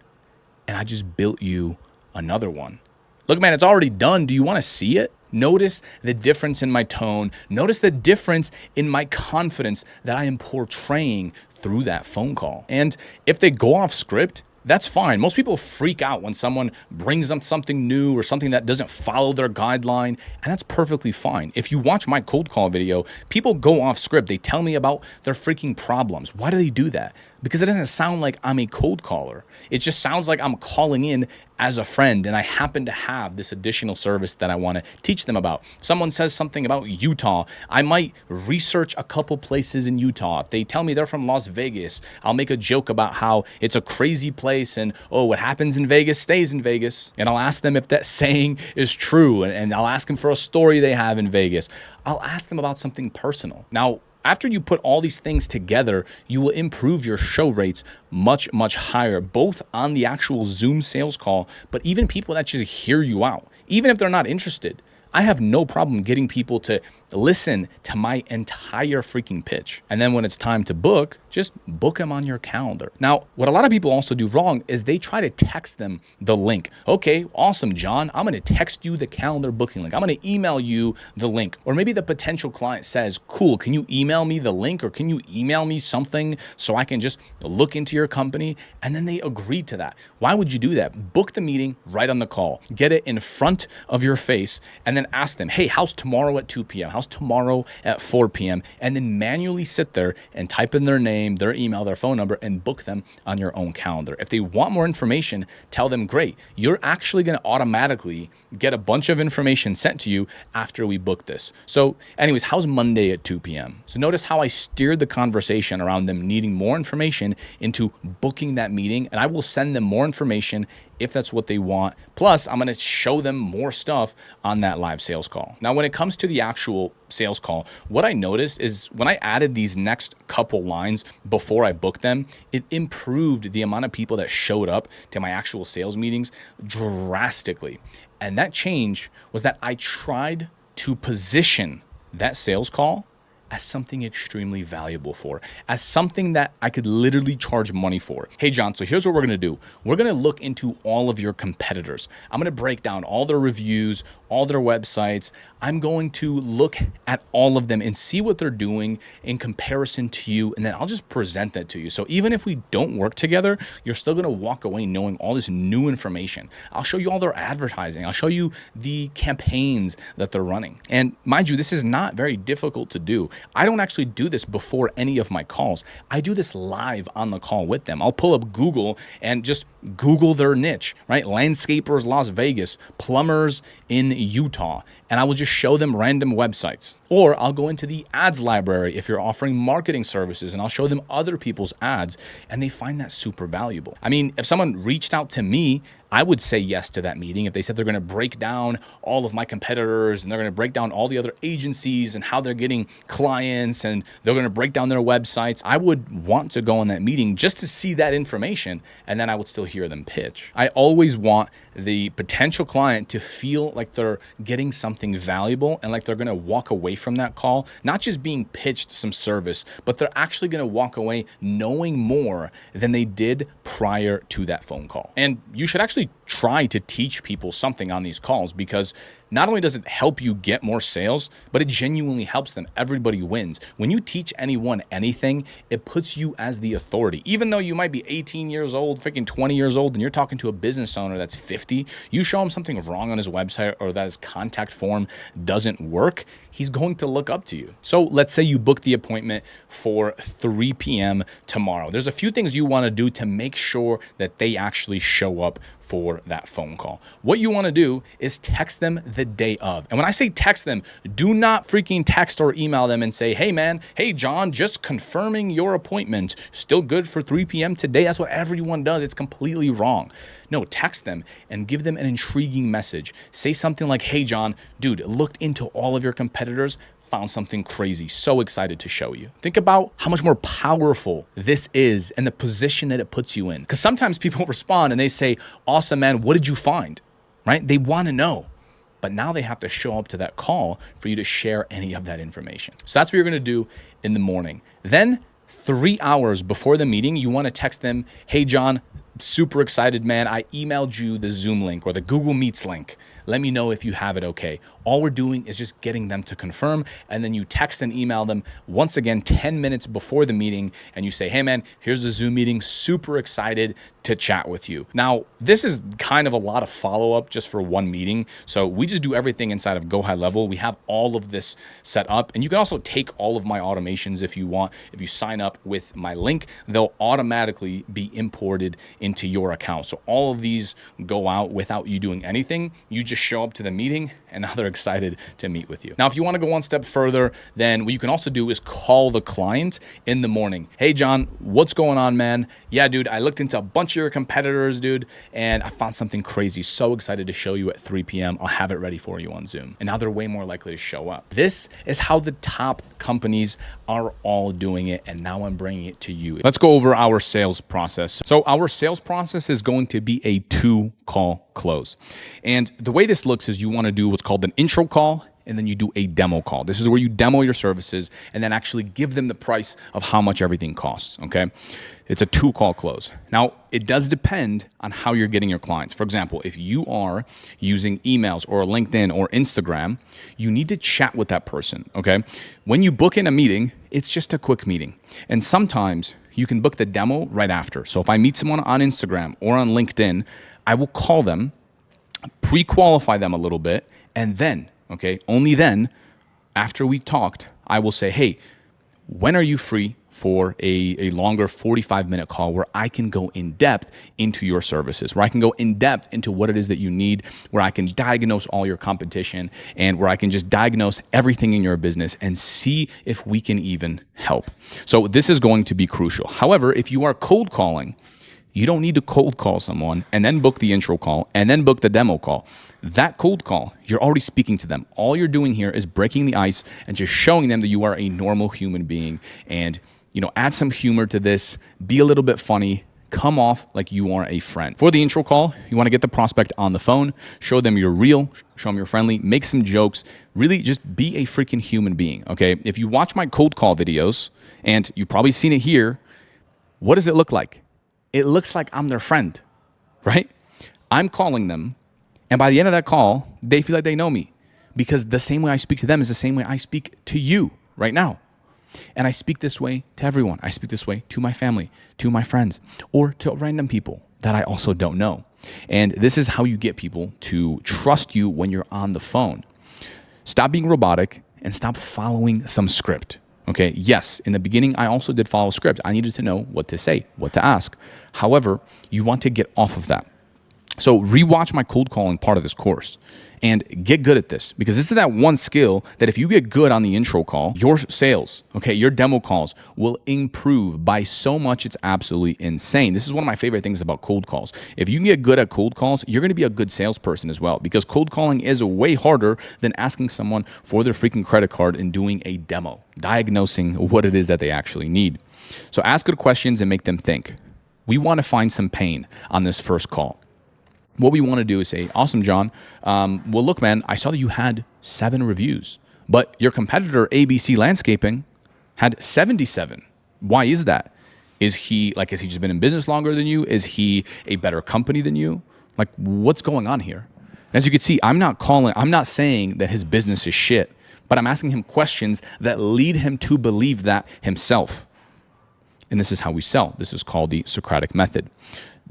and I just built you another one. Look, man, it's already done. Do you want to see it? Notice the difference in my tone. Notice the difference in my confidence that I am portraying through that phone call. And if they go off script, that's fine. Most people freak out when someone brings them something new or something that doesn't follow their guideline, and that's perfectly fine. If you watch my cold call video, people go off script. They tell me about their freaking problems. Why do they do that? Because it doesn't sound like I'm a cold caller. It just sounds like I'm calling in as a friend and I happen to have this additional service that I want to teach them about. Someone says something about Utah. I might research a couple places in Utah. If they tell me they're from Las Vegas, I'll make a joke about how it's a crazy place and, oh, what happens in Vegas stays in Vegas. And I'll ask them if that saying is true and I'll ask them for a story they have in Vegas. I'll ask them about something personal. Now, after you put all these things together, you will improve your show rates much, much higher, both on the actual Zoom sales call, but even people that just hear you out, even if they're not interested. I have no problem getting people to listen to my entire freaking pitch. And then when it's time to book, just book them on your calendar. Now, what a lot of people also do wrong is they try to text them the link. Okay, awesome, John. I'm going to text you the calendar booking link. I'm going to email you the link. Or maybe the potential client says, cool, can you email me the link or can you email me something so I can just look into your company? And then they agree to that. Why would you do that? Book the meeting right on the call. Get it in front of your face and then ask them, hey, how's tomorrow at 2 p.m.? How's tomorrow at 4 p.m.? And then manually sit there and type in their name, their email, their phone number, and book them on your own calendar. If they want more information, tell them, great. You're actually going to automatically get a bunch of information sent to you after we book this. So anyways, how's Monday at 2 p.m.? So notice how I steered the conversation around them needing more information into booking that meeting, and I will send them more information if that's what they want. Plus, I'm going to show them more stuff on that live sales call. Now, when it comes to the actual sales call, what I noticed is when I added these next couple lines before I booked them, it improved the amount of people that showed up to my actual sales meetings drastically. And that change was that I tried to position that sales call as something extremely valuable for, as something that I could literally charge money for. Hey, John, so here's what we're gonna do. We're gonna look into all of your competitors. I'm gonna break down all their reviews, all their websites. I'm going to look at all of them and see what they're doing in comparison to you, and then I'll just present that to you. So even if we don't work together, you're still gonna walk away knowing all this new information. I'll show you all their advertising. I'll show you the campaigns that they're running. And mind you, this is not very difficult to do. I don't actually do this before any of my calls. I do this live on the call with them. I'll pull up Google and just Google their niche, right? Landscapers, Las Vegas, plumbers in Utah. And I will just show them random websites. Or I'll go into the ads library if you're offering marketing services, and I'll show them other people's ads, and they find that super valuable. I mean, if someone reached out to me, I would say yes to that meeting. If they said they're gonna break down all of my competitors and they're gonna break down all the other agencies and how they're getting clients and they're gonna break down their websites, I would want to go on that meeting just to see that information, and then I would still hear them pitch. I always want the potential client to feel like they're getting something valuable and like they're gonna walk away from that call, not just being pitched some service, but they're actually gonna walk away knowing more than they did prior to that phone call. And you should actually try to teach people something on these calls, because not only does it help you get more sales, but it genuinely helps them. Everybody wins. When you teach anyone anything, it puts you as the authority. Even though you might be 18 years old, freaking 20 years old, and you're talking to a business owner that's 50, you show him something wrong on his website or that his contact form doesn't work, he's going to look up to you. So let's say you book the appointment for 3 p.m. tomorrow. There's a few things you want to do to make sure that they actually show up for that phone call. What you want to do is text them the day of. And when I say text them, do not freaking text or email them and say, hey man, hey John, just confirming your appointment. Still good for 3 p.m. today. That's what everyone does. It's completely wrong. No, text them and give them an intriguing message. Say something like, hey John, dude, looked into all of your competitors, found something crazy. So excited to show you. Think about how much more powerful this is and the position that it puts you in. Because sometimes people respond and they say, awesome, man, what did you find? Right? They want to know. But now they have to show up to that call for you to share any of that information. So that's what you're going to do in the morning. Then 3 hours before the meeting, you want to text them, hey, John, super excited, man. I emailed you the Zoom link or the Google Meets link. Let me know if you have it okay. All we're doing is just getting them to confirm, and then you text and email them once again 10 minutes before the meeting, and you say, hey man, here's the Zoom meeting, super excited to chat with you. Now, this is kind of a lot of follow-up just for one meeting, so we just do everything inside of GoHighLevel. We have all of this set up, and you can also take all of my automations if you want. If you sign up with my link, they'll automatically be imported into your account. So all of these go out without you doing anything. You just show up to the meeting, and now they're excited to meet with you. Now, if you want to go one step further, then what you can also do is call the client in the morning. Hey, John, what's going on, man? Yeah, dude, I looked into a bunch of your competitors, dude, and I found something crazy. So excited to show you at 3 p.m. I'll have it ready for you on Zoom. And now they're way more likely to show up. This is how the top companies are all doing it, and now I'm bringing it to you. Let's go over our sales process. So our sales process is going to be a 2-call close. And the way this looks is you want to do what's called an intro call, and then you do a demo call. This is where you demo your services and then actually give them the price of how much everything costs, okay? It's a 2-call close. Now, it does depend on how you're getting your clients. For example, if you are using emails or LinkedIn or Instagram, you need to chat with that person, okay? When you book in a meeting, it's just a quick meeting. And sometimes you can book the demo right after. So if I meet someone on Instagram or on LinkedIn, I will call them, pre-qualify them a little bit, and then, okay, only then, after we talked, I will say, hey, when are you free for a longer 45-minute call where I can go in depth into your services, where I can go in depth into what it is that you need, where I can diagnose all your competition, and where I can just diagnose everything in your business and see if we can even help. So this is going to be crucial. However, if you are cold calling, you don't need to cold call someone and then book the intro call and then book the demo call. That cold call, you're already speaking to them. All you're doing here is breaking the ice and just showing them that you are a normal human being. And, you know, add some humor to this, be a little bit funny, come off like you are a friend. For the intro call, you want to get the prospect on the phone, show them you're real, show them you're friendly, make some jokes, really just be a freaking human being, okay? If you watch my cold call videos, and you've probably seen it here, what does it look like? It looks like I'm their friend, right? I'm calling them, and by the end of that call, they feel like they know me because the same way I speak to them is the same way I speak to you right now. And I speak this way to everyone. I speak this way to my family, to my friends, or to random people that I also don't know. And this is how you get people to trust you when you're on the phone. Stop being robotic and stop following some script. Okay, yes, in the beginning, I also did follow a script. I needed to know what to say, what to ask. However, you want to get off of that. So rewatch my cold calling part of this course and get good at this, because this is that one skill that if you get good on the intro call, your sales, okay, your demo calls will improve by so much. It's absolutely insane. This is one of my favorite things about cold calls. If you can get good at cold calls, you're going to be a good salesperson as well, because cold calling is way harder than asking someone for their freaking credit card and doing a demo, diagnosing what it is that they actually need. So ask good questions and make them think. We want to find some pain on this first call. What we want to do is say, awesome, John. Well, look, man, I saw that you had 7 reviews, but your competitor, ABC Landscaping, had 77. Why is that? Has he just been in business longer than you? Is he a better company than you? Like, what's going on here? And as you can see, I'm not saying that his business is shit, but I'm asking him questions that lead him to believe that himself. And this is how we sell. This is called the Socratic method.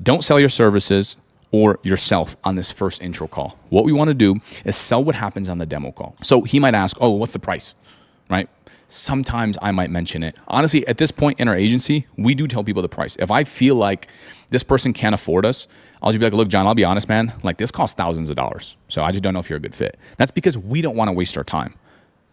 Don't sell your services or yourself on this first intro call. What we want to do is sell what happens on the demo call. So he might ask, oh, what's the price, right? Sometimes I might mention it. Honestly, at this point in our agency, we do tell people the price. If I feel like this person can't afford us, I'll just be like, look, John, I'll be honest, man, like this costs thousands of dollars. So I just don't know if you're a good fit. That's because we don't want to waste our time.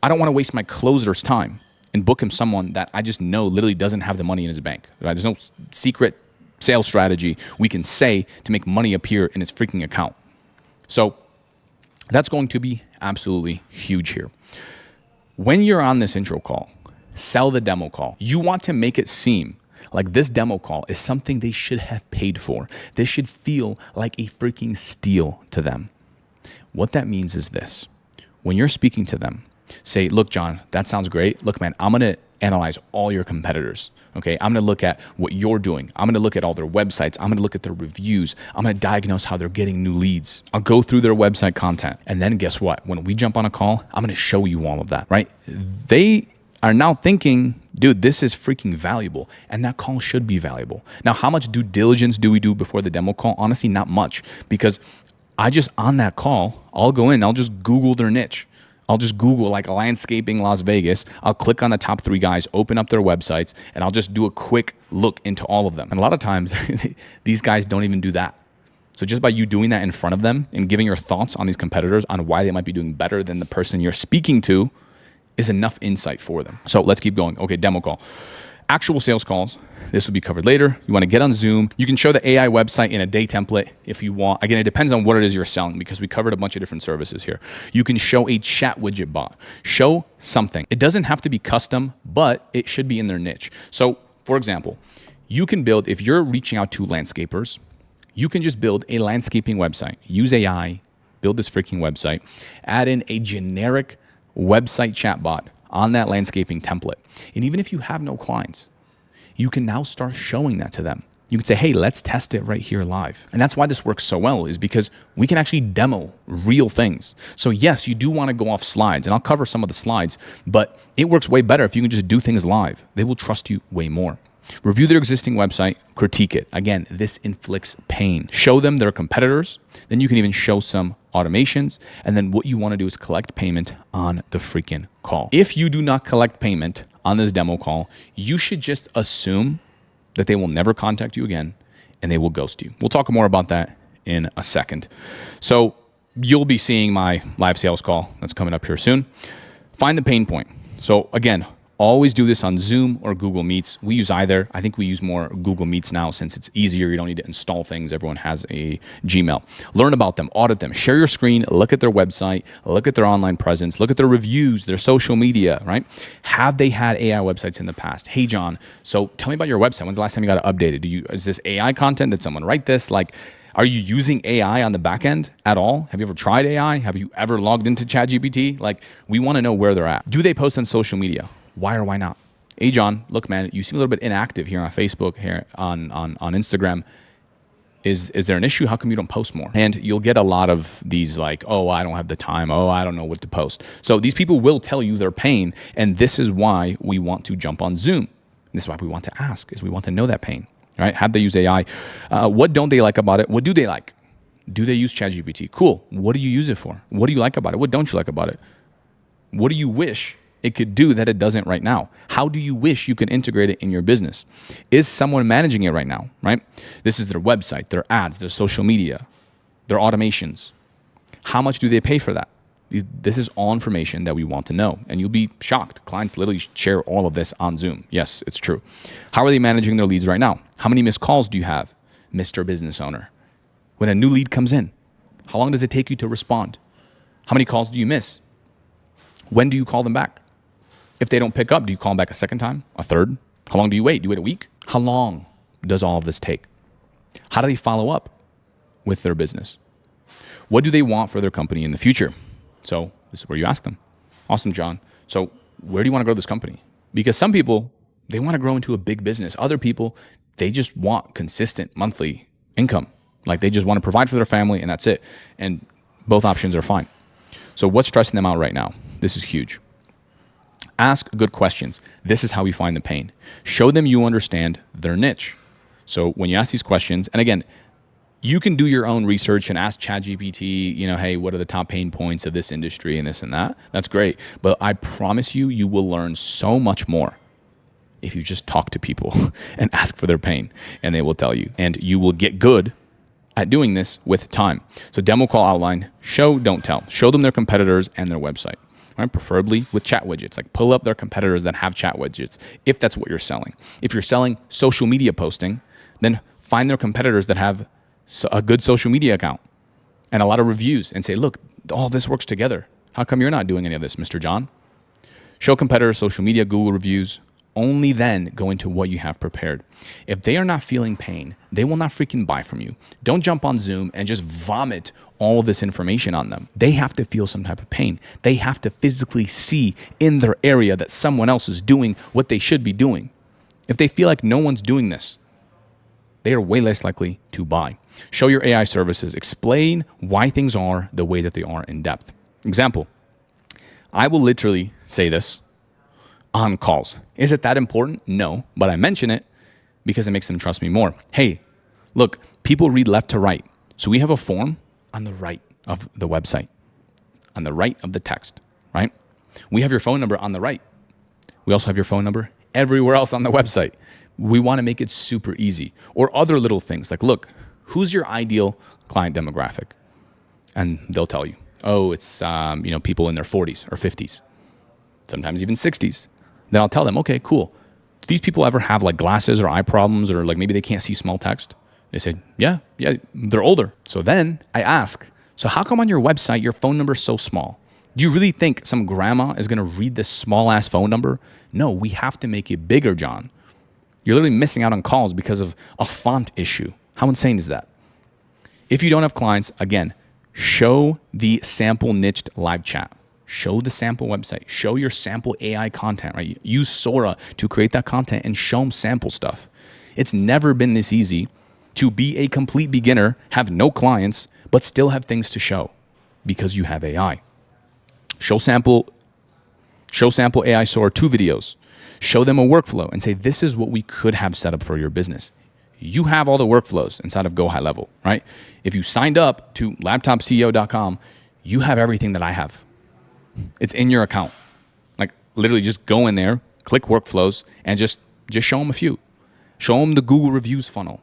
I don't want to waste my closer's time and book him someone that I just know literally doesn't have the money in his bank. Right? There's no secret sales strategy we can say to make money appear in his freaking account. So that's going to be absolutely huge here. When you're on this intro call, sell the demo call. You want to make it seem like this demo call is something they should have paid for. This should feel like a freaking steal to them. What that means is this. When you're speaking to them, say, look, John, that sounds great. Look, man, I'm going to analyze all your competitors. Okay, I'm going to look at what you're doing. I'm going to look at all their websites. I'm going to look at their reviews. I'm going to diagnose how they're getting new leads. I'll go through their website content. And then guess what? When we jump on a call, I'm going to show you all of that, right? They are now thinking, dude, this is freaking valuable. And that call should be valuable. Now, how much due diligence do we do before the demo call? Honestly, not much, because on that call, I'll go in, I'll just Google their niche. I'll just Google like landscaping Las Vegas. I'll click on the top 3 guys, open up their websites, and I'll just do a quick look into all of them. And a lot of times, these guys don't even do that. So just by you doing that in front of them and giving your thoughts on these competitors on why they might be doing better than the person you're speaking to is enough insight for them. So let's keep going. Okay, demo call. Actual sales calls. This will be covered later. You want to get on Zoom. You can show the AI website in a day template if you want. Again, it depends on what it is you're selling, because we covered a bunch of different services here. You can show a chat widget bot. Show something. It doesn't have to be custom, but it should be in their niche. So, for example, you can build, if you're reaching out to landscapers, you can just build a landscaping website. Use AI, build this freaking website, add in a generic website chatbot on that landscaping template. And even if you have no clients, you can now start showing that to them. You can say, hey, let's test it right here live. And that's why this works so well, is because we can actually demo real things. So yes, you do want to go off slides, and I'll cover some of the slides, but it works way better if you can just do things live. They will trust you way more. Review their existing website, critique it. Again, this inflicts pain. Show them their competitors. Then you can even show some automations. And then what you want to do is collect payment on the freaking call. If you do not collect payment on this demo call, you should just assume that they will never contact you again and they will ghost you. We'll talk more about that in a second. So you'll be seeing my live sales call that's coming up here soon. Find the pain point. So again, Always do this on Zoom or Google Meets. We use either. I think we use more Google Meets now since it's easier. You don't need to install things. Everyone has a Gmail. Learn about them, audit them, share your screen, look at their website, look at their online presence, look at their reviews, their social media, right? Have they had AI websites in the past? Hey, John, so tell me about your website. When's the last time you got it updated? Is this AI content? Did someone write this? Like, are you using AI on the back end at all? Have you ever tried AI? Have you ever logged into ChatGPT? Like, we want to know where they're at. Do they post on social media? Why or why not? Hey, John, look, man, you seem a little bit inactive here on Facebook, here on Instagram. Is there an issue? How come you don't post more? And you'll get a lot of these like, oh, I don't have the time. Oh, I don't know what to post. So these people will tell you their pain. And this is why we want to jump on Zoom. This is why we want to ask, is we want to know that pain, right? Have they use AI? What don't they like about it? What do they like? Do they use ChatGPT? Cool. What do you use it for? What do you like about it? What don't you like about it? What do you wish it could do that it doesn't right now? How do you wish you could integrate it in your business? Is someone managing it right now, right? This is their website, their ads, their social media, their automations. How much do they pay for that? This is all information that we want to know. And you'll be shocked. Clients literally share all of this on Zoom. Yes, it's true. How are they managing their leads right now? How many missed calls do you have, Mr. Business Owner? When a new lead comes in, how long does it take you to respond? How many calls do you miss? When do you call them back? If they don't pick up, do you call them back a second time, a third? How long do you wait? Do you wait a week? How long does all of this take? How do they follow up with their business? What do they want for their company in the future? So this is where you ask them. Awesome, John. So where do you want to grow this company? Because some people, they want to grow into a big business. Other people, they just want consistent monthly income. Like they just want to provide for their family and that's it. And both options are fine. So what's stressing them out right now? This is huge. Ask good questions. This is how we find the pain. Show them you understand their niche. So when you ask these questions, and again, you can do your own research and ask ChatGPT, hey, what are the top pain points of this industry and this and that? That's great. But I promise you, you will learn so much more if you just talk to people and ask for their pain, and they will tell you. And you will get good at doing this with time. So demo call outline, show, don't tell. Show them their competitors and their website. Right? Preferably with chat widgets, like pull up their competitors that have chat widgets, if that's what you're selling. If you're selling social media posting, then find their competitors that have a good social media account and a lot of reviews and say, look, all this works together. How come you're not doing any of this, Mr. John? Show competitors social media, Google reviews. Only then go into what you have prepared. If they are not feeling pain, they will not freaking buy from you. Don't jump on Zoom and just vomit all of this information on them. They have to feel some type of pain. They have to physically see in their area that someone else is doing what they should be doing. If they feel like no one's doing this, they are way less likely to buy. Show your AI services. Explain why things are the way that they are in depth. Example, I will literally say this on calls. Is it that important? No, but I mention it because it makes them trust me more. Hey, look, people read left to right. So we have a form on the right of the website, on the right of the text, right? We have your phone number on the right. We also have your phone number everywhere else on the website. We want to make it super easy. Or other little things like, look, who's your ideal client demographic? And they'll tell you, oh, it's people in their 40s or 50s, sometimes even 60s. Then I'll tell them, okay, cool. Do these people ever have like glasses or eye problems, or like maybe they can't see small text? They say, yeah, they're older. So then I ask, so how come on your website your phone number is so small? Do you really think some grandma is going to read this small ass phone number? No, we have to make it bigger, John. You're literally missing out on calls because of a font issue. How insane is that? If you don't have clients, again, show the sample niched live chat. Show the sample website. Show your sample AI content, right? Use SORA to create that content and show them sample stuff. It's never been this easy to be a complete beginner, have no clients, but still have things to show because you have AI. Show sample AI SORA 2 videos. Show them a workflow and say, this is what we could have set up for your business. You have all the workflows inside of GoHighLevel, right? If you signed up to laptopceo.com, you have everything that I have. It's in your account. Like literally just go in there, click workflows, and just show them a few. Show them the Google reviews funnel.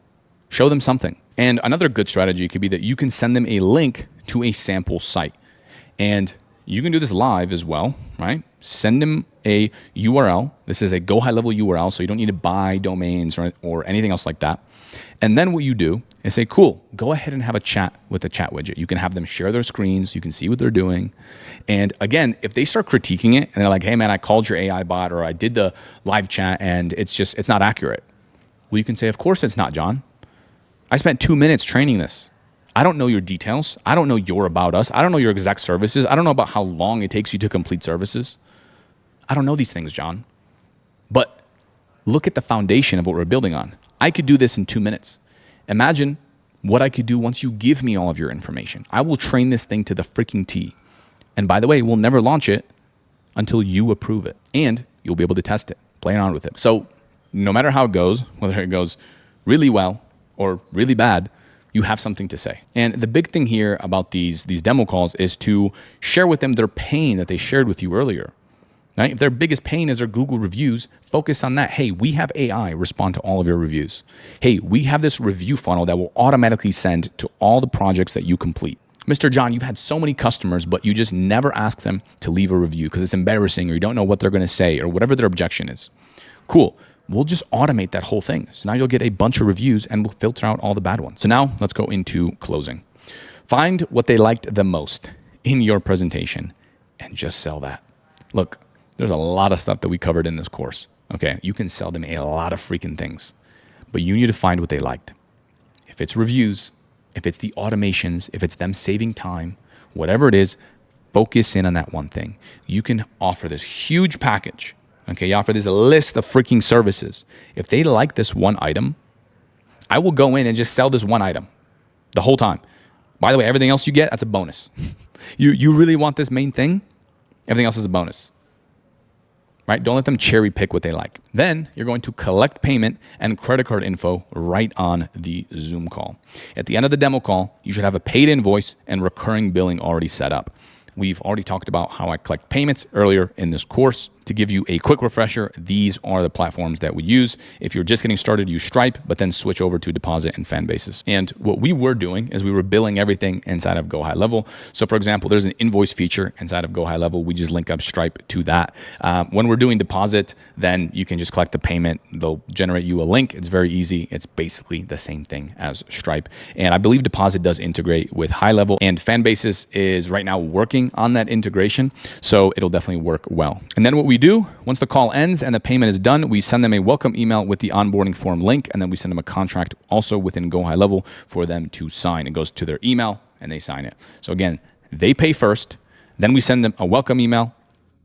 Show them something. And another good strategy could be that you can send them a link to a sample site. And you can do this live as well, right? Send them a URL. This is a GoHighLevel URL, so you don't need to buy domains or anything else like that. And then what you do is say, cool, go ahead and have a chat with the chat widget. You can have them share their screens. You can see what they're doing. And again, if they start critiquing it and they're like, hey man, I called your AI bot or I did the live chat and it's not accurate. Well, you can say, of course it's not, John. I spent 2 minutes training this. I don't know your details. I don't know your about us. I don't know your exact services. I don't know about how long it takes you to complete services. I don't know these things, John. But look at the foundation of what we're building on. I could do this in 2 minutes. Imagine what I could do once you give me all of your information. I will train this thing to the freaking T. And by the way, we'll never launch it until you approve it. And you'll be able to test it, play around with it. So no matter how it goes, whether it goes really well or really bad, you have something to say. And the big thing here about these demo calls is to share with them their pain that they shared with you earlier. Right? If their biggest pain is their Google reviews, focus on that. Hey, we have AI respond to all of your reviews. Hey, we have this review funnel that will automatically send to all the projects that you complete. Mr. John, you've had so many customers, but you just never ask them to leave a review because it's embarrassing or you don't know what they're going to say or whatever their objection is. Cool. We'll just automate that whole thing. So now you'll get a bunch of reviews and we'll filter out all the bad ones. So now let's go into closing. Find what they liked the most in your presentation and just sell that. Look, there's a lot of stuff that we covered in this course. Okay, you can sell them a lot of freaking things, but you need to find what they liked. If it's reviews, if it's the automations, if it's them saving time, whatever it is, focus in on that one thing. You can offer this huge package. Okay, you offer this list of freaking services. If they like this one item, I will go in and just sell this one item the whole time. By the way, everything else you get, that's a bonus. You really want this main thing? Everything else is a bonus. Right? Don't let them cherry pick what they like. Then you're going to collect payment and credit card info right on the Zoom call. At the end of the demo call, you should have a paid invoice and recurring billing already set up. We've already talked about how I collect payments earlier in this course. To give you a quick refresher, these are the platforms that we use. If you're just getting started, use Stripe, but then switch over to Deposit and Fanbasis. And what we were doing is we were billing everything inside of GoHighLevel. So for example, there's an invoice feature inside of GoHighLevel. We just link up Stripe to that. When we're doing deposit, then you can just collect the payment. They'll generate you a link. It's very easy. It's basically the same thing as Stripe. And I believe Deposit does integrate with HighLevel, and Fanbasis is right now working on that integration. So it'll definitely work well. And then what we do, once the call ends and the payment is done, we send them a welcome email with the onboarding form link, and then we send them a contract also within GoHighLevel for them to sign. It goes to their email and they sign it. So again, they pay first, then we send them a welcome email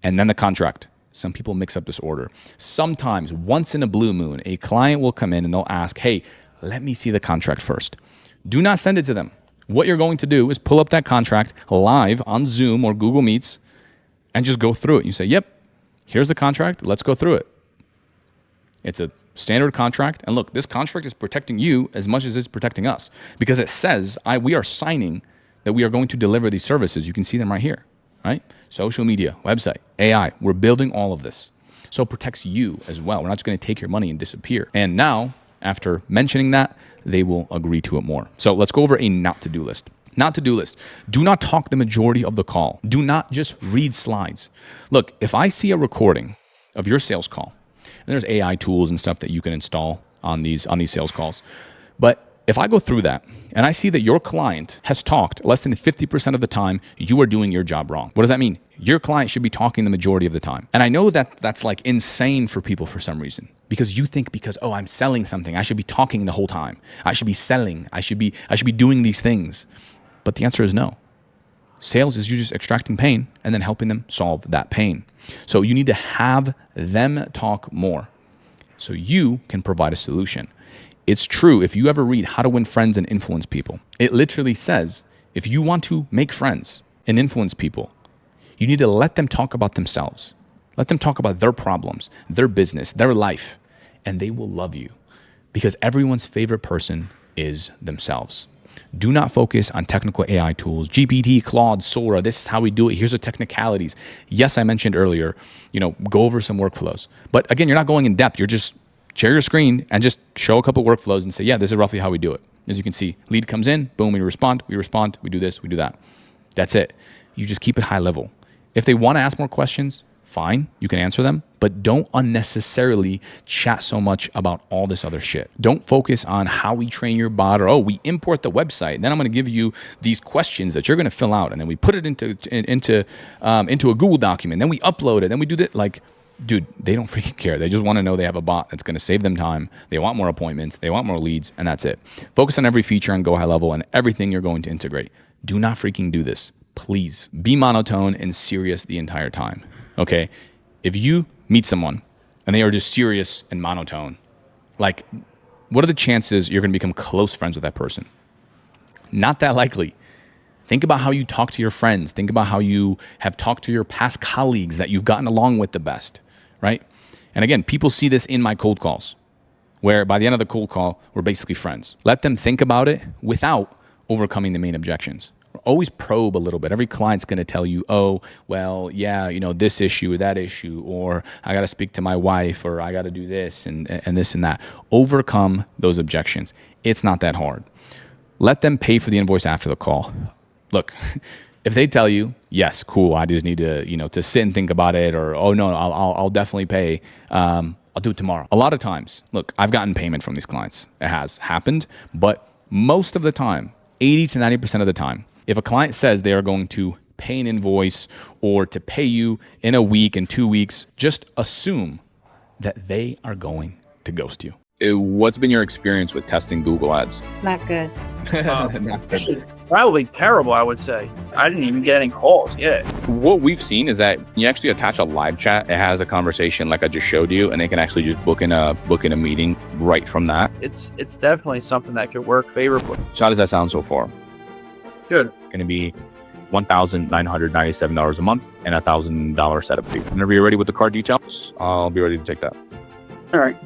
and then the contract. Some people mix up this order. Sometimes, once in a blue moon, a client will come in and they'll ask, hey, let me see the contract first. Do not send it to them. What you're going to do is pull up that contract live on Zoom or Google Meets and just go through it. You say, yep, here's the contract. Let's go through it. It's a standard contract. And look, this contract is protecting you as much as it's protecting us because it says we are signing that we are going to deliver these services. You can see them right here, right? Social media, website, AI. We're building all of this. So it protects you as well. We're not just going to take your money and disappear. And now, after mentioning that, they will agree to it more. So let's go over a not to-do list. Not to-do list. Do not talk the majority of the call. Do not just read slides. Look, if I see a recording of your sales call, and there's AI tools and stuff that you can install on these sales calls, but if I go through that and I see that your client has talked less than 50% of the time, you are doing your job wrong. What does that mean? Your client should be talking the majority of the time. And I know that that's like insane for people for some reason because you think oh, I'm selling something, I should be talking the whole time. I should be selling. I should be doing these things. But the answer is no. Sales is you just extracting pain and then helping them solve that pain. So you need to have them talk more so you can provide a solution. It's true. If you ever read How to Win Friends and Influence People, it literally says, if you want to make friends and influence people, you need to let them talk about themselves. Let them talk about their problems, their business, their life, and they will love you because everyone's favorite person is themselves. Do not focus on technical AI tools, GPT, Claude, SORA. This is how we do it. Here's the technicalities. Yes, I mentioned earlier, go over some workflows. But again, you're not going in depth. You're just share your screen and just show a couple workflows and say, yeah, this is roughly how we do it. As you can see, lead comes in, boom, we respond, we do this, we do that. That's it. You just keep it high level. If they want to ask more questions, fine, you can answer them, but don't unnecessarily chat so much about all this other shit. Don't focus on how we train your bot, or, oh, we import the website, and then I'm going to give you these questions that you're going to fill out, and then we put it into a Google document, then we upload it, then we do that. Like, dude, they don't freaking care. They just want to know they have a bot that's going to save them time. They want more appointments. They want more leads, and that's it. Focus on every feature on GoHighLevel and everything you're going to integrate. Do not freaking do this. Please be monotone and serious the entire time. Okay? If you meet someone and they are just serious and monotone, like, what are the chances you're going to become close friends with that person? Not that likely. Think about how you talk to your friends. Think about how you have talked to your past colleagues that you've gotten along with the best, right? And again, people see this in my cold calls, where by the end of the cold call, we're basically friends. Let them think about it without overcoming the main objections. Always probe a little bit. Every client's going to tell you, oh, well, yeah, this issue or that issue, or I got to speak to my wife, or I got to do this and this and that. Overcome those objections. It's not that hard. Let them pay for the invoice after the call. Look, if they tell you, yes, cool, I just need to, to sit and think about it, or, oh no, I'll definitely pay. I'll do it tomorrow. A lot of times, look, I've gotten payment from these clients. It has happened, but most of the time, 80 to 90% of the time, if a client says they are going to pay an invoice or to pay you in a week, in 2 weeks, just assume that they are going to ghost you. What's been your experience with testing Google Ads? Not good. Probably terrible, I would say. I didn't even get any calls yet. What we've seen is that you actually attach a live chat. It has a conversation like I just showed you, and they can actually just book in a meeting right from that. It's definitely something that could work favorably. So how does that sound so far? Good. Going to be $1,997 a month and a $1,000 setup fee. Whenever you're ready with the card details, I'll be ready to take that. All right.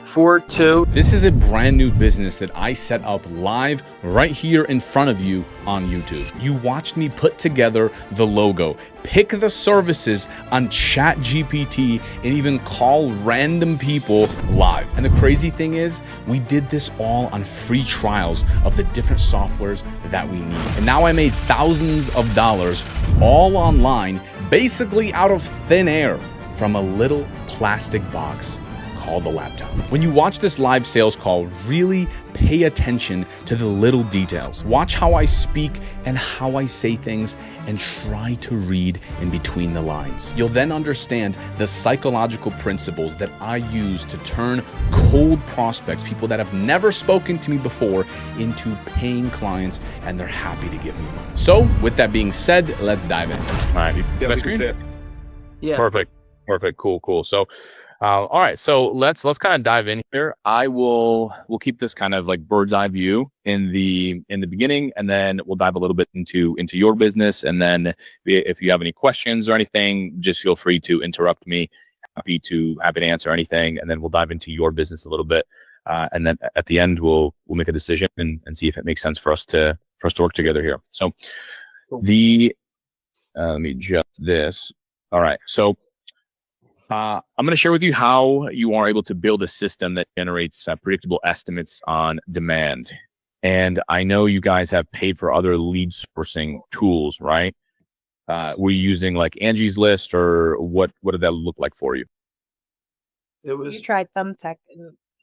4-2. This is a brand new business that I set up live right here in front of you on YouTube. You watched me put together the logo, pick the services on ChatGPT, and even call random people live. And the crazy thing is, we did this all on free trials of the different softwares that we need. And now I made thousands of dollars all online, basically out of thin air from a little plastic box called the laptop. When you watch this live sales call, really pay attention to the little details. Watch how I speak and how I say things, and try to read in between the lines. You'll then understand the psychological principles that I use to turn cold prospects, people that have never spoken to me before, into paying clients, and they're happy to give me money. So with that being said, let's dive in. All right, see my screen? Yeah. Perfect, cool. So all right, so let's kind of dive in here. We'll keep this kind of like bird's eye view in the beginning, and then we'll dive a little bit into your business. And then if you have any questions or anything, just feel free to interrupt me. Happy to answer anything, and then we'll dive into your business a little bit. And then at the end, we'll make a decision and see if it makes sense for us to work together here. So let me adjust this. All right, so. I'm going to share with you how you are able to build a system that generates predictable estimates on demand. And I know you guys have paid for other lead sourcing tools, right? Were you using like Angie's List, or what did that look like for you? You tried Thumbtack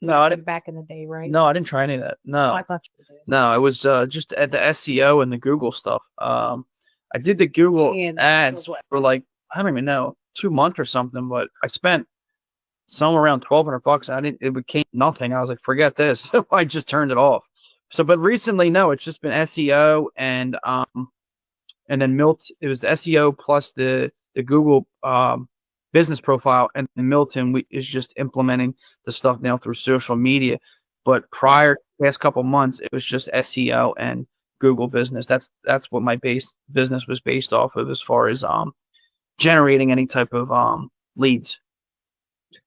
No, I didn't. back in the day, right? No, I didn't try any of that. No. Oh, I thought you did. No, it was just at the SEO and the Google stuff. I did the Google ads for like, I don't even know, 2 months or something, but I spent somewhere around $1,200. It became nothing. I was like, forget this. I just turned it off. So, but recently, no, it's just been SEO and then it was SEO plus the Google business profile, and Milton is just implementing the stuff now through social media. But prior to the past couple months, it was just SEO and Google business. That's what my business was based off of, as far as generating any type of leads.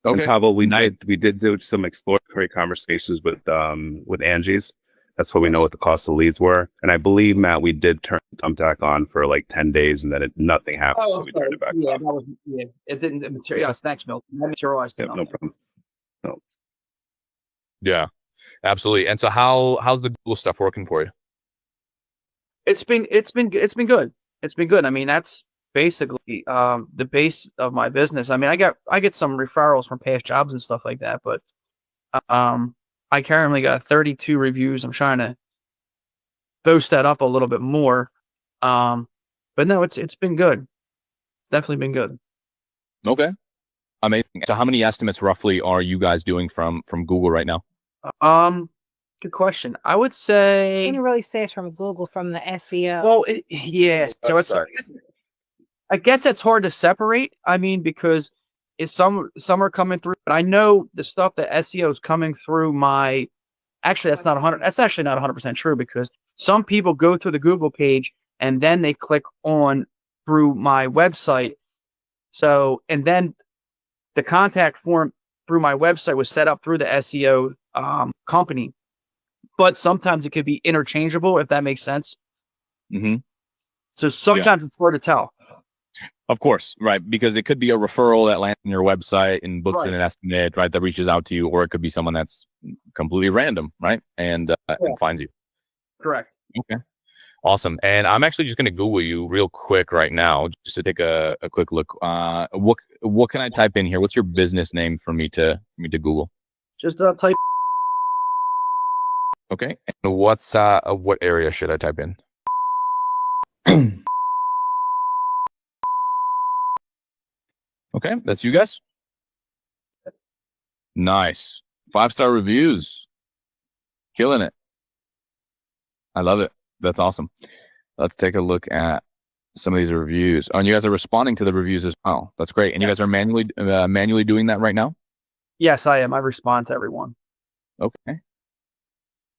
Okay. And Pavlo, we did do some exploratory conversations with Angie's. That's what we know what the cost of leads were. And I believe, Matt, we did turn Thumbtack on for like 10 days, and then nothing happened, so we turned it back off. It didn't materialize. Thanks, Milton. That materialized. Yeah, no problem. No. Yeah, absolutely. And so how's the Google stuff working for you? It's been good. It's been good. I mean, that's basically the base of my business. I mean, I get some referrals from past jobs and stuff like that, but I currently got 32 reviews. I'm trying to boost that up a little bit more. But no, it's been good. It's definitely been good. Okay. Amazing. So how many estimates roughly are you guys doing from Google right now? Good question. I would say. Can you really say it's from Google, from the SEO? Well, yeah. So I guess it's hard to separate. I mean, because some are coming through, but I know the stuff that SEO is coming through my. Actually, that's not 100. That's actually not 100% true, because some people go through the Google page and then they click on through my website. So, and then the contact form through my website was set up through the SEO company, but sometimes it could be interchangeable, if that makes sense. Mm-hmm. So sometimes it's hard to tell. Of course, right? Because it could be a referral that lands on your website and books in an estimate, right? That reaches out to you, or it could be someone that's completely random, right? And finds you. Correct. Okay. Awesome. And I'm actually just going to Google you real quick right now, just to take a quick look. What can I type in here? What's your business name for me to Google? Just type. Okay. And what area should I type in? Okay, that's you guys. Nice. 5-star reviews. Killing it. I love it. That's awesome. Let's take a look at some of these reviews. Oh, and you guys are responding to the reviews as well. That's great. And you guys are manually doing that right now? Yes, I am. I respond to everyone. Okay.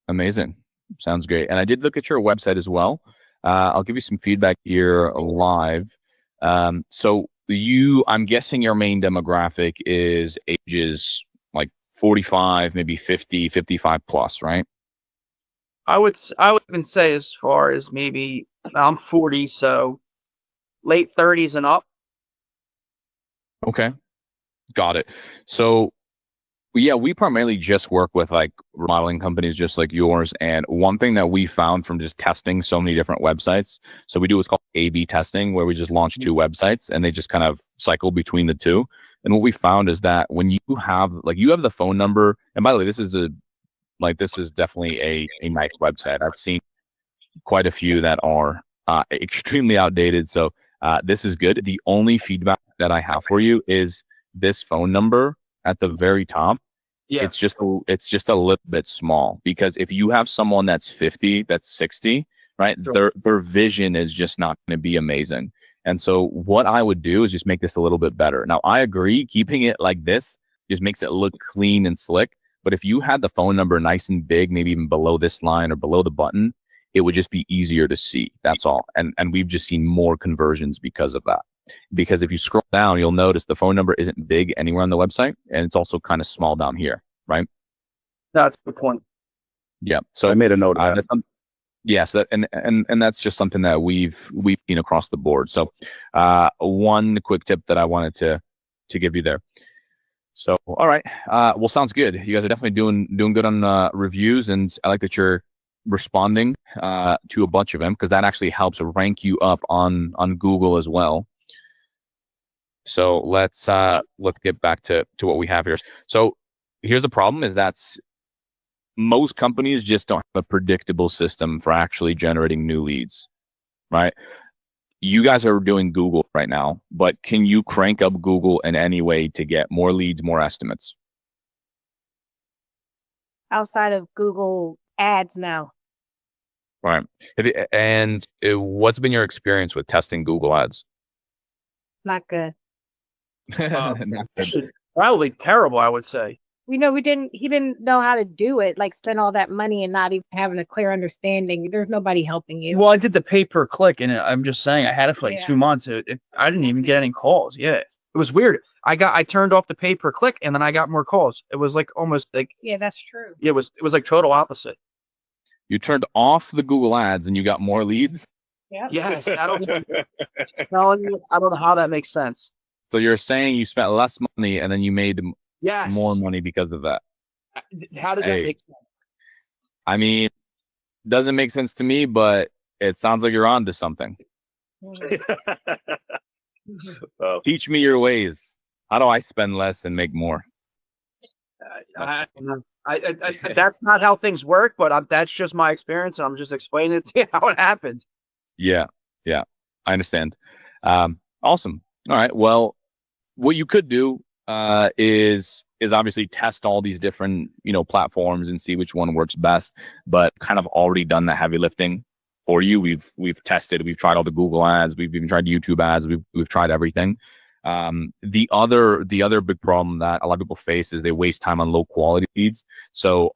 Amazing. Sounds great. And I did look at your website as well. I'll give you some feedback here live. So I'm guessing your main demographic is ages like 45, maybe 50, 55 plus, right? I would even say as far as maybe I'm 40, so late 30s and up. Okay. Got it. So yeah, we primarily just work with like remodeling companies just like yours. And one thing that we found from just testing so many different websites, so we do what's called A/B testing, where we just launch 2 websites and they just kind of cycle between the 2. And what we found is that when you have the phone number, and by the way, this is definitely a nice website. I've seen quite a few that are extremely outdated. So this is good. The only feedback that I have for you is this phone number at the very top. Yeah. It's just a little bit small, because if you have someone that's 50, that's 60, right? Sure. Their vision is just not going to be amazing. And so what I would do is just make this a little bit better. Now, I agree, keeping it like this just makes it look clean and slick. But if you had the phone number nice and big, maybe even below this line or below the button, it would just be easier to see. That's all. And we've just seen more conversions because of that. Because if you scroll down, you'll notice the phone number isn't big anywhere on the website, and it's also kind of small down here, right? That's the point. Yeah. So I made a note of that. Yes, and that's just something that we've seen across the board. So one quick tip that I wanted to give you there. So all right, well, sounds good. You guys are definitely doing good on reviews, and I like that you're responding to a bunch of them, because that actually helps rank you up on Google as well. So let's get back to what we have here. So here's the problem: is that most companies just don't have a predictable system for actually generating new leads, right? You guys are doing Google right now, but can you crank up Google in any way to get more leads, more estimates? Outside of Google ads now. Right. And what's been your experience with testing Google ads? Not good. Probably terrible, I would say. He didn't know how to do it, like spend all that money and not even having a clear understanding. There's nobody helping you. Well, I did the pay-per-click, and I'm just saying, I had it for like 2 months. I didn't even get any calls. Yeah, it was weird. I turned off the pay-per-click, and then I got more calls. It was like almost like, yeah, that's true. It was like total opposite. You turned off the Google ads and you got more leads? Yeah. Yes. I don't know how that makes sense. So you're saying you spent less money and then you made more money because of that? How does that make sense? I mean, doesn't make sense to me, but it sounds like you're on to something. Well, Teach me your ways. How do I spend less and make more? That's not how things work, but that's just my experience, and I'm just explaining it to you how it happened. Yeah, yeah, I understand. Awesome. All right. Well, what you could do is obviously test all these different platforms and see which one works best. But kind of already done the heavy lifting for you. We've tested. We've tried all the Google ads. We've even tried YouTube ads. We've tried everything. The other big problem that a lot of people face is they waste time on low quality leads. So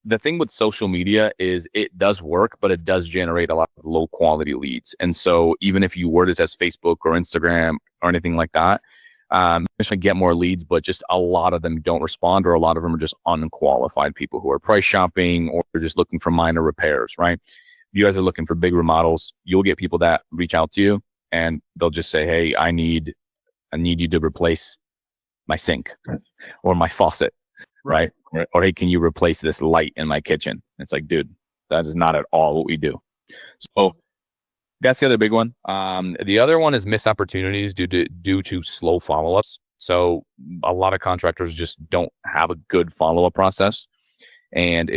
the thing with social media is it does work, but it does generate a lot of low quality leads. And so even if you word it as Facebook or Instagram or anything like that, actually get more leads, but just a lot of them don't respond, or a lot of them are just unqualified people who are price shopping or they're just looking for minor repairs, right? If you guys are looking for big remodels, you'll get people that reach out to you and they'll just say, hey, I need you to replace my sink or my faucet. Right. Or hey, can you replace this light in my kitchen? It's like, dude, that is not at all what we do. So that's the other big one. The other one is missed opportunities due to slow follow-ups. So a lot of contractors just don't have a good follow-up process. And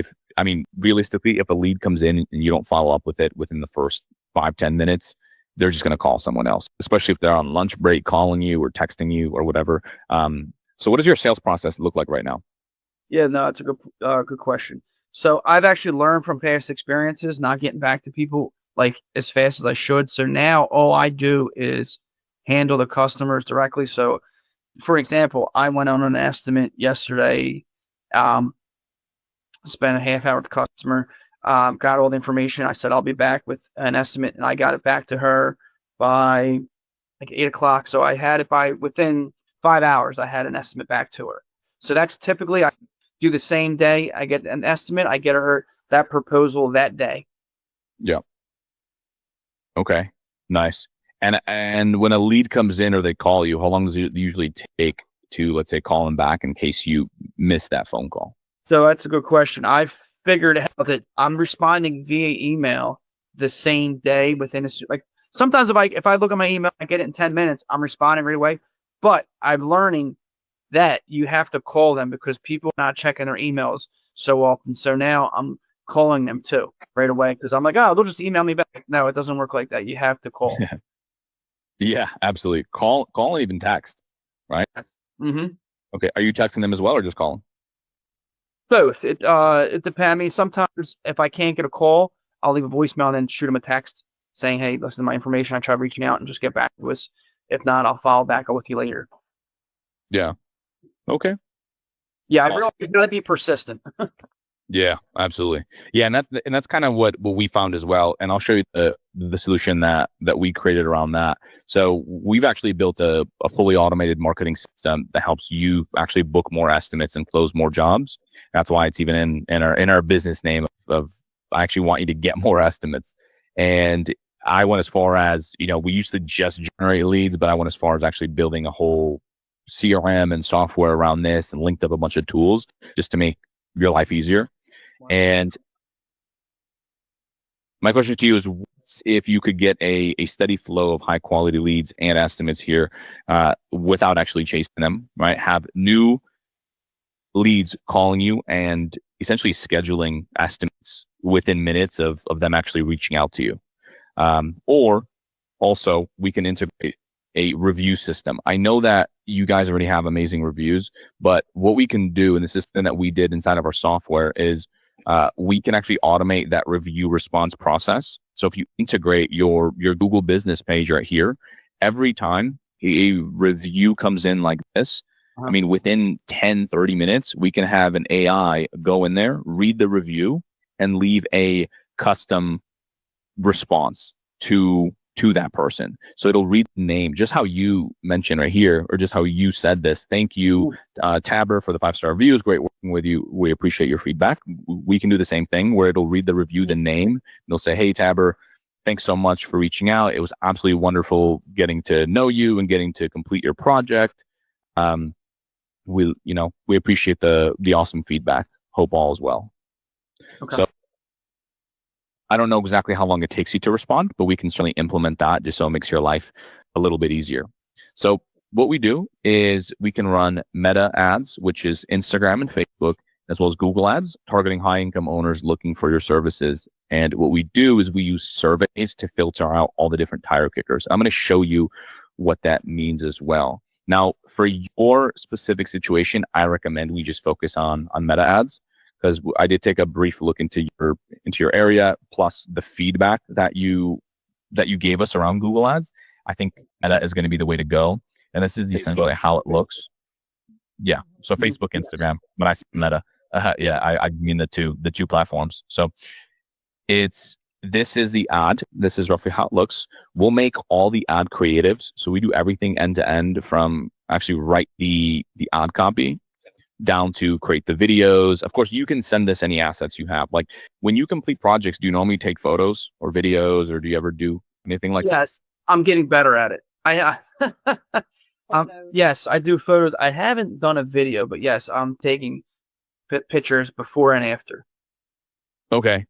realistically, if a lead comes in and you don't follow up with it within the first 5-10 minutes, they're just going to call someone else, especially if they're on lunch break calling you or texting you or whatever. So what does your sales process look like right now? Yeah, no, it's a good question. So I've actually learned from past experiences, not getting back to people like as fast as I should. So now all I do is handle the customers directly. So for example, I went on an estimate yesterday, spent a half hour with the customer, got all the information. I said, I'll be back with an estimate, and I got it back to her by like 8 o'clock. So I had it within 5 hours, I had an estimate back to her. So that's typically, I do the same day. I get an estimate. I get her that proposal that day. Yeah. Okay. Nice. And when a lead comes in or they call you, how long does it usually take to, let's say, call them back in case you miss that phone call? So that's a good question. I've figured out that I'm responding via email the same day within sometimes if I look at my email, I get it in 10 minutes, I'm responding right away. But I'm learning that you have to call them because people are not checking their emails so often. So now I'm calling them too right away because I'm like, oh, they'll just email me back. No, it doesn't work like that. You have to call. Yeah, absolutely. Call and even text, right? Yes. Mm-hmm. Okay. Are you texting them as well or just calling? Both. It depends. I mean, sometimes if I can't get a call, I'll leave a voicemail and then shoot them a text saying, hey, listen to my information. I tried reaching out and just get back to us. If not, I'll follow back up with you later. Yeah. Okay. Yeah, I realize you gotta be persistent. Yeah, absolutely. Yeah, and that's kind of what we found as well. And I'll show you the solution that we created around that. So we've actually built a fully automated marketing system that helps you actually book more estimates and close more jobs. That's why it's even in our business name of I actually want you to get more estimates. And I went as far as, we used to just generate leads, but I went as far as actually building a whole CRM and software around this and linked up a bunch of tools just to make your life easier. Wow. And my question to you is if you could get a steady flow of high quality leads and estimates here without actually chasing them, right? Have new leads calling you and essentially scheduling estimates within minutes of them actually reaching out to you. Or also we can integrate a review system. I know that you guys already have amazing reviews, but what we can do, and the system that we did inside of our software is we can actually automate that review response process. So if you integrate your Google business page right here, every time a review comes in like this, I mean, within 10, 30 minutes, we can have an AI go in there, read the review, and leave a custom response to that person. So it'll read the name, just how you mentioned right here, or just how you said this. Thank you, Tabber, for the 5-star reviews. Great working with you. We appreciate your feedback. We can do the same thing where it'll read the review, the name, and it'll say, hey, Tabber, thanks so much for reaching out. It was absolutely wonderful getting to know you and getting to complete your project. We appreciate the awesome feedback. Hope all is well. Okay. So I don't know exactly how long it takes you to respond, but we can certainly implement that just so it makes your life a little bit easier. So what we do is we can run meta ads, which is Instagram and Facebook, as well as Google ads, targeting high income owners looking for your services. And what we do is we use surveys to filter out all the different tire kickers. I'm going to show you what that means as well. Now, for your specific situation, I recommend we just focus on meta ads, because I did take a brief look into your area, plus the feedback that you gave us around Google ads. I think meta is going to be the way to go. And this is essentially how it looks. Yeah. So Facebook, Instagram, when I say meta, I mean the two platforms. So this is the ad. This is roughly how it looks. We'll make all the ad creatives. So we do everything end to end, from actually write the ad copy down to create the videos. Of course, you can send us any assets you have. Like when you complete projects, do you normally take photos or videos, or do you ever do anything like that? Yes, I'm getting better at it. Yes, I do photos. I haven't done a video, but yes, I'm taking pictures before and after. Okay,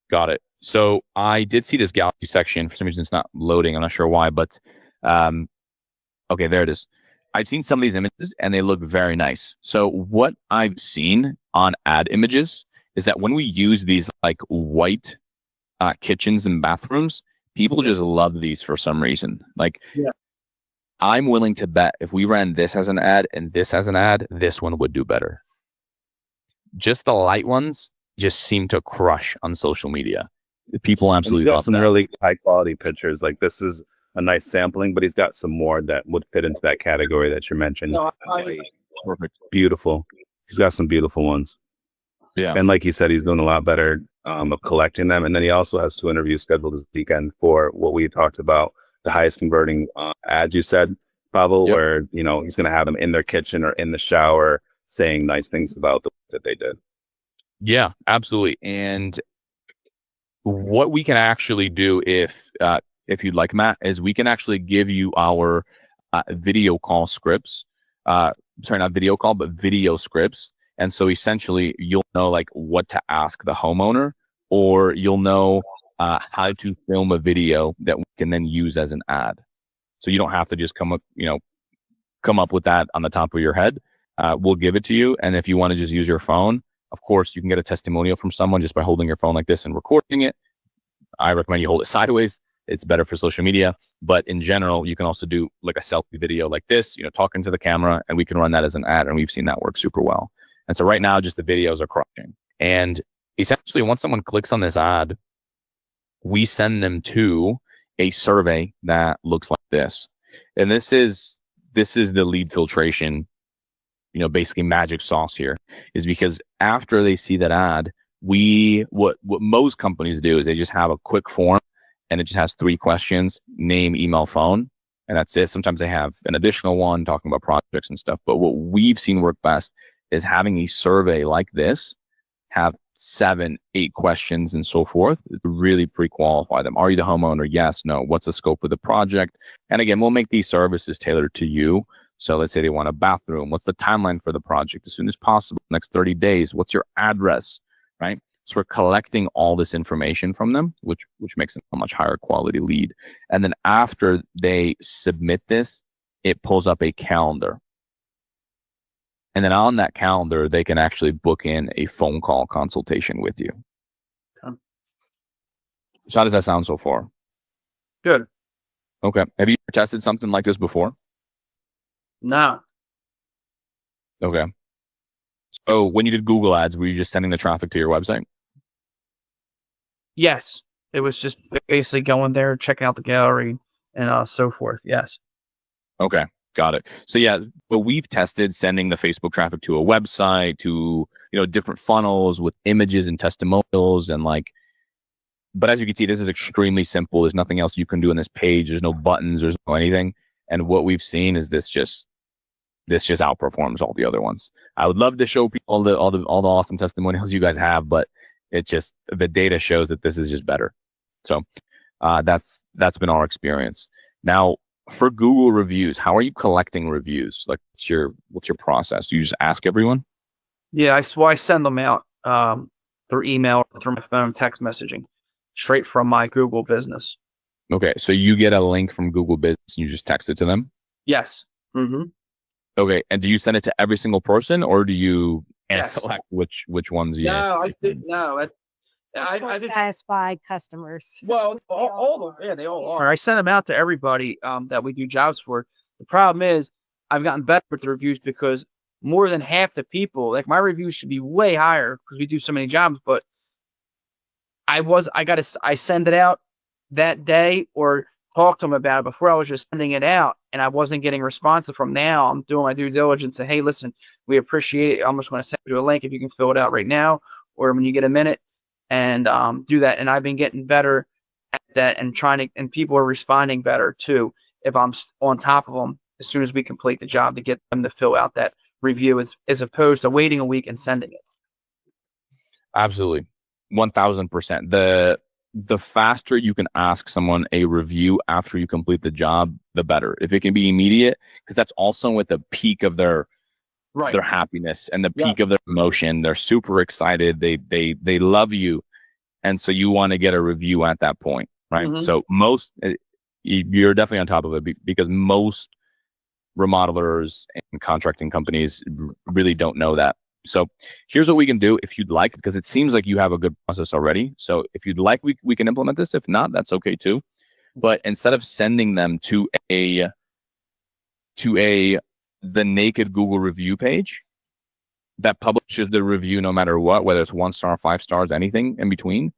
got it. So I did see this gallery section. For some reason, it's not loading. I'm not sure why, but okay, there it is. I've seen some of these images and they look very nice. So what I've seen on ad images is that when we use these like white kitchens and bathrooms, people just love these for some reason. Like, yeah. I'm willing to bet if we ran this as an ad and this as an ad, this one would do better. Just the light ones just seem to crush on social media. People absolutely love some that. really high quality pictures. Like this is a nice sampling, but he's got some more that would fit into that category that you mentioned. No, perfect. Beautiful. He's got some beautiful ones. Yeah. And like he said, he's doing a lot better of collecting them. And then he also has 2 interviews scheduled this weekend for what we talked about, the highest converting ads, you said, Pavlo, Yep. where, you know, he's going to have them in their kitchen or in the shower saying nice things about the work that they did. Yeah, absolutely. And what we can actually do if you'd like, Matt, is we can actually give you our video call scripts. Sorry, not video call, but video scripts. And so essentially you'll know like what to ask the homeowner, or you'll know how to film a video that we can then use as an ad. So you don't have to just come up with that on the top of your head. We'll give it to you. And if you want to just use your phone, of course, you can get a testimonial from someone just by holding your phone like this and recording it. I recommend you hold it sideways. It's better for social media. But in general, you can also do like a selfie video like this, talking to the camera, and we can run that as an ad. And we've seen that work super well. And so right now, just the videos are crushing. And essentially, once someone clicks on this ad, we send them to a survey that looks like this. And this is the lead filtration, basically magic sauce here, is because after they see that ad, what most companies do is they just have a quick form and it just has 3 questions: name, email, phone, and that's it. Sometimes they have an additional one talking about projects and stuff. But what we've seen work best is having a survey like this have 7, 8 questions and so forth to really pre-qualify them. Are you the homeowner? Yes, no. What's the scope of the project? And again, we'll make these services tailored to you. So let's say they want a bathroom. What's the timeline for the project? As soon as possible, next 30 days. What's your address, right? So we're collecting all this information from them, which makes them a much higher quality lead. And then after they submit this, it pulls up a calendar. And then on that calendar, they can actually book in a phone call consultation with you. Okay. So how does that sound so far? Good. Okay. Have you tested something like this before? No. Okay. So when you did Google ads, were you just sending the traffic to your website? Yes. It was just basically going there, checking out the gallery, and so forth. Yes. Okay. Got it. So yeah, but we've tested sending the Facebook traffic to a website, to, different funnels with images and testimonials and but as you can see, this is extremely simple. There's nothing else you can do on this page. There's no buttons, there's no anything. And what we've seen is this just outperforms all the other ones. I would love to show people all the awesome testimonials you guys have, but it's just, the data shows that this is just better. So that's been our experience. Now, for Google reviews, how are you collecting reviews? Like, what's your process? You just ask everyone? Yeah, I send them out through email, through my phone, text messaging. straight from my Google business. Okay, so you get a link from Google Business and you just text it to them? Yes. Mm-hmm. Okay, and do you send it to every single person, or do you Yes. select which ones you? No, I did. No, I did. Satisfied customers. Well, all of them, yeah, they all are. I send them out to everybody that we do jobs for. The problem is I've gotten better with the reviews because more than half the people, like my reviews should be way higher because we do so many jobs, but I send it out that day or talk to them about it. Before I was just sending it out and I wasn't getting responsive from. Now I'm doing my due diligence and, hey, listen, we appreciate it. I'm just going to send you a link if you can fill it out right now or when you get a minute and do that. And I've been getting better at that and and people are responding better too if I'm on top of them as soon as we complete the job to get them to fill out that review as opposed to waiting a week and sending it. Absolutely. 1000%. The faster you can ask someone a review after you complete the job, the better. If it can be immediate, because that's also at the peak of their happiness and the peak of their emotion. They're super excited. They love you. And so you want to get a review at that point, right? Mm-hmm. So you're definitely on top of it because most remodelers and contracting companies really don't know that. So here's what we can do if you'd like, because it seems like you have a good process already. So if you'd like, we can implement this. If not, that's okay too. But instead of sending them to the naked Google review page that publishes the review no matter what, whether it's 1 star, 5 stars, anything in between,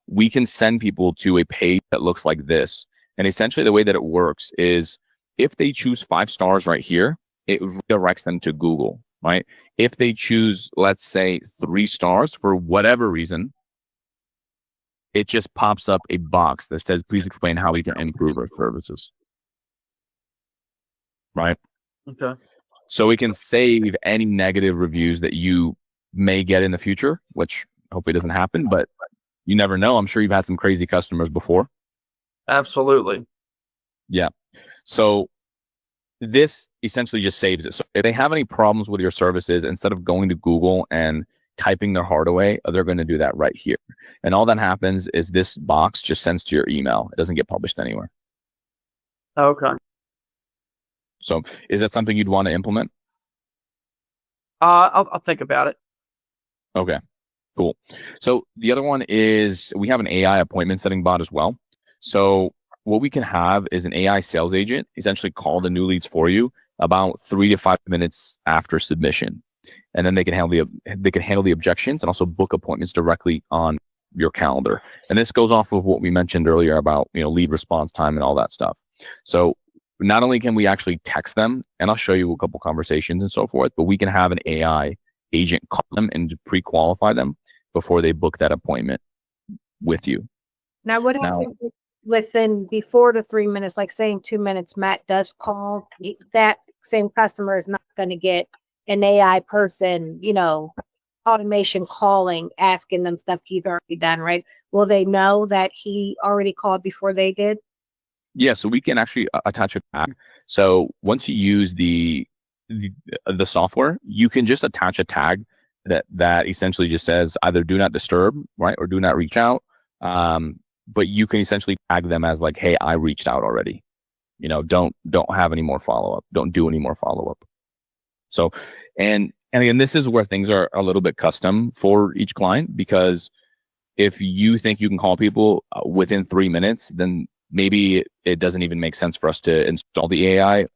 we can send people to a page that looks like this. And essentially the way that it works is if they choose 5 stars right here, it redirects them to Google, right? If they choose, let's say 3 stars for whatever reason, it just pops up a box that says, please explain how we can improve our services. Right? Okay. So we can save any negative reviews that you may get in the future, which hopefully doesn't happen, but you never know. I'm sure you've had some crazy customers before. Absolutely. Yeah. So this essentially just saves it. So if they have any problems with your services, instead of going to Google and typing their heart away, they're going to do that right here. And all that happens is this box just sends to your email. It doesn't get published anywhere. Okay. So is that something you'd want to implement? I'll think about it. Okay, cool. So the other one is we have an AI appointment setting bot as well. So what we can have is an AI sales agent essentially call the new leads for you about 3 to 5 minutes after submission. And then they can handle the objections and also book appointments directly on your calendar. And this goes off of what we mentioned earlier about, lead response time and all that stuff. So not only can we actually text them, and I'll show you a couple conversations and so forth, but we can have an AI agent call them and pre-qualify them before they book that appointment with you. Now, what happens within before the 3 minutes, like saying 2 minutes, Matt does call, that same customer is not going to get an AI person, automation calling, asking them stuff he's already done, right? Will they know that he already called before they did? Yeah, so we can actually attach a tag. So once you use the software, you can just attach a tag that essentially just says either do not disturb, right, or do not reach out. But you can essentially tag them as like, hey, I reached out already. Don't have any more follow-up. Don't do any more follow-up. So, and again, this is where things are a little bit custom for each client, because if you think you can call people within 3 minutes, then maybe it doesn't even make sense for us to install the AI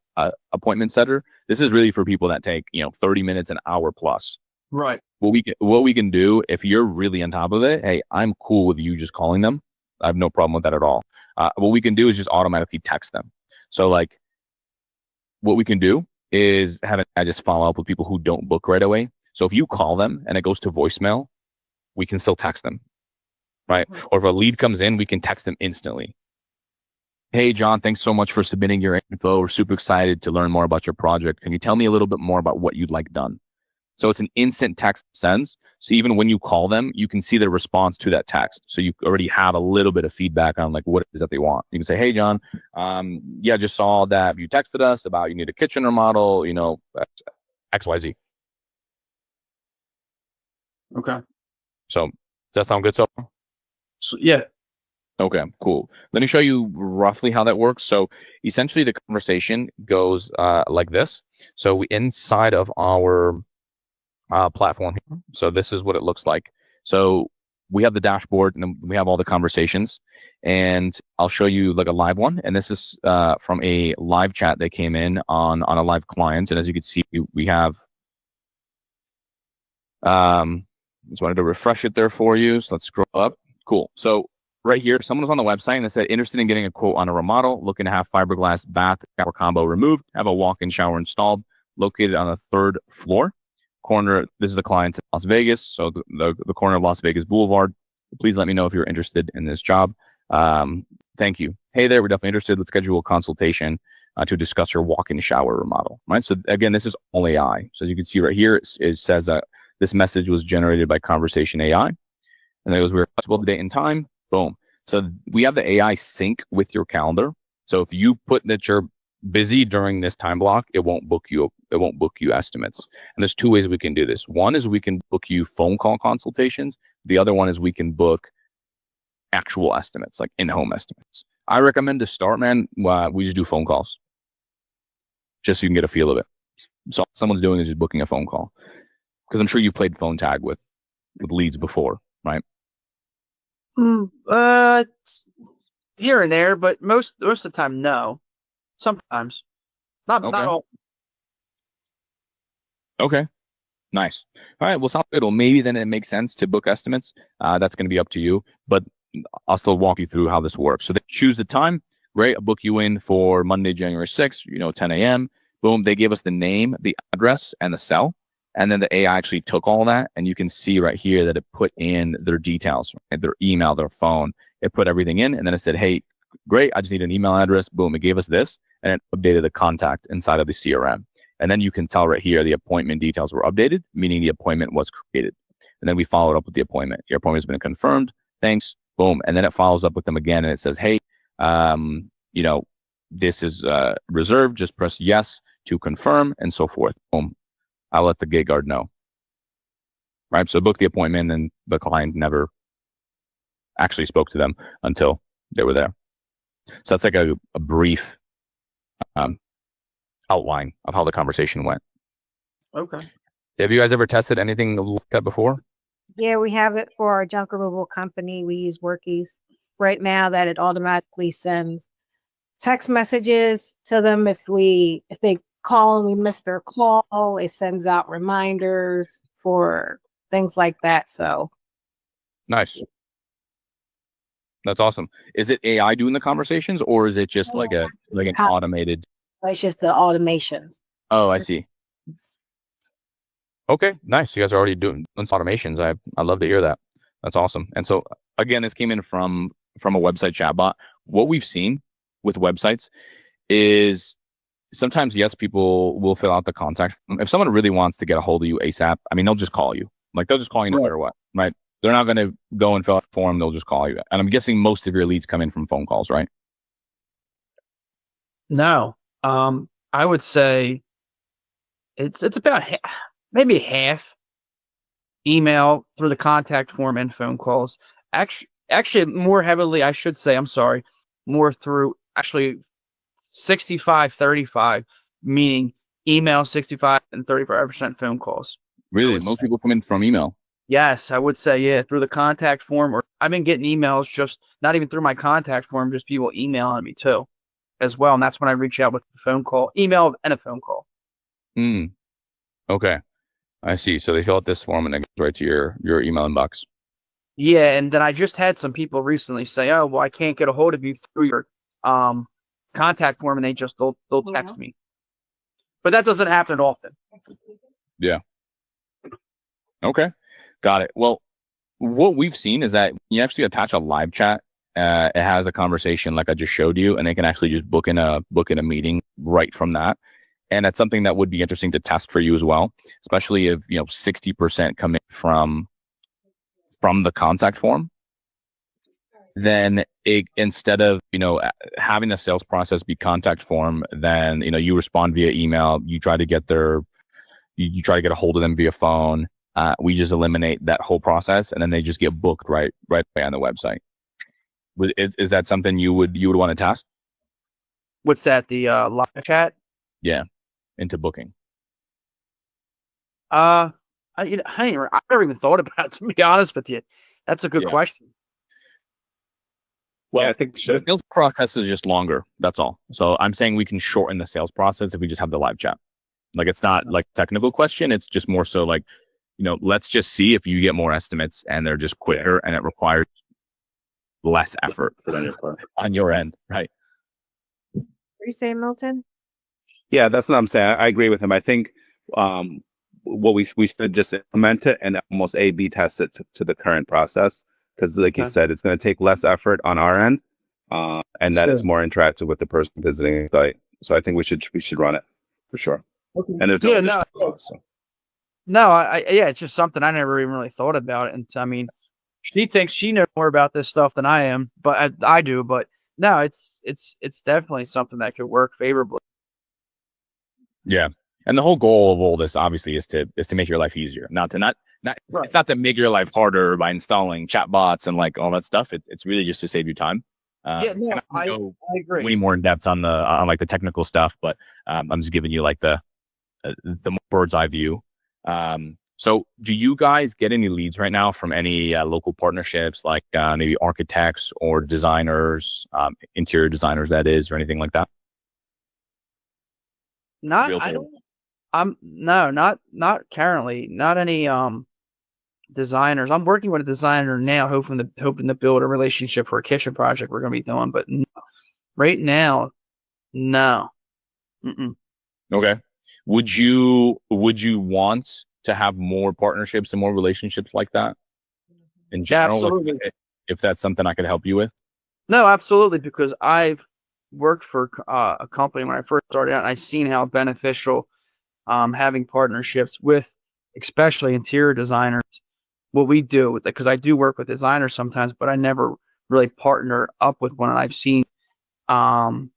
appointment setter. This is really for people that take 30 minutes, an hour plus. Right. What we can do, if you're really on top of it, hey, I'm cool with you just calling them. I have no problem with that at all. What we can do is just automatically text them. So like what we can do is I just follow up with people who don't book right away. So if you call them and it goes to voicemail, we can still text them, right? Or if a lead comes in, we can text them instantly. Hey, John, thanks so much for submitting your info. We're super excited to learn more about your project. Can you tell me a little bit more about what you'd like done? So it's an instant text sends. So even when you call them, you can see the response to that text. So you already have a little bit of feedback on like what it is that they want. You can say, hey, John, just saw that you texted us about you need a kitchen remodel, XYZ. Okay. So does that sound good so far? So, yeah. Okay, cool. Let me show you roughly how that works. So essentially the conversation goes like this. So inside of our platform here. So this is what it looks like. So we have the dashboard and then we have all the conversations, and I'll show you like a live one. And this is from a live chat that came in on a live client. And as you can see, we have, just wanted to refresh it there for you. So let's scroll up. Cool. So right here, someone was on the website and they said, interested in getting a quote on a remodel, looking to have fiberglass bath shower combo removed, have a walk-in shower installed, located on the 3rd floor. Corner, this is the client in Las Vegas, so the corner of Las Vegas Boulevard. Please let me know if you're interested in this job. Thank you. Hey there, we're definitely interested. Let's schedule a consultation to discuss your walk-in shower remodel. Right. So again, this is all AI. So as you can see right here, it says that this message was generated by Conversation AI, and it goes, we're flexible the date and time. Boom. So we have the AI sync with your calendar. So if you put that you're busy during this time block, it won't book you estimates. And there's 2 ways we can do this. One is we can book you phone call consultations. The other one is we can book actual estimates, like in-home estimates. I recommend to start, man, we just do phone calls, just so you can get a feel of it. So all someone's doing is just booking a phone call, because I'm sure you played phone tag with leads before, right? Here and there, but most of the time, no. Sometimes, not all. Okay, nice. All right, well, sounds good. Well, maybe then it makes sense to book estimates. That's going to be up to you, but I'll still walk you through how this works. So they choose the time, right? I'll book you in for Monday, January 6th, 10 a.m. Boom, they give us the name, the address, and the cell. And then the AI actually took all that, and you can see right here that it put in their details, right? Their email, their phone. It put everything in, and then it said, hey, great, I just need an email address. Boom, it gave us this, and it updated the contact inside of the CRM. And then you can tell right here the appointment details were updated, meaning the appointment was created. And then we followed up with the appointment. Your appointment has been confirmed. Thanks. Boom. And then it follows up with them again, and it says, hey, this is reserved. Just press yes to confirm, and so forth. Boom. I'll let the gate guard know. Right. So book the appointment, and the client never actually spoke to them until they were there. So that's like a brief outline of how the conversation went. Okay. Have you guys ever tested anything like that before? Yeah, we have it for our junk removal company. We use Workies right now, that it automatically sends text messages to them if they call and we missed their call. It sends out reminders for things like that. So nice. That's awesome. Is it AI doing the conversations, or is it just like an automated? It's just the automations. Oh, I see. Okay, nice. You guys are already doing automations. I love to hear that. That's awesome. And so again, this came in from a website chatbot. What we've seen with websites is sometimes, yes, people will fill out the contact. If someone really wants to get a hold of you ASAP, I mean, they'll just call you. Like, they'll just call you no matter what, right? They're not going to go and fill out a form. They'll just call you. And I'm guessing most of your leads come in from phone calls, right? No. I would say it's about maybe half email through the contact form and phone calls. Actually more heavily, I should say, I'm sorry, more through actually 65-35, meaning email 65 and 35% phone calls. Really? Most people come in from email? Yes, I would say, yeah, through the contact form, or I've been getting emails just not even through my contact form, just people emailing me too as well. And that's when I reach out with the phone call, email, and a phone call. Okay. I see. So they fill out this form and it goes right to your email inbox. Yeah. And then I just had some people recently say, oh, well, I can't get a hold of you through your contact form, and they'll text me. But that doesn't happen often. Yeah. Okay. Got it. Well, what we've seen is that you actually attach a live chat. It has a conversation like I just showed you, and they can actually just book in a meeting right from that. And that's something that would be interesting to test for you as well, especially if 60% come in from the contact form. Then instead of having the sales process be contact form, then you respond via email. You try to get you try to get a hold of them via phone. We just eliminate that whole process, and then they just get booked right away on the website. Is that something you would want to test? What's that? The live chat? Yeah, into booking. I never even thought about it, to be honest with you. That's a good question. Well, I think the sales process is just longer. That's all. So I'm saying we can shorten the sales process if we just have the live chat. Like, it's not like a technical question. It's just more so like, let's just see if you get more estimates and they're just quicker and it requires less effort on your end. Right. What are you saying, Milton? Yeah, that's what I'm saying. I agree with him. I think what we should just implement it and almost A/B test it to the current process, because like you said, it's going to take less effort on our end, and that is more interactive with the person visiting the site. So I think we should run it for sure. Okay. And there's it's just something I never even really thought about. And I mean, she thinks she knows more about this stuff than I am, but I do. But no, it's definitely something that could work favorably. Yeah. And the whole goal of all this obviously is to make your life easier. It's not to make your life harder by installing chatbots and like all that stuff. It's really just to save you time. I agree. Way more in depth on like the technical stuff, but I'm just giving you like the bird's eye view. So do you guys get any leads right now from any local partnerships, like maybe architects or designers, interior designers, that is, or anything like that? Not currently. Not any designers. I'm working with a designer now, hoping to build a relationship for a kitchen project we're going to be doing. But right now, no. Okay. Would you want to have more partnerships and more relationships like that in general? Absolutely. If that's something I could help you with? No, absolutely. Because I've worked for a company when I first started out, and I've seen how beneficial having partnerships with, especially interior designers. What we do, because I do work with designers sometimes, but I never really partner up with one. And I've seen the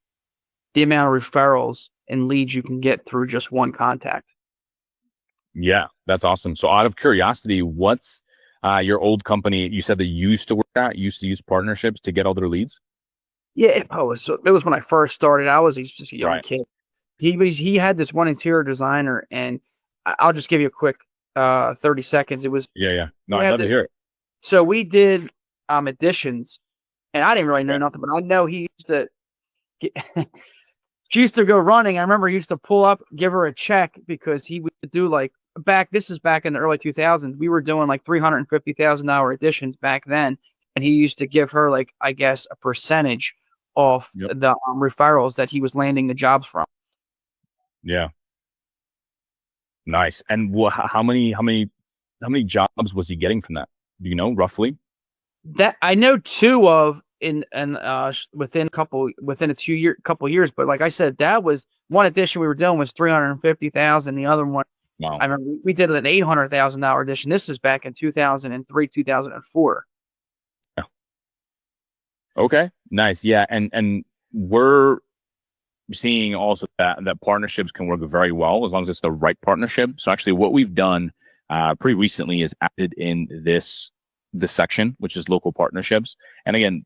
amount of referrals and leads you can get through just one contact. Yeah, that's awesome. So out of curiosity, what's your old company, you said that you used to use partnerships to get all their leads? Yeah, it was when I first started. I was just a young kid. He had this one interior designer, and I'll just give you a quick 30 seconds. It was No, I'd love to hear it. So we did additions, and I didn't really know nothing, but I know he used to she used to go running. I remember he used to pull up, give her a check, because he would do this is back in the early 2000s. We were doing like $350,000 additions back then, and he used to give her I guess a percentage off the referrals that he was landing the jobs from. Yeah. Nice. And how many jobs was he getting from that? Do you know roughly? That I know two of within a couple years. But like I said, that was one addition we were doing was $350,000. The other one, wow. I remember we did an $800,000 addition. This is back in 2003, 2004. Yeah. Okay. Nice. Yeah. And we're seeing also that partnerships can work very well as long as it's the right partnership. So actually what we've done pretty recently is added in this section, which is local partnerships. And again,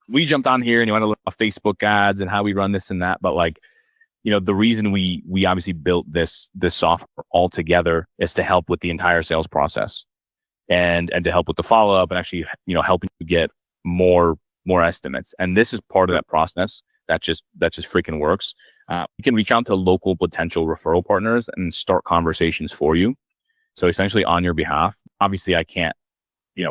we jumped on here and you want to look at Facebook ads and how we run this and that. But the reason we obviously built this software all together is to help with the entire sales process and to help with the follow-up and actually, helping you get more estimates. And this is part of that process. That just freaking works. You can reach out to local potential referral partners and start conversations for you. So essentially on your behalf. Obviously I can't,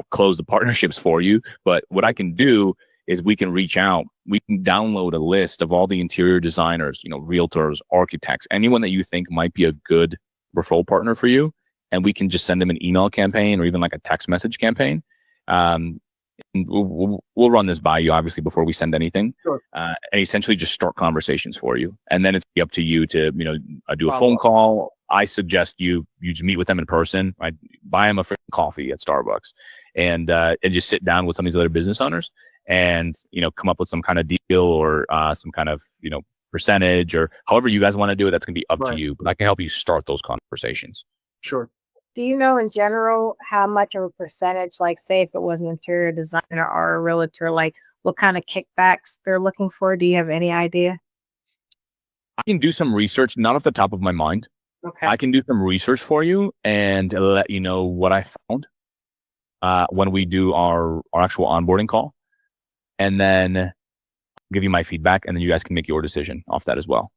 close the partnerships for you, but what I can do is we can reach out. We can download a list of all the interior designers, realtors, architects, anyone that you think might be a good referral partner for you. And we can just send them an email campaign or even like a text message campaign. We'll run this by you obviously before we send anything. Sure. And essentially just start conversations for you. And then it's up to you to, do a phone call. I suggest you just meet with them in person. Right? Buy them a freaking coffee at Starbucks and just sit down with some of these other business owners and, come up with some kind of deal or some kind of, percentage or however you guys want to do it. That's going to be up to you, but I can help you start those conversations. Sure. Do you know in general how much of a percentage, like say if it was an interior designer or a realtor, like what kind of kickbacks they're looking for? Do you have any idea? I can do some research, not off the top of my mind. Okay. I can do some research for you and let you know what I found when we do our actual onboarding call, and then give you my feedback, and then you guys can make your decision off that as well.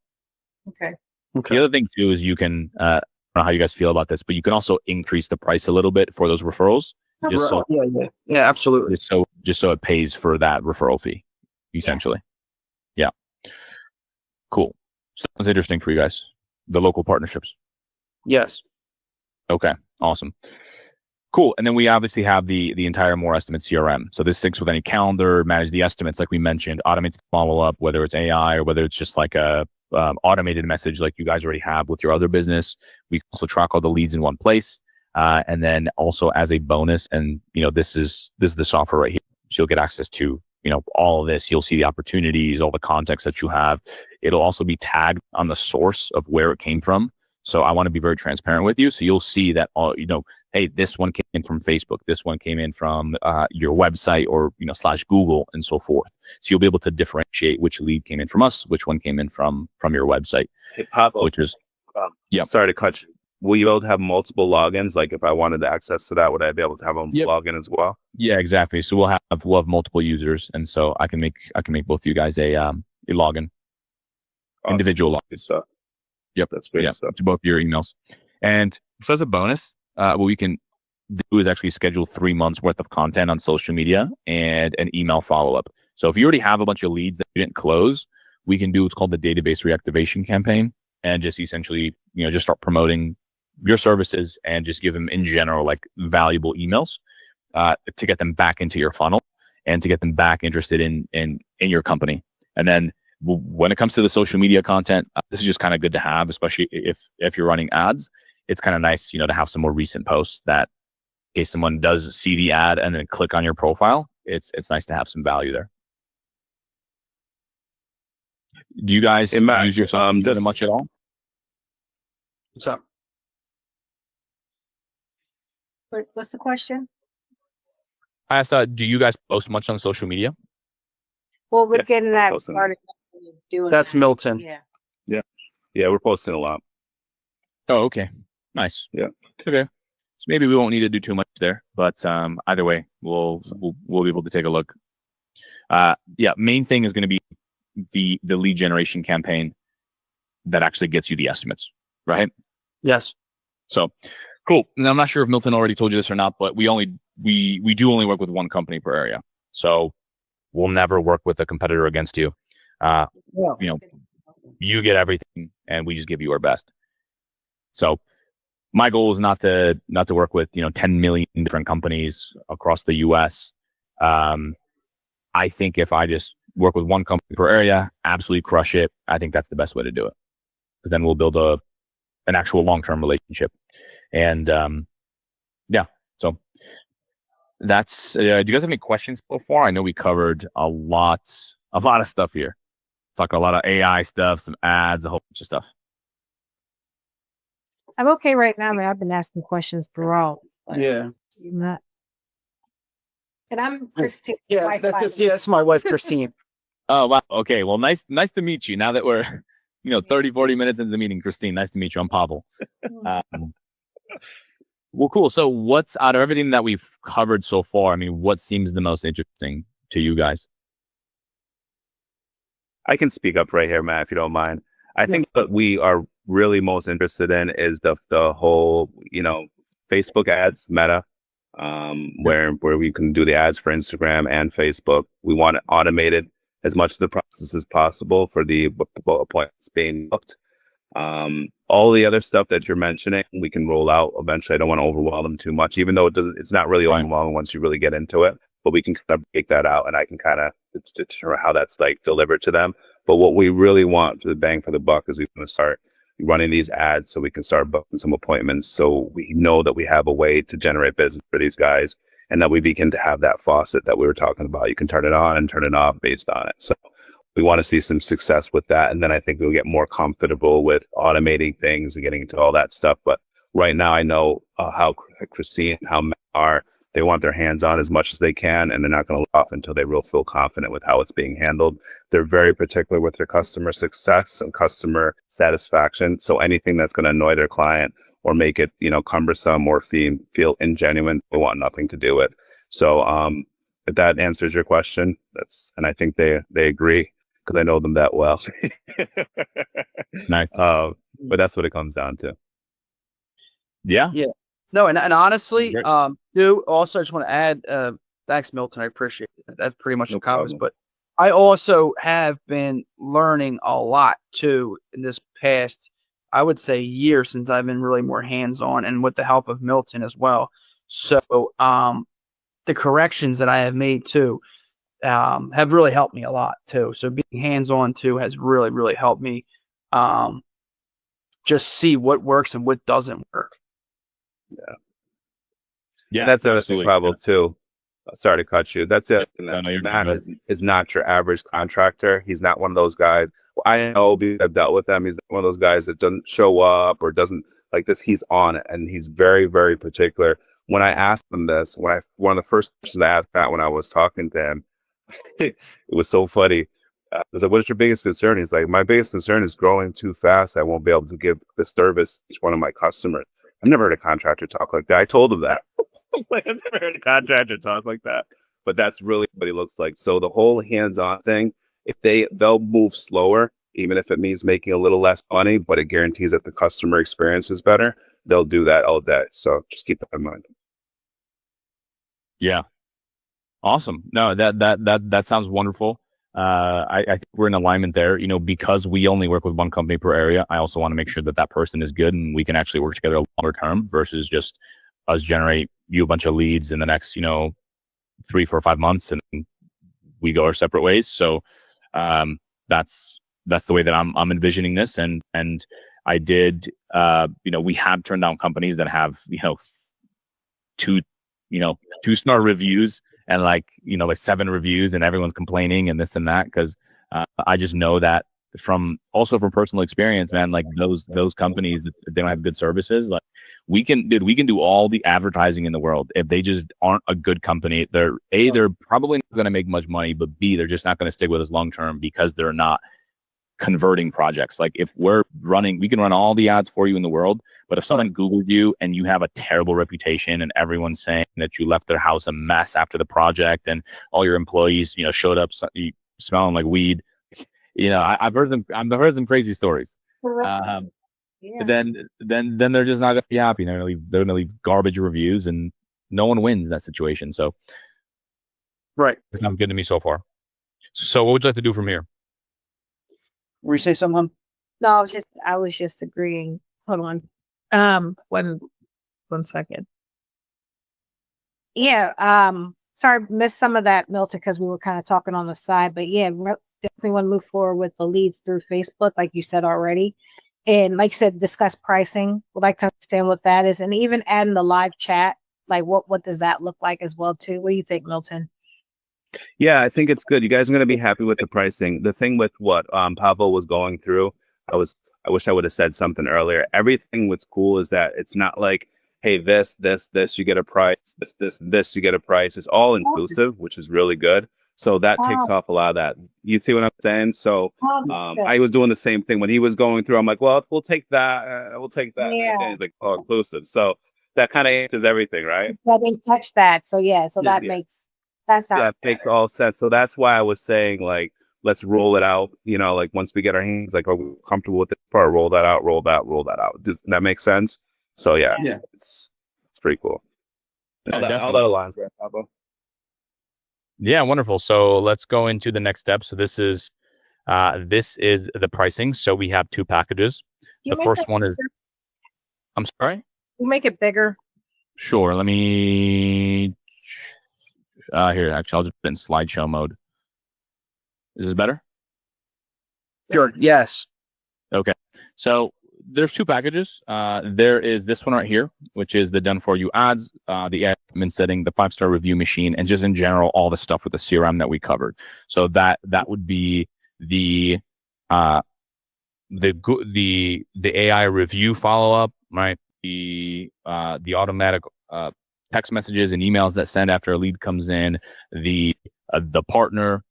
Okay. The other thing too is you can, I don't know how you guys feel about this, but you can also increase the price a little bit for those referrals. Yeah, absolutely. Just so it pays for that referral fee, essentially. Yeah. Cool. Sounds interesting for you guys. The local partnerships. Yes. Okay. Awesome. Cool. And then we obviously have the entire More Estimate CRM. So this syncs with any calendar, manage the estimates, like we mentioned, automates follow up, whether it's AI or whether it's just like a automated message like you guys already have with your other business. We also track all the leads in one place. And then also as a bonus, and this is the software right here. So you'll get access to all of this. You'll see the opportunities, all the context that you have. It'll also be tagged on the source of where it came from. So I want to be very transparent with you. So you'll see that hey, this one came in from Facebook. This one came in from your website or / Google and so forth. So you'll be able to differentiate which lead came in from us, which one came in from your website. Hey, Pavlo, which is sorry to cut you. Will you be able to have multiple logins? Like if I wanted access to that, would I be able to have them log in as well? Yeah, exactly. So we'll have multiple users, and so I can make both of you guys a login, individual login stuff. Yep, that's great stuff. To both your emails. And so as a bonus, what we can do is actually schedule 3 months worth of content on social media and an email follow-up. So if you already have a bunch of leads that you didn't close, we can do what's called the database reactivation campaign, and just essentially just start promoting your services and just give them in general like valuable emails to get them back into your funnel and to get them back interested in your company. And then when it comes to the social media content, this is just kind of good to have, especially if you're running ads. It's kind of nice, to have some more recent posts that in case someone does see the ad and then click on your profile, it's nice to have some value there. Do you guys use your social media much at all? What's up? What's the question? I asked, do you guys post much on social media? Well, we're getting that started. That's Milton. Yeah, we're posting a lot. Oh, okay. Nice. Yeah. Okay. So maybe we won't need to do too much there, but either way, we'll be able to take a look. Main thing is going to be the lead generation campaign that actually gets you the estimates, right? Yes. So cool. And I'm not sure if Milton already told you this or not, but we do only work with one company per area. So we'll never work with a competitor against you. You get everything and we just give you our best. So my goal is not to work with 10 million different companies across the US. I think if I just work with one company per area, absolutely crush it, I think that's the best way to do it, because then we'll build an actual long-term relationship. And so that's do you guys have any questions so far? I know we covered a lot of stuff here. Talked a lot of AI stuff, some ads, a whole bunch of stuff. I'm okay right now, man. I've been asking questions throughout. Yeah. And I'm Christine. Yeah, that's my wife, Christine. Oh, wow. Okay. Well, nice to meet you. Now that we're 30, 40 minutes into the meeting, Christine, nice to meet you. I'm Pavlo. Well, cool. So what's out of everything that we've covered so far? I mean, what seems the most interesting to you guys? I can speak up right here, Matt, if you don't mind. I think what we are really most interested in is the whole, Facebook ads, Meta, where we can do the ads for Instagram and Facebook. We want it automated as much of the process as possible for the appointments being booked. All the other stuff that you're mentioning, we can roll out eventually. I don't want to overwhelm them too much, even though it's not really overwhelming once you really get into it. But we can kind of break that out, and I can kind of determine how that's like delivered to them. But what we really want for the bang for the buck is we want to start running these ads so we can start booking some appointments, so we know that we have a way to generate business for these guys, and that we begin to have that faucet that we were talking about. You can turn it on and turn it off based on it. So we want to see some success with that, and then I think we'll get more comfortable with automating things and getting into all that stuff. But right now, I know how Christine, how Matt are, They want their hands on as much as they can, and they're not going to let off until they really feel confident with how it's being handled. They're very particular with their customer success and customer satisfaction. So anything that's going to annoy their client or make it, cumbersome or feel ingenuine, they want nothing to do with. So if that answers your question, and I think they agree because I know them that well. Nice. But that's what it comes down to. Yeah. Yeah. No, and honestly, also I just want to add, thanks, Milton. I appreciate it. That's pretty much the comments. But I also have been learning a lot too in this past, I would say, year since I've been really more hands-on, and with the help of Milton as well. So the corrections that I have made too have really helped me a lot too. So being hands-on too has really, really helped me just see what works and what doesn't work. Yeah, and that's the other thing, Pavlo, too. Sorry to cut you. That's it. Matt is not your average contractor. He's not one of those guys. I know because I've dealt with him. He's one of those guys that doesn't show up or doesn't like this. He's on it, and he's very, very particular. When I asked him this, one of the first questions I asked Matt when I was talking to him, it was so funny. I was like, "What is your biggest concern?" He's like, "My biggest concern is growing too fast. I won't be able to give the service to each one of my customers." I've never heard a contractor talk like that. I told him that. It's like, I've never heard a contractor talk like that, but that's really what he looks like. So the whole hands-on thing, if they'll move slower, even if it means making a little less money, but it guarantees that the customer experience is better, they'll do that all day. So just keep that in mind. Yeah. Awesome. No, that sounds wonderful. I think we're in alignment there, because we only work with one company per area. I also want to make sure that person is good and we can actually work together longer term versus just us generate you a bunch of leads in the next, 3, 4, 5 months and we go our separate ways. So that's the way that I'm envisioning this. And I did, we have turned down companies that have, 2-star reviews and like 7 reviews and everyone's complaining and this and that. Cause I just know that from personal experience, man, like those companies, if they don't have good services, like we can do all the advertising in the world. If they just aren't a good company, they're probably not going to make much money, but B, they're just not going to stick with us long term because they're not converting projects. Like if we can run all the ads for you in the world, but if someone Googled you and you have a terrible reputation and everyone's saying that you left their house a mess after the project and all your employees, showed up smelling like weed, I've heard some crazy stories. But then they're just not gonna be happy. They're gonna leave garbage reviews, and no one wins in that situation. So, right, it's not good to me so far. So, what would you like to do from here? Were you say something? No, I was just agreeing. Hold on, one second. Yeah, sorry, missed some of that, Milton, because we were kind of talking on the side. But yeah, definitely want to move forward with the leads through Facebook, like you said already. And like you said, discuss pricing. Would like to understand what that is. And even adding the live chat, like what does that look like as well too? What do you think, Milton? Yeah, I think it's good. You guys are going to be happy with the pricing. The thing with what Pavlo was going through, I wish I would have said something earlier. Everything what's cool is that it's not like, hey, this, you get a price, this, you get a price. It's all inclusive, which is really good. So that takes off a lot of that. You see what I'm saying? So I was doing the same thing when he was going through. I'm like, well, we'll take that. We'll take that. Yeah. And it's like all inclusive. So that kind of answers everything, right? I didn't touch that. So yeah, that makes all sense. So that's why I was saying, like, let's roll it out. Like once we get our hands, like, are we comfortable with this part? Roll that out. Roll that out. Does that make sense? So yeah. It's pretty cool. All that aligns, right, Pablo? Yeah, wonderful. So let's go into the next step. So this is the pricing. So we have 2 packages. The first one is, I'm sorry? You make it bigger. Sure. Let me, here, actually, I'll just put it in slideshow mode. Is this better? Sure. Yes. Okay. So there's 2 packages. There is this one right here, which is the done for you ads, the admin setting, the 5-star review machine, and just in general, all the stuff with the CRM that we covered. So that would be the AI review follow up, right? The automatic text messages and emails that send after a lead comes in, the partner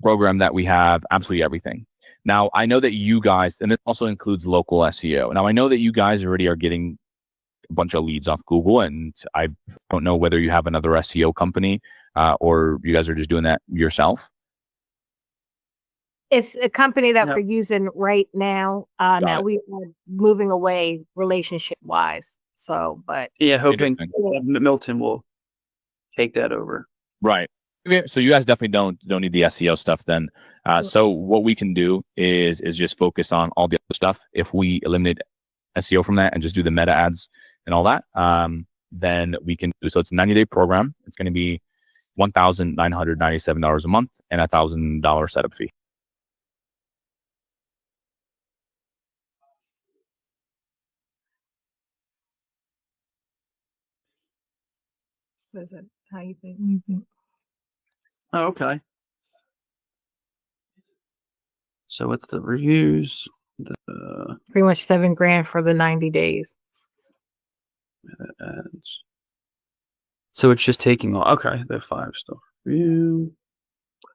program that we have, absolutely everything. Now, I know that you guys, and this also includes local SEO. Now, I know that you guys already are getting a bunch of leads off Google, and I don't know whether you have another SEO company or you guys are just doing that yourself. It's a company that we're using right now. Now we are moving away relationship wise. So, but yeah, hoping Milton will take that over. Right. Okay. So you guys definitely don't need the SEO stuff then. So what we can do is just focus on all the other stuff. If we eliminate SEO from that and just do the meta ads and all that, then we can do. So it's a 90-day program. It's going to be $1,997 a month and a $1,000 setup fee. What is it? How you think? Oh, okay. So it's the reviews, Pretty much $7,000 for the 90 days. ads. So it's just taking all. Okay, the 5-star review.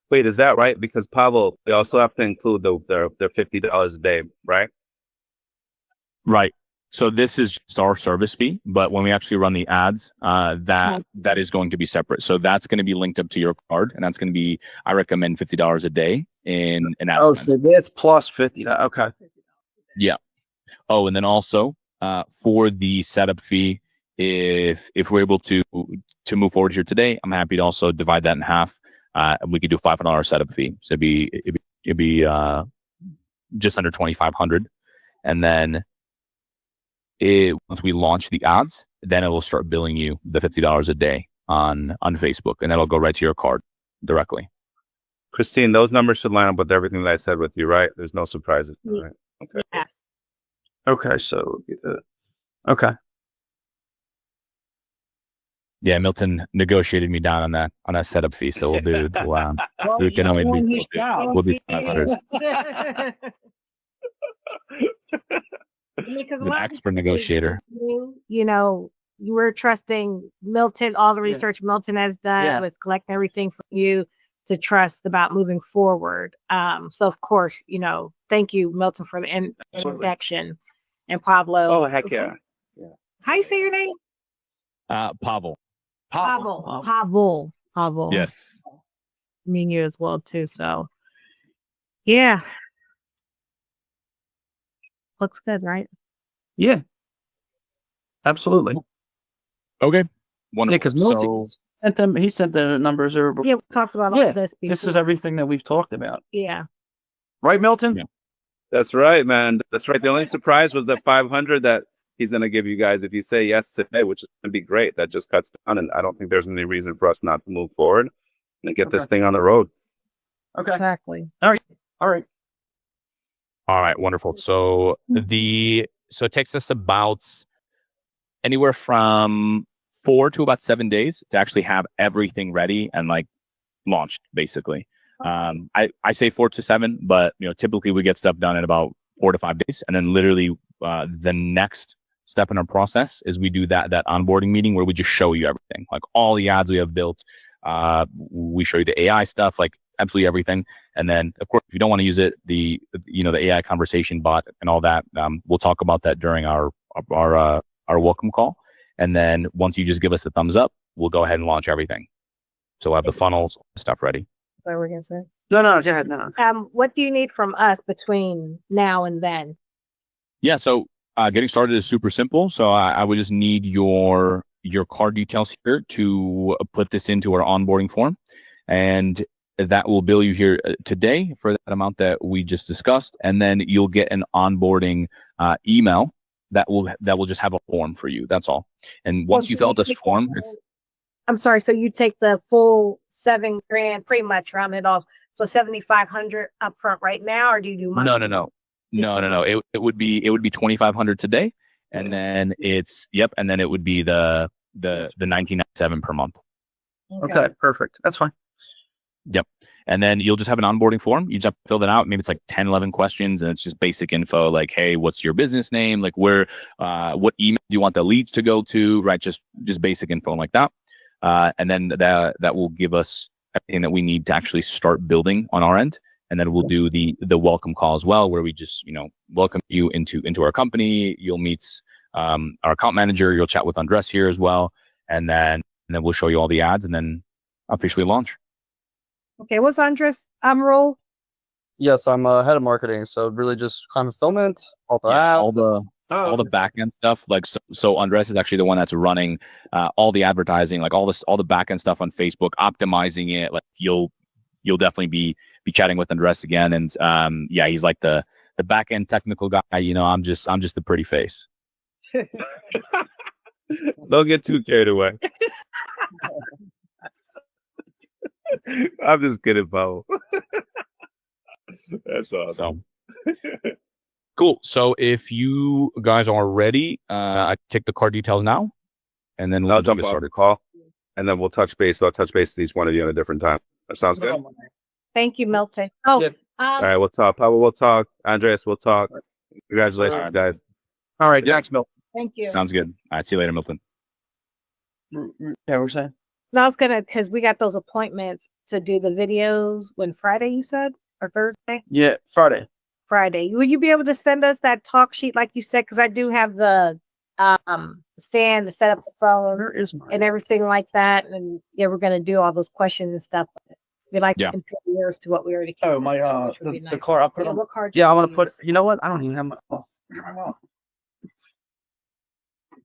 Wait, is that right? Because Pavlo, we also have to include their $50 a day, right? Right. So this is just our service fee, but when we actually run the ads, that is going to be separate. So that's going to be linked up to your card, and that's going to be, I recommend $50 a day in ad Oh, spend. so that's plus 50. Okay. Yeah. Oh, and then also for the setup fee, if we're able to move forward here today, I'm happy to also divide that in half. And we could do $500 setup fee. So it'd be just under $2,500, and then once we launch the ads, then it will start billing you the $50 a day on Facebook, and that'll go right to your card directly. Christine, those numbers should line up with everything that I said with you, right? There's no surprises, right? Okay. Yes. Okay, so okay. Yeah, Milton negotiated me down on that setup fee, so we'll do. We can only be. We'll be $500. Because An expert negotiator. You know, you were trusting Milton, all the research Milton has done with collecting everything from you to trust about moving forward. So of course, you know, thank you, Milton, for the introduction. And Pavlo. Oh, heck yeah. How you say your name? Pavlo. Pavlo. Yes. Me and you as well too. So yeah. Looks good, right? Yeah. Absolutely. Okay. Wonderful. Yeah, because Milton sent them. He sent the numbers over. Yeah, we talked about all this before. This is everything that we've talked about. Yeah. Right, Milton? Yeah. That's right, man. That's right. The only surprise was the 500 that he's going to give you guys if you say yes today, which is going to be great. That just cuts down, and I don't think there's any reason for us not to move forward and get this thing on the road. Okay. Exactly. All right. All right, wonderful. So it takes us about anywhere from 4 to about 7 days to actually have everything ready and like launched, basically. I say 4 to 7, but you know, typically we get stuff done in about 4 to 5 days, and then literally the next step in our process is we do that onboarding meeting where we just show you everything, like all the ads we have built. We show you the AI stuff, like absolutely everything. And then, of course, if you don't want to use it, the AI conversation bot and all that, we'll talk about that during our welcome call. And then once you just give us the thumbs up, we'll go ahead and launch everything. So we'll have the funnels stuff ready. What were we gonna say? No, go ahead. No. What do you need from us between now and then? Yeah. So getting started is super simple. So I would just need your card details here to put this into our onboarding form, and that will bill you here today for that amount that we just discussed, and then you'll get an onboarding email that will just have a form for you. That's all. And once you fill out this form, I'm sorry. So you take the full $7,000, pretty much round it off. So 7,500 upfront right now, or do you do monthly? No. It would be 2,500 today, and then and then it would be the 1997 per month. Okay, perfect. That's fine. Yep. And then you'll just have an onboarding form. You just have to fill that out. Maybe it's like 10, 11 questions, and it's just basic info like, hey, what's your business name? Like what email do you want the leads to go to, right? Just basic info like that. And then that will give us everything that we need to actually start building on our end. And then we'll do the welcome call as well, where we just, welcome you into our company. You'll meet our account manager. You'll chat with Andres here as well. And then we'll show you all the ads and then officially launch. Okay, what's Andres' role? Yes, I'm head of marketing. So really just client fulfillment, all the ads. All the back end stuff. Like so Andres is actually the one that's running all the advertising, like all the back end stuff on Facebook, optimizing it. Like you'll definitely be chatting with Andres again. And yeah, he's like the back end technical guy. I'm just the pretty face. Don't get too carried away. I'm just kidding, Pavlo. That's awesome. Cool. So if you guys are ready, I take the card details now, and then I'll jump off the call, and then we'll touch base. I'll touch base with each one of you at a different time. That sounds good. Thank you, Milton. Oh, all right, we'll talk. Pablo, we'll talk. Andreas, we'll talk. Congratulations, guys. All right, thanks, Milton. Thank you. Sounds good. All right, see you later, Milton. Yeah, we're saying. No, I was because we got those appointments to do the videos when Friday, you said, or Thursday? Yeah, Friday. Will you be able to send us that talk sheet like you said? Because I do have the stand to set up the phone and everything like that. And yeah, we're gonna do all those questions and stuff. We like to compare yours to what we already. Oh, my the card. I'll put it on. What card? Yeah, I want to put. You know what? I don't even have my.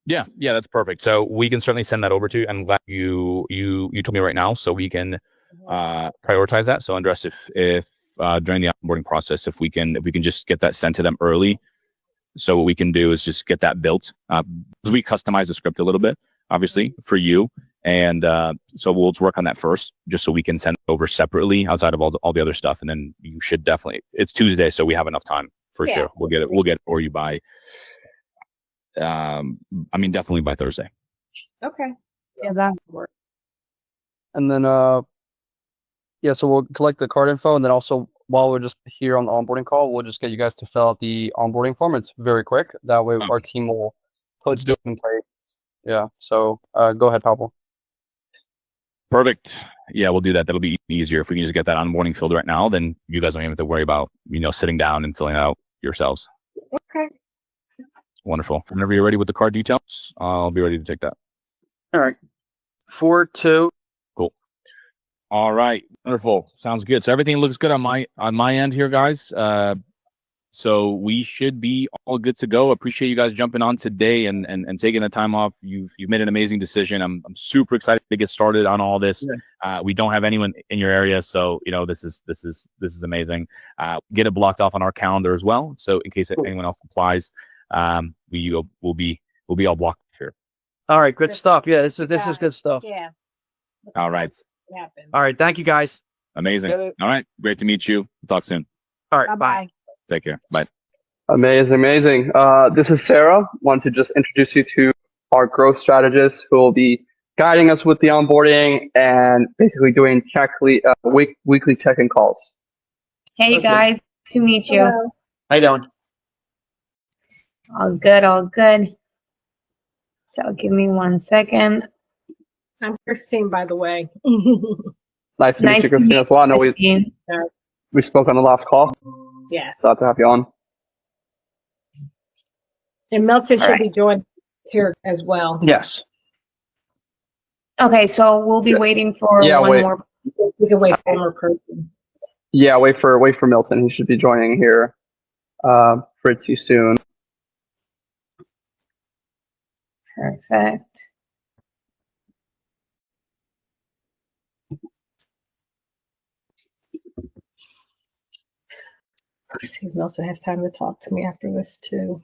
Yeah, that's perfect. So we can certainly send that over to you. I'm glad you told me right now, so we can prioritize that. So Andres, if during the onboarding process, if we can just get that sent to them early, so what we can do is just get that built. Because we customize the script a little bit, obviously, for you, and so we'll just work on that first, just so we can send it over separately outside of all the other stuff, and then you should definitely. It's Tuesday, so we have enough time for sure. We'll get it for you by. Definitely by Thursday. Okay. Yeah, that would work. And then, so we'll collect the card info, and then also while we're just here on the onboarding call, we'll just get you guys to fill out the onboarding form. It's very quick. That way, our team will put it in place. Yeah. So, go ahead, Pablo. Perfect. Yeah, we'll do that. That'll be easier if we can just get that onboarding filled right now. Then you guys don't even have to worry about sitting down and filling it out yourselves. Okay. Wonderful. Whenever you're ready with the card details, I'll be ready to take that. All right. 4-2. Cool. All right. Wonderful. Sounds good. So everything looks good on my end here, guys. So we should be all good to go. Appreciate you guys jumping on today and taking the time off. You've made an amazing decision. I'm super excited to get started on all this. Yeah. We don't have anyone in your area, so this is amazing. Get it blocked off on our calendar as well. So in case anyone else applies. We'll be all blocked here. All right, good stuff. Yeah, this is good stuff. Yeah. All right. All right, thank you guys. Amazing. All right, great to meet you. We'll talk soon. All right, bye. Take care. Bye. Amazing. This is Sarah. Want to just introduce you to our growth strategist who will be guiding us with the onboarding and basically doing weekly check-in calls. Hey guys, nice to meet you. Hello. How you doing? All good. So give me 1 second. I'm Christine, by the way. Nice to meet you, Christine, as well. I know we spoke on the last call. Yes. Glad to have you on. And Milton should be joined here as well. Yes. Okay, so we'll be waiting for one more. We can wait for one more person. Yeah, wait for Milton. He should be joining here pretty soon. Perfect. Let's see if Milton has time to talk to me after this too.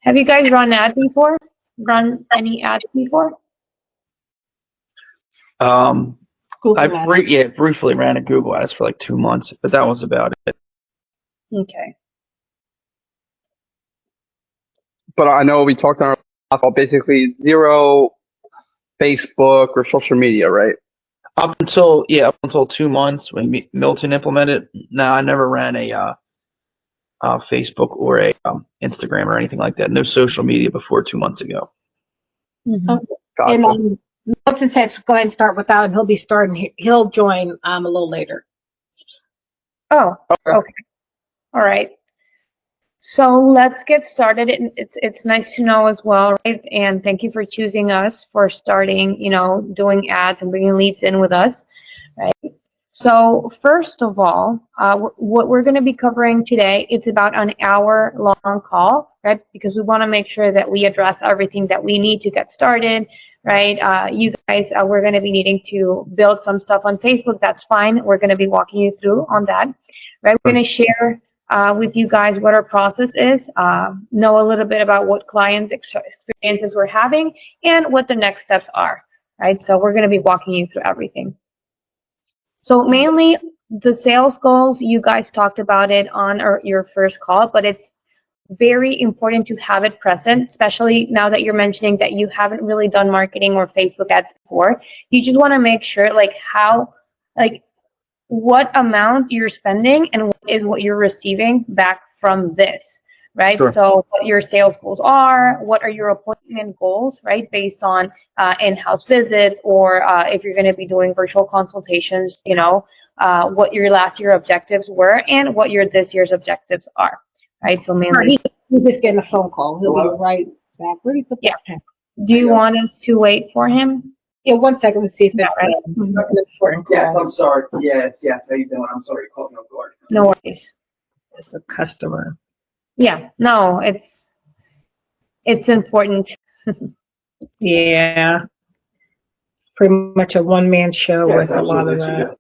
Have you guys run ads before? Run any ads before? Briefly ran a Google Ads for like 2 months, but that was about it. Okay. But I know we talked on our last call, basically zero Facebook or social media, right? Up until 2 months when Milton implemented. No, I never ran a Facebook or a Instagram or anything like that. No social media before 2 months ago. Okay. Gotcha. And Milton said go ahead and start without him. He'll be starting. He'll join a little later. Oh, okay. All right. So let's get started. It's nice to know as well, right? And thank you for choosing us for starting, doing ads and bringing leads in with us, right? So first of all, what we're going to be covering today, it's about an hour-long call, right? Because we want to make sure that we address everything that we need to get started, right? You guys, we're going to be needing to build some stuff on Facebook. That's fine. We're going to be walking you through on that, right? We're going to share with you guys what our process is, know a little bit about what client experiences we're having, and what the next steps are, right? So we're going to be walking you through everything. So mainly the sales goals, you guys talked about it on your first call, but it's very important to have it present, especially now that you're mentioning that you haven't really done marketing or Facebook ads before. You just want to make sure what amount you're spending and what is what you're receiving back from this, right? Sure. So what your sales goals are, what are your appointment goals, right? Based on in-house visits, or if you're going to be doing virtual consultations, what your last year objectives were and what your this year's objectives are, right? So mainly. He's just getting a phone call. He'll be right back. Where do you put that pen? Do you want us to wait for him? Yeah, 1 second. Let's see if it's right. an important call. Yes, I'm sorry. Yes. How you doing? I'm sorry. Caught me off guard. No worries. It's a customer. Yeah, no, it's important. Yeah. Pretty much a one-man show with a lot of that.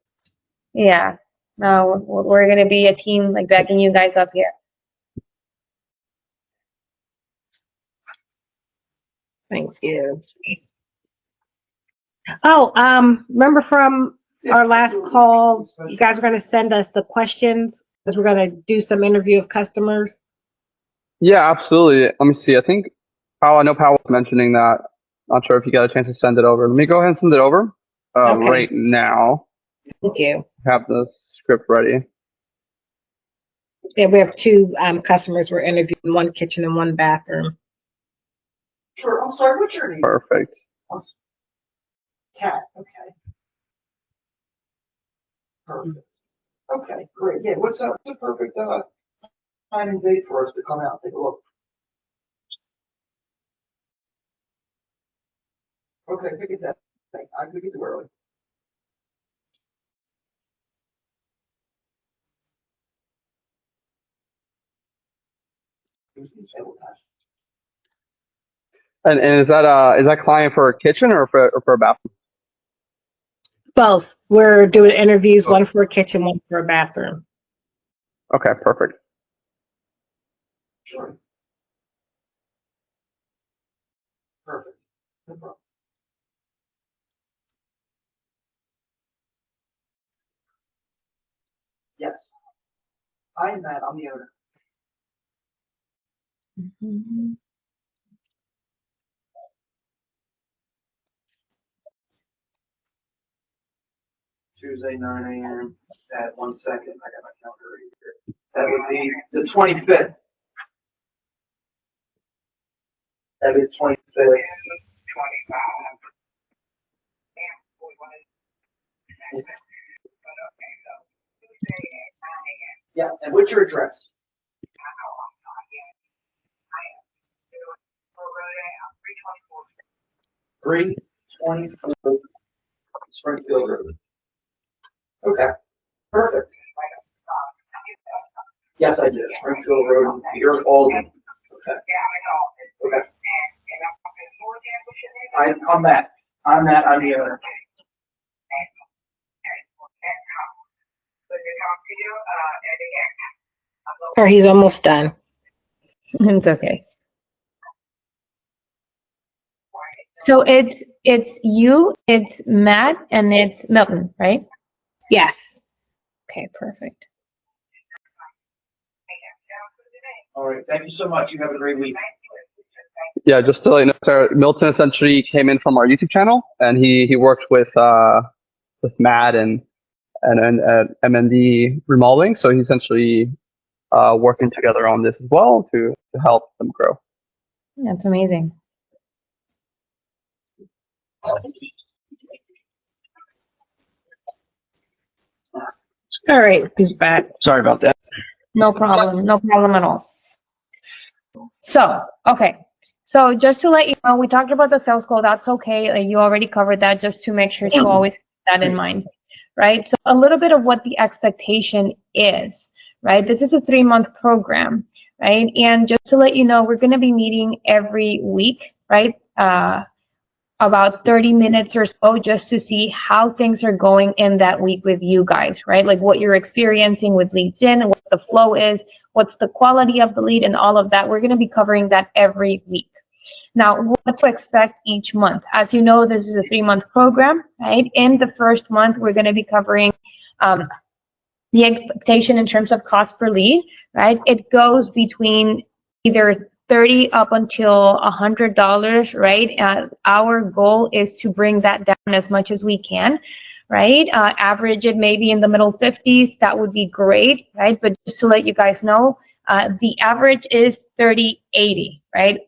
Yeah, no, we're going to be a team like backing you guys up here. Thank you. Oh, remember from our last call, you guys were going to send us the questions because we're going to do some interview of customers. Yeah, absolutely. Let me see. I think I know Powell was mentioning that. Not sure if you got a chance to send it over. Let me go ahead and send it over Okay. right now. Thank you. Have the script ready. Yeah, we have 2 customers we're interviewing, 1 kitchen and 1 bathroom. Sure. I'm sorry. What's your name? Perfect. Cat. Okay. Perfect. Okay. Great. Yeah. What's a perfect time and date for us to come out and take a look? Okay. We get that. I could get too early. And is that client for a kitchen or for a bathroom? Both. We're doing interviews, 1 for a kitchen, 1 for a bathroom. Okay, perfect. Sure. Perfect. No problem. Yes. I am Matt. I'm the owner. Tuesday, 9 a.m. at 1 second. I got my calendar right here. That would be the 25th. That is 25th. Yeah, and what's your address? 324 Springfield Road. Okay, perfect. Yes, I did. Springfield Road, here in Albany. Okay. Okay. I'm Matt. I'm Matt. I'm the owner. Or he's almost done. It's okay. So it's you, it's Matt, and it's Milton, right? Yes. Okay, perfect. All right. Thank you so much. You have a great week. Yeah, just to let you know, Sarah, Milton essentially came in from our YouTube channel, and he worked with Matt and MND remodeling. So he's essentially working together on this as well to help them grow. That's amazing. All right, he's back. Sorry about that. No problem. No problem at all. So, okay. So just to let you know, we talked about the sales goal. That's okay. You already covered that, just to make sure to always keep that in mind, right? So a little bit of what the expectation is, right? This is a 3-month program, right? And just to let you know, we're going to be meeting every week, right? About 30 minutes or so, just to see how things are going in that week with you guys, right? Like what you're experiencing with leads in, what the flow is, what's the quality of the lead, and all of that. We're going to be covering that every week. Now, what to expect each month? As you know, this is a 3-month program, right? In the first month, we're going to be covering the expectation in terms of cost per lead, right? It goes between either $30 up until $100, right? Our goal is to bring that down as much as we can, right? Average it maybe in the middle 50s. That would be great, right? But just to let you guys know, the average is 30-80, right?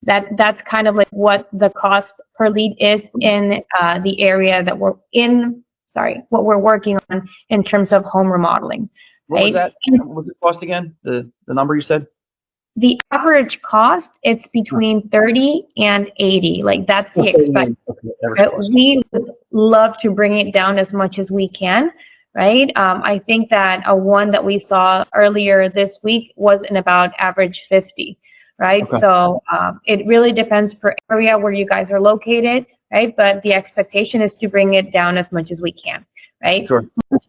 That's kind of like what the cost per lead is in the area that we're in. Sorry, what we're working on in terms of home remodeling. What was that? What was the cost again? The number you said? The average cost, it's between 30 and 80. Like that's the expected. Right? We would love to bring it down as much as we can, right? I think that a one that we saw earlier this week was in about average 50, right? Okay. So it really depends per area where you guys are located, right? But the expectation is to bring it down as much as we can, right? Sure.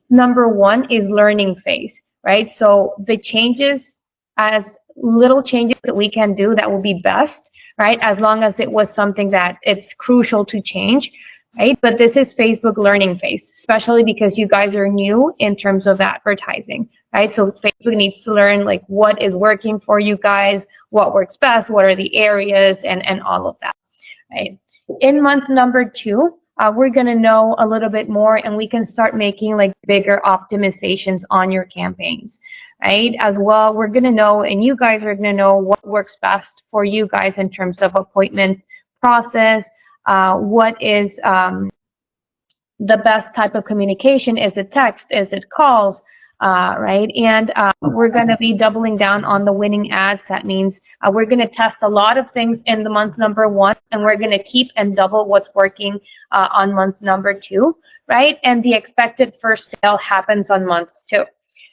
Number 1 is learning phase, right? So the changes, as little changes that we can do, that will be best, right? As long as it was something that it's crucial to change, right? But this is Facebook learning phase, especially because you guys are new in terms of advertising, right? So Facebook needs to learn like what is working for you guys, what works best, what are the areas, and all of that, right? In month number 2, we're going to know a little bit more, and we can start making like bigger optimizations on your campaigns, right? As well, we're going to know, and you guys are going to know what works best for you guys in terms of appointment process, what is the best type of communication. Is it text? Is it calls? Right? And we're going to be doubling down on the winning ads. That means we're going to test a lot of things in the month number 1, and we're going to keep and double what's working on month number 2, right? And the expected first sale happens on month 2,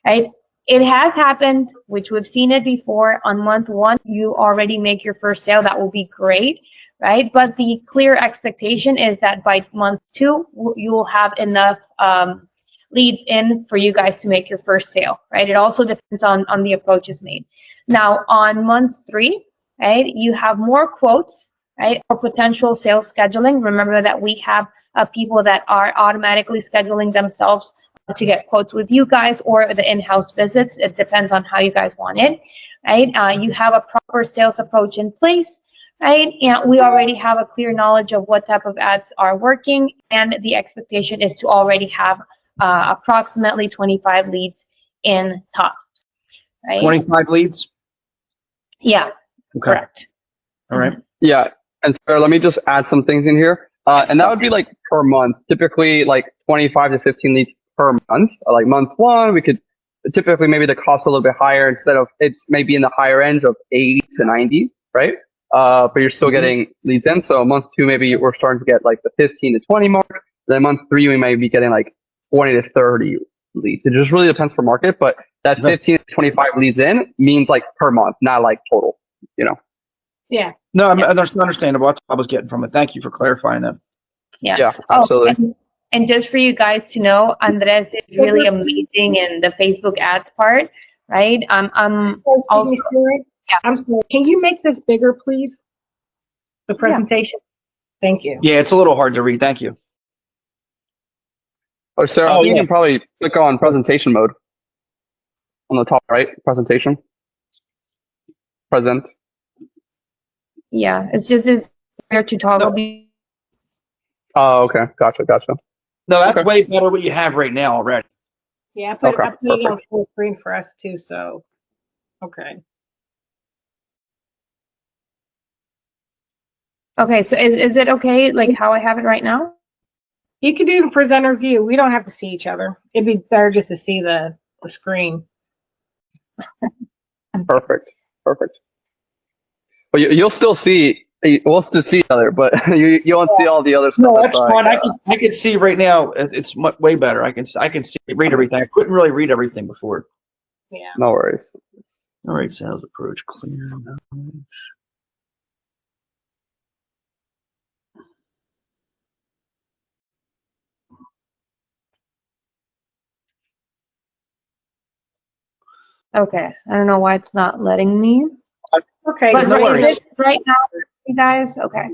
right? It has happened, which we've seen it before. On month 1, you already make your first sale. That will be great, right? But the clear expectation is that by month 2, you will have enough leads in for you guys to make your first sale, right? It also depends on the approaches made. Now, on month 3, right, you have more quotes, right, or potential sales scheduling. Remember that we have people that are automatically scheduling themselves to get quotes with you guys, or the in-house visits. It depends on how you guys want it, right? You have a proper sales approach in place, right? And we already have a clear knowledge of what type of ads are working, and the expectation is to already have approximately 25 leads in tops, right? 25 leads? Yeah, Okay. correct. All right. Yeah, and Sarah, let me just add some things in here. And that would be like per month, typically like 25 to 15 leads per month. Like month 1, we could typically maybe the cost a little bit higher, instead of it's maybe in the higher end of 80 to 90, right? But you're still getting leads in. So month 2, maybe we're starting to get like the 15 to 20 mark. Then month 3, we might be getting like 20 to 30 leads. It just really depends per market, but that 15 to 25 leads in means like per month, not like total, you know? Yeah. No, that's understandable. That's what I was getting from it. Thank you for clarifying that. Yeah, absolutely. And just for you guys to know, Andres is really amazing in the Facebook ads part, right? I'm also, I'm sorry. Can you make this bigger, please? The presentation. Thank you. Yeah, it's a little hard to read. Thank you. Oh, Sarah, I think you can probably click on presentation mode on the top right. Presentation. Present. Yeah, it's just is there to toggle. Oh, okay. Gotcha. No, that's way better what you have right now already. Yeah, I put Okay, it on full screen for us too. So, okay. Okay, so is it okay like how I have it right now? You can do the presenter view. We don't have to see each other. It'd be better just to see the screen. Perfect. But you'll still see. We'll still see each other, but you won't see all the other stuff. No, that's fine. I can see right now. It's way better. I can see read everything. I couldn't really read everything before. Yeah. No worries. All right, sales approach clear. Knowledge. Okay, I don't know why it's not letting me. Okay, But no worries. is it right now, you guys? Okay.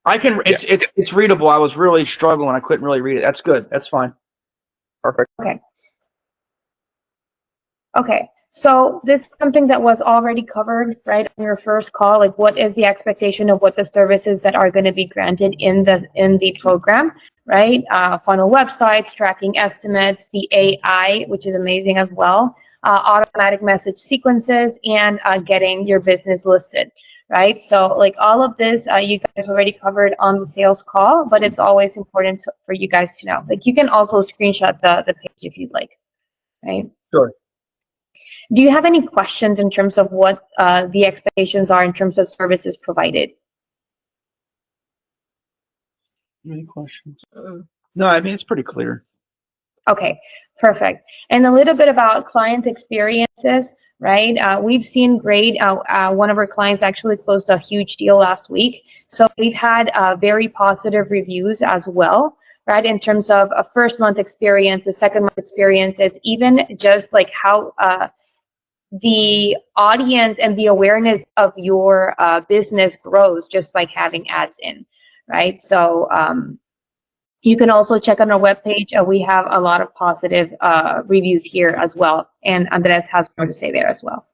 I can. It's readable. I was really struggling. I couldn't really read it. That's good. That's fine. Perfect. Okay. So this is something that was already covered, right, on your first call. Like, what is the expectation of what the services that are going to be granted in the program, right? Funnel websites, tracking estimates, the AI, which is amazing as well, automatic message sequences, and getting your business listed, right? So, like all of this, you guys already covered on the sales call, but it's always important for you guys to know. Like, you can also screenshot the page if you'd like, right? Sure. Do you have any questions in terms of what the expectations are in terms of services provided? Any questions? No, I mean, it's pretty clear. Okay, perfect. And a little bit about client experiences, right? We've seen great, one of our clients actually closed a huge deal last week. So we've had very positive reviews as well, right? In terms of a first month experiences, second month experiences, even just like how the audience and the awareness of your business grows just by having ads in, right? So you can also check on our webpage. We have a lot of positive reviews here as well. And Andres has more to say there as well.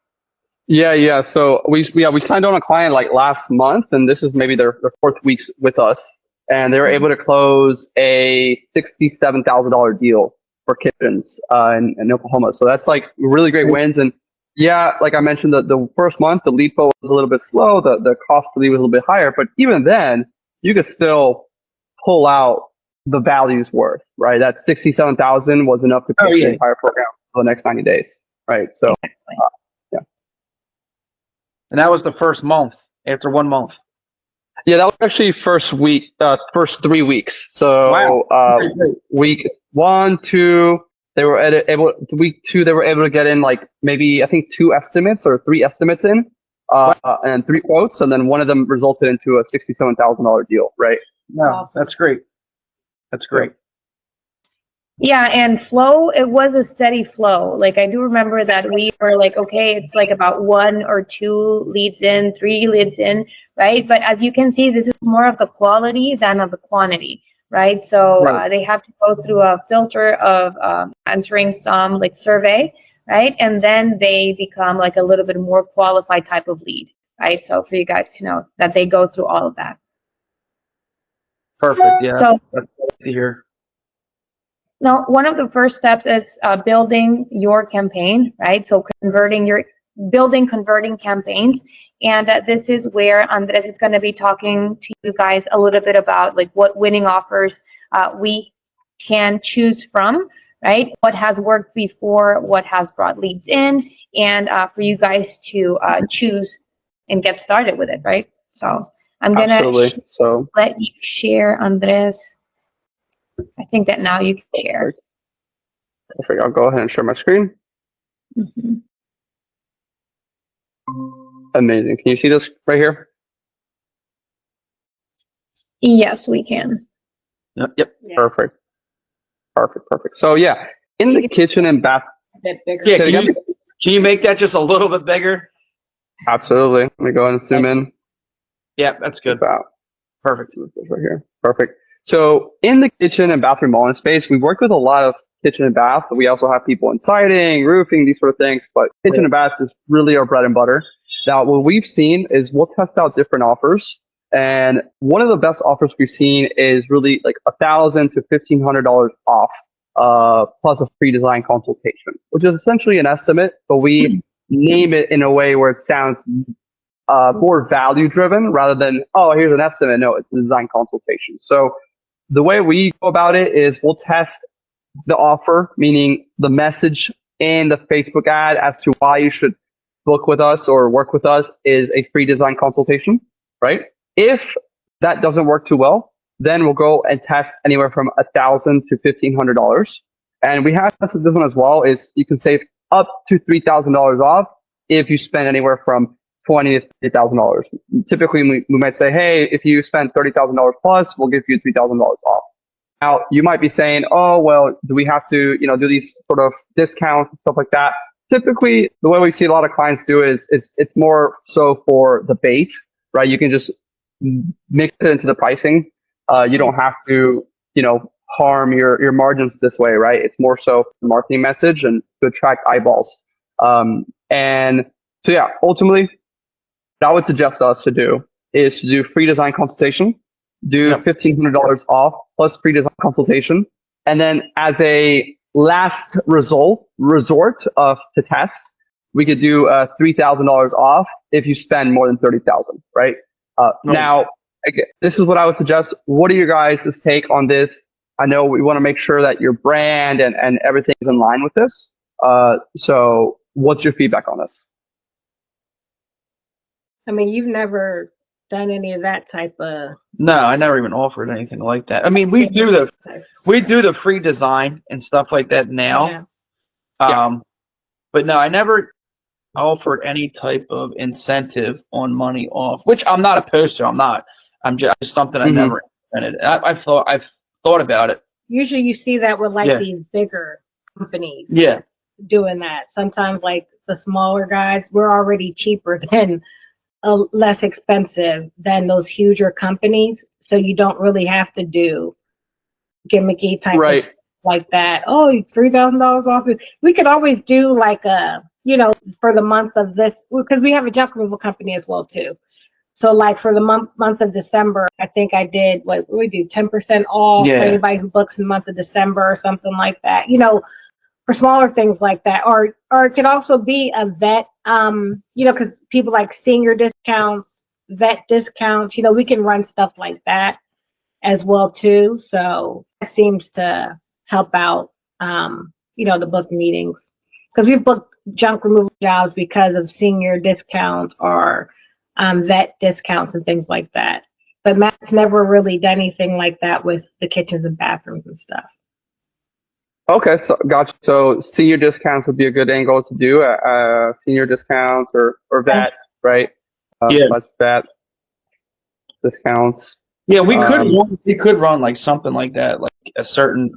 Yeah. So we signed on a client like last month, and this is maybe their fourth week with us, and they were able to close a $67,000 deal for kitchens in Oklahoma. So that's like really great wins. And yeah, like I mentioned, the first month, the lead flow was a little bit slow. The cost per lead was a little bit higher, but even then, you could still pull out the value's worth, right? That 67,000 was enough to pay the entire program for the next 90 days, right? So, yeah. And that was the first month. After 1 month. Yeah, that was actually first 3 weeks. So, week 1, 2. They were week 2, they were able to get in like maybe I think 2 estimates or 3 estimates in, and 3 quotes, and then one of them resulted into a $67,000 deal, right? No, awesome. That's great. That's great. Yeah, and flow, it was a steady flow. Like I do remember that we were like, okay, it's like about 1 or 2 leads in, 3 leads in, right? But as you can see, this is more of the quality than of the quantity, right? So they have to go through a filter of answering some like survey, right? And then they become like a little bit more qualified type of lead, right? So for you guys to know that they go through all of that. Perfect. Yeah. So, that's good to hear. Now, one of the first steps is building your campaign, right? So building converting campaigns. And this is where Andres is going to be talking to you guys a little bit about like what winning offers we can choose from, right? What has worked before, what has brought leads in, and for you guys to choose and get started with it, right? So I'm going to let you share, Andres. I think that now you can share. Perfect. I'll go ahead and share my screen. Mm-hmm. Amazing. Can you see this right here? Yes, we can. Yep. Perfect. So yeah, in the kitchen and bath. Yeah, can you make that just a little bit bigger? Absolutely. Let me go ahead and zoom in. Yeah, that's good. Perfect. Right here. Perfect. So in the kitchen and bathroom remodeling space, we work with a lot of kitchen and bath. We also have people in siding, roofing, these sort of things, but kitchen and bath is really our bread and butter. Now, what we've seen is we'll test out different offers. And one of the best offers we've seen is really like $1,000 to $1,500 off, plus a free design consultation, which is essentially an estimate, but we name it in a way where it sounds more value driven rather than, oh, here's an estimate. No, it's a design consultation. So the way we go about it is we'll test the offer, meaning the message in the Facebook ad as to why you should book with us or work with us is a free design consultation, right? If that doesn't work too well, then we'll go and test anywhere from $1,000 to $1,500. And we have tested this one as well, is you can save up to $3,000 off if you spend anywhere from $20,000 to $30,000. Typically, we might say, hey, if you spend $30,000 plus, we'll give you $3,000 off. Now, you might be saying, oh, well, do we have to, do these sort of discounts and stuff like that? Typically, the way we see a lot of clients do is it's more so for the bait, right? You can just mix it into the pricing. You don't have to, harm your margins this way, right? It's more so the marketing message and to attract eyeballs. And so, yeah, ultimately, what I would suggest us to do is to do free design consultation, do $1,500 off plus free design consultation, and then as a last resort to test, we could do $3,000 off if you spend more than $30,000, right? Now, again, this is what I would suggest. What are your guys' take on this? I know we want to make sure that your brand and everything is in line with this. So what's your feedback on this? I mean, you've never done any of that type of. No, I never even offered anything like that. I mean, we do the free design and stuff like that now. Yeah. But no, I never offered any type of incentive on money off, which I'm not opposed to. I'm just something I never implemented. I've thought about it. Usually you see that with Yeah. these bigger companies. Yeah. Doing that. Sometimes like the smaller guys, we're already cheaper than less expensive than those huger companies. So you don't really have to do gimmicky type of stuff like that. Oh, $3,000 off. We could always do like for the month of this, because we have a junk removal company as well too. So like for the month of December, I think I did what we do 10% off for anybody who books in the month of December or something like that. For smaller things like that, or it could also be a vet, because people like senior discounts, vet discounts, we can run stuff like that as well too. So it seems to help out, the book meetings, because we've booked junk removal jobs because of senior discounts or vet discounts and things like that. But Matt's never really done anything like that with the kitchens and bathrooms and stuff. Okay, so gotcha. So senior discounts would be a good angle to do. Senior discounts or vet, right? Let's vet discounts. Yeah, we could run like something like that, like a certain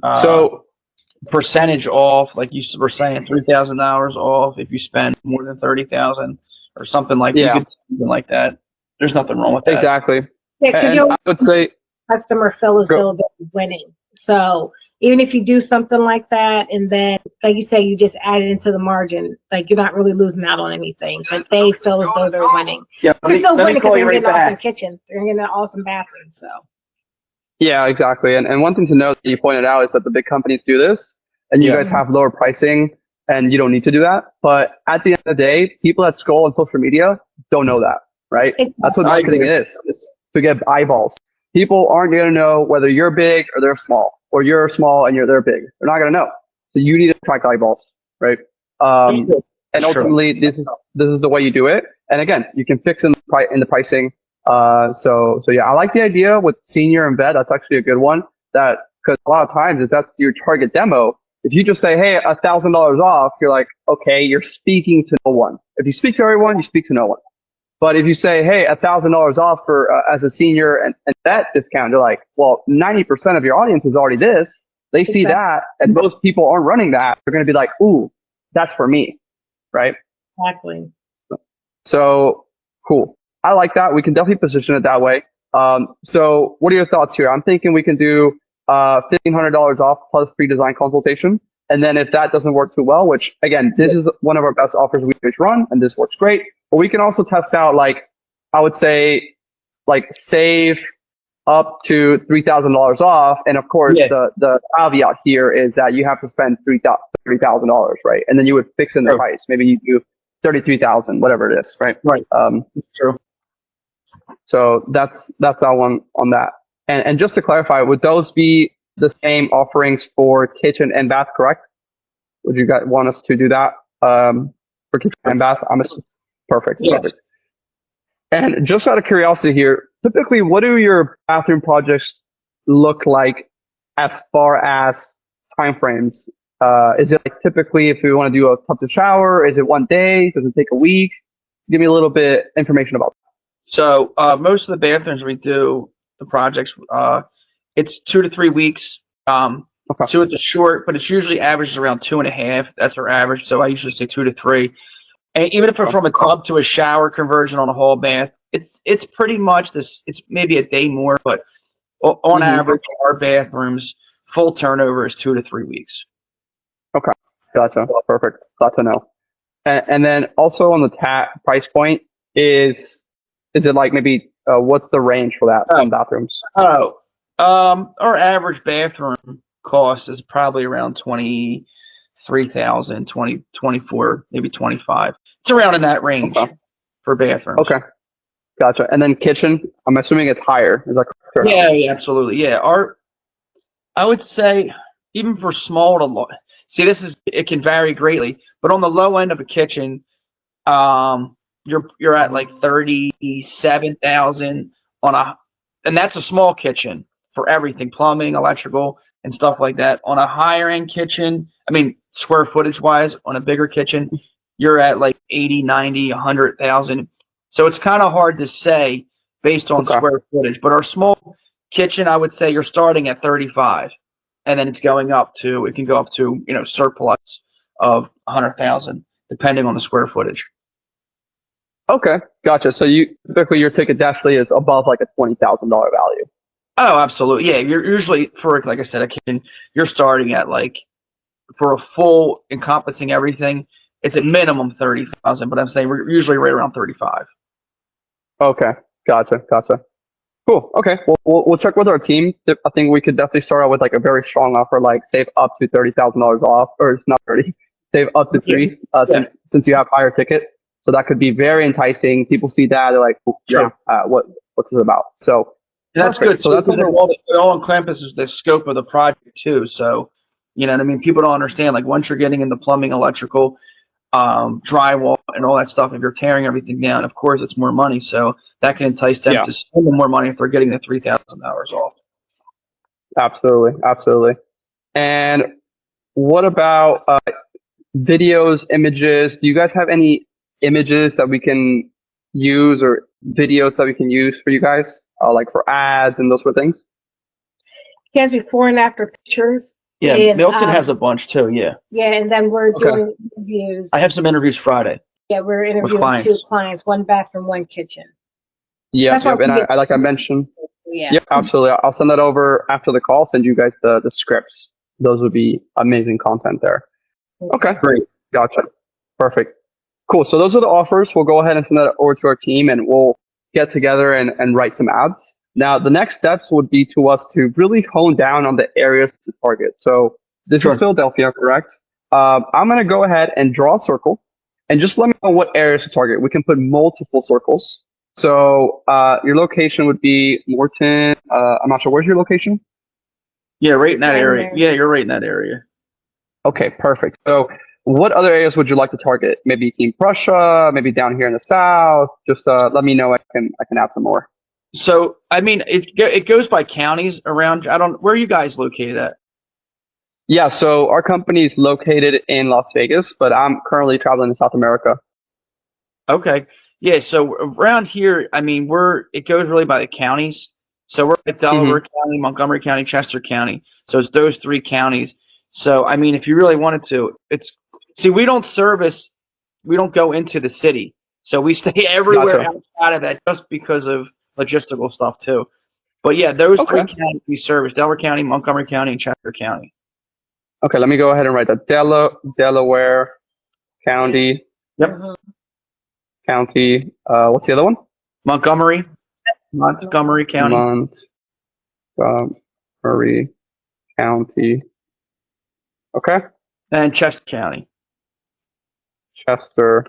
percentage off, like you were saying, $3,000 off if you spend more than $30,000 or something like something like that. There's nothing wrong with that. Exactly. Yeah, because I would say customer fill is still winning. So even if you do something like that, and then, like you say, you just add it into the margin, like you're not really losing out on anything, but they feel as though they're winning. Yeah, they're still winning because they're getting an awesome kitchen. They're getting an awesome bathroom, so. Yeah, exactly. And one thing to note that you pointed out is that the big companies do this, and you guys have lower pricing, and you don't need to do that. But at the end of the day, people that scroll on social media don't know that, right? That's what marketing is to get eyeballs. People aren't going to know whether you're big or they're small, or you're small and they're big. They're not going to know. So you need to attract eyeballs, right? And ultimately, this is the way you do it. And again, you can fix in the pricing. So yeah, I like the idea with senior and vet. That's actually a good one. Because a lot of times, if that's your target demo, if you just say, hey, $1,000 off, you're like, okay, you're speaking to no one. If you speak to everyone, you speak to no one. But if you say, hey, $1,000 off for as a senior and that discount, you're like, well, 90% of your audience is already this. They see that, and most people aren't running that. They're going to be like, ooh, that's for me, right? Exactly. So cool. I like that. We can definitely position it that way. So what are your thoughts here? I'm thinking we can do $1,500 off plus free design consultation. And then if that doesn't work too well, which again, this is one of our best offers we run, and this works great. But we can also test out, like, I would say, like, save up to $3,000 off. And of course, the caveat here is that you have to spend $3,000, right? And then you would fix in the price. Maybe you do 33,000, whatever it is, right? Right. True. So that's that one on that. And just to clarify, would those be the same offerings for kitchen and bath, correct? Would you guys want us to do that for kitchen and bath? Perfect. Yes. Perfect. And just out of curiosity here, typically, what do your bathroom projects look like as far as timeframes? Is it like typically if we want to do a tub to shower, is it one day? Does it take a week? Give me a little bit information about that. So most of the bathrooms we do, the projects, it's 2 to 3 weeks. So it's a short, but it's usually averages around 2.5. That's our average. So I usually say 2 to 3. And even if we're from a tub to a shower conversion on a hall bath, it's pretty much this. It's maybe a day more, but on average, our bathrooms full turnover is 2 to 3 weeks. Okay, gotcha. Perfect. Glad to know. And then also on the price point, is it like maybe what's the range for that on bathrooms? Our average bathroom cost is probably around 23,000, 24, maybe 25. It's around in that range for bathrooms. Okay, gotcha. And then kitchen, I'm assuming it's higher. Is that correct? Yeah, absolutely. Yeah, I would say even for small to low. See, it can vary greatly, but on the low end of a kitchen, you're at like 37,000 and that's a small kitchen for everything, plumbing, electrical, and stuff like that. On a higher end kitchen, I mean, square footage wise, on a bigger kitchen, you're at like 80, 90, 100,000. So it's kind of hard to say based on square footage. But our small kitchen, I would say you're starting at 35, and then it can go up to surplus of 100,000 depending on the square footage. Okay, gotcha. So typically your ticket definitely is above like a $20,000 value. Oh, absolutely. Yeah, you're usually for, like I said, a kitchen, you're starting at like, for a full encompassing everything, it's at minimum 30,000, but I'm saying we're usually right around 35. Okay, gotcha. Cool. Okay, we'll check with our team. I think we could definitely start out with like a very strong offer, like save up to $30,000 off, or it's not 30, save up to three, since you have higher ticket. So that could be very enticing. People see that, they're like, what's this about? So and that's good. So that's all encompasses the scope of the project too. So, you know what I mean? People don't understand, like, once you're getting into plumbing, electrical, drywall, and all that stuff, if you're tearing everything down, of course it's more money. So that can entice them to spend more money if they're getting the $3,000 off. Absolutely. And what about videos, images? Do you guys have any images that we can use or videos that we can use for you guys, like for ads and those sort of things? He has before and after pictures. Yeah, and, Milton has a bunch too. Yeah, and then we're doing interviews. I have some interviews Friday. Yeah, we're interviewing 2 clients, 1 bathroom, 1 kitchen. Yeah, and I mentioned. Yeah, absolutely. I'll send that over after the call. Send you guys the scripts. Those would be amazing content there. Okay, great. Gotcha. Perfect. Cool. So those are the offers. We'll go ahead and send that over to our team, and we'll get together and write some ads. Now, the next steps would be to us to really hone down on the areas to target. So this is Philadelphia, correct? I'm going to go ahead and draw a circle, and just let me know what areas to target. We can put multiple circles. So your location would be Morton. I'm not sure. Where's your location? Yeah, right in that area. Yeah, you're right in that area. Okay, perfect. So what other areas would you like to target? Maybe Team Prussia, maybe down here in the south. Just let me know. I can add some more. So I mean, it goes by counties around. Where are you guys located at? Yeah, so our company is located in Las Vegas, but I'm currently traveling to South America. Okay. Yeah, so around here, I mean, it goes really by the counties. So we're at Delaware County, Montgomery County, Chester County. So it's those 3 counties. So, I mean, if you really wanted to, we don't go into the city. So we stay everywhere outside of that just because of logistical stuff too. But yeah, those three counties we service: Delaware County, Montgomery County, and Chester County. Okay, let me go ahead and write that. Delaware County. Yep. County. What's the other one? Montgomery County. Montgomery County. Okay. And Chester County. Chester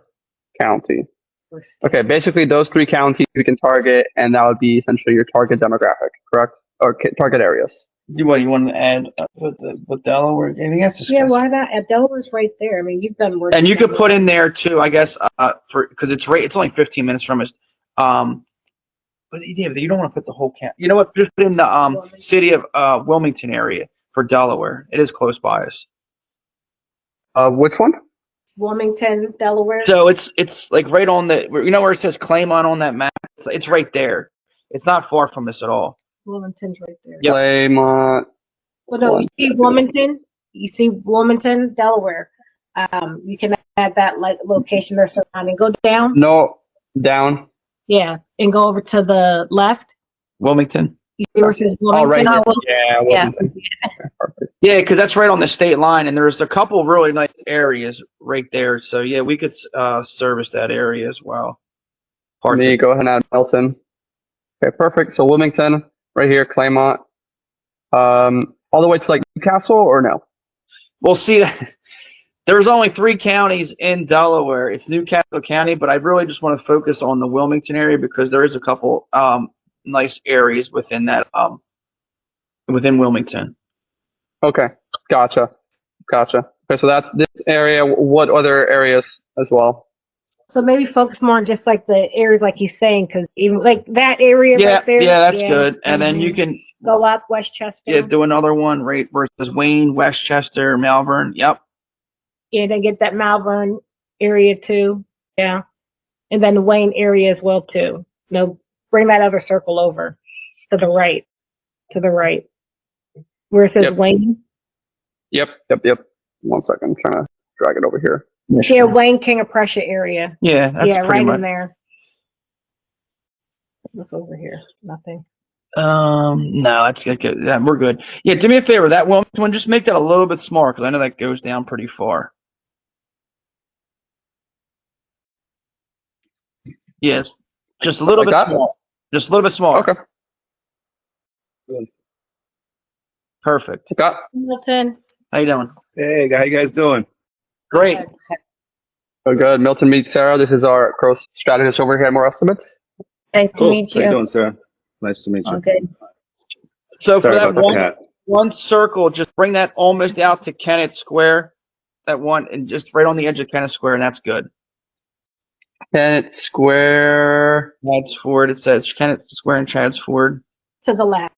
County. Okay, basically those three counties we can target, and that would be essentially your target demographic, correct? Or target areas. You want to add with Delaware? I think that's just Yeah, why not? Delaware's right there. I mean, you've done work. and you could put in there too, I guess, because it's only 15 minutes from us. But yeah, you don't want to put the whole county. You know what? Just put in the city of Wilmington area for Delaware. It is close by us. Which one? Wilmington, Delaware. So it's like right on the, you know where it says Claymont on that map? It's right there. It's not far from us at all. Wilmington's right there. Yep. Claymont. Well, no, you see Wilmington. You see Wilmington, Delaware. You can add that like location they're surrounding. Go down. No, down. Yeah, and go over to the left. Wilmington. You see where it says Wilmington? Oh, right. Yeah, Wilmington. Yeah, because that's right on the state line, and there's a couple really nice areas right there. So yeah, we could service that area as well. Let me go ahead and add Milton. Okay, perfect. So Wilmington, right here, Claymont, all the way to like Newcastle, or no? Well, see, there's only 3 counties in Delaware. It's Newcastle County, but I really just want to focus on the Wilmington area because there is a couple nice areas within that within Wilmington. Okay, gotcha. Okay, so that's this area. What other areas as well? So maybe focus more on just like the areas like he's saying, because even like that area right there. Yeah, that's good. And then you can go up Westchester. Yeah, do another one right versus Wayne, Westchester, Malvern. Yep. Yeah, then get that Malvern area too. Yeah, and then the Wayne area as well too. Bring that other circle over to the right. Where it says Wayne. Yep. 1 second, I'm trying to drag it over here. Yeah, Wayne, King of Prussia area. Yeah, that's pretty right much in there. What's over here? Nothing. No, that's good. Yeah, we're good. Yeah, do me a favor. That one, just make that a little bit smaller because I know that goes down pretty far. Yes, just a little bit smaller. Just a little bit smaller. Okay. Perfect. Milton. How you doing? Hey, how you guys doing? Great. Oh, good. Milton, meet Sarah. This is our growth strategist over here at More Estimates. Nice to meet you. How you doing, Sarah? Nice to meet you. All good. So Sorry for that about the cat. one circle, just bring that almost out to Kennett Square. That one, and just right on the edge of Kennett Square, and that's good. Kennett Square. Chad's Ford. It says Kennett Square and Chad's Ford. To the left.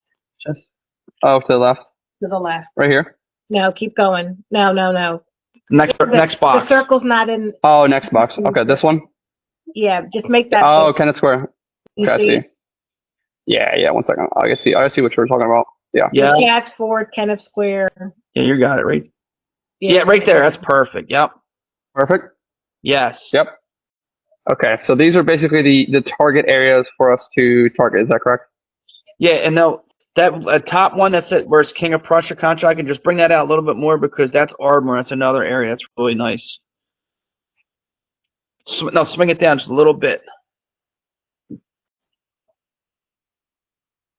Oh, to the left. To the left. Right here. No, keep going. No. Next box. The circle's not in. Oh, next box. Okay, this one. Yeah, just make that. Oh, Kennett Square. Okay, I see? see. Yeah. 1 second. I see what you're talking about. Yeah. Chad's Ford, Kenneth Square. Yeah, you got it right. Yeah, right there. That's perfect. Yep. Perfect. Yes. Yep. Okay, so these are basically the target areas for us to target. Is that correct? Yeah, and now that top one that's it, where it's King of Prussia contract, I can just bring that out a little bit more because that's Ardmore. That's another area that's really nice. No, swing it down just a little bit.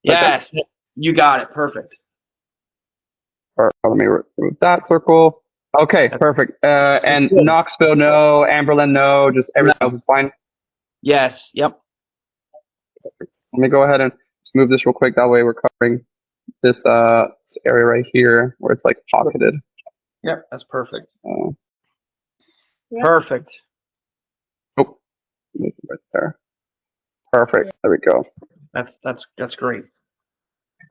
Yes, you got it. Perfect. Let me remove that circle. Okay, perfect. And good. Knoxville, no. Amberlin, no. Just everything else is fine. Yes. Yep. Let me go ahead and just move this real quick. That way we're covering this area right here where it's like pocketed. Yep, that's perfect. Perfect. Oh, right there. Perfect. There we go. That's great.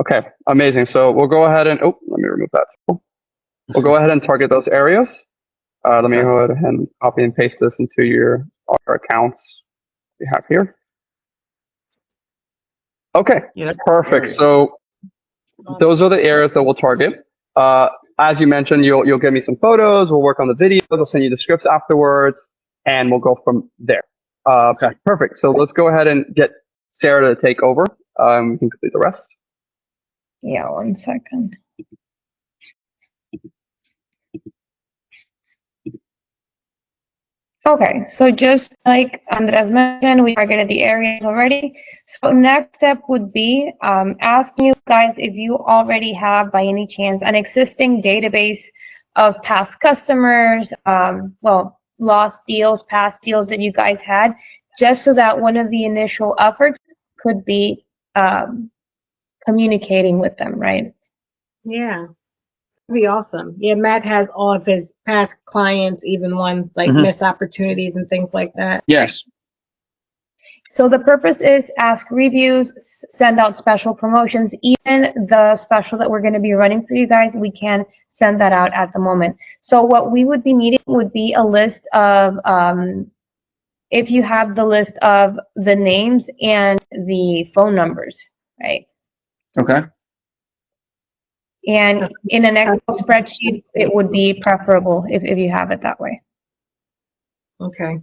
Okay, amazing. So we'll go ahead and let me remove that. We'll go ahead and target those areas. Let me go ahead and copy and paste this into our accounts we have here. Okay, perfect. So those are the areas that we'll target. As you mentioned, you'll give me some photos. We'll work on the videos. I'll send you the scripts afterwards, and we'll go from there. Okay, perfect. So let's go ahead and get Sarah to take over. We can complete the rest. Yeah, 1 second. Okay, so just like Andres mentioned, we targeted the areas already. So next step would be asking you guys if you already have, by any chance, an existing database of past customers, well, lost deals, past deals that you guys had, just so that one of the initial efforts could be communicating with them, right? Yeah. That'd be awesome. Yeah, Matt has all of his past clients, even ones like Mhm. missed opportunities and things like that. Yes. So the purpose is ask reviews, send out special promotions, even the special that we're going to be running for you guys, we can send that out at the moment. So what we would be needing would be a list of, if you have the list of the names and the phone numbers, right? Okay. And in an Excel spreadsheet, it would be preferable if you have it that way. Okay.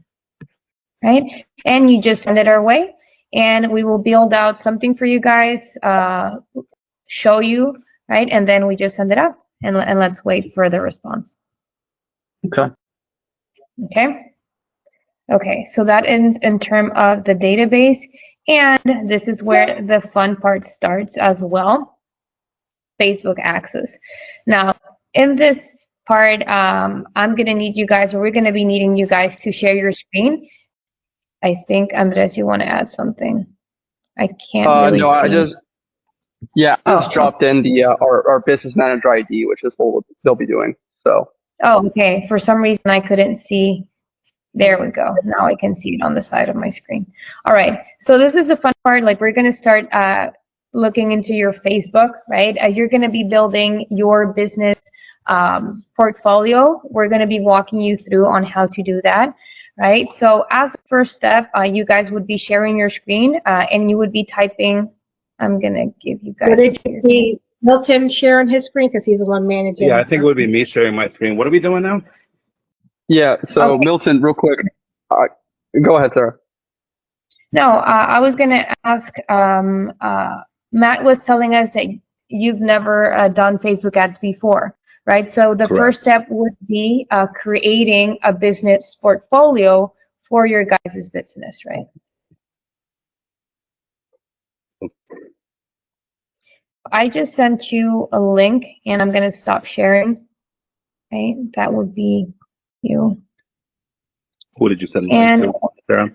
Right? And you just send it our way, and we will build out something for you guys, show you, right? And then we just send it out, and let's wait for the response. Okay. Okay? Okay, so that ends in terms of the database, and this is where the fun part starts as well. Facebook access. Now, in this part, I'm going to need you guys, or we're going to be needing you guys to share your screen. I think, Andres, you want to add something? I can't really No, see. I just dropped in the our business manager ID, which is what they'll be doing. So. Oh, okay. For some reason, I couldn't see. There we go. Now I can see it on the side of my screen. All right. So this is the fun part. Like, we're going to start looking into your Facebook, right? You're going to be building your business portfolio. We're going to be walking you through on how to do that, right? So as the first step, you guys would be sharing your screen and you would be typing. I'm going to give you guys. Would it just be Milton sharing his screen because he's the one managing? Yeah, I think it would be me sharing my screen. What are we doing now? Yeah, so Okay. Milton, real quick. Go ahead, Sarah. No, I was going to ask, Matt was telling us that you've never done Facebook ads before, right? So the first step would be creating a business portfolio for your guys' business, right? I just sent you a link and I'm going to stop sharing, right? That would be you. Who did you send the link to, Sarah?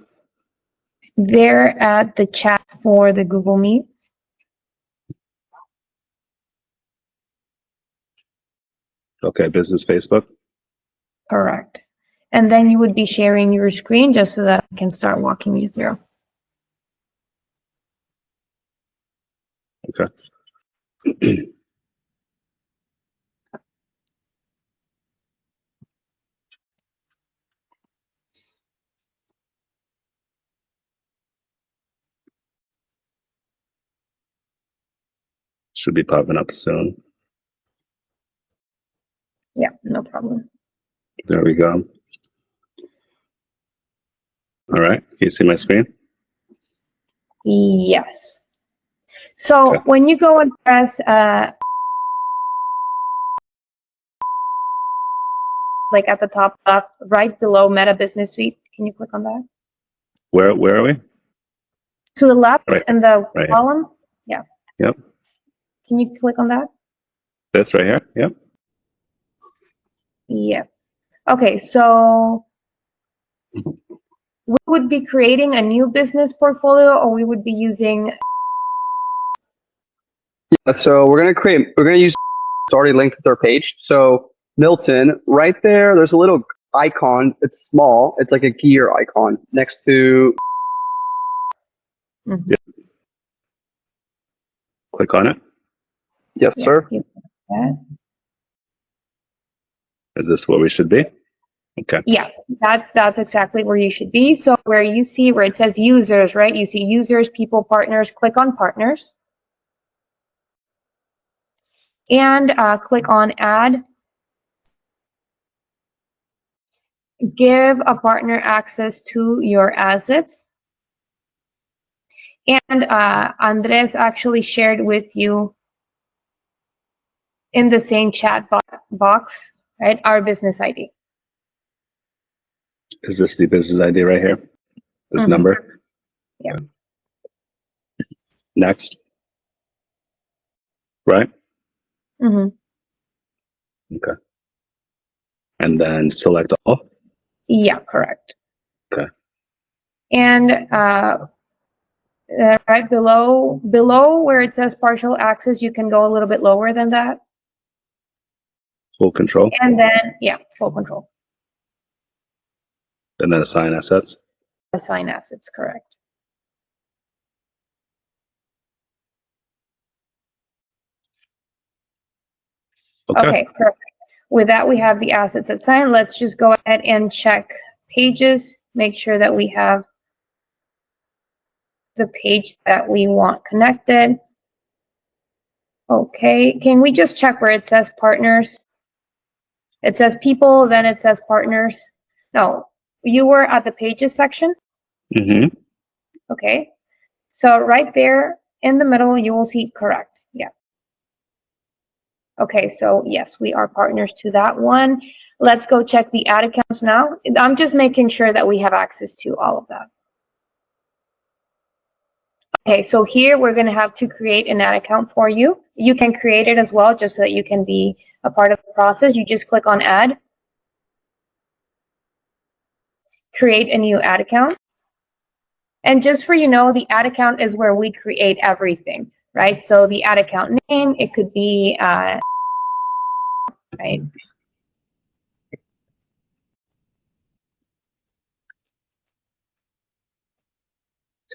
They're at the chat for the Google Meet. Okay, business Facebook. Correct. And then you would be sharing your screen just so that I can start walking you through. Okay. Should be popping up soon. Yeah, no problem. There we go. All right, can you see my screen? Yes. So when you go and press like at the top left, right below Meta Business Suite, can you click on that? Where are we? To the left Right. in the Right here. column? Yeah. Yep. Can you click on that? This right here. Yep. Yeah. Okay, so we would be creating a new business portfolio, or we would be using. Yeah, so we're gonna use. It's already linked with our page. So Milton, right there, there's a little icon. It's small. It's like a gear icon next to. Mm-hmm. Yep. Click on it. Yes, Yeah, sir. Is this where we should be? Okay. Yeah, that's exactly where you should be. So where you see where it says users, right? You see users, people, partners. Click on partners. And click on add. Give a partner access to your assets. And Andres actually shared with you in the same chat box, right, our business ID. Is this the business ID right here? This number? Yeah. Next. Right? Okay. And then select all? Yeah, correct. Okay. And right below where it says partial access, you can go a little bit lower than that. Full control? And then, yeah, full control. And then assign assets? Assign assets, correct. Okay, perfect. With that, we have the assets assigned. Let's just go ahead and check pages, make sure that we have the page that we want connected. Okay, can we just check where it says partners? It says people, then it says partners. No, you were at the pages section? Okay, so right there in the middle, you will see correct. Yeah. Okay, so yes, we are partners to that one. Let's go check the ad accounts now. I'm just making sure that we have access to all of that. Okay, so here we're going to have to create an ad account for you. You can create it as well, just so that you can be a part of the process. You just click on add, create a new ad account. And just for you know, the ad account is where we create everything, right? So the ad account name, it could be, right?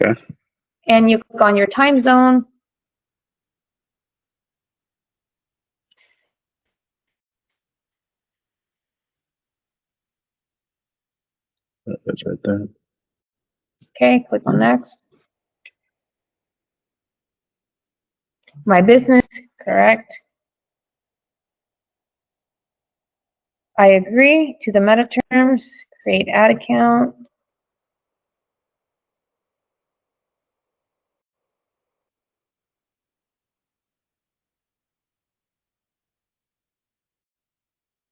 Okay. And you click on your time zone. That's right there. Okay, click on next. My business, correct. I agree to the meta terms, create ad account.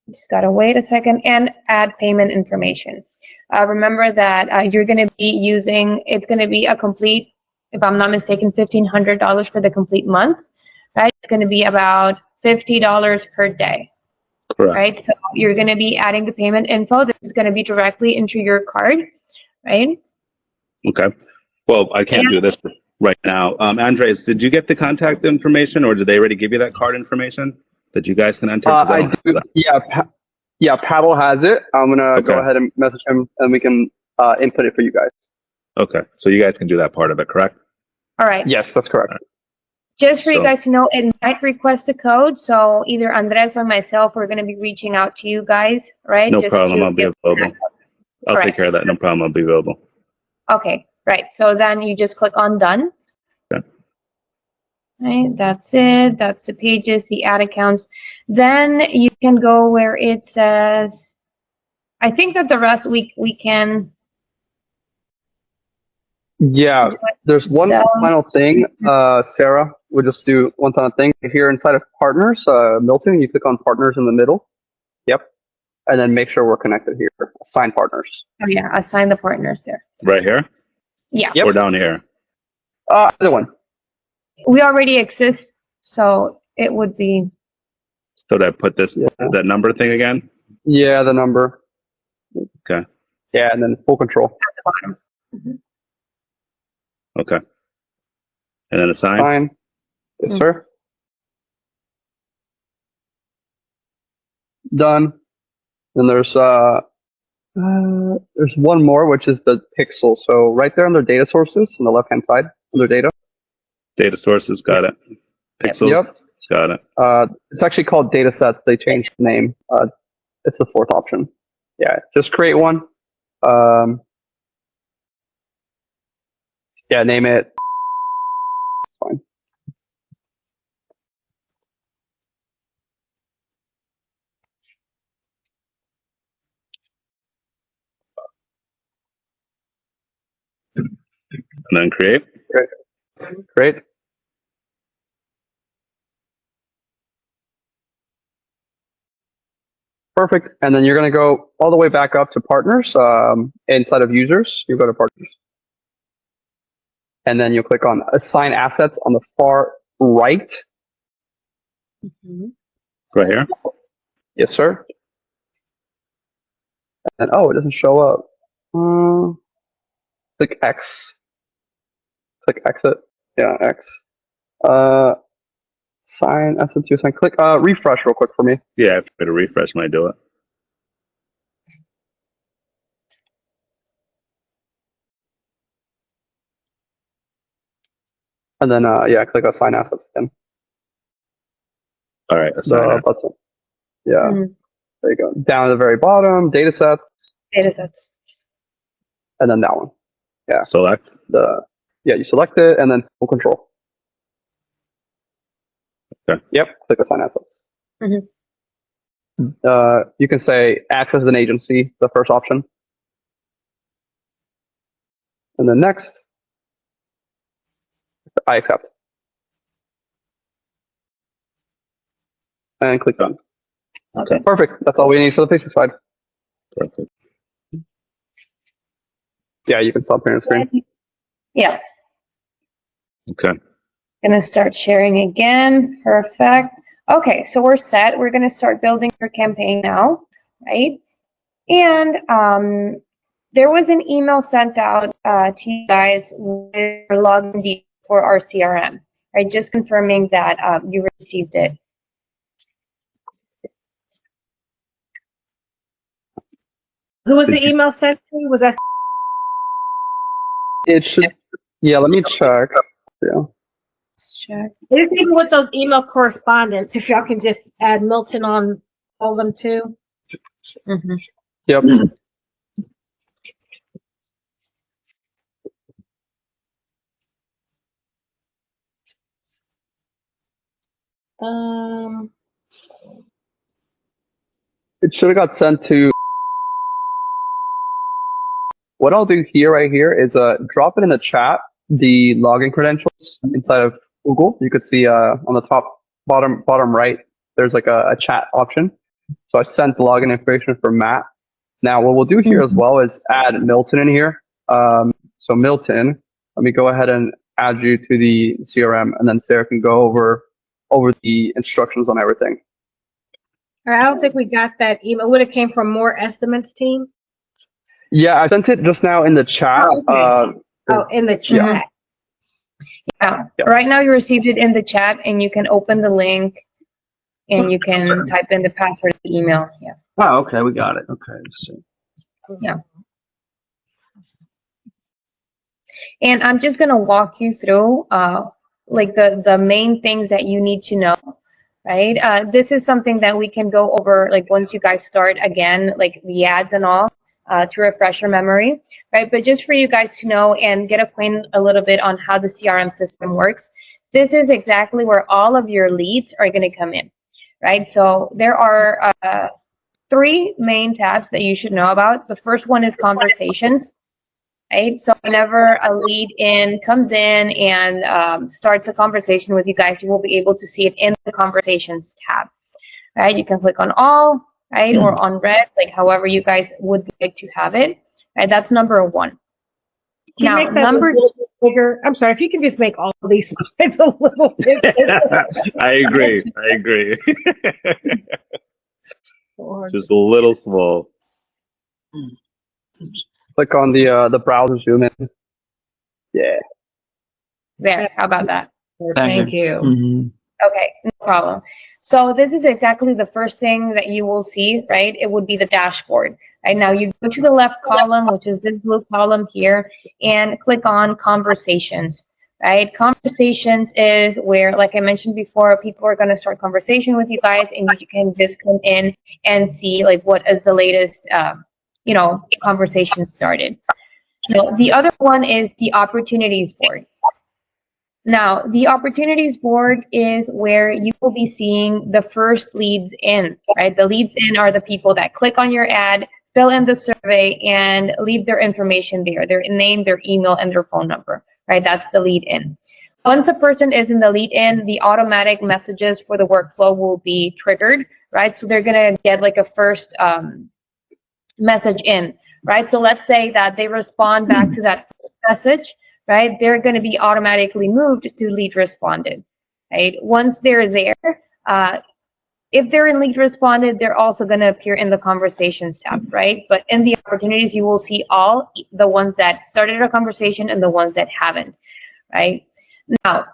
Just gotta wait a second and add payment information. Remember that you're gonna be using, it's gonna be a complete, if I'm not mistaken, $1,500 for the complete month, right? It's gonna be about $50 per day. Correct. Right? So you're gonna be adding the payment info. This is gonna be directly into your card, right? Okay. Well, I can't do this right now. Andres, did you get the contact information, or did they already give you that card information that you guys can enter? I do. Yeah, Pavlo has it. I'm gonna go ahead and message him, and we can input it for you guys. Okay, so you guys can do that part of it, correct? All right. Yes, that's correct. Just for you guys to know, it might request a code, so either Andres or myself, we're going to be reaching out to you guys, right? No problem, I'll be available. I'll take care of that, no problem, I'll be available. Okay, right, so then you just click on done. Okay. Right, that's it, that's the pages, the ad accounts. Then you can go where it says, I think that the rest we can. Yeah, there's one final thing, Sarah. We'll just do one final thing here inside of partners. Milton, you click on partners in the middle. Yep. And then make sure we're connected here. Assign partners. Oh yeah, assign the partners there. Right here? Yeah. Or down here? Either one. We already exist, so it would be. So did I put this, that number thing again? Yeah, the number. Okay. Yeah, and then full control. At the bottom. Okay. And then assign? Assign. Yes, sir. Done. And there's one more, which is the pixel. So right there under data sources on the left-hand side, under data. Data sources, got it. Pixels, yep. Got it. It's actually called data sets. They changed the name. It's the fourth option. Yeah, just create one. Yeah, name it. It's fine. And then create? Great. Great. Perfect. And then you're going to go all the way back up to partners. Inside of users, you go to partners. And then you'll click on assign assets on the far right. Right here? Yes, sir. And oh, it doesn't show up. Click X. Click exit. Yeah, X. Sign assets to assign. Click refresh real quick for me. Yeah, I have to refresh when I do it. And then yeah, click assign assets again. All right, assign The button. Yeah. There you go. Down at the very bottom, data sets. Data sets. And then that one. Yeah. Select. Yeah, you select it and then full control. Okay. Yep. Click assign assets. You can say act as an agency, the first option. And then next, I accept. And click done. Okay. Perfect. That's all we need for the Facebook side. Perfect. Yeah, you can stop sharing screen. Yeah. Okay. Gonna start sharing again. Perfect. Okay, so we're set. We're gonna start building your campaign now, right? And there was an email sent out to you guys with your login details for our CRM, right? Just confirming that you received it. Who was the email sent to? Was that? It should. Yeah, let me check. Yeah. Let's check. It's even with those email correspondence. If y'all can just add Milton on all of them too. Yep. It should have got sent to. What I'll do here, right here, is drop it in the chat, the login credentials inside of Google. You could see on the top bottom right, there's like a chat option. So I sent the login information for Matt. Now what we'll do here as well is add Milton in here. So Milton, let me go ahead and add you to the CRM, and then Sarah can go over the instructions on everything. All right, I don't think we got that email. Would it came from More Estimates team? Yeah, I sent it just now in the chat. Oh, in the chat. Yeah. Right now you received it in the chat, and you can open the link, and you can type in the password of the email. Yeah. Oh, okay, we got it. Okay, let's see. Yeah. And I'm just gonna walk you through like the main things that you need to know, right? This is something that we can go over like once you guys start again, like the ads and all, to refresh your memory, right? But just for you guys to know and get acquainted a little bit on how the CRM system works, this is exactly where all of your leads are gonna come in, right? So there are 3 main tabs that you should know about. The first one is conversations. Right? So whenever a lead in comes in and starts a conversation with you guys, you will be able to see it in the conversations tab. Right? You can click on all, right, or on red, like however you guys would like to have it. Right? That's number 1. Now, number 2. Bigger. I'm sorry, if you can just make all of these slides a little bit bigger. I agree. Just a little small. Click on the browser zoom in. Yeah. There. How about that? Thank you. Okay, no problem. So this is exactly the first thing that you will see, right? It would be the dashboard. Right now you go to the left column, which is this blue column here, and click on conversations, right? Conversations is where, like I mentioned before, people are going to start conversation with you guys, and you can just come in and see like what is the latest, conversation started. Now, the other one is the opportunities board. Now, the opportunities board is where you will be seeing the first leads in, right? The leads in are the people that click on your ad, fill in the survey, and leave their information there, their name, their email, and their phone number, right? That's the lead in. Once a person is in the lead in, the automatic messages for the workflow will be triggered, right? So they're going to get like a first message in, right? So let's say that they respond back to that first message, right? They're going to be automatically moved to lead responded, right? Once they're there, if they're in lead responded, they're also going to appear in the conversations tab, right? But in the opportunities, you will see all the ones that started a conversation and the ones that haven't, right? Now,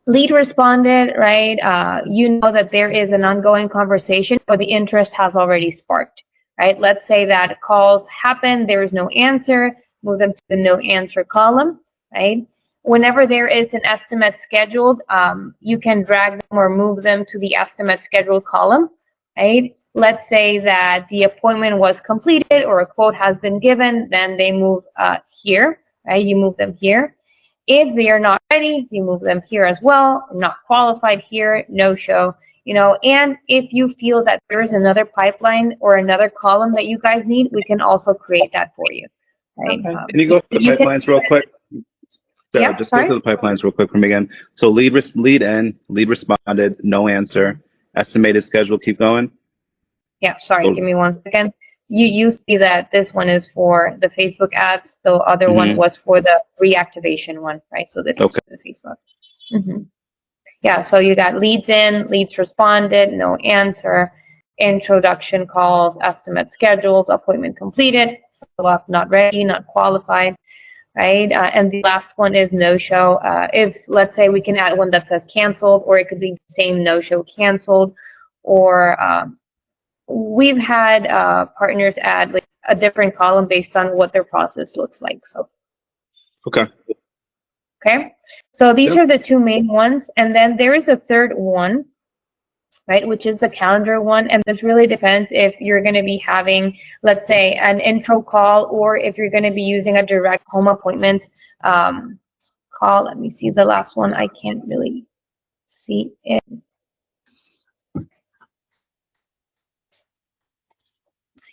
lead responded, right? You know that there is an ongoing conversation or the interest has already sparked, right? Let's say that calls happen, there is no answer, move them to the no answer column, right? Whenever there is an estimate scheduled, you can drag them or move them to the estimate scheduled column, right? Let's say that the appointment was completed or a quote has been given, then they move here, right? You move them here. If they are not ready, you move them here as well. Not qualified here, no show, you know. And if you feel that there is another pipeline or another column that you guys need, we can also create that for you, right? Okay. Can you go through the pipelines real quick? Sarah, just go through the pipelines real quick for me again. So lead in, lead responded, no answer, estimated schedule, keep going. Yeah, sorry, give me 1 second. You see that this one is for the Facebook ads. The other one was for the reactivation one, right? So this is for the Facebook. Yeah, so you got leads in, leads responded, no answer, introduction calls, estimate schedules, appointment completed, follow-up not ready, not qualified, right? And the last one is no-show. If, let's say, we can add one that says canceled, or it could be the same no-show canceled, or we've had partners add like a different column based on what their process looks like. So okay, so these are the two main ones, and then there is a third one, right, which is the calendar one. And this really depends if you're going to be having, let's say, an intro call, or if you're going to be using a direct home appointment call. Let me see the last one. I can't really see it.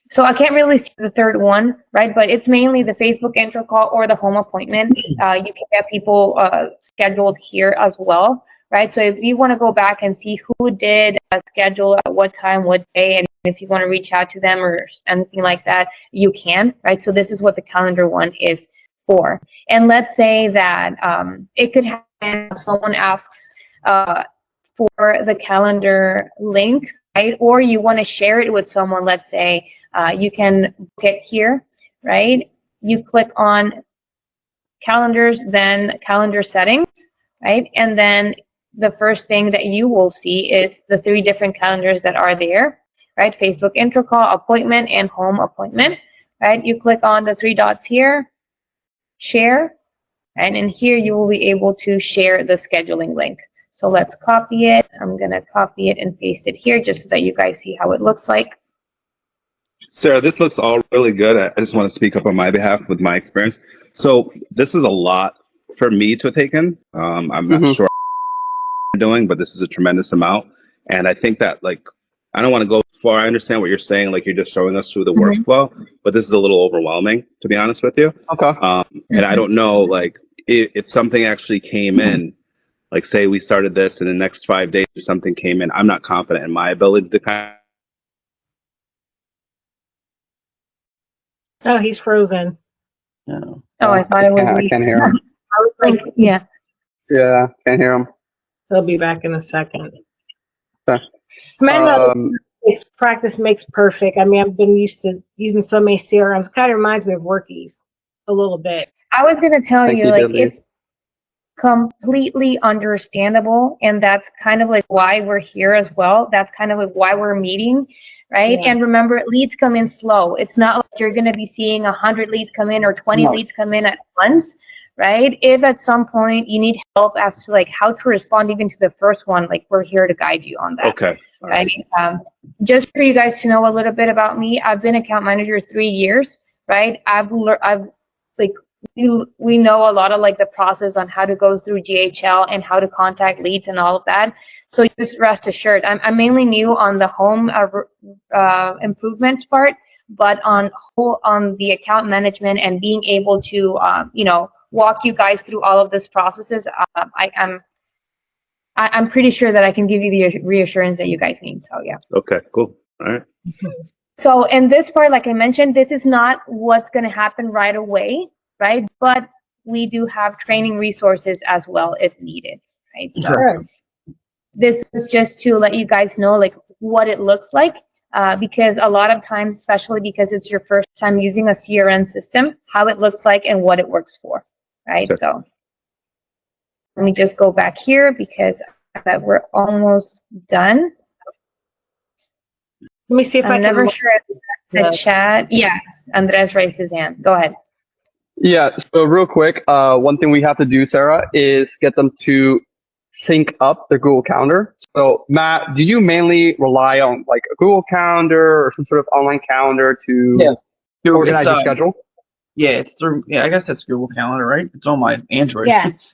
So I can't really see the third one, right? But it's mainly the Facebook intro call or the home appointment. You can get people scheduled here as well, right? So if you want to go back and see who did schedule at what time, what day, and if you want to reach out to them or anything like that, you can, right? So this is what the calendar one is for. And let's say that it could happen someone asks for the calendar link, right? Or you want to share it with someone. Let's say you can book it here, right? You click on calendars, then calendar settings, right? And then the first thing that you will see is the 3 different calendars that are there, right? Facebook intro call, appointment, and home appointment, right? You click on the 3 dots here, share, and in here you will be able to share the scheduling link. So let's copy it. I'm going to copy it and paste it here just so that you guys see how it looks like. Sarah, this looks all really good. I just want to speak up on my behalf with my experience. So this is a lot for me to take in. I'm not sure what I'm doing, but this is a tremendous amount. And I think that, like, I don't want to go far. I understand what you're saying. Like, you're just showing us through the workflow, but this is a little overwhelming, to be honest with you. And I don't know, like, if something actually came in, like, say we started this in the next 5 days, something came in, I'm not confident in my ability to kind of. Oh, he's frozen. Oh, I thought it was me. I can't hear him. I was like, Yeah. Yeah, can't hear him. he'll be back in a second. Okay. Amanda, practice makes perfect. I mean, I've been used to using so many CRMs. It kind of reminds me of Workies a little bit. I was going to tell Thank you, you, like, Debbie. it's completely understandable, and that's kind of like why we're here as well. That's kind of like why we're meeting, right? Yeah. And remember, leads come in slow. It's not like you're going to be seeing 100 leads come in or 20 leads come in at once, right? If at some point you need help as to like how to respond even to the first one, like, we're here to guide you on that. Okay. Right. Just for you guys to know a little bit about me, I've been account manager 3 years, right? We know a lot of like the process on how to go through GHL and how to contact leads and all of that. So just rest assured, I'm mainly new on the home improvement part, but on the account management and being able to, walk you guys through all of these processes, I'm pretty sure that I can give you the reassurance that you guys need. So yeah. Okay, cool. All right. So in this part, like I mentioned, this is not what's going to happen right away, right? But we do have training resources as well if needed, right? So this is just to let you guys know like what it looks like, because a lot of times, especially because it's your first time using a CRM system, how it looks like and what it works for, right? Okay. So let me just go back here because we're almost done. Let me see if I'm never sure if that's the chat. Yeah, Andres raised his hand. Go ahead. Yeah, so real quick, one thing we have to do, Sarah, is get them to sync up their Google Calendar. So Matt, do you mainly rely on like a Google Calendar or some sort of online calendar to organize your schedule? Yeah, it's through. Yeah, I guess it's Google Calendar, right? It's on my Android. Yes.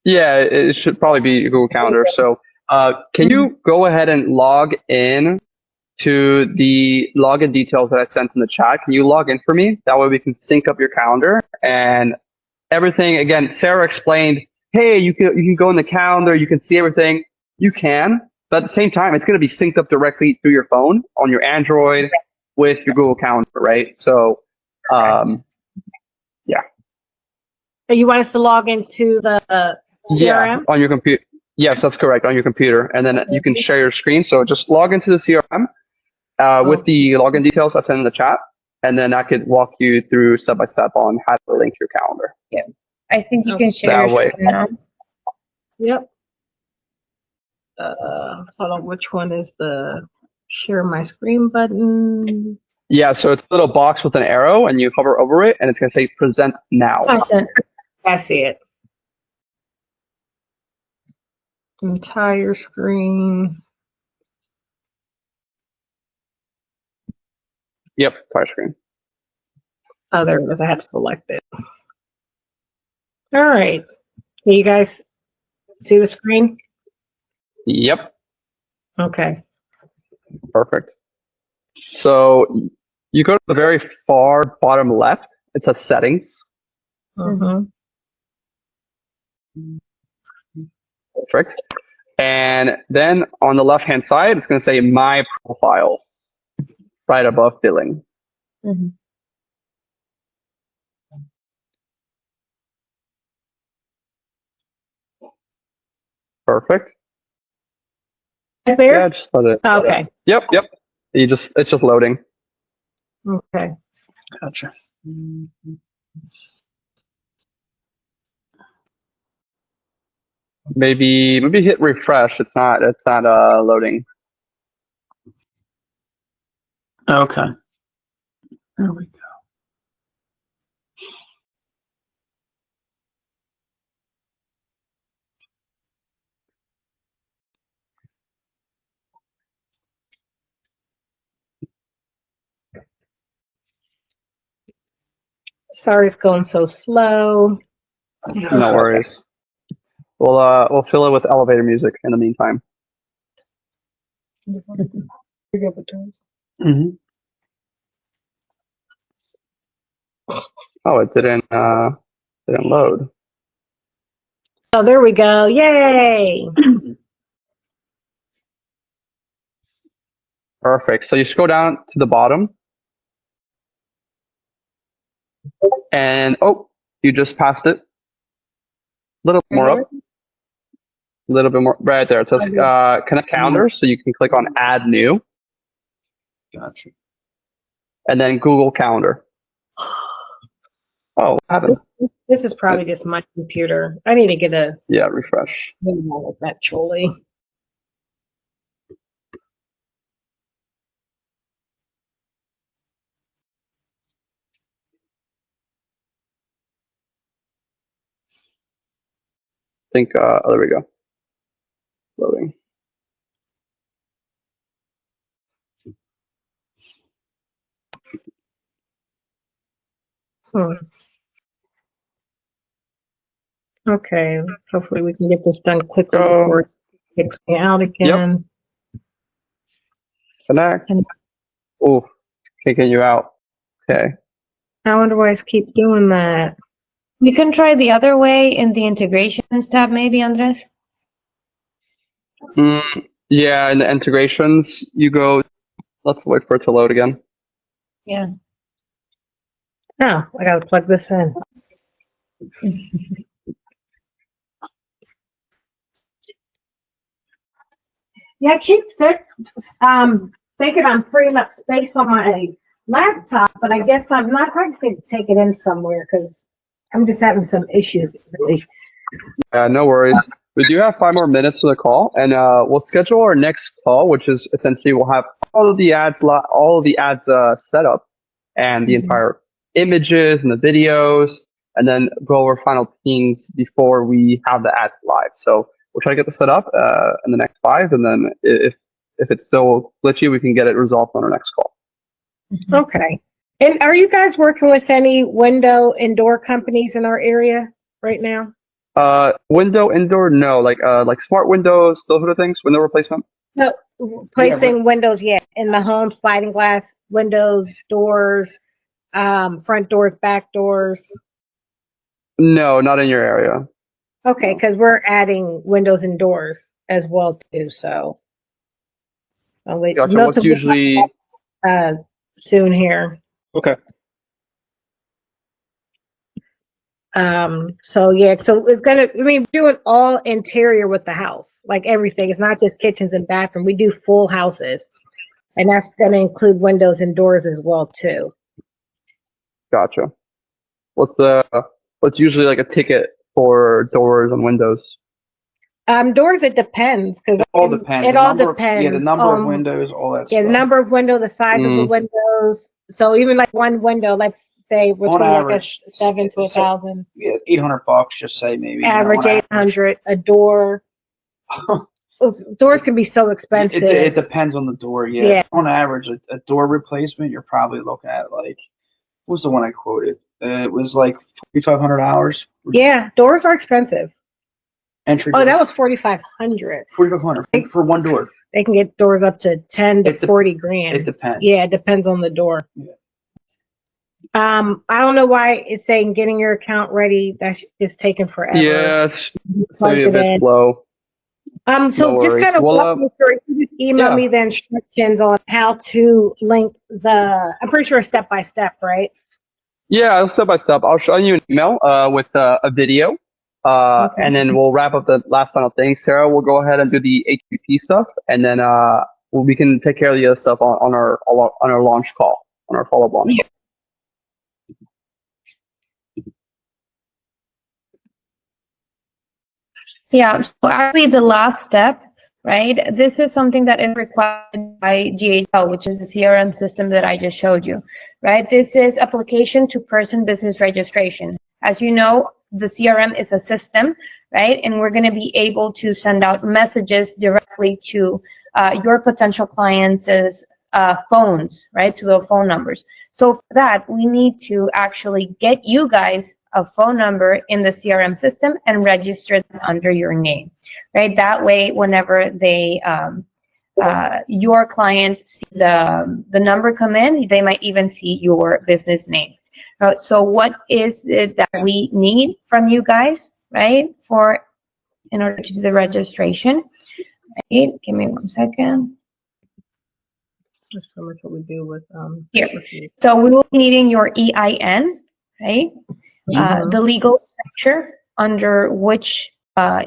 Yeah, it should probably be Google Calendar. So can you go ahead and log in to the login details that I sent in the chat? Can you log in for me? That way we can sync up your calendar and everything. Again, Sarah explained, hey, you can go in the calendar, you can see everything. You can, but at the same time, it's going to be synced up directly through your phone on your Android with your Google Calendar, right? So, yeah. You want us to log into the CRM? Yeah, on your computer. Yes, that's correct, on your computer. And then you can share your screen. So just log into the CRM with the login details I sent in the chat. And then I could walk you through step by step on how to link your calendar. Yeah, I think you can share your screen now. Yep. Hold on, which one is the share my screen button? Yeah, so it's a little box with an arrow, and you hover over it, and it's going to say present now. I see it. Entire screen. Yep, entire screen. Oh, there it is. I have to select it. All right. Can you guys see the screen? Yep. Okay. Perfect. So you go to the very far bottom left. It says settings. Mm-hmm. Perfect. And then on the left-hand side, it's going to say My Profile right above Billing. Mm-hmm. Perfect. Is there? Yeah, just let it. Okay. Yep. It's just loading. Okay. Gotcha. Maybe hit refresh. It's not loading. Okay. There we go. Sorry it's going so slow. No worries. We'll fill it with elevator music in the meantime. Mm-hmm. Oh, it didn't load. Oh, there we go. Yay. Perfect. So you scroll down to the bottom. And you just passed it. A little more up. A little bit more right there. It says connect calendar, so you can click on add new. Gotcha. And then Google Calendar. Oh, what happened? This is probably just my computer. I need to get a refresh. Eventually. I think there we go. Loading. Okay. Hopefully we can get this done quickly before it kicks me out again. Connect. Kicking you out. Okay. How do I keep doing that? We can try the other way in the integrations tab, maybe, Andres. Yeah, in the integrations, you go. Let's wait for it to load again. Yeah. Oh, I gotta plug this in. Yeah, I keep thinking I'm freeing up space on my laptop, but I guess I'm not quite going to take it in somewhere because I'm just having some issues. Really. Yeah, no worries. We do have 5 more minutes for the call, and we'll schedule our next call, which is essentially we'll have all of the ads, set up, and the entire images and the videos, and then go over final things before we have the ads live. So we'll try to get this set up in the next 5, and then if it's still glitchy, we can get it resolved on our next call. Okay. And are you guys working with any window and door companies in our area right now? Window, indoor, no. Like smart windows, those sort of things, window replacement. No, placing windows, in the home, sliding glass windows, doors, front doors, back doors. No, not in your area. Okay, because we're adding windows and doors as well too. So I'll let Gotcha. What's usually soon here. Okay. So it's we're doing all interior with the house, like everything. It's not just kitchens and bathrooms. We do full houses, and that's gonna include windows and doors as well too. Gotcha. What's usually like a ticket for doors and windows? Doors, it depends because it all depends. It all depends. The number of windows, all that stuff. Yeah, the number of windows, the size of the windows. So even like one window, let's say we're talking average, like 7 to 1,000. Yeah, $800, just say maybe. Average 800. A door. Doors can be so expensive. It depends on the door. Yeah. On average, a door replacement, you're probably looking at like, what was the one I quoted? It was like $4,500. Yeah, doors are expensive. Entry. Oh, that was $4,500. $4,500 for one door. They can get doors up to 10 to 40 grand. It depends. Yeah, it depends on the door. Yeah. I don't know why it's saying getting your account ready. It's taking forever. Yeah, it's maybe a bit slow. So No just worries. kind of walk me through. You just email me the instructions on how to link I'm pretty sure step by step, right? Yeah, step by step. I'll show you an email with a video, and then we'll wrap up the last final thing. Sarah will go ahead and do the HPP stuff, and then we can take care of the other stuff on our launch call, on our follow-up launch call. Yeah, so actually the last step, right? This is something that is required by GHL, which is the CRM system that I just showed you, right? This is application to person business registration. As you know, the CRM is a system, right? And we're going to be able to send out messages directly to your potential clients' phones, right? To their phone numbers. So for that, we need to actually get you guys a phone number in the CRM system and register them under your name, right? That way, whenever they your clients see the number come in, they might even see your business name. Right? So what is it that we need from you guys, right? In order to do the registration, right? Give me 1 second. That's pretty much what we do with here. So we will be needing your EIN, right? The legal structure under which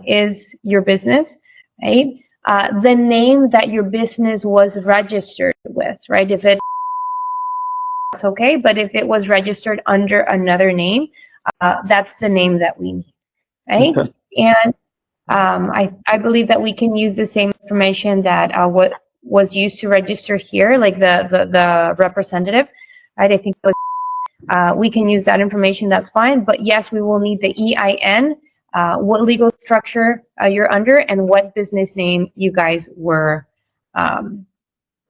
is your business, right? The name that your business was registered with, right? If it's okay, but if it was registered under another name, that's the name that we need, right? Okay. And I believe that we can use the same information that what was used to register here, like the representative, right? I think it was, we can use that information, that's fine. But yes, we will need the EIN, what legal structure you're under, and what business name you guys were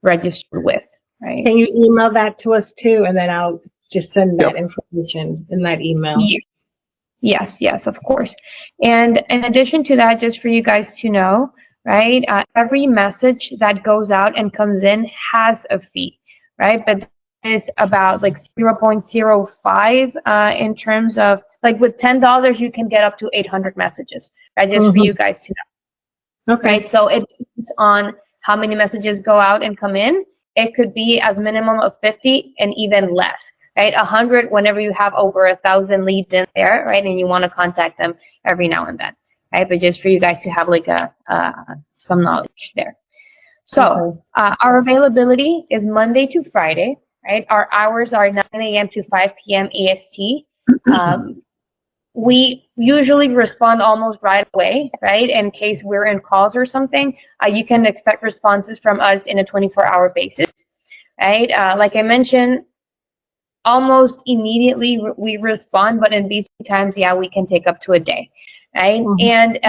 registered with, right? Can you email that to us too? And then I'll just send that information in that email. Yes, of course. And in addition to that, just for you guys to know, right, every message that goes out and comes in has a fee, right? But it's about like 0.05 in terms of like with $10, you can get up to 800 messages, right? Just for you guys to know. Okay. Right, so it depends on how many messages go out and come in. It could be as minimum of 50 and even less, right? 100 whenever you have over 1,000 leads in there, right? And you want to contact them every now and then, right? But just for you guys to have like some knowledge there. So our availability is Monday to Friday, right? Our hours are 9 a.m. to 5 p.m. EST. We usually respond almost right away, right? In case we're in calls or something, you can expect responses from us in a 24-hour basis, right? Like I mentioned, almost immediately we respond, but in busy times, yeah, we can take up to a day, right? And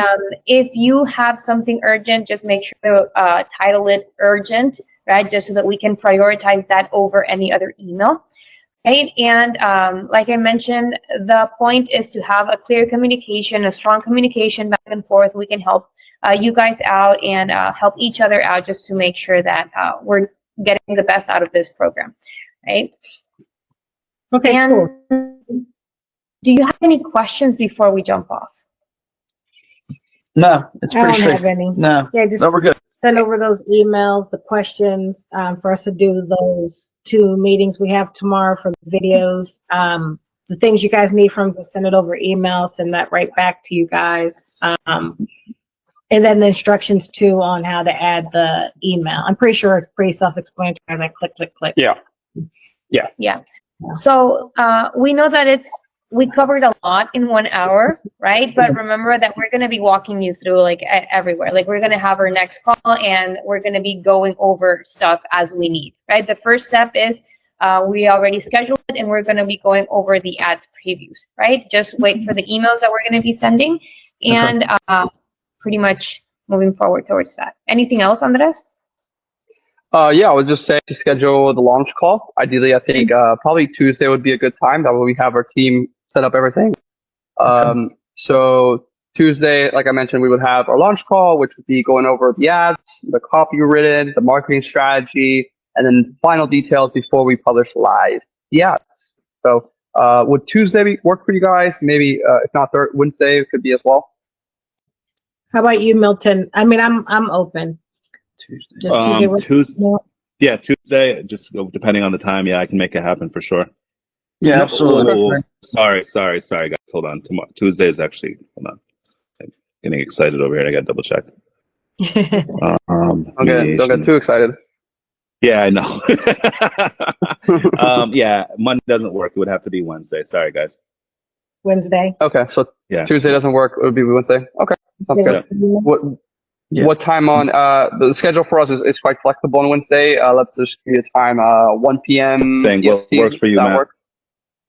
if you have something urgent, just make sure to title it urgent, right? Just so that we can prioritize that over any other email. Right? And like I mentioned, the point is to have a clear communication, a strong communication back and forth. We can help you guys out and help each other out just to make sure that we're getting the best out of this program, right? Okay, and cool. Do you have any questions before we jump off? No, it's I pretty don't straight. have any. No, Yeah, just no, we're good. send over those emails, the questions, for us to do those 2 meetings we have tomorrow for the videos. The things you guys need from, send it over email, send that right back to you guys. And then the instructions too on how to add the email. I'm pretty sure it's pretty self-explanatory as I click, click, click. Yeah. Yeah. Yeah. So we know that we covered a lot in 1 hour, right? But remember that we're going to be walking you through like everywhere. Like we're going to have our next call and we're going to be going over stuff as we need, right? The first step is we already scheduled it and we're going to be going over the ads previews, right? Just wait for the emails that we're going to be sending and pretty much moving forward towards that. Anything else, Andres? Yeah, I would just say to schedule the launch call. Ideally, I think probably Tuesday would be a good time. That way we have our team set up everything. So Tuesday, like I mentioned, we would have our launch call, which would be going over the ads, the copy written, the marketing strategy, and then final details before we publish live the ads. So would Tuesday work for you guys? Maybe if not Wednesday, it could be as well. How about you, Milton? I mean, I'm open. Yeah, Tuesday, just depending on the time. Yeah, I can make it happen for sure. Yeah, absolutely. Sorry, guys. Hold on. Tomorrow, Tuesday is actually, hold on. I'm getting excited over here. I got to double check. Okay, don't get too excited. Yeah, I know. Yeah, Monday doesn't work. It would have to be Wednesday. Sorry, guys. Wednesday. Okay, so Yeah. Tuesday doesn't work. It would be Wednesday. Okay, sounds good. What time on the schedule for us is quite flexible on Wednesday. Let's just give you a time 1 p.m. What works for you, Matt?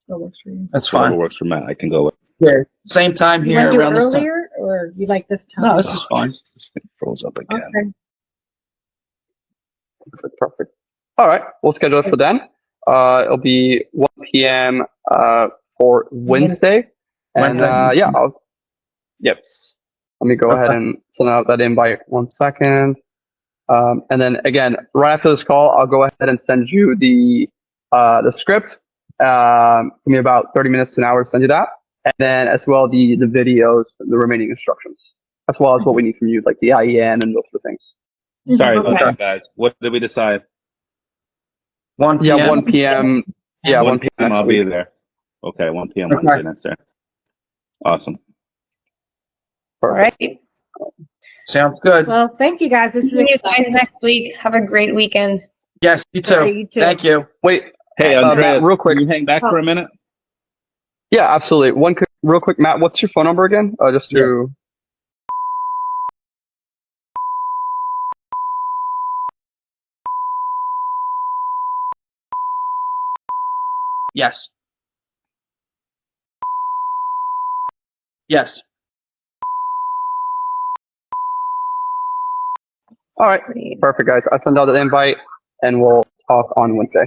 What works for you? That's fine. Whatever works for Matt, I can go with. Yeah, same time You here want to do around this time. earlier, or you like this time? No, this is fine. This thing froze up again. Okay. Perfect. All right, we'll schedule it for then. It'll be 1 p.m. For Wednesday. And yeah, yep. Let me go ahead and send out that invite 1 second. And then again, right after this call, I'll go ahead and send you the script. Give me about 30 minutes to an hour to send you that. And then as well the videos, the remaining instructions, as well as what we need from you, like the IEN and those sort of things. Sorry about that, guys. What did we decide? 1 p.m. Yeah, 1 p.m. Yeah, 1 p.m. I'll be there. Okay, 1 p.m. Wednesday next day. Awesome. All right. Sounds good. Well, thank you guys. See you guys next week. Have a great weekend. Yes, you too. You too. Thank you. Wait, hey, Andreas, real quick. Can you hang back for a minute? Yeah, absolutely. Real quick, Matt, what's your phone number again? Just to. Yes. Yes. All right, perfect, guys. I'll send out the invite, and we'll talk on Wednesday.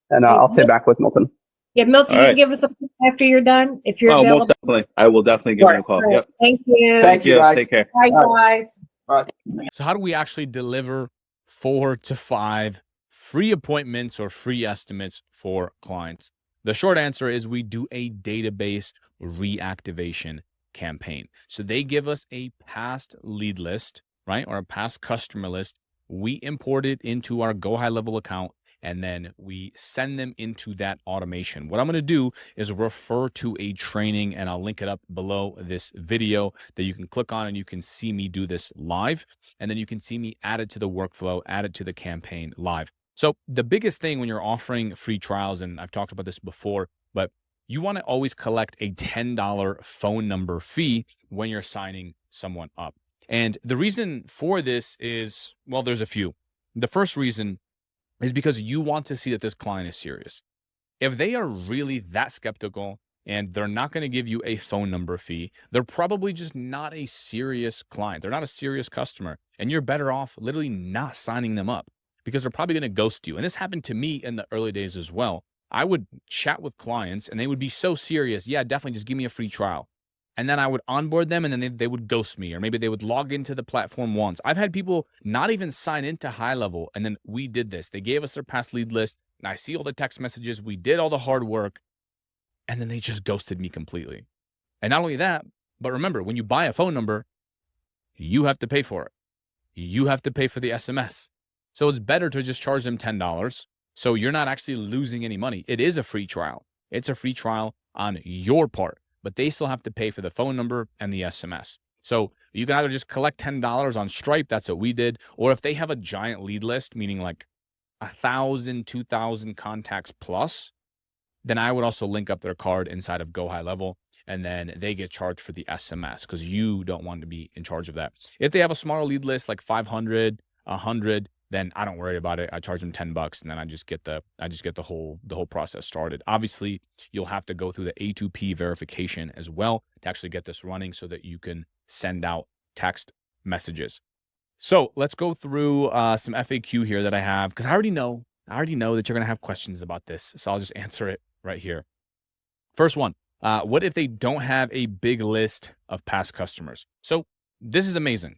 And I'll stay back with Milton. Yeah, Milton, you can give us a call after you're done if you're available. Most definitely. I will definitely give you a call. Right. Yep. Thank you. Thank you, guys. Take care. Bye, guys. Bye. So how do we actually deliver 4 to 5 free appointments or free estimates for clients? The short answer is we do a database reactivation campaign. So they give us a past lead list, right? Or a past customer list. We import it into our GoHighLevel account, and then we send them into that automation. What I'm going to do is refer to a training, and I'll link it up below this video that you can click on, and you can see me do this live. And then you can see me add it to the workflow, add it to the campaign live. So the biggest thing when you're offering free trials, and I've talked about this before, but you want to always collect a $10 phone number fee when you're signing someone up. And the reason for this is, well, there's a few. The first reason is because you want to see that this client is serious. If they are really that skeptical and they're not going to give you a phone number fee, they're probably just not a serious client. They're not a serious customer, and you're better off literally not signing them up because they're probably going to ghost you. And this happened to me in the early days as well. I would chat with clients and they would be so serious. Yeah, definitely just give me a free trial. And then I would onboard them and then they would ghost me, or maybe they would log into the platform once. I've had people not even sign into GoHighLevel, and then we did this. They gave us their past lead list, and I see all the text messages. We did all the hard work, and then they just ghosted me completely. And not only that, but remember, when you buy a phone number, you have to pay for it. You have to pay for the SMS. So it's better to just charge them $10. So you're not actually losing any money. It is a free trial. It's a free trial on your part, but they still have to pay for the phone number and the SMS. So you can either just collect $10 on Stripe, that's what we did, or if they have a giant lead list, meaning like 1,000, 2,000 contacts plus, then I would also link up their card inside of GoHighLevel, and then they get charged for the SMS because you don't want to be in charge of that. If they have a smaller lead list, like 500, 100, then I don't worry about it. I charge them $10, and then I just get the whole process started. Obviously, you'll have to go through the A2P verification as well to actually get this running so that you can send out text messages. So let's go through some FAQ here that I have, because I already know that you're going to have questions about this. So I'll just answer it right here. First one, what if they don't have a big list of past customers? So this is amazing.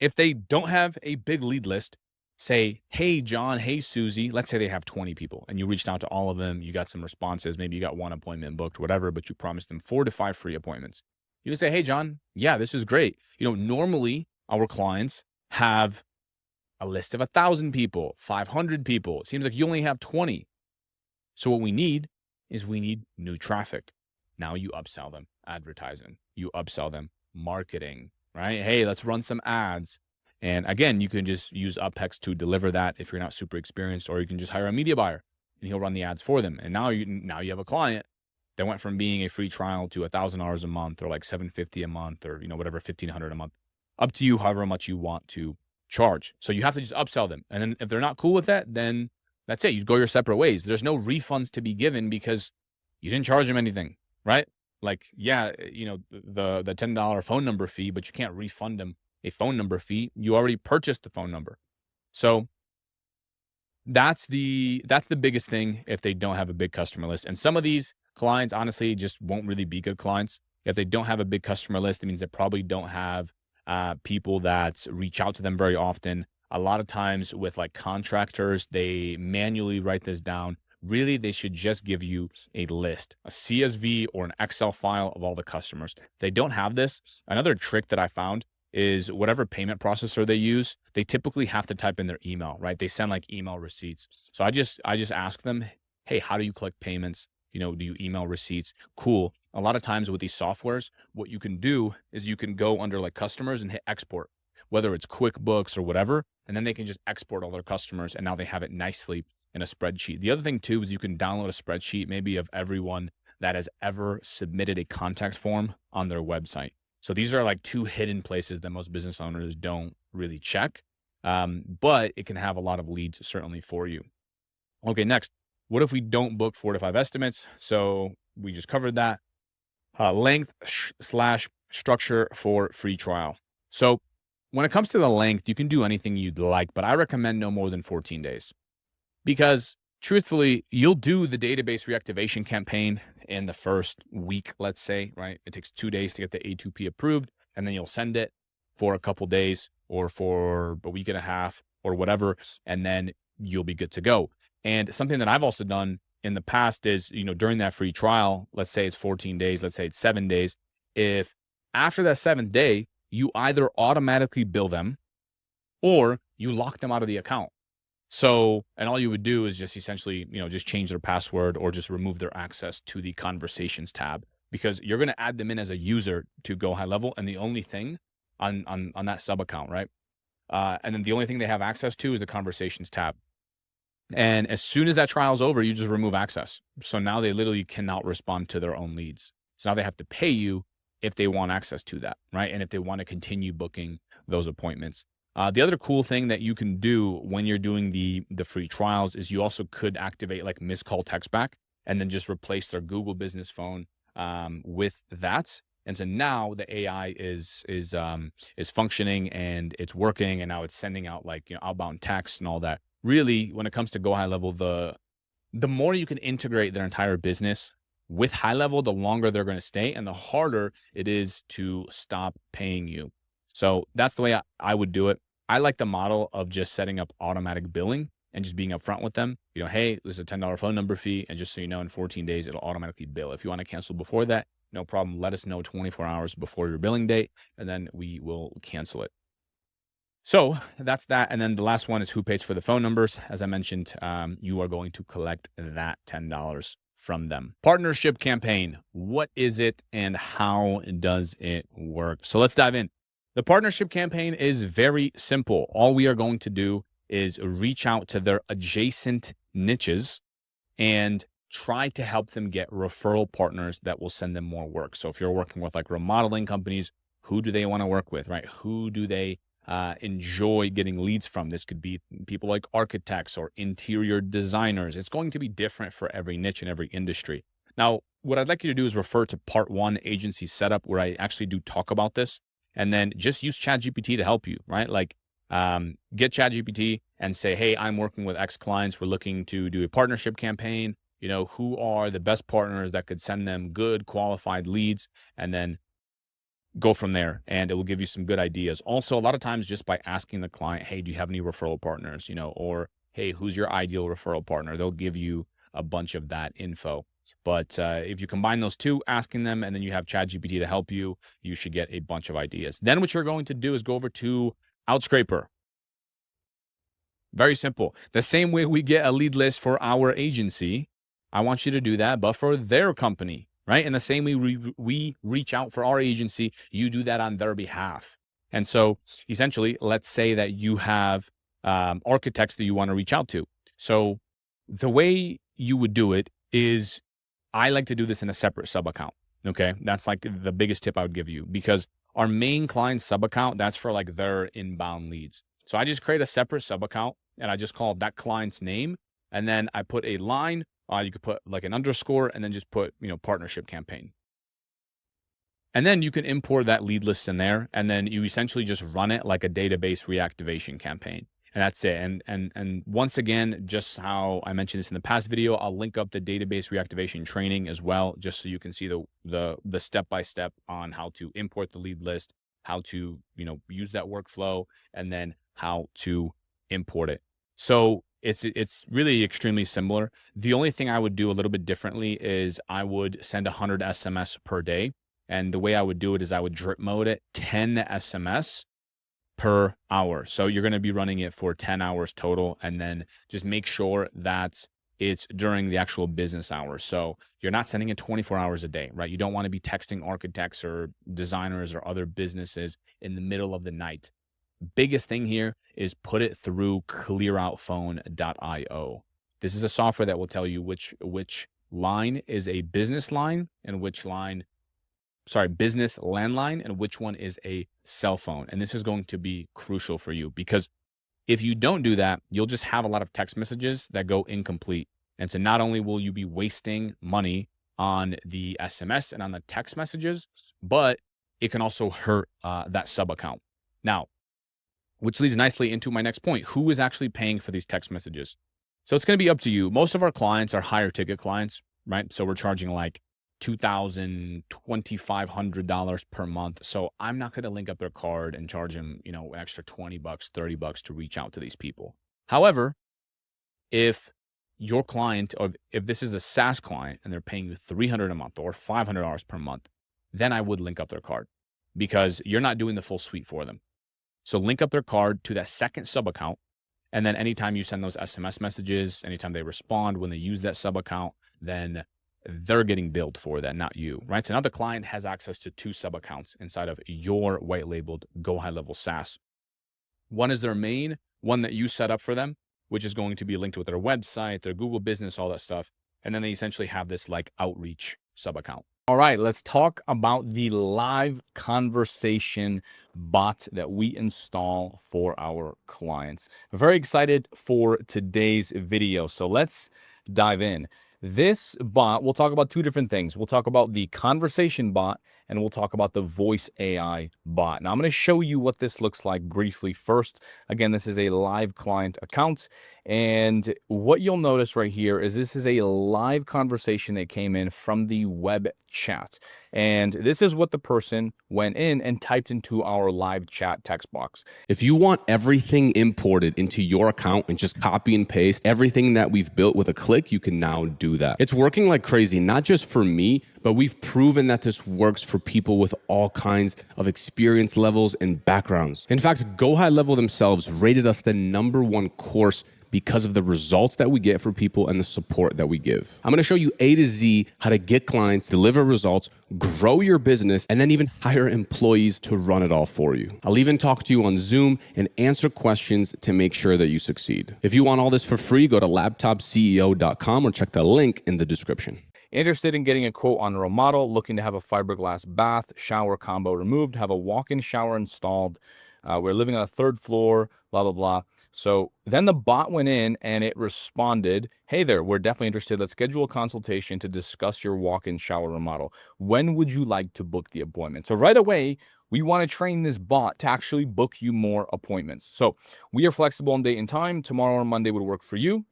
If they don't have a big lead list, say, hey, John, hey, Susie, let's say they have 20 people and you reached out to all of them. You got some responses. Maybe you got one appointment booked, whatever, but you promised them 4 to 5 free appointments. You can say, hey, John, yeah, this is great. Normally our clients have a list of 1,000 people, 500 people. It seems like you only have 20. So what we need is new traffic. Now you upsell them advertising. You upsell them marketing, right? Hey, let's run some ads. And again, you can just use UpHex to deliver that if you're not super experienced, or you can just hire a media buyer and he'll run the ads for them. And now you have a client that went from being a free trial to $1,000 a month, or like $750 a month, or whatever, $1,500 a month, up to you, however much you want to charge. So you have to just upsell them. And then if they're not cool with that, then that's it. You go your separate ways. There's no refunds to be given because you didn't charge them anything, right? Like, yeah, the $10 phone number fee, but you can't refund them a phone number fee. You already purchased the phone number. So that's the biggest thing if they don't have a big customer list. And some of these clients, honestly, just won't really be good clients. If they don't have a big customer list, it means they probably don't have people that reach out to them very often. A lot of times with like contractors, they manually write this down. Really, they should just give you a list, a CSV or an Excel file of all the customers. If they don't have this, another trick that I found is whatever payment processor they use, they typically have to type in their email, right? They send like email receipts. So I just ask them, hey, how do you collect payments? Do you email receipts? Cool. A lot of times with these softwares, what you can do is you can go under like customers and hit export, whether it's QuickBooks or whatever, and then they can just export all their customers, and now they have it nicely in a spreadsheet. The other thing too is you can download a spreadsheet maybe of everyone that has ever submitted a contact form on their website. So these are like 2 hidden places that most business owners don't really check, but it can have a lot of leads certainly for you. Okay, next, what if we don't book 4 to 5 estimates? So we just covered that. Length / structure for free trial. So when it comes to the length, you can do anything you'd like, but I recommend no more than 14 days. Because truthfully, you'll do the database reactivation campaign in the first week, let's say, right? It takes 2 days to get the A2P approved, and then you'll send it for a couple days or for a week and a half or whatever, and then you'll be good to go. And something that I've also done in the past is, during that free trial, let's say it's 14 days, let's say it's 7 days. If after that 7th day, you either automatically bill them or you lock them out of the account. So, and all you would do is just essentially, just change their password or just remove their access to the conversations tab, because you're going to add them in as a user to GoHighLevel, and the only thing on that sub account, right? And then the only thing they have access to is the conversations tab. And as soon as that trial is over, you just remove access. So now they literally cannot respond to their own leads. So now they have to pay you if they want access to that, right? And if they want to continue booking those appointments. The other cool thing that you can do when you're doing the free trials is you also could activate like missed call text back and then just replace their Google business phone with that. And so now the AI is functioning and it's working, and now it's sending out like outbound text and all that. Really, when it comes to GoHighLevel, the more you can integrate their entire business with HighLevel, the longer they're going to stay and the harder it is to stop paying you. So that's the way I would do it. I like the model of just setting up automatic billing and just being upfront with them. Hey, there's a $10 phone number fee, and just so you know, in 14 days, it'll automatically bill. If you want to cancel before that, no problem. Let us know 24 hours before your billing date, and then we will cancel it. So that's that. And then the last one is who pays for the phone numbers. As I mentioned, you are going to collect that $10 from them. Partnership campaign. What is it and how does it work? So let's dive in. The partnership campaign is very simple. All we are going to do is reach out to their adjacent niches and try to help them get referral partners that will send them more work. So if you're working with like remodeling companies, who do they want to work with, right? Who do they enjoy getting leads from? This could be people like architects or interior designers. It's going to be different for every niche and every industry. Now, what I'd like you to do is refer to part 1, agency setup, where I actually do talk about this. And then just use ChatGPT to help you, right? Like get ChatGPT and say, hey, I'm working with X clients. We're looking to do a partnership campaign. Who are the best partners that could send them good qualified leads, and then go from there. And it will give you some good ideas. Also, a lot of times just by asking the client, hey, do you have any referral partners? Or hey, who's your ideal referral partner? They'll give you a bunch of that info. But if you combine those two, asking them, and then you have ChatGPT to help you, you should get a bunch of ideas. Then what you're going to do is go over to Outscraper. Very simple. The same way we get a lead list for our agency, I want you to do that, but for their company, right? And the same way we reach out for our agency, you do that on their behalf. And so essentially, let's say that you have architects that you want to reach out to. So the way you would do it is, I like to do this in a separate sub account. Okay. That's like the biggest tip I would give you, because our main client sub account, that's for like their inbound leads. So I just create a separate sub account and I just call that client's name. And then I put a line, you could put like an underscore and then just put, partnership campaign. And then you can import that lead list in there. And then you essentially just run it like a database reactivation campaign. And that's it. And once again, just how I mentioned this in the past video, I'll link up the database reactivation training as well, just so you can see the step-by-step on how to import the lead list, how to, use that workflow, and then how to import it. So it's really extremely similar. The only thing I would do a little bit differently is I would send 100 SMS per day. And the way I would do it is I would drip mode it 10 SMS per hour. So you're going to be running it for 10 hours total, and then just make sure that it's during the actual business hours. So you're not sending it 24 hours a day, right? You don't want to be texting architects or designers or other businesses in the middle of the night. Biggest thing here is put it through clearoutphone.io. This is a software that will tell you which line is a business line and which business landline, and which one is a cell phone. And this is going to be crucial for you, because if you don't do that, you'll just have a lot of text messages that go incomplete. And so not only will you be wasting money on the SMS and on the text messages, but it can also hurt that sub account. Now, which leads nicely into my next point. Who is actually paying for these text messages? So it's going to be up to you. Most of our clients are higher ticket clients, right? So we're charging like $2,000, $2,500 per month. So I'm not going to link up their card and charge them, an extra $20, $30 to reach out to these people. However, if your client, or if this is a SaaS client and they're paying you $300 a month or $500 per month, then I would link up their card because you're not doing the full suite for them. So link up their card to that second sub account. And then anytime you send those SMS messages, anytime they respond, when they use that sub account, then they're getting billed for that, not you, right? So now the client has access to 2 sub accounts inside of your white labeled GoHighLevel SaaS. One is their main, one that you set up for them, which is going to be linked with their website, their Google business, all that stuff. And then they essentially have this like outreach sub account. All right, let's talk about the live conversation bot that we install for our clients. I'm very excited for today's video. So let's dive in. This bot, we'll talk about 2 different things. We'll talk about the conversation bot and we'll talk about the voice AI bot. Now I'm going to show you what this looks like briefly first. Again, this is a live client account. And what you'll notice right here is this is a live conversation that came in from the web chat. And this is what the person went in and typed into our live chat text box. If you want everything imported into your account and just copy and paste everything that we've built with a click, you can now do that. It's working like crazy, not just for me, but we've proven that this works for people with all kinds of experience levels and backgrounds. In fact, GoHighLevel themselves rated us the #1 course because of the results that we get for people and the support that we give. I'm going to show you A to Z how to get clients, deliver results, grow your business, and then even hire employees to run it all for you. I'll even talk to you on Zoom and answer questions to make sure that you succeed. If you want all this for free, go to laptopceo.com or check the link in the description. Interested in getting a quote on a remodel, looking to have a fiberglass bath, shower combo removed, have a walk-in shower installed. We're living on a 3rd floor, blah, blah, blah. So then the bot went in and it responded, hey there, we're definitely interested. Let's schedule a consultation to discuss your walk-in shower remodel. When would you like to book the appointment? So right away, we want to train this bot to actually book you more appointments. So we are flexible on date and time. Tomorrow or Monday would work for you.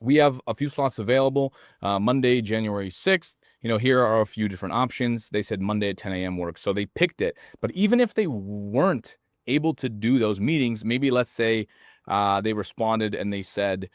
We have a few slots available. Monday, January 6th. You know, here are a few different options. They said Monday at 10 a.m. works, so they picked it. But even if they weren't able to do those meetings, maybe let's say they responded and they said,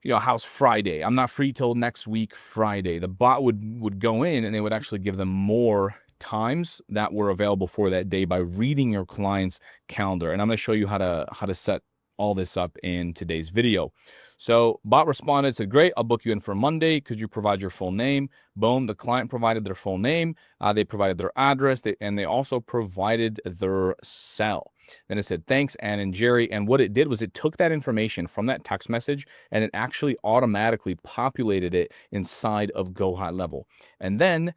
you know, how's Friday? I'm not free till next week, Friday. The bot would go in and they would actually give them more times that were available for that day by reading your client's calendar. And I'm going to show you how to set all this up in today's video. So bot responded, said, great, I'll book you in for Monday. Could you provide your full name? Boom, the client provided their full name. They provided their address, and they also provided their cell. Then it said, thanks, Ann and Jerry. And what it did was it took that information from that text message and it actually automatically populated it inside of GoHighLevel. And then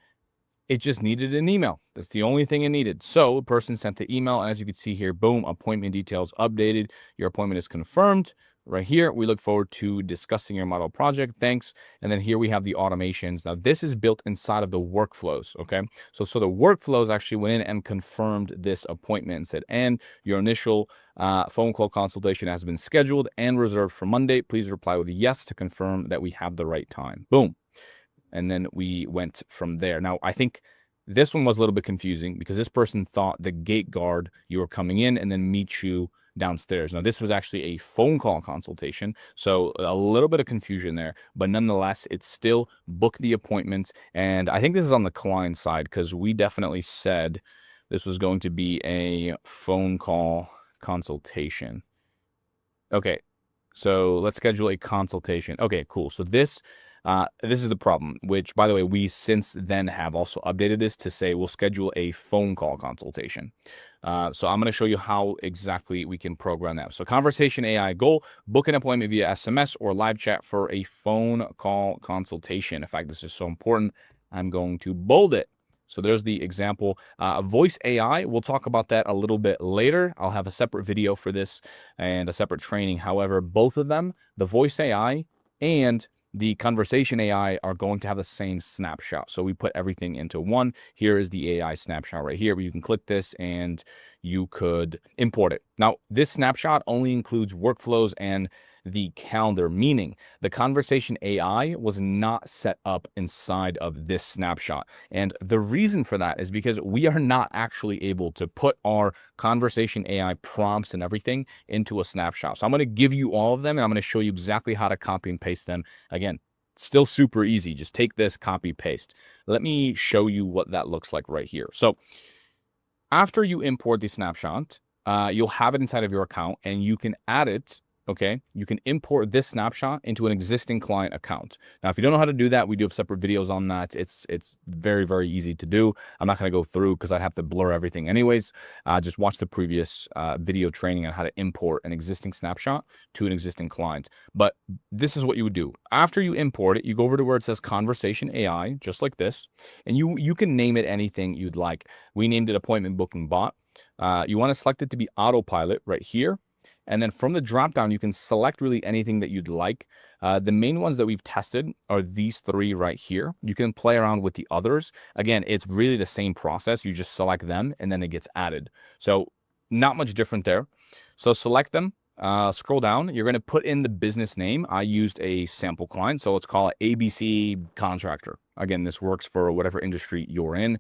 it just needed an email. That's the only thing it needed. So the person sent the email, and as you can see here, boom, appointment details updated. Your appointment is confirmed. Right here, we look forward to discussing your model project. Thanks. And then here we have the automations. Now, this is built inside of the workflows, okay? So the workflows actually went in and confirmed this appointment and said, and your initial phone call consultation has been scheduled and reserved for Monday. Please reply with yes to confirm that we have the right time. Boom. And then we went from there. Now, I think this one was a little bit confusing because this person thought the gate guard, you were coming in and then meet you downstairs. Now, this was actually a phone call consultation, so a little bit of confusion there, but nonetheless, it's still book the appointments. And I think this is on the client side because we definitely said this was going to be a phone call consultation. Okay, so let's schedule a consultation. Okay, cool. So this is the problem, which, by the way, we since then have also updated this to say we'll schedule a phone call consultation. So I'm going to show you how exactly we can program that. So conversation AI goal, book an appointment via SMS or live chat for a phone call consultation. In fact, this is so important, I'm going to bold it. So there's the example. Voice AI, we'll talk about that a little bit later. I'll have a separate video for this and a separate training. However, both of them, the voice AI and the conversation AI, are going to have the same snapshot. So we put everything into one. Here is the AI snapshot right here, where you can click this and you could import it. Now, this snapshot only includes workflows and the calendar, meaning the conversation AI was not set up inside of this snapshot. And the reason for that is because we are not actually able to put our conversation AI prompts and everything into a snapshot. So I'm going to give you all of them, and I'm going to show you exactly how to copy and paste them. Again, still super easy. Just take this, copy, paste. Let me show you what that looks like right here. So after you import the snapshot, you'll have it inside of your account, and you can add it. Okay, you can import this snapshot into an existing client account. Now, if you don't know how to do that, we do have separate videos on that. It's very, very easy to do. I'm not going to go through because I'd have to blur everything anyways. Just watch the previous video training on how to import an existing snapshot to an existing client. But this is what you would do. After you import it, you go over to where it says Conversation AI, just like this, and you can name it anything you'd like. We named it Appointment Booking Bot. You want to select it to be Autopilot right here. And then from the dropdown, you can select really anything that you'd like. The main ones that we've tested are these three right here. You can play around with the others. Again, it's really the same process. You just select them and then it gets added. So not much different there. So select them, scroll down. You're going to put in the business name. I used a sample client, so let's call it ABC Contractor. Again, this works for whatever industry you're in.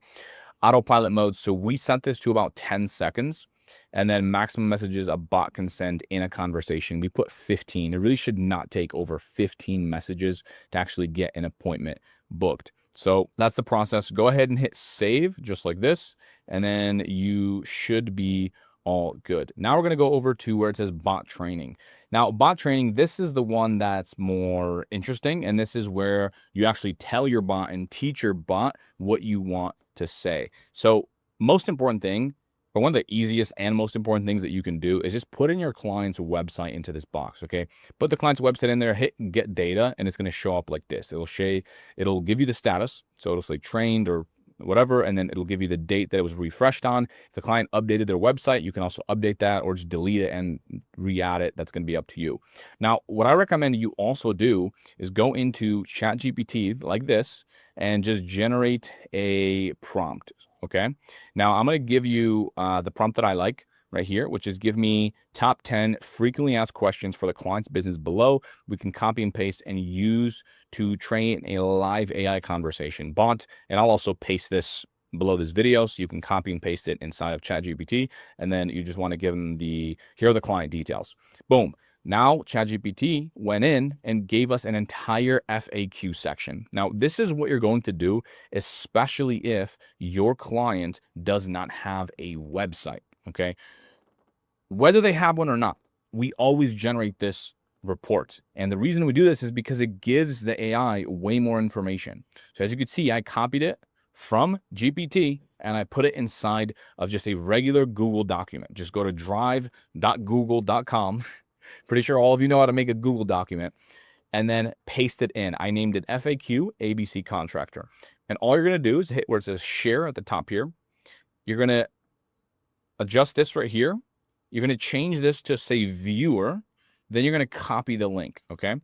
Autopilot mode. So we set this to about 10 seconds. And then maximum messages a bot can send in a conversation. We put 15. It really should not take over 15 messages to actually get an appointment booked. So that's the process. Go ahead and hit save just like this. And then you should be all good. Now we're going to go over to where it says bot training. Now, bot training, this is the one that's more interesting. And this is where you actually tell your bot and teach your bot what you want to say. So most important thing, but one of the easiest and most important things that you can do is just put in your client's website into this box, okay? Put the client's website in there, hit get data, and it's going to show up like this. It'll give you the status, so it'll say trained or whatever, and then it'll give you the date that it was refreshed on. If the client updated their website, you can also update that or just delete it and re-add it. That's going to be up to you. Now, what I recommend you also do is go into ChatGPT like this and just generate a prompt. Okay. Now I'm going to give you the prompt that I like right here, which is give me top 10 frequently asked questions for the client's business below. We can copy and paste and use to train a live AI conversation bot. And I'll also paste this below this video so you can copy and paste it inside of ChatGPT. And then you just want to give them here are the client details. Boom. Now, ChatGPT went in and gave us an entire FAQ section. Now, this is what you're going to do, especially if your client does not have a website, okay? Whether they have one or not, we always generate this report. And the reason we do this is because it gives the AI way more information. So as you can see, I copied it from GPT and I put it inside of just a regular Google document. Just go to drive.google.com. Pretty sure all of you know how to make a Google document, and then paste it in. I named it FAQ ABC Contractor. And all you're going to do is hit where it says share at the top here. You're going to adjust this right here. You're going to change this to say viewer. Then you're going to copy the link. Okay.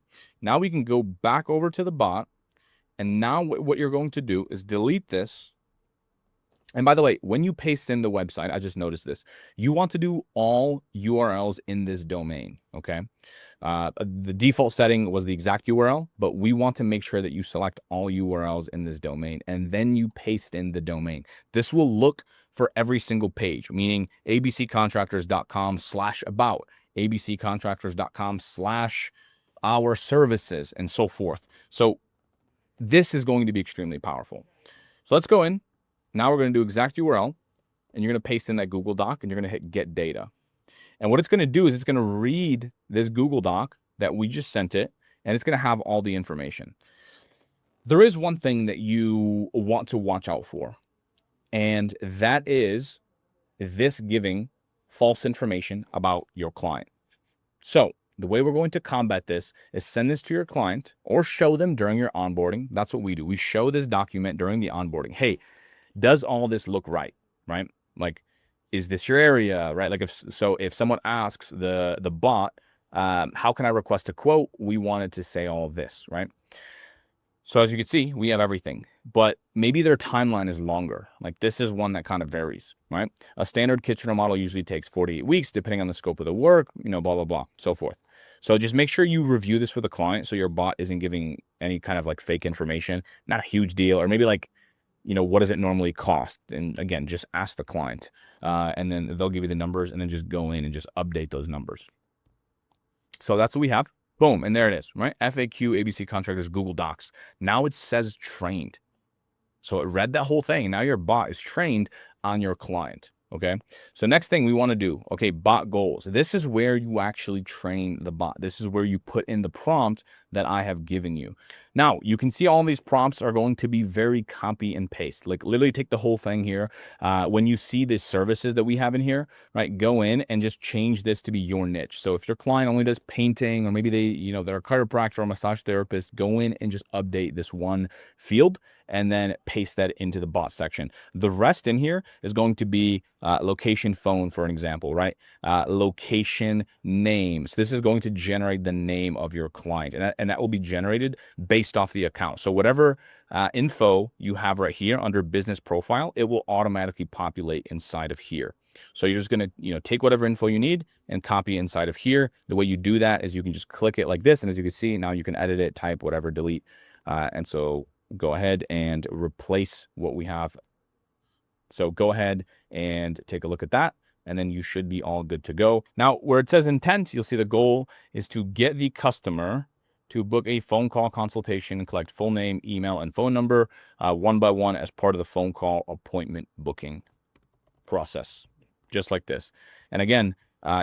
Now we can go back over to the bot. And now what you're going to do is delete this. And by the way, when you paste in the website, I just noticed this, you want to do all URLs in this domain, okay? The default setting was the exact URL, but we want to make sure that you select all URLs in this domain, and then you paste in the domain. This will look for every single page, meaning abccontractors.com/about, abccontractors.com/our services, and so forth. So this is going to be extremely powerful. So let's go in. Now we're going to do exact URL, and you're going to paste in that Google Doc, and you're going to hit get data. And what it's going to do is it's going to read this Google Doc that we just sent it, and it's going to have all the information. There is one thing that you want to watch out for, and that is this giving false information about your client. So the way we're going to combat this is send this to your client or show them during your onboarding. That's what we do. We show this document during the onboarding. Hey, does all this look right? Like, is this your area, right? Like if someone asks the bot, how can I request a quote? We wanted to say all of this, right? So as you can see, we have everything, but maybe their timeline is longer. Like this is one that kind of varies, right? A standard Kitchener model usually takes 48 weeks, depending on the scope of the work, blah, blah, blah, so forth. So just make sure you review this with the client so your bot isn't giving any kind of like fake information. Not a huge deal, or maybe like, you know, what does it normally cost? And again, just ask the client, and then they'll give you the numbers, and then just go in and just update those numbers. So that's what we have. Boom, and there it is, right? FAQ, ABC contractors, Google Docs. Now it says trained. So it read that whole thing. Now your bot is trained on your client. Okay. So next thing we want to do, okay, bot goals. This is where you actually train the bot. This is where you put in the prompt that I have given you. Now you can see all these prompts are going to be very copy and paste. Like literally take the whole thing here. When you see the services that we have in here, right, go in and just change this to be your niche. So if your client only does painting, or maybe they, you know, they're a chiropractor or massage therapist, go in and just update this one field and then paste that into the bot section. The rest in here is going to be location phone, for an example, right? Location names. This is going to generate the name of your client, and that will be generated based off the account. So whatever info you have right here under business profile, it will automatically populate inside of here. So you're just going to, you know, take whatever info you need and copy inside of here. The way you do that is you can just click it like this, and as you can see, now you can edit it, type whatever, delete, and so go ahead and replace what we have. So go ahead and take a look at that, and then you should be all good to go. Now, where it says intent, you'll see the goal is to get the customer to book a phone call consultation and collect full name, email, and phone number one by one as part of the phone call appointment booking process, just like this. And again,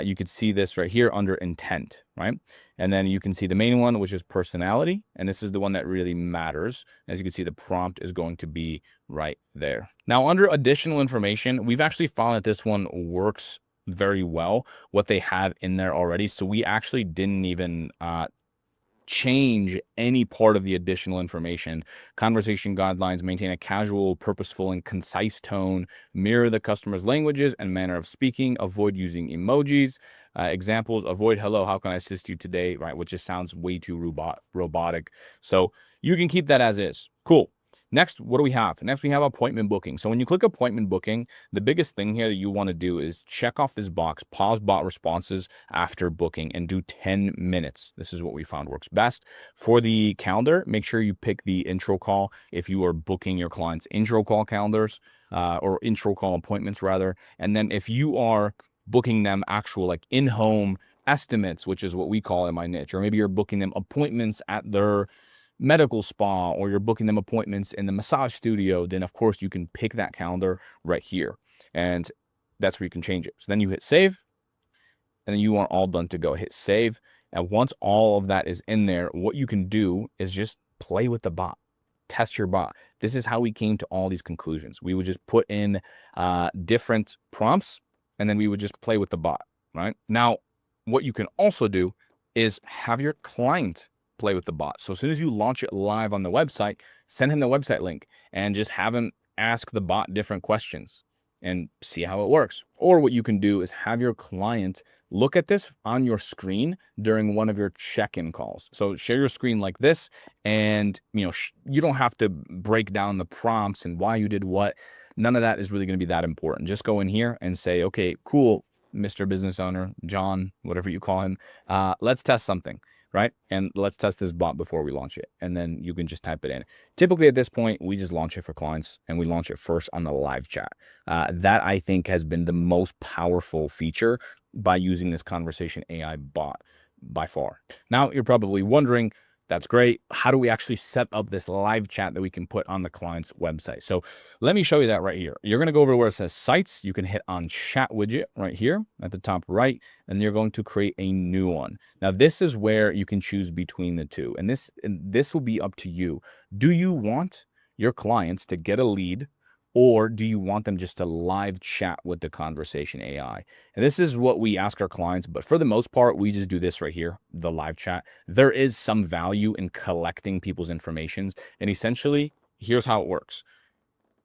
you could see this right here under intent, right? And then you can see the main one, which is personality. And this is the one that really matters. As you can see, the prompt is going to be right there. Now, under additional information, we've actually found that this one works very well, what they have in there already. So we actually didn't even change any part of the additional information. Conversation guidelines: maintain a casual, purposeful, and concise tone, mirror the customer's languages and manner of speaking, avoid using emojis. Examples: avoid hello, how can I assist you today, right? Which just sounds way too robotic. So you can keep that as is. Cool. Next, what do we have? Next, we have appointment booking. So when you click appointment booking, the biggest thing here that you want to do is check off this box, pause bot responses after booking, and do 10 minutes. This is what we found works best. For the calendar, make sure you pick the intro call if you are booking your clients' intro call calendars, or intro call appointments rather. And then if you are booking them actual like in-home estimates, which is what we call in my niche, or maybe you're booking them appointments at their medical spa, or you're booking them appointments in the massage studio, then of course you can pick that calendar right here, and that's where you can change it. So then you hit save, and then you are all done to go. Hit save, and once all of that is in there, what you can do is just play with the bot, test your bot. This is how we came to all these conclusions. We would just put in different prompts, and then we would just play with the bot, right? Now, what you can also do is have your client play with the bot. So as soon as you launch it live on the website, send him the website link and just have him ask the bot different questions and see how it works. Or what you can do is have your client look at this on your screen during one of your check-in calls. So share your screen like this, and you don't have to break down the prompts and why you did what. None of that is really going to be that important. Just go in here and say, okay, cool, Mr. Business Owner, John, whatever you call him, let's test something. Right? And let's test this bot before we launch it. And then you can just type it in. Typically at this point, we just launch it for clients, and we launch it first on the live chat. That I think has been the most powerful feature by using this conversation AI bot by far. Now you're probably wondering, that's great. How do we actually set up this live chat that we can put on the client's website? So let me show you that right here. You're going to go over where it says sites. You can hit on chat widget right here at the top right, and you're going to create a new one. Now, this is where you can choose between the two, and this will be up to you. Do you want your clients to get a lead, or do you want them just to live chat with the conversation AI? And this is what we ask our clients, but for the most part, we just do this right here, the live chat. There is some value in collecting people's informations, and essentially, here's how it works.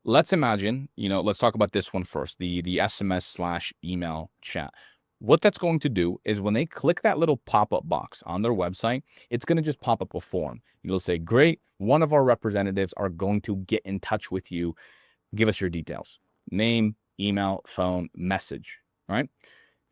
Let's imagine, let's talk about this one first, the SMS/email chat. What that's going to do is when they click that little pop-up box on their website, it's going to just pop up a form. You'll say, great, one of our representatives are going to get in touch with you. Give us your details, name, email, phone, message, right?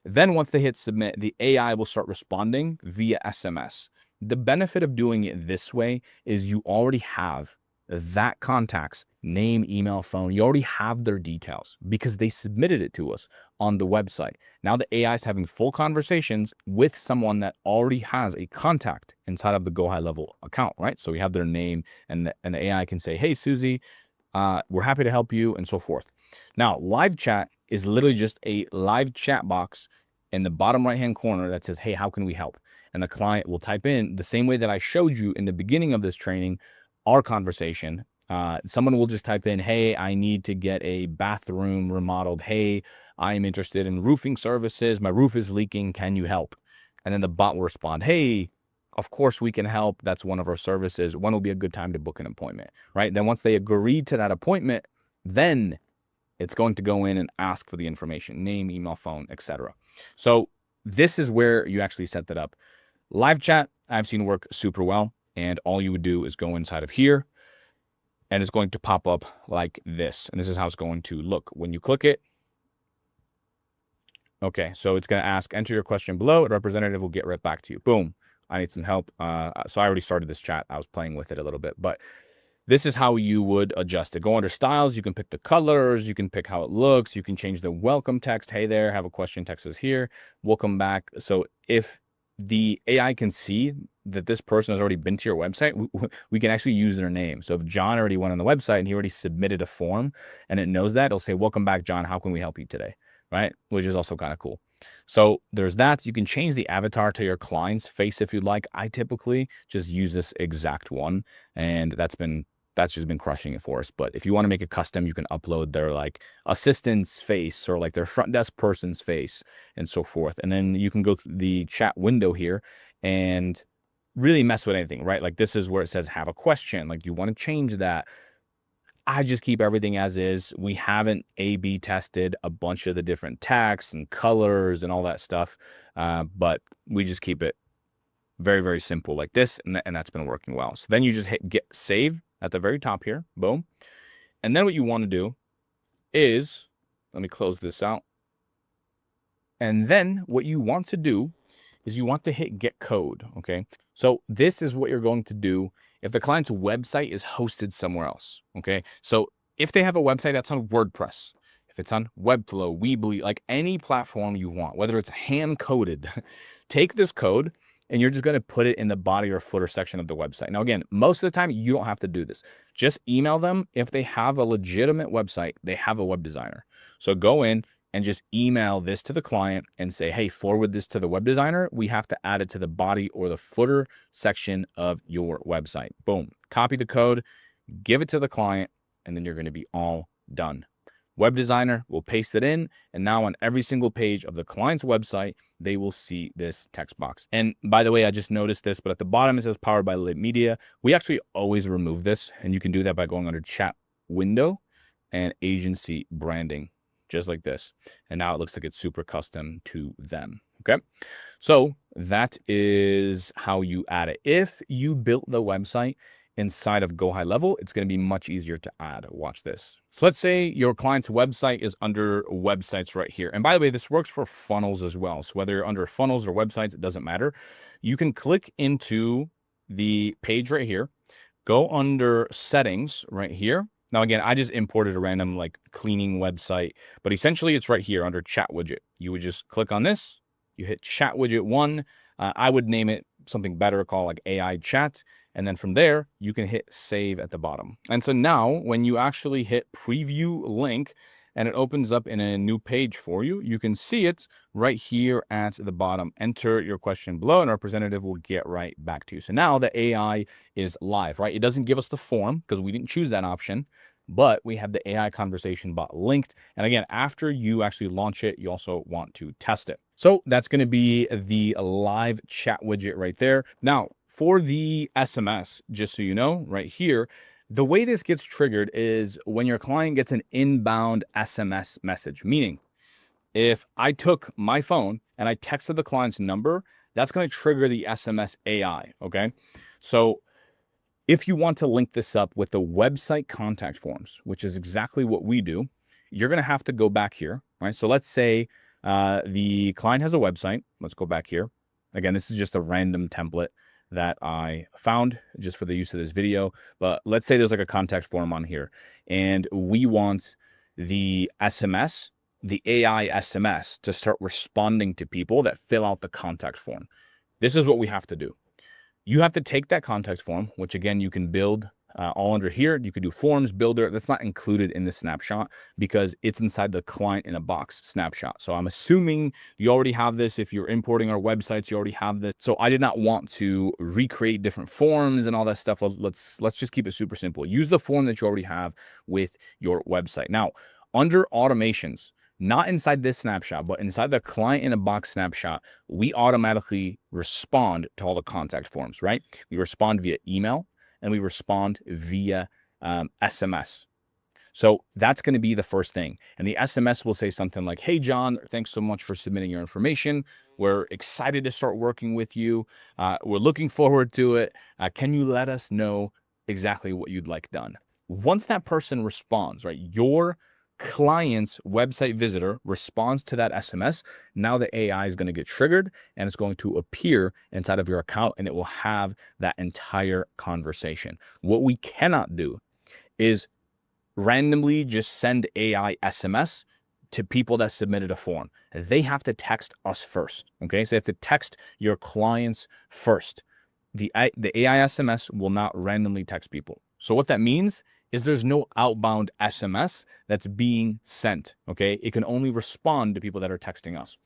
Then once they hit submit, the AI will start responding via SMS. The benefit of doing it this way is you already have that contact's name, email, phone. You already have their details because they submitted it to us on the website. Now the AI is having full conversations with someone that already has a contact inside of the GoHighLevel account, right? So we have their name, and the AI can say, hey, Susie, we're happy to help you, and so forth. Now, live chat is literally just a live chat box in the bottom right-hand corner that says, hey, how can we help? And the client will type in the same way that I showed you in the beginning of this training, our conversation. Someone will just type in, hey, I need to get a bathroom remodeled. Hey, I'm interested in roofing services. My roof is leaking. Can you help? And then the bot will respond, hey, of course we can help. That's one of our services. When will be a good time to book an appointment, right? Then once they agree to that appointment, then it's going to go in and ask for the information, name, email, phone, etc. So this is where you actually set that up. Live chat, I've seen work super well. And all you would do is go inside of here, and it's going to pop up like this. And this is how it's going to look. When you click it, okay, so it's going to ask, enter your question below. A representative will get right back to you. Boom. I need some help. So I already started this chat. I was playing with it a little bit, but this is how you would adjust it. Go under styles. You can pick the colors. You can pick how it looks. You can change the welcome text. Hey there, have a question. Text is here. Welcome back. So if the AI can see that this person has already been to your website, we can actually use their name. So if John already went on the website and he already submitted a form and it knows that, it'll say, welcome back, John. How can we help you today? Right? Which is also kind of cool. So there's that. You can change the avatar to your client's face if you'd like. I typically just use this exact one, and that's just been crushing it for us. But if you want to make it custom, you can upload their like assistant's face or like their front desk person's face and so forth. And then you can go to the chat window here and really mess with anything, right? Like this is where it says have a question. Like, do you want to change that? I just keep everything as is. We haven't A/B tested a bunch of the different texts and colors and all that stuff, but we just keep it very, very simple like this, and that's been working well. So then you just hit get save at the very top here, boom. And then what you want to do is, let me close this out. And then what you want to do is you want to hit get code, okay? So this is what you're going to do if the client's website is hosted somewhere else, okay? So if they have a website that's on WordPress, if it's on Webflow, Weebly, like any platform you want, whether it's hand-coded, take this code and you're just going to put it in the body or footer section of the website. Now, again, most of the time, you don't have to do this. Just email them. If they have a legitimate website, they have a web designer. So go in and just email this to the client and say, hey, forward this to the web designer. We have to add it to the body or the footer section of your website. Boom. Copy the code, give it to the client, and then you're going to be all done. Web designer will paste it in, and now on every single page of the client's website, they will see this text box. And by the way, I just noticed this, but at the bottom it says powered by Lit Media. We actually always remove this, and you can do that by going under chat window and agency branding, just like this. And now it looks like it's super custom to them. Okay, so that is how you add it. If you built the website inside of GoHighLevel, it's going to be much easier to add. Watch this. So let's say your client's website is under websites right here. And by the way, this works for funnels as well. So whether you're under funnels or websites, it doesn't matter. You can click into the page right here, go under settings right here. Now, again, I just imported a random like cleaning website, but essentially it's right here under chat widget. You would just click on this, you hit chat widget 1. I would name it something better, called like AI chat. And then from there, you can hit save at the bottom. And so now when you actually hit preview link and it opens up in a new page for you, you can see it right here at the bottom. Enter your question below and our representative will get right back to you. So now the AI is live, right? It doesn't give us the form because we didn't choose that option, but we have the AI conversation bot linked. And again, after you actually launch it, you also want to test it. So that's going to be the live chat widget right there. Now, for the SMS, just so you know, right here, the way this gets triggered is when your client gets an inbound SMS message, meaning if I took my phone and I texted the client's number, that's going to trigger the SMS AI, okay? So if you want to link this up with the website contact forms, which is exactly what we do, you're going to have to go back here, right? So let's say The client has a website. Let's go back here. Again, this is just a random template that I found just for the use of this video. But let's say there's like a contact form on here, and we want the SMS, the AI SMS, to start responding to people that fill out the contact form. This is what we have to do. You have to take that contact form, which again, you can build all under here. You could do forms builder. That's not included in the snapshot because it's inside the client in a box snapshot. So I'm assuming you already have this. If you're importing our websites, you already have this. So I did not want to recreate different forms and all that stuff. Let's just keep it super simple. Use the form that you already have with your website. Now, under automations, not inside this snapshot, but inside the client in a box snapshot, we automatically respond to all the contact forms, right? We respond via email and we respond via SMS. So that's going to be the first thing. And the SMS will say something like, hey, John, thanks so much for submitting your information. We're excited to start working with you. We're looking forward to it. Can you let us know exactly what you'd like done? Once that person responds, right, your client's website visitor responds to that SMS, now the AI is going to get triggered and it's going to appear inside of your account and it will have that entire conversation. What we cannot do is randomly just send AI SMS to people that submitted a form. They have to text us first, okay? So they have to text your clients first. The AI SMS will not randomly text people. So what that means is there's no outbound SMS that's being sent, okay? It can only respond to people that are texting us.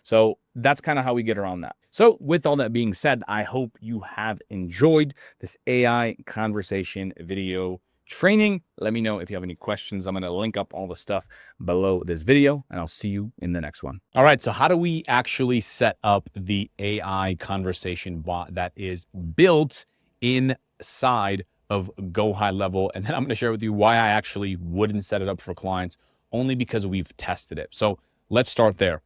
So that's kind of how we get around that. So with all that being said, I hope you have enjoyed this AI conversation video training. Let me know if you have any questions. I'm going to link up all the stuff below this video and I'll see you in the next one. All right, so how do we actually set up the AI conversation bot that is built inside of GoHighLevel? And then I'm going to share with you why I actually wouldn't set it up for clients, only because we've tested it. So let's start there.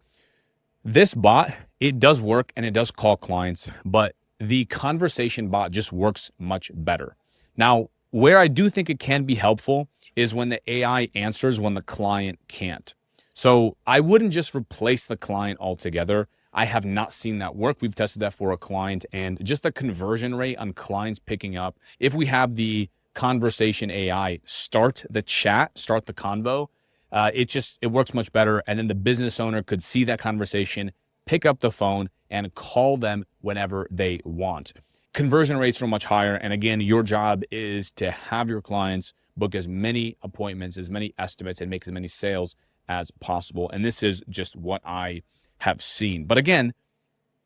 This bot, it does work and it does call clients, but the conversation bot just works much better. Now, where I do think it can be helpful is when the AI answers when the client can't. So I wouldn't just replace the client altogether. I have not seen that work. We've tested that for a client, and just the conversion rate on clients picking up, if we have the conversation AI start the chat, start the convo, it works much better. And then the business owner could see that conversation, pick up the phone and call them whenever they want. Conversion rates are much higher. And again, your job is to have your clients book as many appointments, as many estimates, and make as many sales as possible. And this is just what I have seen. But again,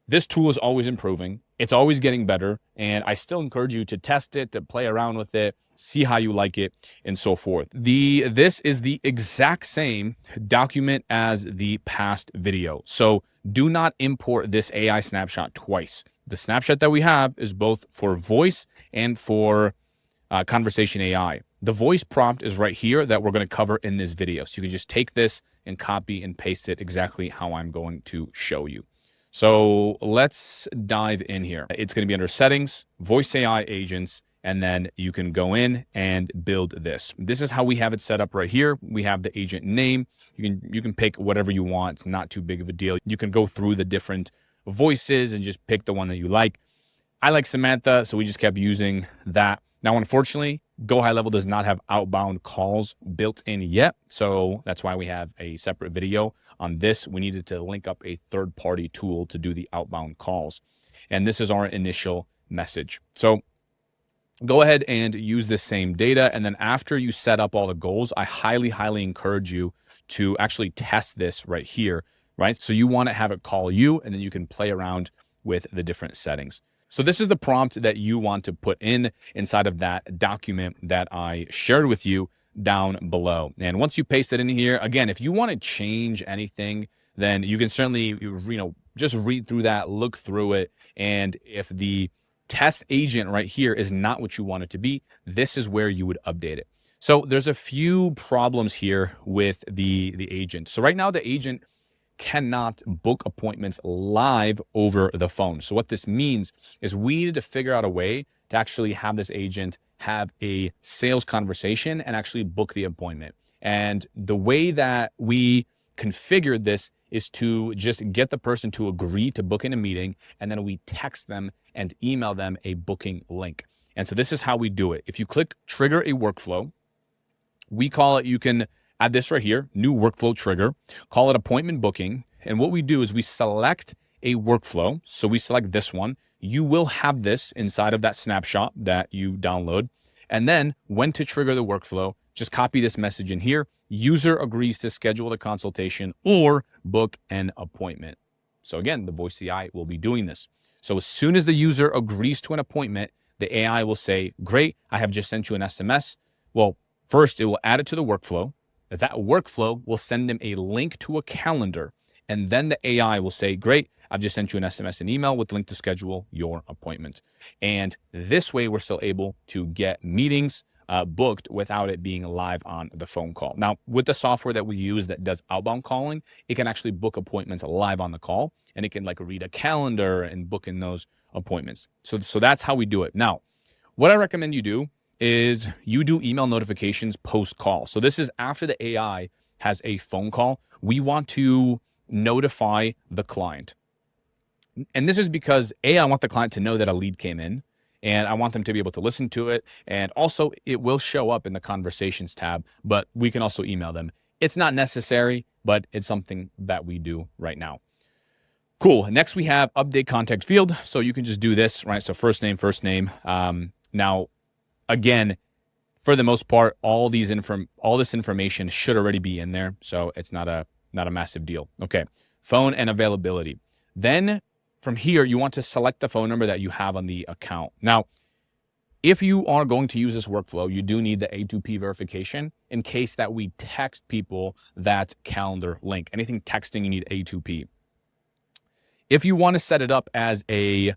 this tool is always improving. It's always getting better. And I still encourage you to test it, to play around with it, see how you like it, and so forth. This is the exact same document as the past video. So do not import this AI snapshot twice. The snapshot that we have is both for voice and for conversation AI. The voice prompt is right here that we're going to cover in this video. So you can just take this and copy and paste it exactly how I'm going to show you. So let's dive in here. It's going to be under settings, voice AI agents, and then you can go in and build this. This is how we have it set up right here. We have the agent name. You can pick whatever you want. It's not too big of a deal. You can go through the different voices and just pick the one that you like. I like Samantha, so we just kept using that. Now, unfortunately, GoHighLevel does not have outbound calls built in yet. So that's why we have a separate video on this. We needed to link up a third-party tool to do the outbound calls. And this is our initial message. So go ahead and use this same data. And then after you set up all the goals, I highly, highly encourage you to actually test this right here, right? So you want to have it call you, and then you can play around with the different settings. So this is the prompt that you want to put in inside of that document that I shared with you down below. And once you paste it in here, again, if you want to change anything, then you can certainly, just read through that, look through it. And if the test agent right here is not what you want it to be, this is where you would update it. So there's a few problems here with the agent. So right now the agent cannot book appointments live over the phone. So what this means is we needed to figure out a way to actually have this agent have a sales conversation and actually book the appointment. And the way that we configured this is to just get the person to agree to book in a meeting, and then we text them and email them a booking link. And so this is how we do it. If you click trigger a workflow, we call it, you can add this right here, new workflow trigger, call it appointment booking. And what we do is we select a workflow. So we select this one. You will have this inside of that snapshot that you download. And then when to trigger the workflow, just copy this message in here. User agrees to schedule the consultation or book an appointment. So again, the voice AI will be doing this. So as soon as the user agrees to an appointment, the AI will say, great, I have just sent you an SMS. Well, first it will add it to the workflow. That workflow will send them a link to a calendar. And then the AI will say, great, I've just sent you an SMS and email with the link to schedule your appointment. And this way we're still able to get meetings booked without it being live on the phone call. Now, with the software that we use that does outbound calling, it can actually book appointments live on the call, and it can like read a calendar and book in those appointments. So that's how we do it. Now, what I recommend you do is you do email notifications post-call. So this is after the AI has a phone call. We want to notify the client. And this is because I want the client to know that a lead came in, and I want them to be able to listen to it. And also it will show up in the conversations tab, but we can also email them. It's not necessary, but it's something that we do right now. Cool. Next we have update contact field. So you can just do this, right? So first name. Now, again, for the most part, all this information should already be in there. So it's not a massive deal. Okay. Phone and availability. Then from here, you want to select the phone number that you have on the account. Now, if you are going to use this workflow, you do need the A2P verification in case that we text people that calendar link. Anything texting, you need A2P. If you want to set it up as a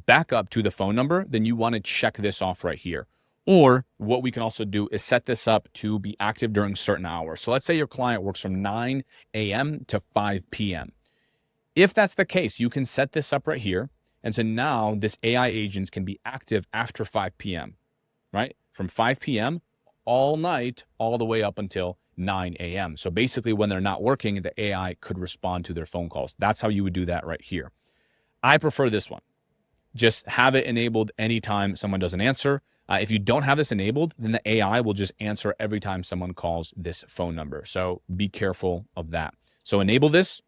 backup to the phone number, then you want to check this off right here. Or what we can also do is set this up to be active during certain hours. So let's say your client works from 9 a.m. to 5 p.m. If that's the case, you can set this up right here. And so now this AI agents can be active after 5 p.m., right? From 5 p.m. all night, all the way up until 9 a.m. So basically when they're not working, the AI could respond to their phone calls. That's how you would do that right here. I prefer this one. Just have it enabled anytime someone doesn't answer. If you don't have this enabled, then the AI will just answer every time someone calls this phone number. So be careful of that. So enable this.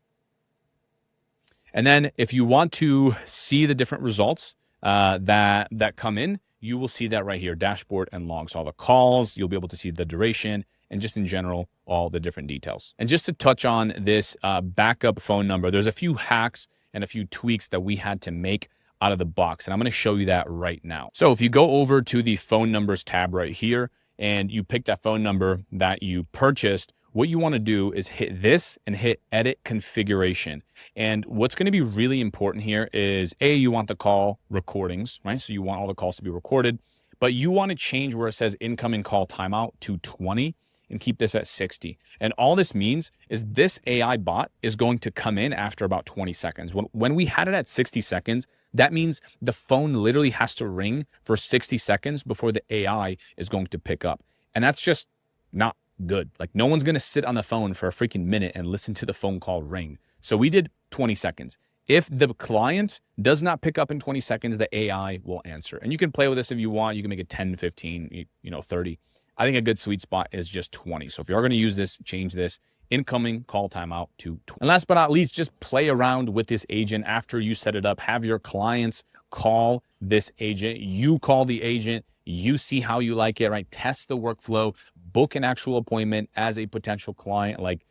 And then if you want to see the different results that come in, you will see that right here, dashboard and logs, all the calls, you'll be able to see the duration, and just in general, all the different details. And just to touch on this backup phone number, there's a few hacks and a few tweaks that we had to make out of the box. And I'm going to show you that right now. So if you go over to the phone numbers tab right here, and you pick that phone number that you purchased, what you want to do is hit this and hit edit configuration. And what's going to be really important here is you want the call recordings, right? So you want all the calls to be recorded, but you want to change where it says incoming call timeout to 20 and keep this at 60. And all this means is this AI bot is going to come in after about 20 seconds. When we had it at 60 seconds, that means the phone literally has to ring for 60 seconds before the AI is going to pick up. And that's just not good. Like no one's going to sit on the phone for a freaking minute and listen to the phone call ring. So we did 20 seconds. If the client does not pick up in 20 seconds, the AI will answer. And you can play with this if you want. You can make it 10, 15, 30. I think a good sweet spot is just 20. So if you are going to use this, change this incoming call timeout to 20. And last but not least, just play around with this agent after you set it up. Have your clients call this agent. You call the agent. You see how you like it, right? Test the workflow, book an actual appointment as a potential client. Like,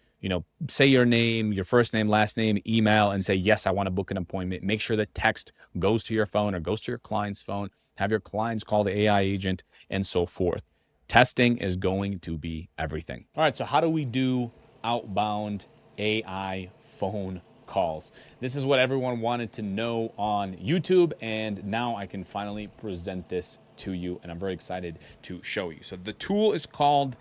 say your name, your first name, last name, email, and say, yes, I want to book an appointment. Make sure the text goes to your phone or goes to your client's phone. Have your clients call the AI agent and so forth. Testing is going to be everything. All right, so how do we do outbound AI phone calls? This is what everyone wanted to know on YouTube, and now I can finally present this to you, and I'm very excited to show you. So the tool is called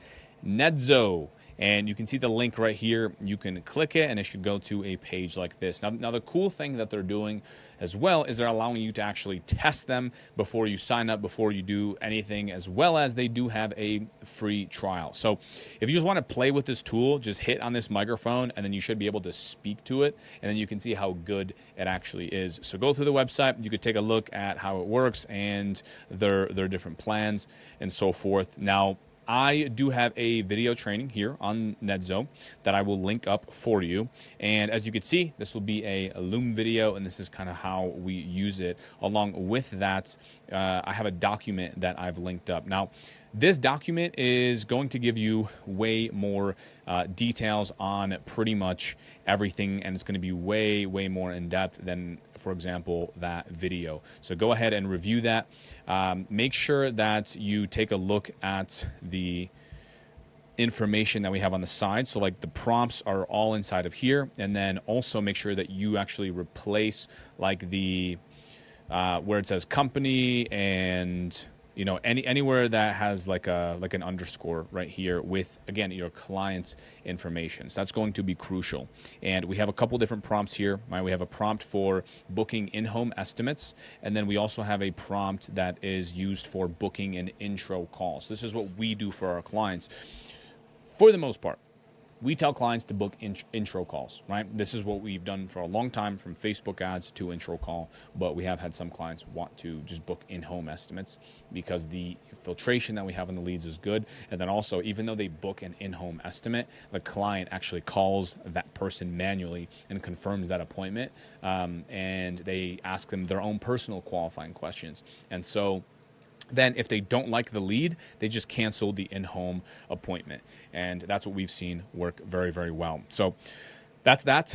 Nedzo, And you can see the link right here. You can click it and it should go to a page like this. Now the cool thing that they're doing as well is they're allowing you to actually test them before you sign up, before you do anything, as well as they do have a free trial. So if you just want to play with this tool, just hit on this microphone and then you should be able to speak to it, and then you can see how good it actually is. So go through the website, you could take a look at how it works and their different plans and so forth. Now, I do have a video training here on Nedzo that I will link up for you. And as you can see, this will be a Loom video, and this is kind of how we use it. Along with that, I have a document that I've linked up. Now, this document is going to give you way more details on pretty much everything, and it's going to be way, way more in depth than, for example, that video. So go ahead and review that. Make sure that you take a look at the information that we have on the side. So like the prompts are all inside of here, and then also make sure that you actually replace like the where it says company and anywhere that has like an underscore right here with, again, your client's information. So that's going to be crucial. And we have a couple different prompts here. We have a prompt for booking in-home estimates, and then we also have a prompt that is used for booking an intro call. So this is what we do for our clients. For the most part, we tell clients to book intro calls, right? This is what we've done for a long time, from Facebook ads to intro call, but we have had some clients want to just book in-home estimates because the filtration that we have in the leads is good. And then also, even though they book an in-home estimate, the client actually calls that person manually and confirms that appointment, and they ask them their own personal qualifying questions. And so then if they don't like the lead, they just cancel the in-home appointment. And that's what we've seen work very, very well. So that's that.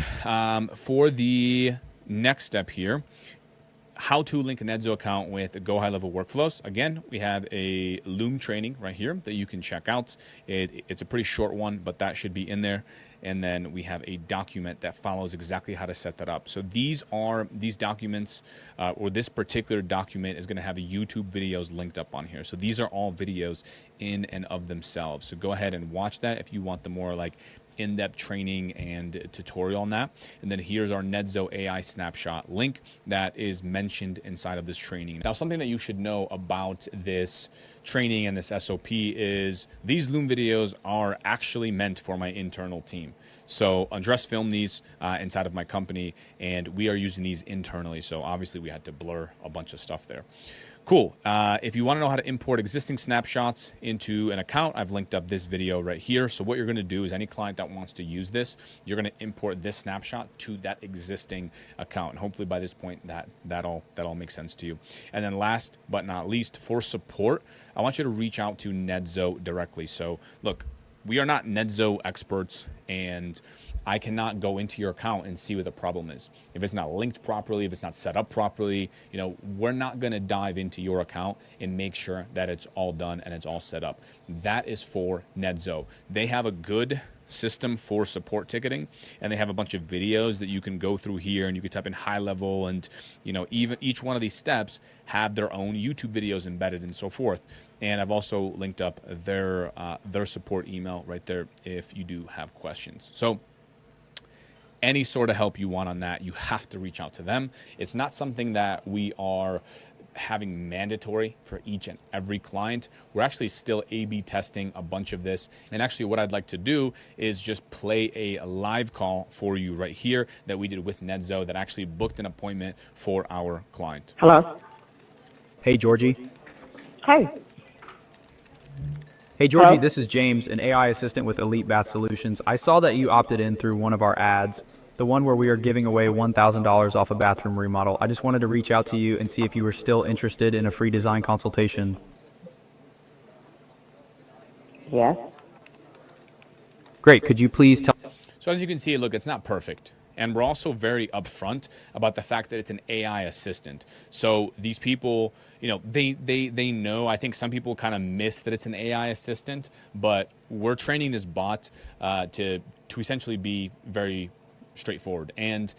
For the next step here, how to link a Nedzo account with GoHighLevel workflows. Again, we have a Loom training right here that you can check out. It's a pretty short one, but that should be in there. And then we have a document that follows exactly how to set that up. So these documents, or this particular document is going to have YouTube videos linked up on here. So these are all videos in and of themselves. So go ahead and watch that if you want the more like in-depth training and tutorial on that. And then here's our Nedzo AI snapshot link that is mentioned inside of this training. Now, something that you should know about this training and this SOP is these Loom videos are actually meant for my internal team. So Andres filmed these inside of my company, and we are using these internally. So obviously we had to blur a bunch of stuff there. Cool. If you want to know how to import existing snapshots into an account, I've linked up this video right here. So what you're going to do is any client that wants to use this, you're going to import this snapshot to that existing account. And hopefully by this point that all makes sense to you. And then last but not least, for support, I want you to reach out to Nedzo directly. So look, we are not Nedzo experts, and I cannot go into your account and see what the problem is. If it's not linked properly, if it's not set up properly, we're not going to dive into your account and make sure that it's all done and it's all set up. That is for Nedzo. They have a good system for support ticketing, and they have a bunch of videos that you can go through here, and you can type in high level, and even each one of these steps have their own YouTube videos embedded and so forth. And I've also linked up their support email right there if you do have questions. So any sort of help you want on that, you have to reach out to them. It's not something that we are having mandatory for each and every client. We're actually still A/B testing a bunch of this. And actually what I'd like to do is just play a live call for you right here that we did with Nedzo that actually booked an appointment for our client. Hello. Hey, Georgie. Hi. Hey, Georgie, Hello? this is James, an AI assistant with Elite Bath Solutions. I saw that you opted in through one of our ads, the one where we are giving away $1,000 off a bathroom remodel. I just wanted to reach out to you and see if you were still interested in a free design consultation. Yes. Great. Could you please tell... So as you can see, look, it's not perfect. And we're also very upfront about the fact that it's an AI assistant. So these people, they know. I think some people kind of miss that it's an AI assistant, but we're training this bot to essentially be very straightforward. And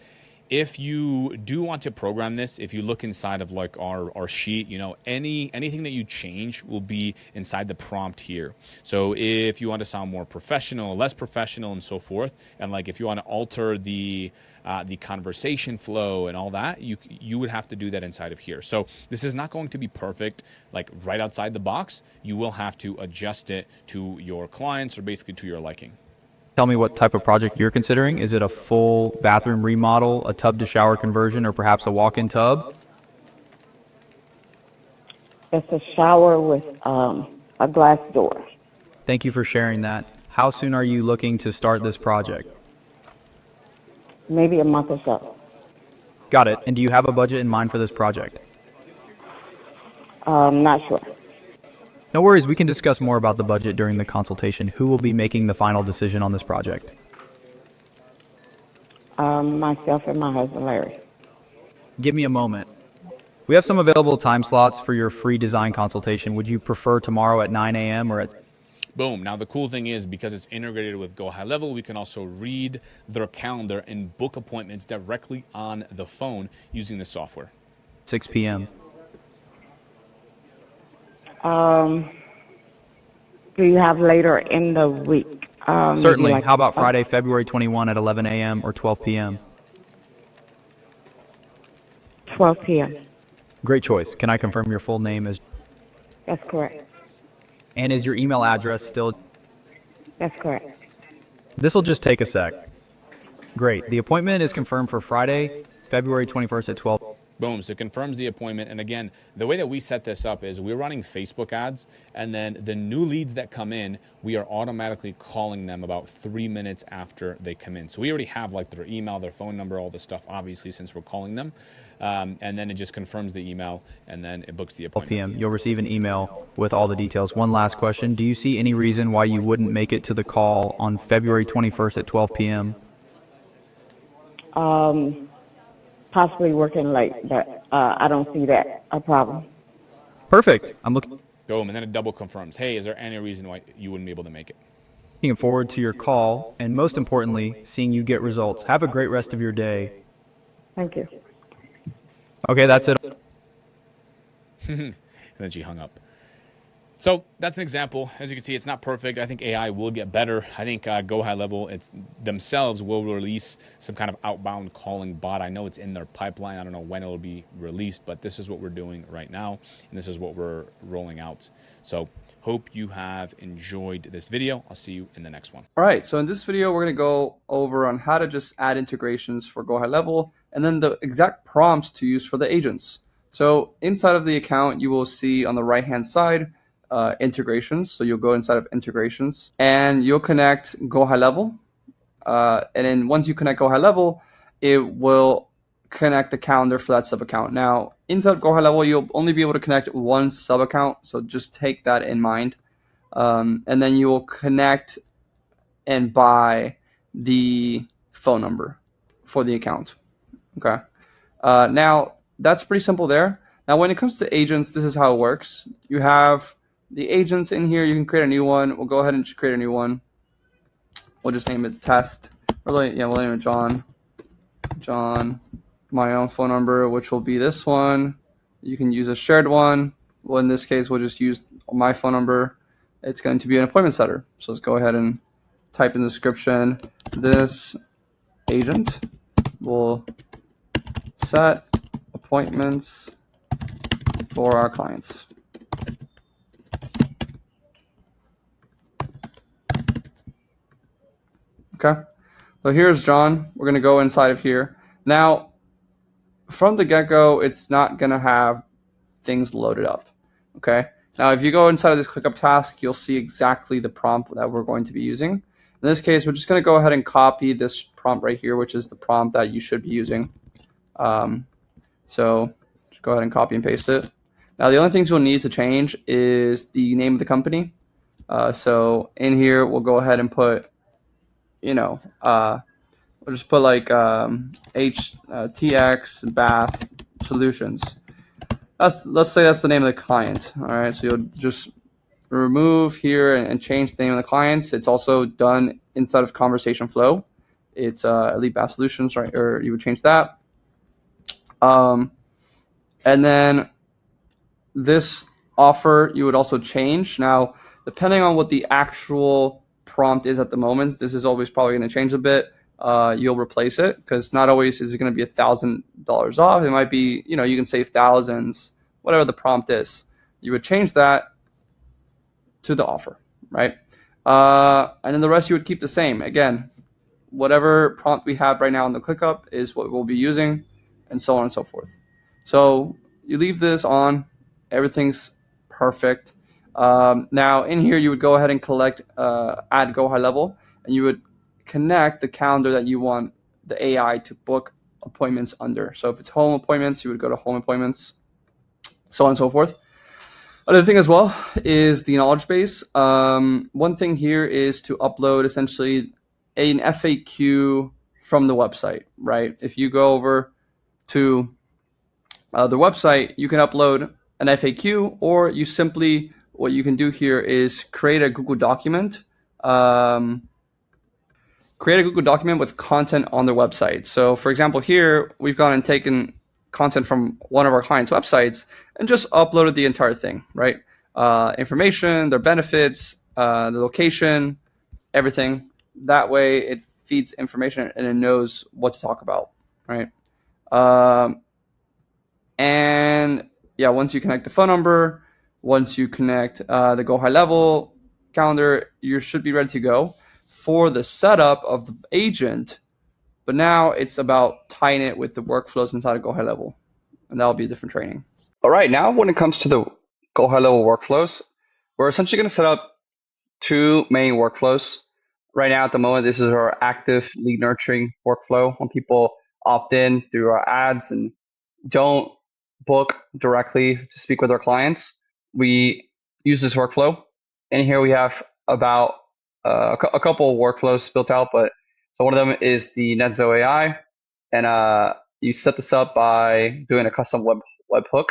if you do want to program this, if you look inside of like our sheet, you know, anything that you change will be inside the prompt here. So if you want to sound more professional, less professional, and so forth, and like if you want to alter the conversation flow and all that, you would have to do that inside of here. So this is not going to be perfect, like right outside the box. You will have to adjust it to your clients or basically to your liking. Tell me what type of project you're considering. Is it a full bathroom remodel, a tub to shower conversion, or perhaps a walk-in tub? It's a shower with a glass door. Thank you for sharing that. How soon are you looking to start this project? Maybe a month or so. Got it. And do you have a budget in mind for this project? Not sure. No worries, we can discuss more about the budget during the consultation. Who will be making the final decision on this project? Myself and my husband, Larry. Give me a moment. We have some available time slots for your free design consultation. Would you prefer tomorrow at 9 a.m. or at... Boom. Now the cool thing is, because it's integrated with GoHighLevel, we can also read their calendar and book appointments directly on the phone using the software. 6 p.m. Do you have later in the week? Certainly. Like How about Friday, February 21 at 11 a.m. or 12 p.m.? 12 p.m. Great choice. Can I confirm your full name is... That's correct. And is your email address still... That's correct. This will just take a sec. Great. The appointment is confirmed for Friday, February 21st at 12. Boom. So it confirms the appointment. And again, the way that we set this up is we're running Facebook ads, and then the new leads that come in, we are automatically calling them about 3 minutes after they come in. So we already have like their email, their phone number, all this stuff, obviously, since we're calling them. And then it just confirms the email, and then it books the appointment. 12 p.m. You'll receive an email with all the details. One last question. Do you see any reason why you wouldn't make it to the call on February 21st at 12 p.m.? Possibly working late, but I don't see that a problem. Perfect. I'm looking Boom, and then it double confirms. Hey, is there any reason why you wouldn't be able to make it? forward to your call, and most importantly, seeing you get results. Have a great rest of your day. Thank you. Okay, that's it. And then she hung up. So that's an example. As you can see, it's not perfect. I think AI will get better. I think GoHighLevel, it's themselves will release some kind of outbound calling bot. I know it's in their pipeline. I don't know when it will be released, but this is what we're doing right now, and this is what we're rolling out. So hope you have enjoyed this video. I'll see you in the next one. All right, so in this video, we're going to go over on how to just add integrations for GoHighLevel and then the exact prompts to use for the agents. So inside of the account, you will see on the right-hand side, integrations. So you'll go inside of integrations and you'll connect GoHighLevel. And then once you connect GoHighLevel, it will connect the calendar for that sub account. Now, inside of GoHighLevel, you'll only be able to connect one sub account. So just take that in mind. And then you will connect and buy the phone number for the account. Okay. Now, that's pretty simple there. Now, when it comes to agents, this is how it works. You have the agents in here. You can create a new one. We'll go ahead and just create a new one. We'll just name it test. We'll name it John. John, my own phone number, which will be this one. You can use a shared one. Well, in this case, we'll just use my phone number. It's going to be an appointment setter. So let's go ahead and type in the description. This agent will set appointments for our clients. Okay, so here's John. We're going to go inside of here. Now, from the get-go, it's not going to have things loaded up. Okay, now if you go inside of this ClickUp task, you'll see exactly the prompt that we're going to be using. In this case, we're just going to go ahead and copy this prompt right here, which is the prompt that you should be using. So just go ahead and copy and paste it. Now, the only things we'll need to change is the name of the company. So in here, we'll go ahead and put, we'll just put like TX Bath Solutions. Let's say that's the name of the client. All right, so you'll just remove here and change the name of the clients. It's also done inside of conversation flow. it's Elite BAS Solutions, right? Or you would change that. And then this offer you would also change. Now, depending on what the actual prompt is at the moment, this is always probably going to change a bit. You'll replace it because not always is it going to be $1,000 off. It might be, you can save thousands, whatever the prompt is. You would change that to the offer, right? And then the rest you would keep the same. Again, whatever prompt we have right now in the ClickUp is what we'll be using, and so on and so forth. So you leave this on, everything's perfect. Now in here, you would go ahead and add GoHighLevel, and you would connect the calendar that you want the AI to book appointments under. So if it's home appointments, you would go to home appointments, so on and so forth. Another thing as well is the knowledge base. One thing here is to upload essentially an FAQ from the website, right? If you go over to the website, you can upload an FAQ, or you simply, what you can do here is create a Google document. Create a Google document with content on their website. So for example, here we've gone and taken content from one of our clients' websites and just uploaded the entire thing, right? Information, their benefits, the location, everything. That way it feeds information and it knows what to talk about, right? And yeah, once you connect the phone number, once you connect the GoHighLevel calendar, you should be ready to go for the setup of the agent. But now it's about tying it with the workflows inside of GoHighLevel, and that'll be a different training. All right, now when it comes to the GoHighLevel workflows, we're essentially going to set up two main workflows. Right now, at the moment, this is our active lead nurturing workflow. When people opt in through our ads and don't book directly to speak with our clients, we use this workflow. And here we have about a couple of workflows built out, but so one of them is the NetZo AI, and you set this up by doing a custom webhook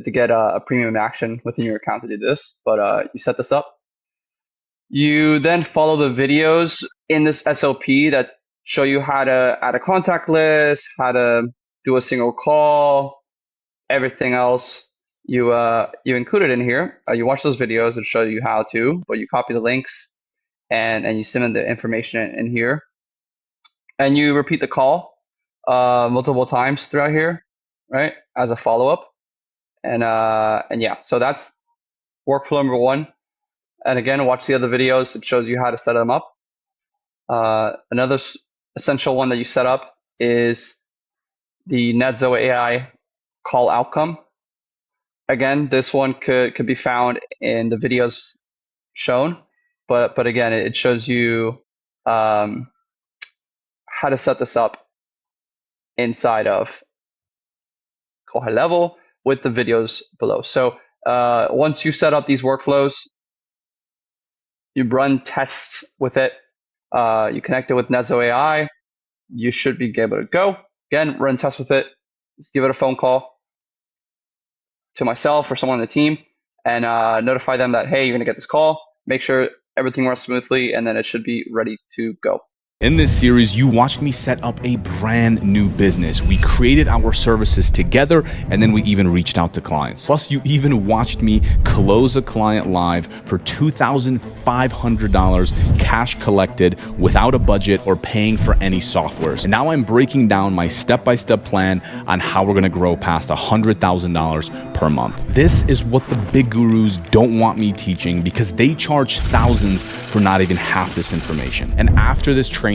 to get a premium action within your account to do this. But you set this up. You then follow the videos in this SOP that show you how to add a contact list, how to do a single call, everything else you include it in here. You watch those videos that show you how to, but you copy the links and you send in the information in here. And you repeat the call multiple times throughout here, right, as a follow-up. And yeah, so that's workflow number one. And again, watch the other videos. It shows you how to set them up. Another essential one that you set up is the NetZo AI call outcome. Again, this one could be found in the videos shown, but again, it shows you how to set this up inside of GoHighLevel with the videos below. So once you set up these workflows, you run tests with it, you connect it with NetZo AI, you should be able to go. Again, run tests with it, just give it a phone call to myself or someone on the team and notify them that, hey, you're going to get this call. Make sure everything runs smoothly, and then it should be ready to go. In this series, you watched me set up a brand new business. We created our services together, and then we even reached out to clients. Plus, you even watched me close a client live for $2,500 cash collected without a budget or paying for any softwares. And now I'm breaking down my step-by-step plan on how we're gonna grow past $100,000 per month. This is what the big gurus don't want me teaching because they charge thousands for not even half this information. And after this training,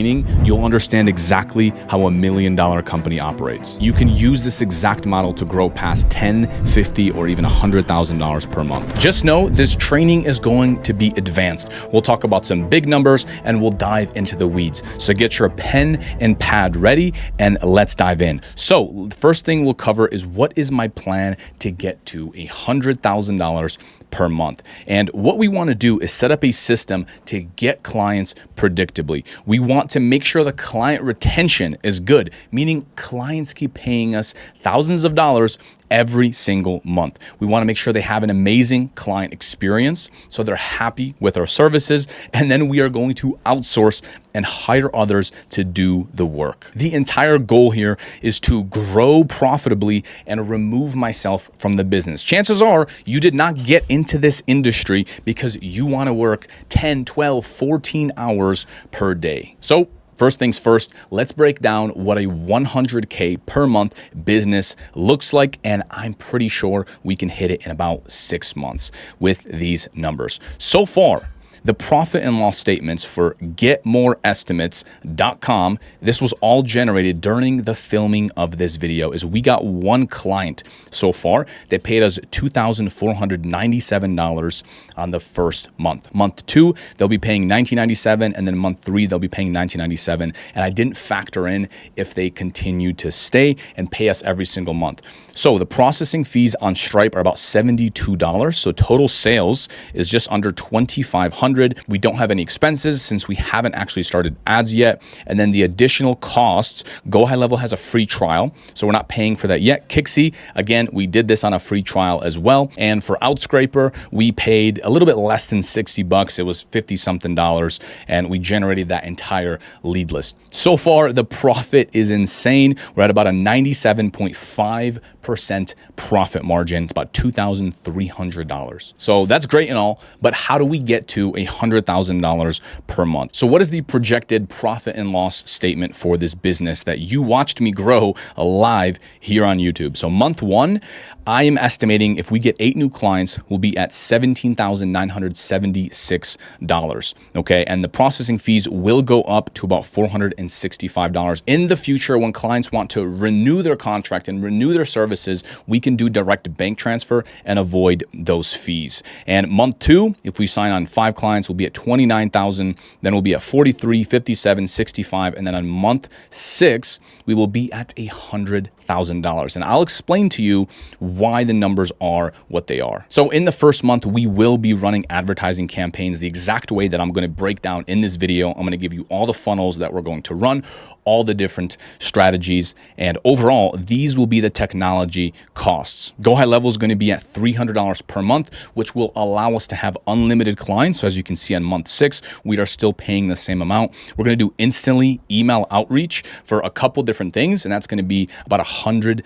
you'll understand exactly how $1 million company operates. You can use this exact model to grow past $10, $50, or even $100,000 per month. Just know this training is going to be advanced. We'll talk about some big numbers and we'll dive into the weeds. So get your pen and pad ready and let's dive in. So the first thing we'll cover is what is my plan to get to $100,000 per month. And what we want to do is set up a system to get clients predictably. We want to make sure the client retention is good, meaning clients keep paying us thousands of dollars every single month. We want to make sure they have an amazing client experience so they're happy with our services, and then we are going to outsource and hire others to do the work. The entire goal here is to grow profitably and remove myself from the business. Chances are you did not get into this industry because you want to work 10, 12, 14 hours per day. So first things first, let's break down what a 100K per month business looks like, and I'm pretty sure we can hit it in about 6 months with these numbers. So far, the profit and loss statements for getmoreestimates.com, this was all generated during the filming of this video, is we got one client so far that paid us $2,497 on the first month. Month 2, they'll be paying $1,997, and then month 3, they'll be paying $1,997. And I didn't factor in if they continue to stay and pay us every single month. So the processing fees on Stripe are about $72. So total sales is just under $2,500. We don't have any expenses since we haven't actually started ads yet. And then the additional costs, GoHighLevel has a free trial, so we're not paying for that yet. Kixi, again, we did this on a free trial as well. And for Outscraper, we paid a little bit less than $60. It was 50 something dollars, and we generated that entire lead list. So far, the profit is insane. We're at about a 97.5% profit margin. It's about $2,300. So that's great and all, but how do we get to $100,000 per month? So what is the projected profit and loss statement for this business that you watched me grow live here on YouTube? So month 1, I am estimating if we get 8 new clients, we'll be at $17,976. Okay, and the processing fees will go up to about $465. In the future, when clients want to renew their contract and renew their services, we can do direct bank transfer and avoid those fees. And month 2, if we sign on 5 clients, we'll be at $29,000. Then we'll be at $43, $57, $65, and then on month 6, we will be at $100,000. And I'll explain to you why the numbers are what they are. So in the first month, we will be running advertising campaigns the exact way that I'm going to break down in this video. I'm going to give you all the funnels that we're going to run, all the different strategies, and overall, these will be the technology costs. GoHighLevel is going to be at $300 per month, which will allow us to have unlimited clients. So as you can see on month 6, we are still paying the same amount. We're going to do instantly email outreach for a couple different things, and that's going to be about $100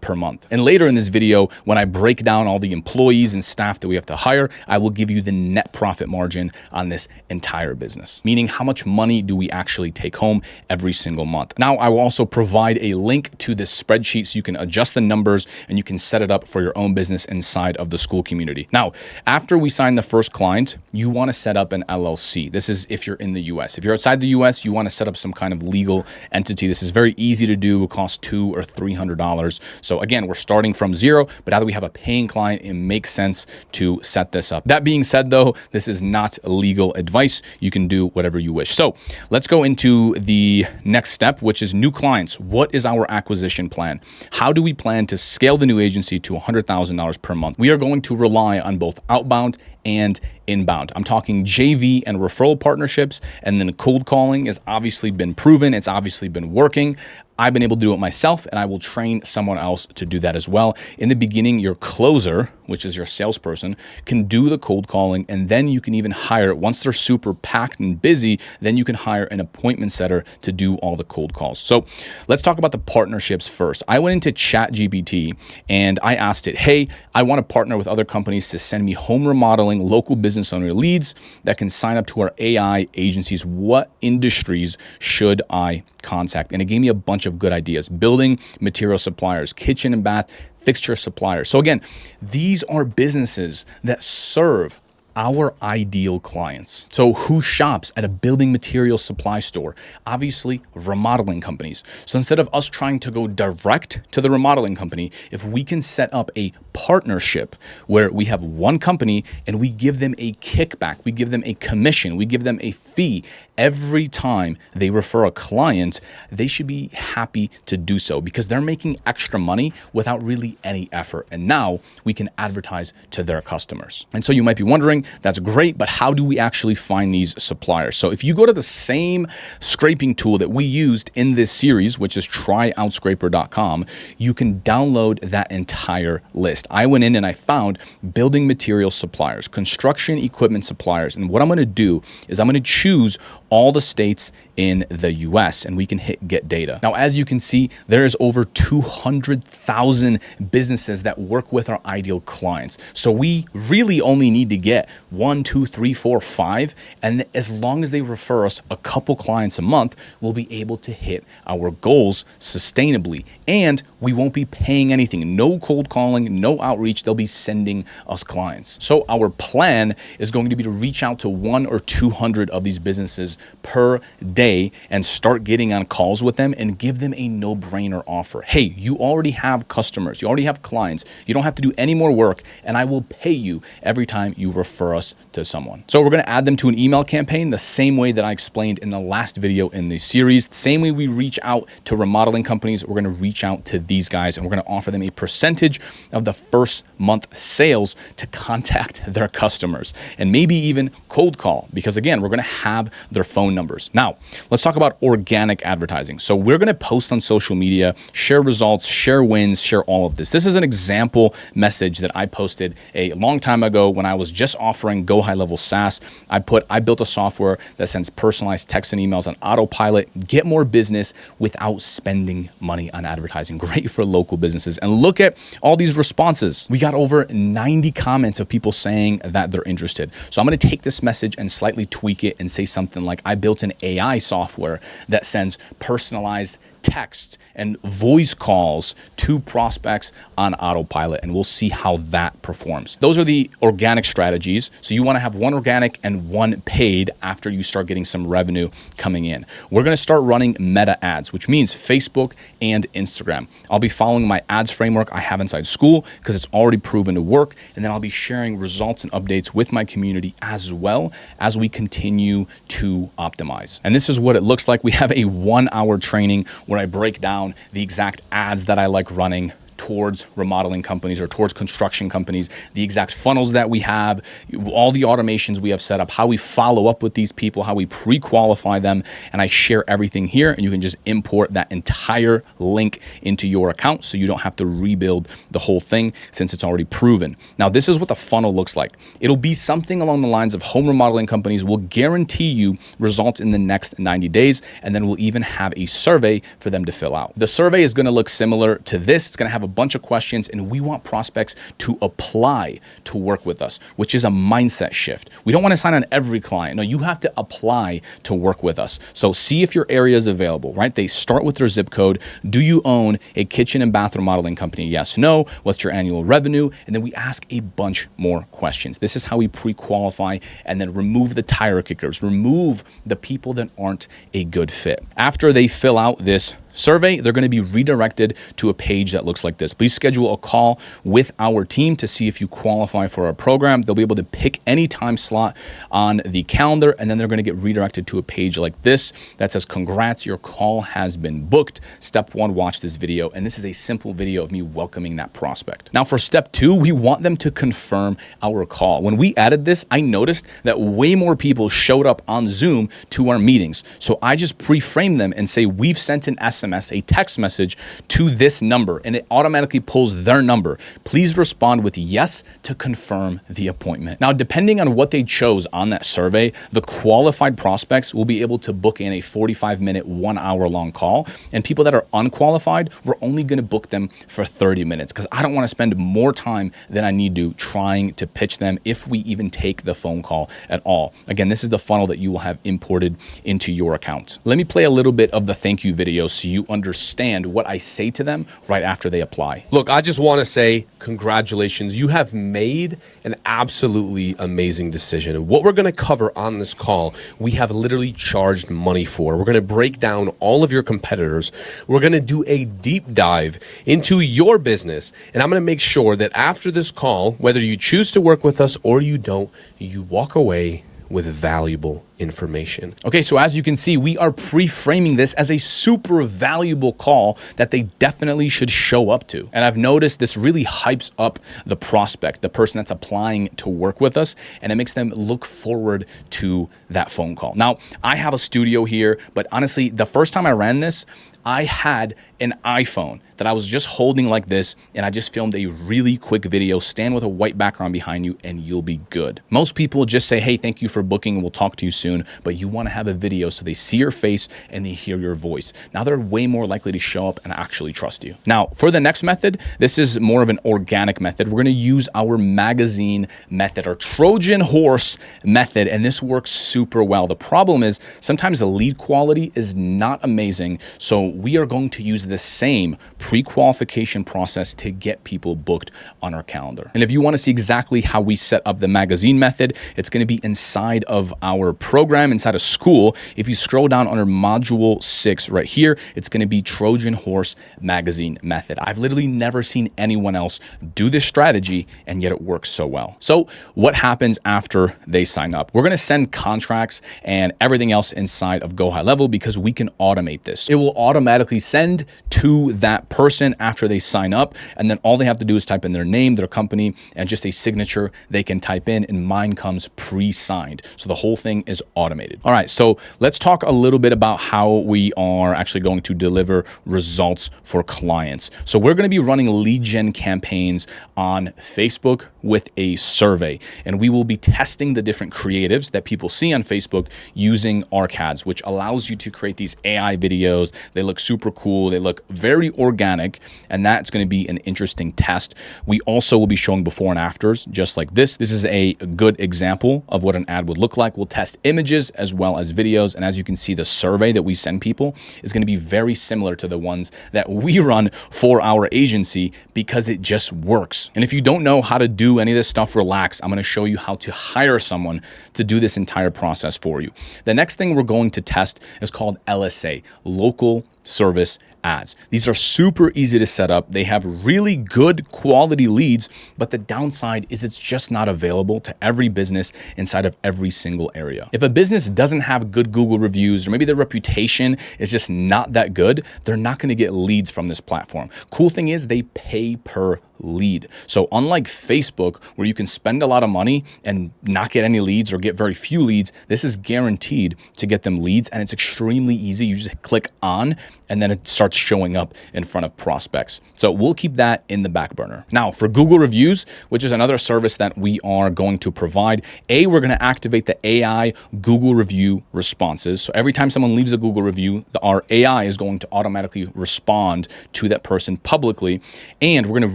per month. And later in this video, when I break down all the employees and staff that we have to hire, I will give you the net profit margin on this entire business, meaning how much money do we actually take home every single month. Now, I will also provide a link to this spreadsheet so you can adjust the numbers and you can set it up for your own business inside of the school community. Now, after we sign the first client, you want to set up an LLC. This is if you're in the US. If you're outside the US, you want to set up some kind of legal entity. This is very easy to do. It costs $200 or $300. So again, we're starting from zero, but now that we have a paying client, it makes sense to set this up. That being said, though, this is not legal advice. You can do whatever you wish. So let's go into the next step, which is new clients. What is our acquisition plan? How do we plan to scale the new agency to $100,000 per month? We are going to rely on both outbound and inbound. I'm talking JV and referral partnerships, and then cold calling has obviously been proven. It's obviously been working. I've been able to do it myself, and I will train someone else to do that as well. In the beginning, your closer, which is your salesperson, can do the cold calling, and then you can even hire, once they're super packed and busy, then you can hire an appointment setter to do all the cold calls. So let's talk about the partnerships first. I went into ChatGPT and I asked it, hey, I want to partner with other companies to send me home remodeling local business owner leads that can sign up to our AI agencies. What industries should I contact? And it gave me a bunch of good ideas: building material suppliers, kitchen and bath fixture suppliers. So again, these are businesses that serve our ideal clients. So who shops at a building material supply store? Obviously, remodeling companies. So instead of us trying to go direct to the remodeling company, if we can set up a partnership where we have one company and we give them a kickback, we give them a commission, we give them a fee every time they refer a client, they should be happy to do so because they're making extra money without really any effort. And now we can advertise to their customers. And so you might be wondering, scraping, that's great, but how do we actually find these suppliers? So if you go to the same scraping tool that we used in this series, which is tryoutscraper.com, you can download that entire list. I went in and I found building material suppliers, construction equipment suppliers. And what I'm going to do is I'm going to choose all the states in the US and we can hit get data. Now, as you can see, there is over 200,000 businesses that work with our ideal clients. So we really only need to get 1, 2, 3, 4, 5. And as long as they refer us a couple clients a month, we'll be able to hit our goals sustainably. And we won't be paying anything. No cold calling, no outreach. They'll be sending us clients. So our plan is going to be to reach out to 100 or 200 of these businesses per day and start getting on calls with them and give them a no-brainer offer. Hey, you already have customers. You already have clients. You don't have to do any more work, and I will pay you every time you refer us to someone. So we're going to add them to an email campaign the same way that I explained in the last video in the series. The same way we reach out to remodeling companies, we're going to reach out to these guys and we're going to offer them a percentage of the first month sales to contact their customers and maybe even cold call, because again, we're going to have their phone numbers. Now, let's talk about organic advertising. So we're going to post on social media, share results, share wins, share all of this. This is an example message that I posted a long time ago when I was just offering GoHighLevel SaaS. I built a software that sends personalized texts and emails on autopilot, get more business without spending money on advertising. Great for local businesses. And look at all these responses. We got over 90 comments of people saying that they're interested. So I'm going to take this message and slightly tweak it and say something like, I built an AI software that sends personalized text and voice calls to prospects on autopilot, and we'll see how that performs. Those are the organic strategies. So you want to have one organic and one paid after you start getting some revenue coming in. We're going to start running meta ads, which means Facebook and Instagram. I'll be following my ads framework I have inside school because it's already proven to work, and then I'll be sharing results and updates with my community as well as we continue to optimize. And this is what it looks like. We have a 1-hour training where I break down the exact ads that I like running towards remodeling companies or towards construction companies, the exact funnels that we have, all the automations we have set up, how we follow up with these people, how we pre-qualify them, and I share everything here, and you can just import that entire link into your account so you don't have to rebuild the whole thing since it's already proven. Now, this is what the funnel looks like. It'll be something along the lines of home remodeling companies will guarantee you results in the next 90 days, and then we'll even have a survey for them to fill out. The survey is going to look similar to this. It's going to have a bunch of questions, and we want prospects to apply to work with us, which is a mindset shift. We don't want to sign on every client. No, you have to apply to work with us. So see if your area is available, right? They start with their zip code. Do you own a kitchen and bath remodeling company? Yes, no. What's your annual revenue? And then we ask a bunch more questions. This is how we pre-qualify and then remove the tire kickers, remove the people that aren't a good fit. After they fill out this survey, they're going to be redirected to a page that looks like this. Please schedule a call with our team to see if you qualify for our program. They'll be able to pick any time slot on the calendar, and then they're going to get redirected to a page like this that says, congrats, your call has been booked. Step 1, watch this video. And this is a simple video of me welcoming that prospect. Now for step 2, we want them to confirm our call. When we added this, I noticed that way more people showed up on Zoom to our meetings. So I just pre-framed them and say, we've sent an SMS, a text message to this number, and it automatically pulls their number. Please respond with yes to confirm the appointment. Now, depending on what they chose on that survey, the qualified prospects will be able to book in a 45-minute, 1-hour long call. And people that are unqualified, we're only going to book them for 30 minutes because I don't want to spend more time than I need to trying to pitch them if we even take the phone call at all. Again, this is the funnel that you will have imported into your account. Let me play a little bit of the thank you video so you understand what I say to them right after they apply. Look, I just want to say congratulations. You have made an absolutely amazing decision. And what we're going to cover on this call, we have literally charged money for. We're going to break down all of your competitors. We're going to do a deep dive into your business. And I'm going to make sure that after this call, whether you choose to work with us or you don't, you walk away with valuable information. Okay, so as you can see, we are pre-framing this as a super valuable call that they definitely should show up to. And I've noticed this really hypes up the prospect, the person that's applying to work with us, and it makes them look forward to that phone call. Now, I have a studio here, but honestly, the first time I ran this, I had an iPhone that I was just holding like this, and I just filmed a really quick video. Stand with a white background behind you and you'll be good. Most people just say, hey, thank you for booking, we'll talk to you soon, but you want to have a video so they see your face and they hear your voice. Now they're way more likely to show up and actually trust you. Now, for the next method, this is more of an organic method. We're going to use our magazine method, or Trojan horse method, and this works super well. The problem is sometimes the lead quality is not amazing, so we are going to use the same pre-qualification process to get people booked on our calendar. And if you want to see exactly how we set up the magazine method, it's going to be inside of our program, inside of school. If you scroll down under module 6 right here, it's going to be Trojan horse magazine method. I've literally never seen anyone else do this strategy, and yet it works so well. So what happens after they sign up? We're going to send contracts and everything else inside of GoHighLevel because we can automate this. It will automatically send to that person after they sign up, and then all they have to do is type in their name, their company, and just a signature they can type in, and mine comes pre-signed. So the whole thing is automated. All right, so let's talk a little bit about how we are actually going to deliver results for clients. So we're going to be running lead gen campaigns on Facebook with a survey, and we will be testing the different creatives that people see on Facebook using ARCads, which allows you to create these AI videos. They look super cool. They look very organic, and that's going to be an interesting test. We also will be showing before and afters just like this. This is a good example of what an ad would look like. We'll test images as well as videos, and as you can see, the survey that we send people is going to be very similar to the ones that we run for our agency because it just works. And if you don't know how to do any of this stuff, relax. I'm going to show you how to hire someone to do this entire process for you. The next thing we're going to test is called LSA, local service ads. These are super easy to set up. They have really good quality leads, but the downside is it's just not available to every business inside of every single area. If a business doesn't have good Google reviews, or maybe their reputation is just not that good, they're not going to get leads from this platform. Cool thing is they pay per lead. So unlike Facebook, where you can spend a lot of money and not get any leads or get very few leads, this is guaranteed to get them leads, and it's extremely easy. You just click on and then it starts showing up in front of prospects. So we'll keep that in the back burner. Now for Google reviews, which is another service that we are going to provide, we're going to activate the AI Google review responses. So every time someone leaves a Google review, our AI is going to automatically respond to that person publicly. And we're going to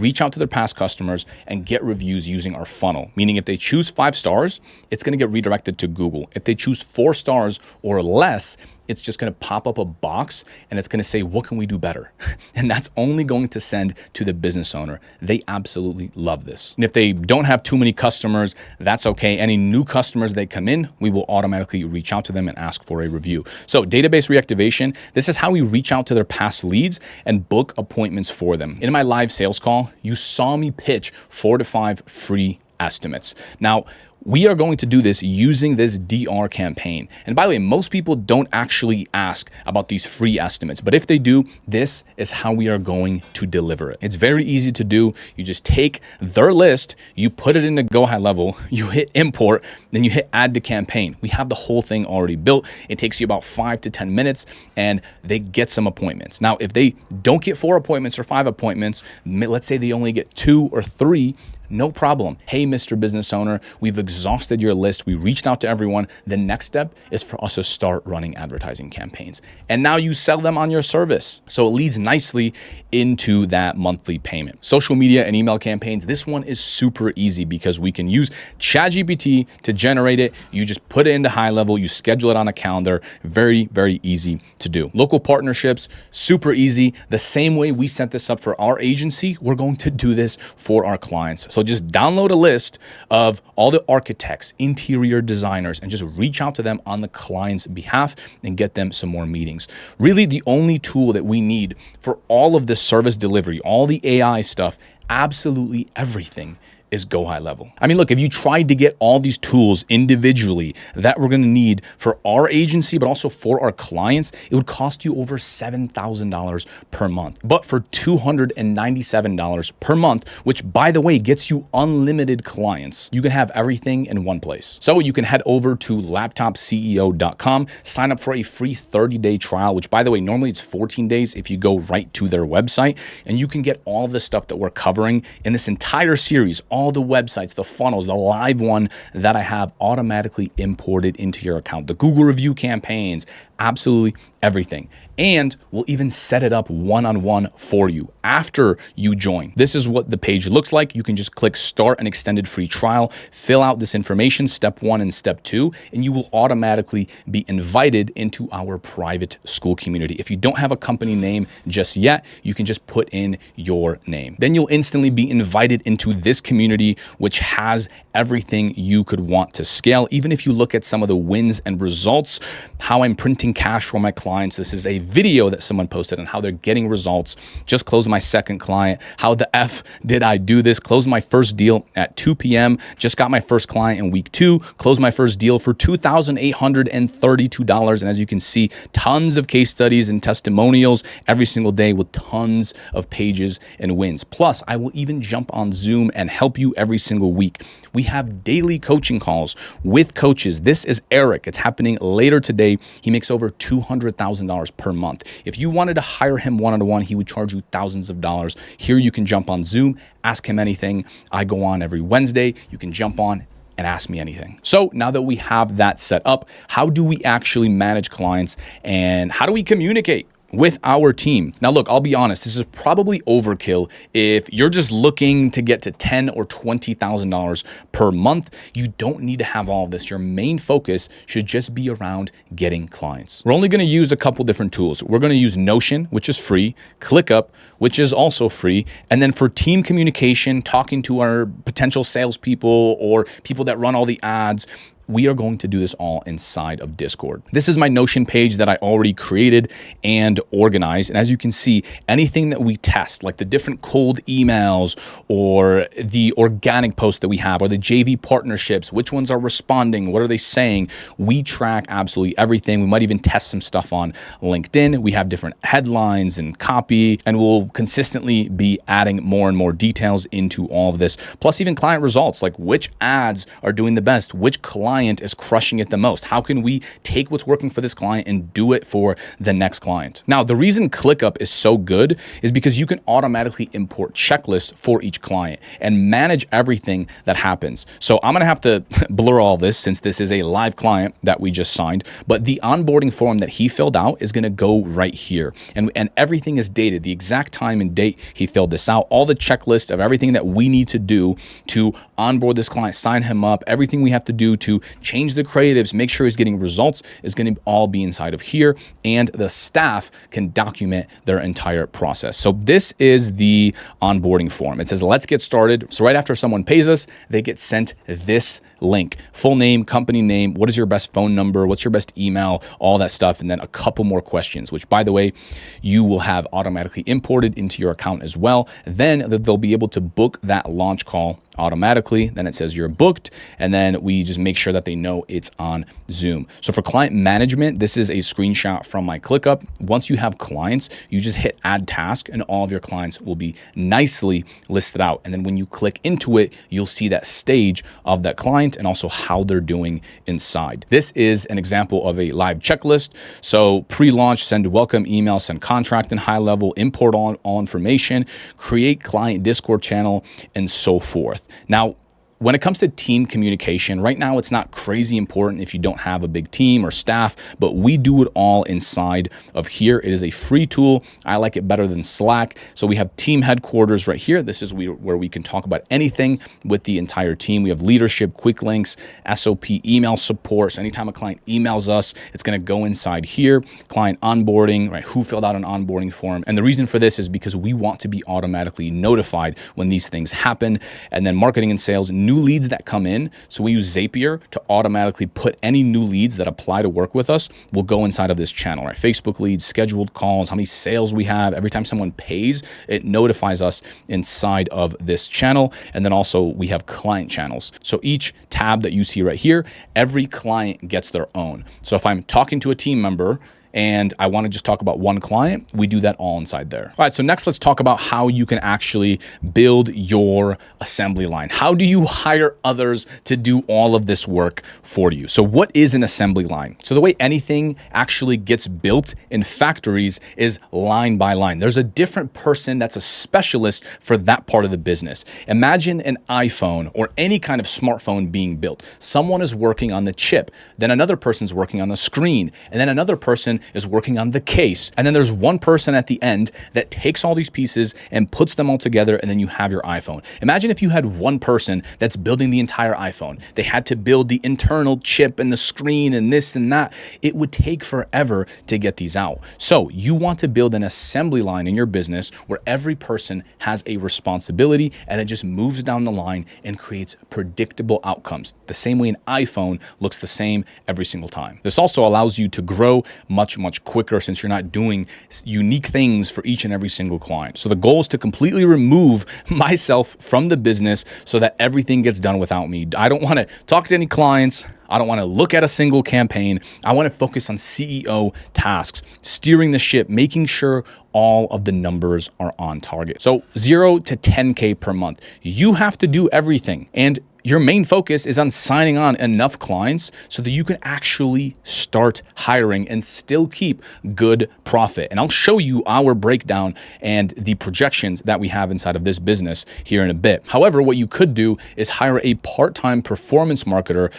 reach out to their past customers and get reviews using our funnel. Meaning if they choose 5 stars, it's going to get redirected to Google. If they choose 4 stars or less, it's just going to pop up a box and it's going to say, what can we do better? And that's only going to send to the business owner. They absolutely love this. And if they don't have too many customers, that's okay. Any new customers that come in, we will automatically reach out to them and ask for a review. So database reactivation, this is how we reach out to their past leads and book appointments for them. In my live sales call, you saw me pitch 4 to 5 free estimates. Now, we are going to do this using this DR campaign. And by the way, most people don't actually ask about these free estimates, but if they do, this is how we are going to deliver it. It's very easy to do. You just take their list, you put it into GoHighLevel, you hit import, then you hit add to campaign. We have the whole thing already built. It takes you about 5 to 10 minutes and they get some appointments. Now, if they don't get 4 appointments or 5 appointments, let's say they only get 2 or 3, no problem. Hey, Mr. Business Owner, we've exhausted your list. We reached out to everyone. The next step is for us to start running advertising campaigns. And now you sell them on your service. So it leads nicely into that monthly payment. Social media and email campaigns. This one is super easy because we can use ChatGPT to generate it. You just put it into GoHighLevel. You schedule it on a calendar. Very, very easy to do. Local partnerships, super easy. The same way we set this up for our agency, we're going to do this for our clients. So just download a list of all the architects, interior designers, and just reach out to them on the client's behalf and get them some more meetings. Really, the only tool that we need for all of this service delivery, all the AI stuff, absolutely everything is GoHighLevel. I mean, look, if you tried to get all these tools individually that we're going to need for our agency, but also for our clients, it would cost you over $7,000 per month. But for $297 per month, which by the way, gets you unlimited clients, you can have everything in one place. So you can head over to laptopceo.com, sign up for a free 30-day trial, which by the way, normally it's 14 days if you go right to their website, and you can get all of the stuff that we're covering in this entire series, all the websites, the funnels, the live one that I have automatically imported into your account, the Google review campaigns, absolutely everything. And we'll even set it up one-on-one for you after you join. This is what the page looks like. You can just click start an extended free trial, fill out this information, step 1 and step 2, and you will automatically be invited into our private school community. If you don't have a company name just yet, you can just put in your name. Then you'll instantly be invited into this community, which has everything you could want to scale. Even if you look at some of the wins and results, how I'm printing cash for my clients. This is a video that someone posted on how they're getting results. Just closed my second client. How the F did I do this? Closed my first deal at 2 p.m. Just got my first client in week 2. Closed my first deal for $2,832. And as you can see, tons of case studies and testimonials every single day with tons of pages and wins. Plus, I will even jump on Zoom and help you every single week. We have daily coaching calls with coaches. This is Eric. It's happening later today. He makes over $200,000 per month. If you wanted to hire him one-on-one, he would charge you thousands of dollars. Here you can jump on Zoom, ask him anything. I go on every Wednesday. You can jump on and ask me anything. So now that we have that set up, how do we actually manage clients and how do we communicate with our team? Now, look, I'll be honest, this is probably overkill. If you're just looking to get to $10,000 or $20,000 per month, you don't need to have all of this. Your main focus should just be around getting clients. We're only going to use a couple different tools. We're going to use Notion, which is free, ClickUp, which is also free. And then for team communication, talking to our potential salespeople or people that run all the ads, we are going to do this all inside of Discord. This is my Notion page that I already created and organized. And as you can see, anything that we test, like the different cold emails or the organic posts that we have or the JV partnerships, which ones are responding, what are they saying? We track absolutely everything. We might even test some stuff on LinkedIn. We have different headlines and copy, and we'll consistently be adding more and more details into all of this. Plus even client results, like which ads are doing the best, which client is crushing it the most. How can we take what's working for this client and do it for the next client? Now, the reason ClickUp is so good is because you can automatically import checklists for each client and manage everything that happens. So I'm going to have to blur all this since this is a live client that we just signed, but the onboarding form that he filled out is going to go right here. And everything is dated, the exact time and date he filled this out, all the checklist of everything that we need to do to onboard this client, sign him up, everything we have to do to change the creatives, make sure he's getting results is going to all be inside of here, and the staff can document their entire process. So this is the onboarding form. It says, let's get started. So right after someone pays us, they get sent this link, full name, company name, what is your best phone number, what's your best email, all that stuff, and then a couple more questions, which by the way, you will have automatically imported into your account as well. Then they'll be able to book that launch call automatically. Then it says you're booked, and then we just make sure that they know it's on Zoom. So for client management, this is a screenshot from my ClickUp. Once you have clients, you just hit add task and all of your clients will be nicely listed out. And then when you click into it, you'll see that stage of that client and also how they're doing inside. This is an example of a live checklist. So pre-launch, send welcome email, send contract in high level, import all information, create client Discord channel, and so forth. Now, when it comes to team communication, right now it's not crazy important if you don't have a big team or staff, but we do it all inside of here. It is a free tool. I like it better than Slack. So we have team headquarters right here. This is where we can talk about anything with the entire team. We have leadership, quick links, SOP, email support. So anytime a client emails us, it's going to go inside here. Client onboarding, right? Who filled out an onboarding form? And the reason for this is because we want to be automatically notified when these things happen. And then marketing and sales, new leads that come in. So we use Zapier to automatically put any new leads that apply to work with us will go inside of this channel, right? Facebook leads, scheduled calls, how many sales we have. Every time someone pays, it notifies us inside of this channel. And then also we have client channels. So each tab that you see right here, every client gets their own. So if I'm talking to a team member and I want to just talk about one client, we do that all inside there. All right, so next let's talk about how you can actually build your assembly line. How do you hire others to do all of this work for you? So what is an assembly line? So the way anything actually gets built in factories is line by line. There's a different person that's a specialist for that part of the business. Imagine an iPhone or any kind of smartphone being built. Someone is working on the chip, then another person's working on the screen, and then another person is working on the case. And then there's one person at the end that takes all these pieces and puts them all together, and then you have your iPhone. Imagine if you had one person that's building the entire iPhone. They had to build the internal chip and the screen and this and that. It would take forever to get these out. So you want to build an assembly line in your business where every person has a responsibility and it just moves down the line and creates predictable outcomes. The same way an iPhone looks the same every single time. This also allows you to grow much quicker since you're not doing unique things for each and every single client. So the goal is to completely remove myself from the business so that everything gets done without me. I don't want to talk to any clients. I don't want to look at a single campaign. I want to focus on CEO tasks, steering the ship, making sure all of the numbers are on target. So 0 to 10K per month. You have to do everything. And your main focus is on signing on enough clients so that you can actually start hiring and still keep good profit. And I'll show you our breakdown and the projections that we have inside of this business here in a bit. However, what you could do is hire a part-time performance marketer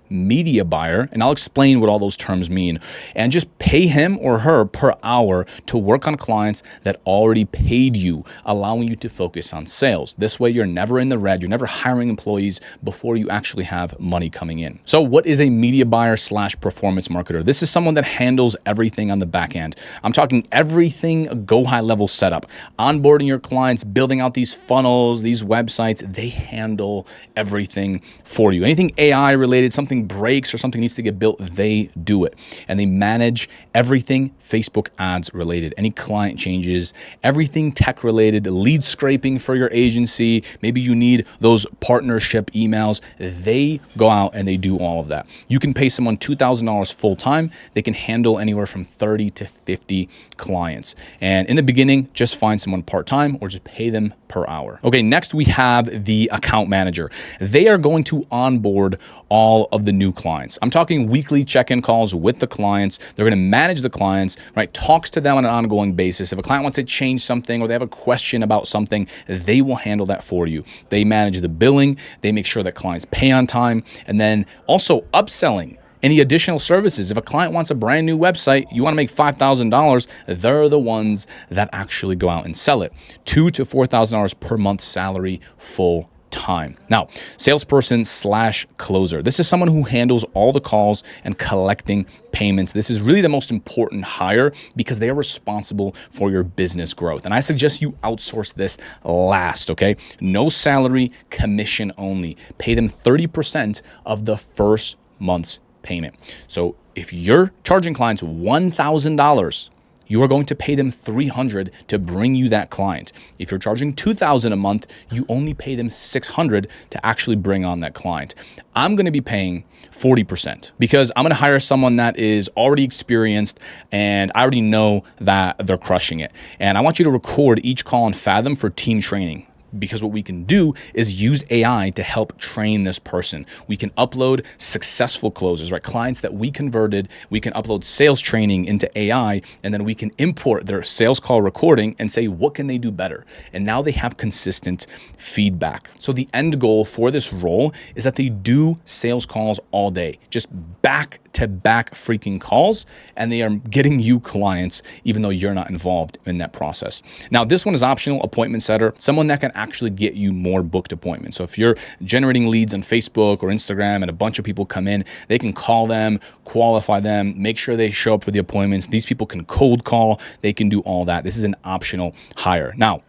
/ media buyer, and I'll explain what all those terms mean, and just pay him or her per hour to work on clients that already paid you, allowing you to focus on sales. This way, you're never in the red. You're never hiring employees before you actually have money coming in. So what is a media buyer / performance marketer? This is someone that handles everything on the back end. I'm talking everything GoHighLevel setup, onboarding your clients, building out these funnels, these websites. They handle everything for you. Anything AI related, something breaks or something needs to get built, they do it. And they manage everything Facebook ads related, any client changes, everything tech related, lead scraping for your agency. Maybe you need those partnership emails. They go out and they do all of that. You can pay someone $2,000 full time. They can handle anywhere from 30 to 50 clients. And in the beginning, just find someone part-time or just pay them per hour. Okay, next we have the account manager. They are going to onboard all of the new clients. I'm talking weekly check-in calls with the clients. They're going to manage the clients, right? Talks to them on an ongoing basis. If a client wants to change something or they have a question about something, they will handle that for you. They manage the billing. They make sure that clients pay on time, and then also upselling any additional services. If a client wants a brand new website, you want to make $5,000, they're the ones that actually go out and sell it. $2,000 to $4,000 per month salary full time. Now, salesperson / closer. This is someone who handles all the calls and collecting payments. This is really the most important hire because they are responsible for your business growth. And I suggest you outsource this last, okay? No salary, commission only. Pay them 30% of the first month's payment. So if you're charging clients $1,000, you are going to pay them $300 to bring you that client. If you're charging $2,000 a month, you only pay them $600 to actually bring on that client. I'm going to be paying 40% because I'm going to hire someone that is already experienced and I already know that they're crushing it. And I want you to record each call in Fathom for team training. Because what we can do is use AI to help train this person. We can upload successful closes, right? Clients that we converted, we can upload sales training into AI, and then we can import their sales call recording and say, what can they do better? And now they have consistent feedback. So the end goal for this role is that they do sales calls all day, just back-to-back freaking calls, and they are getting you clients even though you're not involved in that process. Now, this one is optional, appointment setter, someone that can actually get you more booked appointments. So if you're generating leads on Facebook or Instagram and a bunch of people come in, they can call them, qualify them, make sure they show up for the appointments. These people can cold call, they can do all that. This is an optional hire. Now,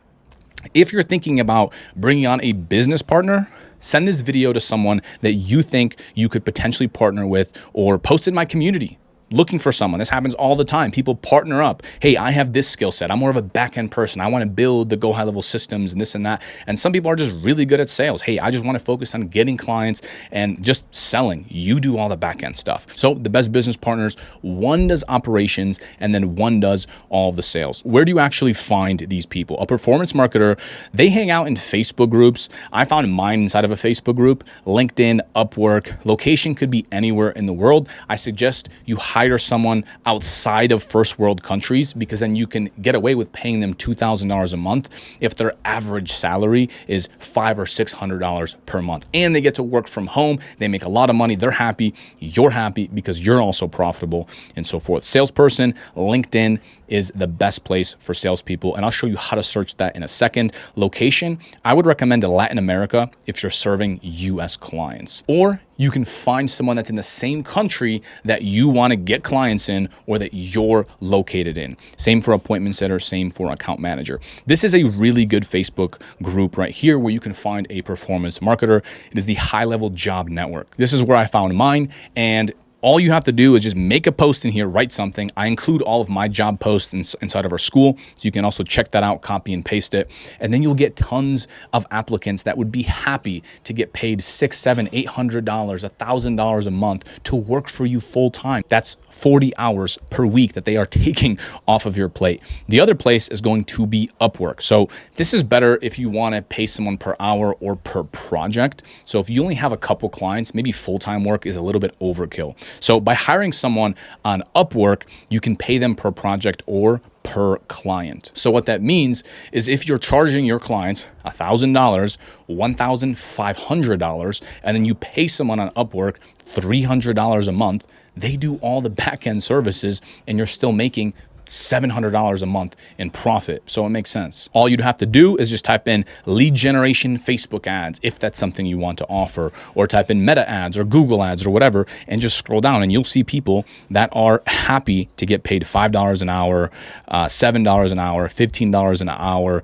if you're thinking about bringing on a business partner, Send this video to someone that you think you could potentially partner with, or post in my community. Looking for someone. This happens all the time. People partner up. Hey, I have this skill set. I'm more of a back-end person. I want to build the GoHighLevel systems and this and that. And some people are just really good at sales. Hey, I just want to focus on getting clients and just selling. You do all the back-end stuff. So the best business partners, one does operations and then one does all of the sales. Where do you actually find these people? A performance marketer, they hang out in Facebook groups. I found mine inside of a Facebook group. LinkedIn, Upwork, location could be anywhere in the world. I suggest you hire someone outside of first world countries, because then you can get away with paying them $2,000 a month if their average salary is $500 or $600 per month. And they get to work from home. They make a lot of money. They're happy. You're happy because you're also profitable and so forth. Salesperson, LinkedIn is the best place for salespeople. And I'll show you how to search that in a second. Location, I would recommend Latin America if you're serving US clients. Or you can find someone that's in the same country that you want to get clients in or that you're located in. Same for appointment setter, same for account manager. This is a really good Facebook group right here where you can find a performance marketer. It is the High Level Job Network. This is where I found mine, and all you have to do is just make a post in here, write something. I include all of my job posts inside of our school, so you can also check that out, copy and paste it. And then you'll get tons of applicants that would be happy to get paid $600, $700, $800, $1,000 a month to work for you full time. That's 40 hours per week that they are taking off of your plate. The other place is going to be Upwork. So this is better if you want to pay someone per hour or per project. So if you only have a couple clients, maybe full-time work is a little bit overkill. So by hiring someone on Upwork, you can pay them per project or per client. So what that means is if you're charging your clients $1,000, $1,500, and then you pay someone on Upwork $300 a month, they do all the back-end services and you're still making $700 a month in profit. So it makes sense. All you'd have to do is just type in lead generation Facebook ads, if that's something you want to offer, or type in Meta ads or Google ads or whatever, and just scroll down and you'll see people that are happy to get paid $5 an hour, $7 an hour, $15 an hour,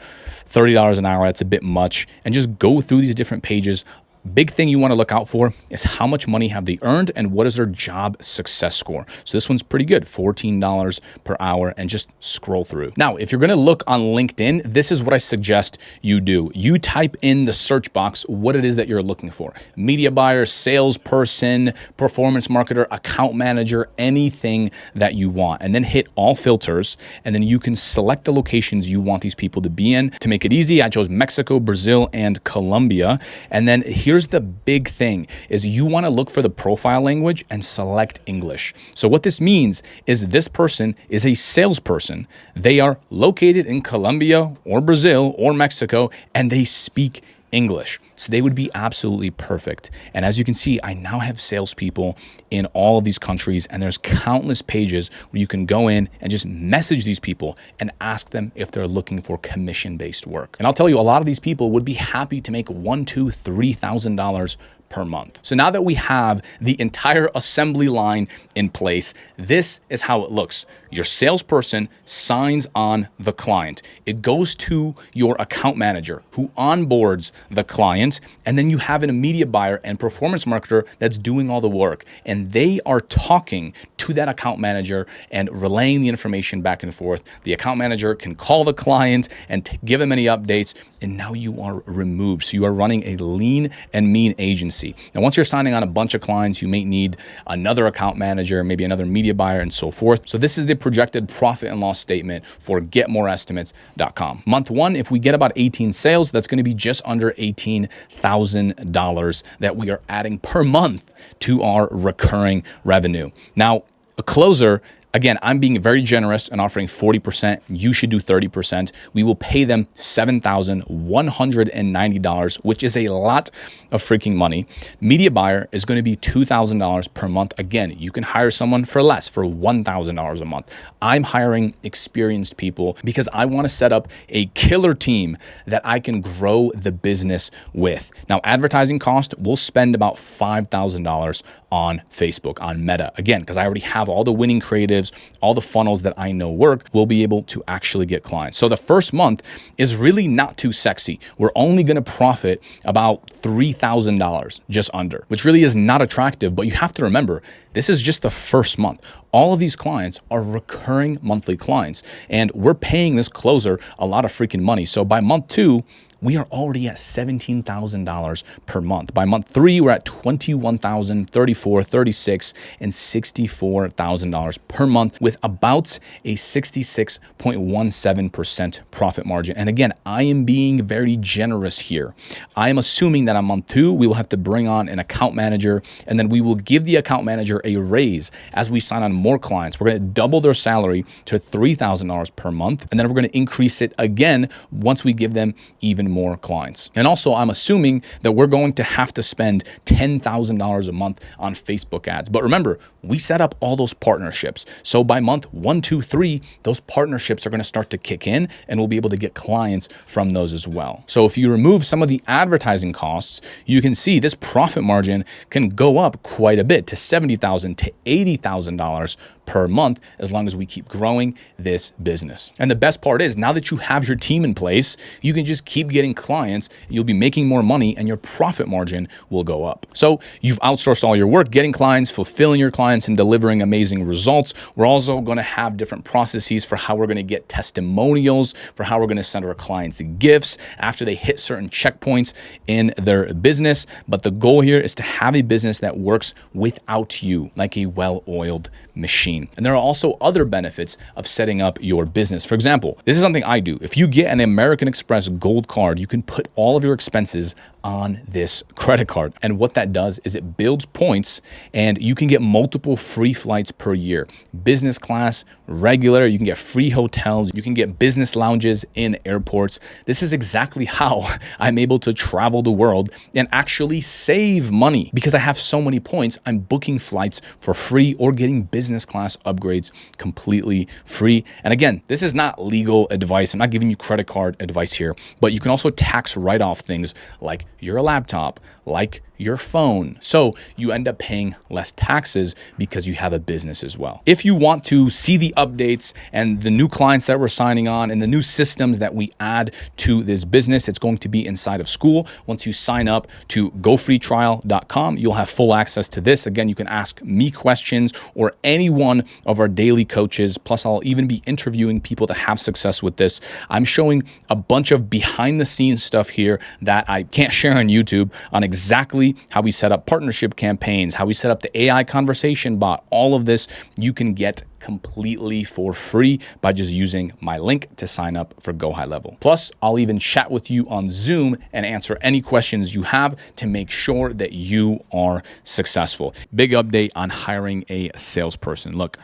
$30 an hour. That's a bit much. And just go through these different pages. Big thing you want to look out for is how much money have they earned and what is their job success score. So this one's pretty good, $14 per hour, and just scroll through. Now, if you're going to look on LinkedIn, this is what I suggest you do. You type in the search box what it is that you're looking for. Media buyer, salesperson, performance marketer, account manager, anything that you want, and then hit all filters. And then you can select the locations you want these people to be in. To make it easy, I chose Mexico, Brazil, and Colombia. And then here's the big thing is you want to look for the profile language and select English. So what this means is this person is a salesperson. They are located in Colombia or Brazil or Mexico, and they speak English. So they would be absolutely perfect. And as you can see, I now have salespeople in all of these countries, and there's countless pages where you can go in and just message these people and ask them if they're looking for commission-based work. And I'll tell you, a lot of these people would be happy to make $1,000, $2,000, $3,000 per month. So now that we have the entire assembly line in place, this is how it looks. Your salesperson signs on the client. It goes to your account manager who onboards the client, and then you have an immediate buyer and performance marketer that's doing all the work, and they are talking to that account manager and relaying the information back and forth. The account manager can call the client and give them any updates, and now you are removed. So you are running a lean and mean agency. Now, once you're signing on a bunch of clients, you may need another account manager, maybe another media buyer, and so forth. So this is the projected profit and loss statement for getmoreestimates.com. Month one, if we get about 18 sales, that's going to be just under $18,000 that we are adding per month to our recurring revenue. Now, a closer, again, I'm being very generous and offering 40%. You should do 30%. We will pay them $7,190, which is a lot of freaking money. Media buyer is going to be $2,000 per month. Again, you can hire someone for less, for $1,000 a month. I'm hiring experienced people because I want to set up a killer team that I can grow the business with. Now, advertising cost, we'll spend about $5,000 on Facebook, on Meta. Again, because I already have all the winning creatives. initiatives, all the funnels that I know work, we'll be able to actually get clients. So the first month is really not too sexy. We're only going to profit about $3,000 just under, which really is not attractive. But you have to remember, this is just the first month. All of these clients are recurring monthly clients, and we're paying this closer a lot of freaking money. So by month 2, we are already at $17,000 per month. By month 3, we're at $21,000, $34,000, $36,000, and $64,000 per month with about a 66.17% profit margin. And again, I am being very generous here. I am assuming that on month 2, we will have to bring on an account manager, and then we will give the account manager a raise as we sign on more clients. We're going to double their salary to $3,000 per month, and then we're going to increase it again once we give them even more clients. And also, I'm assuming that we're going to have to spend $10,000 a month on Facebook ads. But remember, we set up all those partnerships. So by month 1, 2, 3, those partnerships are going to start to kick in, and we'll be able to get clients from those as well. So if you remove some of the advertising costs, you can see this profit margin can go up quite a bit to $70,000 to $80,000 per month, as long as we keep growing this business. And the best part is, now that you have your team in place, you can just keep getting clients, you'll be making more money, and your profit margin will go up. So you've outsourced all your work, getting clients, fulfilling your clients, and delivering amazing results. We're also going to have different processes for how we're going to get testimonials, for how we're going to send our clients gifts after they hit certain checkpoints in their business. But the goal here is to have a business that works without you, like a well-oiled machine. And there are also other benefits of setting up your business. For example, this is something I do. If you get an American Express Gold card, you can put all of your expenses on this credit card. And what that does is it builds points, and you can get multiple free flights per year. Business class, regular, you can get free hotels, you can get business lounges in airports. This is exactly how I'm able to travel the world and actually save money. Because I have so many points, I'm booking flights for free or getting business class upgrades completely free. And again, this is not legal advice. I'm not giving you credit card advice here, but you can also tax write off things like your laptop, like your phone. So you end up paying less taxes because you have a business as well. If you want to see the updates and the new clients that we're signing on and the new systems that we add to this business, it's going to be inside of school. Once you sign up to gofreetrial.com, you'll have full access to this. Again, you can ask me questions or any one of our daily coaches. Plus, I'll even be interviewing people that have success with this. I'm showing a bunch of behind the scenes stuff here that I can't share on YouTube on exactly how we set up partnership campaigns, how we set up the AI conversation bot. All of this you can get completely for free by just using my link to sign up for GoHighLevel. Plus, I'll even chat with you on Zoom and answer any questions you have to make sure that you are successful. Big update on hiring a salesperson. Look,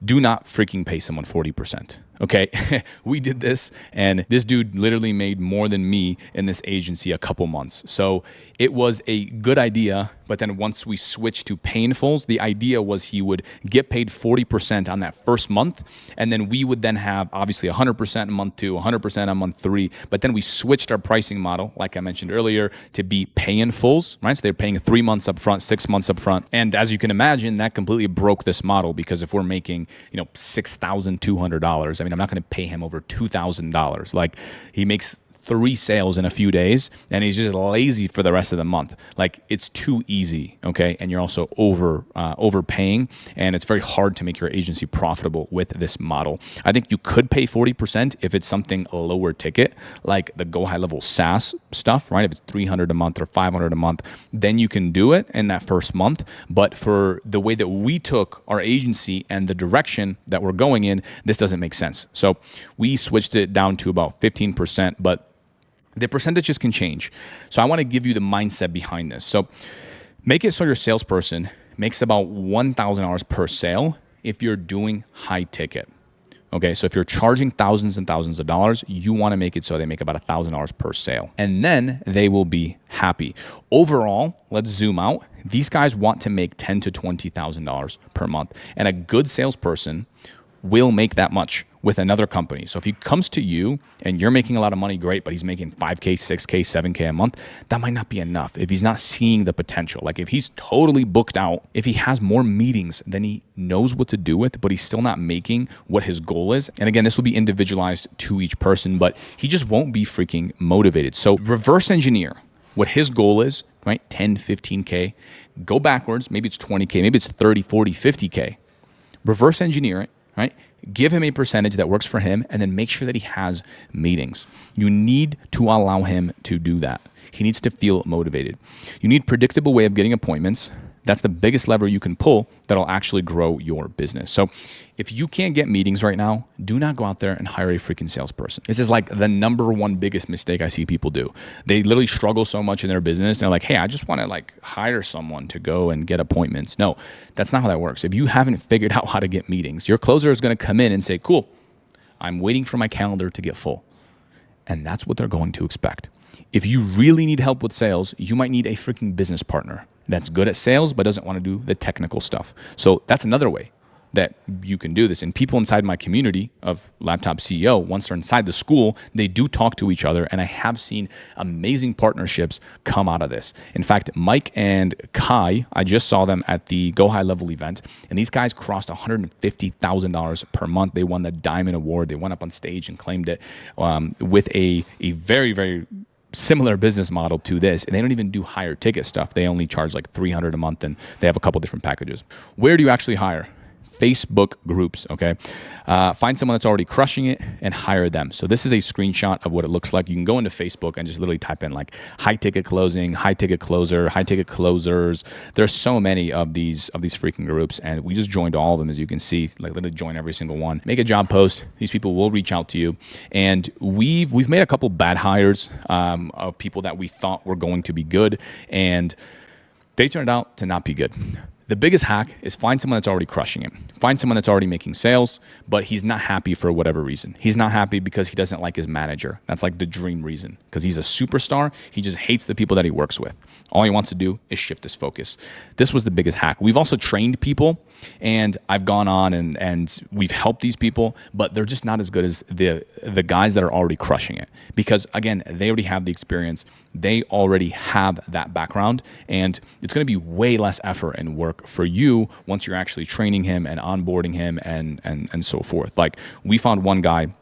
do not freaking pay someone 40%. Okay, we did this, and this dude literally made more than me in this agency a couple months. So it was a good idea, but then once we switched to painfuls, the idea was he would get paid 40% on that first month, and then we would then have obviously 100% in month 2, 100% on month 3, but then we switched our pricing model, like I mentioned earlier, to be pay in fulls, right? So they're paying 3 months up front, 6 months up front, and as you can imagine, that completely broke this model, because if we're making, $6,200, I'm not going to pay him over $2,000. Like, he makes 3 sales in a few days and he's just lazy for the rest of the month. Like, it's too easy, okay? And you're also overpaying, and it's very hard to make your agency profitable with this model. I think you could pay 40% if it's something lower ticket, like the GoHighLevel SaaS stuff, right? If it's $300 a month or $500 a month, then you can do it in that first month. But for the way that we took our agency and the direction that we're going in, this doesn't make sense. So we switched it down to about 15%, but the percentages can change. So I want to give you the mindset behind this. So make it so your salesperson makes about $1,000 per sale if you're doing high ticket. Okay, so if you're charging thousands and thousands of dollars, you want to make it so they make about $1,000 per sale, and then they will be happy. Overall, let's zoom out. These guys want to make $10,000 to $20,000 per month, and a good salesperson will make that much with another company. So if he comes to you and you're making a lot of money, great, but he's making 5K, 6K, 7K a month, that might not be enough if he's not seeing the potential. Like if he's totally booked out, if he has more meetings than he knows what to do with, but he's still not making what his goal is. And again, this will be individualized to each person, but he just won't be freaking motivated. So reverse engineer what his goal is, right? 10, 15K, go backwards. Maybe it's 20K, maybe it's 30, 40, 50K. Reverse engineer it, right? Give him a percentage that works for him and then make sure that he has meetings. You need to allow him to do that. He needs to feel motivated. You need predictable way of getting appointments. That's the biggest lever you can pull that'll actually grow your business. So if you can't get meetings right now, do not go out there and hire a freaking salesperson. This is like the number one biggest mistake I see people do. They literally struggle so much in their business. They're like, hey, I just want to like hire someone to go and get appointments. No, that's not how that works. If you haven't figured out how to get meetings, your closer is going to come in and say, cool, I'm waiting for my calendar to get full. And that's what they're going to expect. If you really need help with sales, you might need a freaking business partner that's good at sales but doesn't want to do the technical stuff. So that's another way that you can do this. And people inside my community of Laptop CEO, once they're inside the school, they do talk to each other. And I have seen amazing partnerships come out of this. In fact, Mike and Kai, I just saw them at the GoHighLevel event, and these guys crossed $150,000 per month. They won the Diamond Award. They went up on stage and claimed it with a very, very similar business model to this, and they don't even do higher ticket stuff. They only charge like $300 a month, and they have a couple different packages. Where do you actually hire? Facebook groups, okay? Find someone that's already crushing it and hire them. So this is a screenshot of what it looks like. You can go into Facebook and just literally type in like high ticket closing, high ticket closer, high ticket closers. There's so many of these freaking groups, and we just joined all of them, as you can see. Like literally join every single one. Make a job post. These people will reach out to you, and we've made a couple bad hires of people that we thought were going to be good, and they turned out to not be good. The biggest hack is find someone that's already crushing it. Find someone that's already making sales, but he's not happy for whatever reason. He's not happy because he doesn't like his manager. That's like the dream reason, because he's a superstar. He just hates the people that he works with. All he wants to do is shift his focus. This was the biggest hack. We've also trained people, and I've gone on and we've helped these people, but they're just not as good as the guys that are already crushing it. Because again, they already have the experience. They already have that background, and it's going to be way less effort and work for you once you're actually training him and onboarding him and so forth. Like we found one guy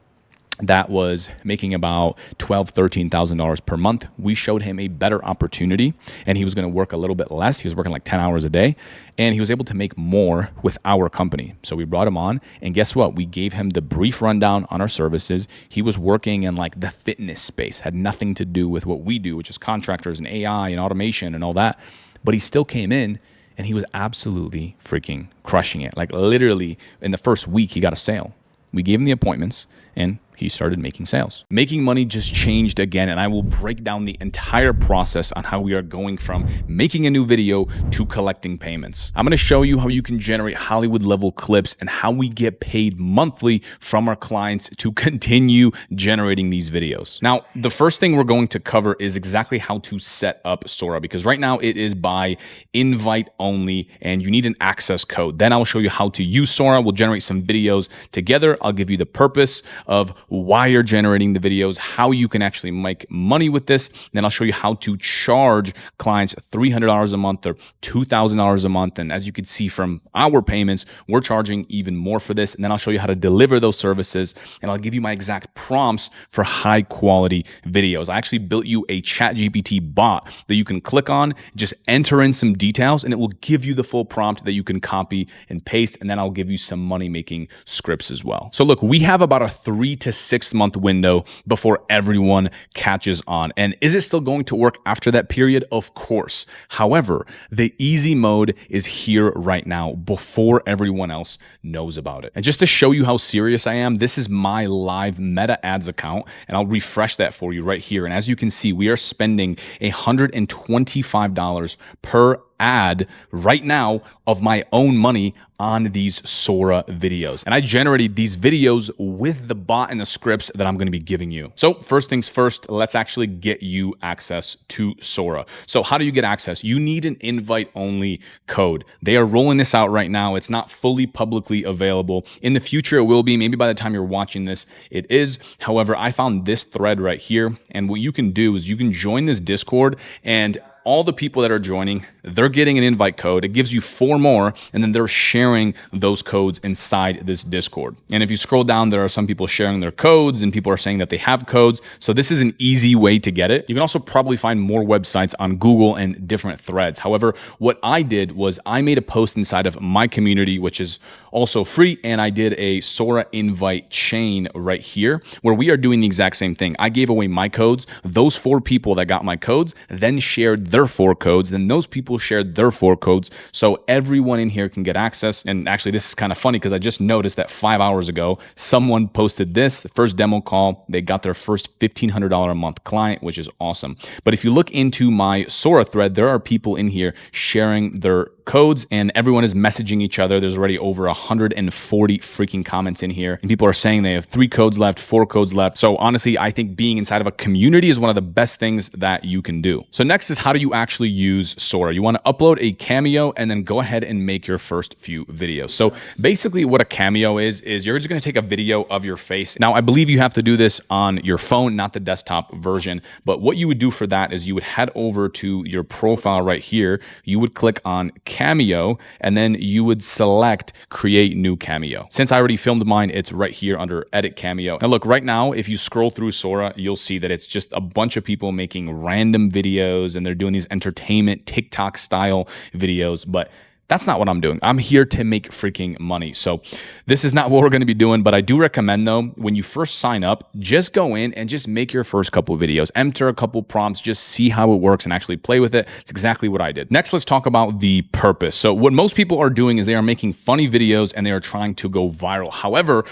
that was making about $12,000, $13,000 per month. We showed him a better opportunity, and he was going to work a little bit less. He was working like 10 hours a day, and he was able to make more with our company. So we brought him on, and guess what? We gave him the brief rundown on our services. He was working in like the fitness space, had nothing to do with what we do, which is contractors and AI and automation and all that. But he still came in, and he was absolutely freaking crushing it. Like literally in the first week, he got a sale. We gave him the appointments, and he started making sales. Making money just changed again, and I will break down the entire process on how we are going from making a new video to collecting payments. I'm gonna show you how you can generate Hollywood level clips and how we get paid monthly from our clients to continue generating these videos. Now, the first thing we're going to cover is exactly how to set up SORA, because right now it is by invite only, and you need an access code. Then I'll show you how to use SORA. We'll generate some videos together. I'll give you the purpose of why you're generating the videos, how you can actually make money with this. Then I'll show you how to charge clients $300 a month or $2,000 a month. And as you can see from our payments, we're charging even more for this. And then I'll show you how to deliver those services. And I'll give you my exact prompts for high quality videos. I actually built you a ChatGPT bot that you can click on, just enter in some details, and it will give you the full prompt that you can copy and paste. And then I'll give you some money making scripts as well. So look, we have about a 3 to 6 month window before everyone catches on. And is it still going to work after that period? Of course. However, the easy mode is here right now before everyone else knows about it. And just to show you how serious I am, this is my live Meta Ads account, and I'll refresh that for you right here. And as you can see, we are spending $125 per ad right now of my own money on these SORA videos. And I generated these videos with the bot and the scripts that I'm going to be giving you. So first things first, let's actually get you access to SORA. So how do you get access? You need an invite only code. They are rolling this out right now. It's not fully publicly available. In the future, it will be. Maybe by the time you're watching this, it is. However, I found this thread right here. And what you can do is you can join this Discord, and all the people that are joining, they're getting an invite code. It gives you 4 more, and then they're sharing those codes inside this Discord. And if you scroll down, there are some people sharing their codes, and people are saying that they have codes. So this is an easy way to get it. You can also probably find more websites on Google and different threads. However, what I did was I made a post inside of my community, which is also free, and I did a SORA invite chain right here where we are doing the exact same thing. I gave away my codes. Those 4 people that got my codes then shared their 4 codes. Then those people shared their 4 codes. So everyone in here can get access. And actually, this is kind of funny because I just noticed that 5 hours ago, someone posted this, the first demo call. They got their first $1,500 a month client, which is awesome. But if you look into my SORA thread, there are people in here sharing their codes, and everyone is messaging each other. There's already over 140 freaking comments in here, and people are saying they have 3 codes left, 4 codes left. So honestly, I think being inside of a community is one of the best things that you can do. So next is, how do you actually use SORA? You want to upload a Cameo and then go ahead and make your first few videos. So basically what a Cameo is you're just going to take a video of your face. Now, I believe you have to do this on your phone, not the desktop version. But what you would do for that is you would head over to your profile right here. You would click on Cameo, and then you would select create new Cameo. Since I already filmed mine, it's right here under edit Cameo. Now look, right now, if you scroll through SORA, you'll see that it's just a bunch of people making random videos, and they're doing these entertainment TikTok style videos, but that's not what I'm doing. I'm here to make freaking money. So this is not what we're going to be doing, but I do recommend though, when you first sign up, just go in and just make your first couple of videos, enter a couple prompts, just see how it works and actually play with it. It's exactly what I did. Next, let's talk about the purpose. So what most people are doing is they are making funny videos and they are trying to go viral. However,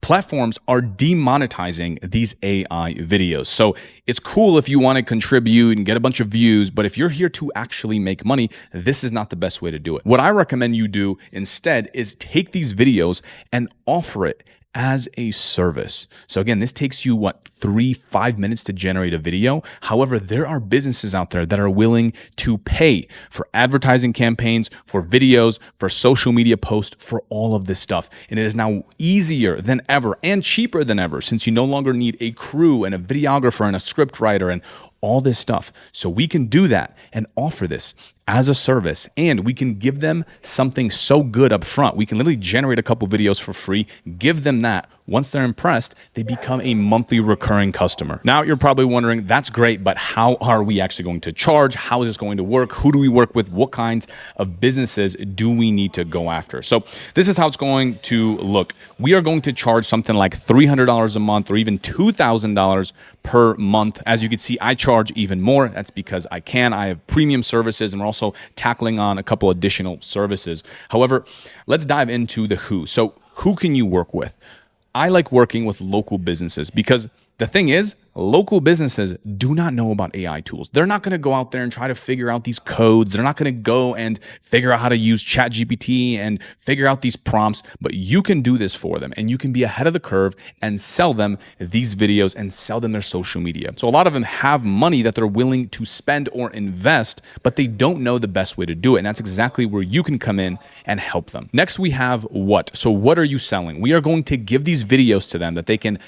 platforms are demonetizing these AI videos. So it's cool if you want to contribute and get a bunch of views, but if you're here to actually make money, this is not the best way to do it. What I recommend you do instead is take these videos and offer it as a service. So again, this takes you 3-5 minutes to generate a video. However, there are businesses out there that are willing to pay for advertising campaigns, for videos, for social media posts, for all of this stuff. And it is now easier than ever and cheaper than ever, since you no longer need a crew and a videographer and a script writer and all this stuff. So we can do that and offer this as a service, and we can give them something so good up front. We can literally generate a couple videos for free, give them that. Once they're impressed, they become a monthly recurring customer. Now you're probably wondering, that's great, but how are we actually going to charge? How is this going to work? Who do we work with? What kinds of businesses do we need to go after? So this is how it's going to look. We are going to charge something like $300 a month or even $2,000 per month. As you can see, I charge even more. That's because I can. I have premium services, and we're also tackling on a couple additional services. However, let's dive into the who. So who can you work with? I like working with local businesses because the thing is, local businesses do not know about AI tools. They're not going to go out there and try to figure out these codes. They're not going to go and figure out how to use ChatGPT and figure out these prompts, but you can do this for them, and you can be ahead of the curve and sell them these videos and sell them their social media. So a lot of them have money that they're willing to spend or invest, but they don't know the best way to do it. And that's exactly where you can come in and help them. Next, we have what? So what are you selling? We are going to give these videos to them that they can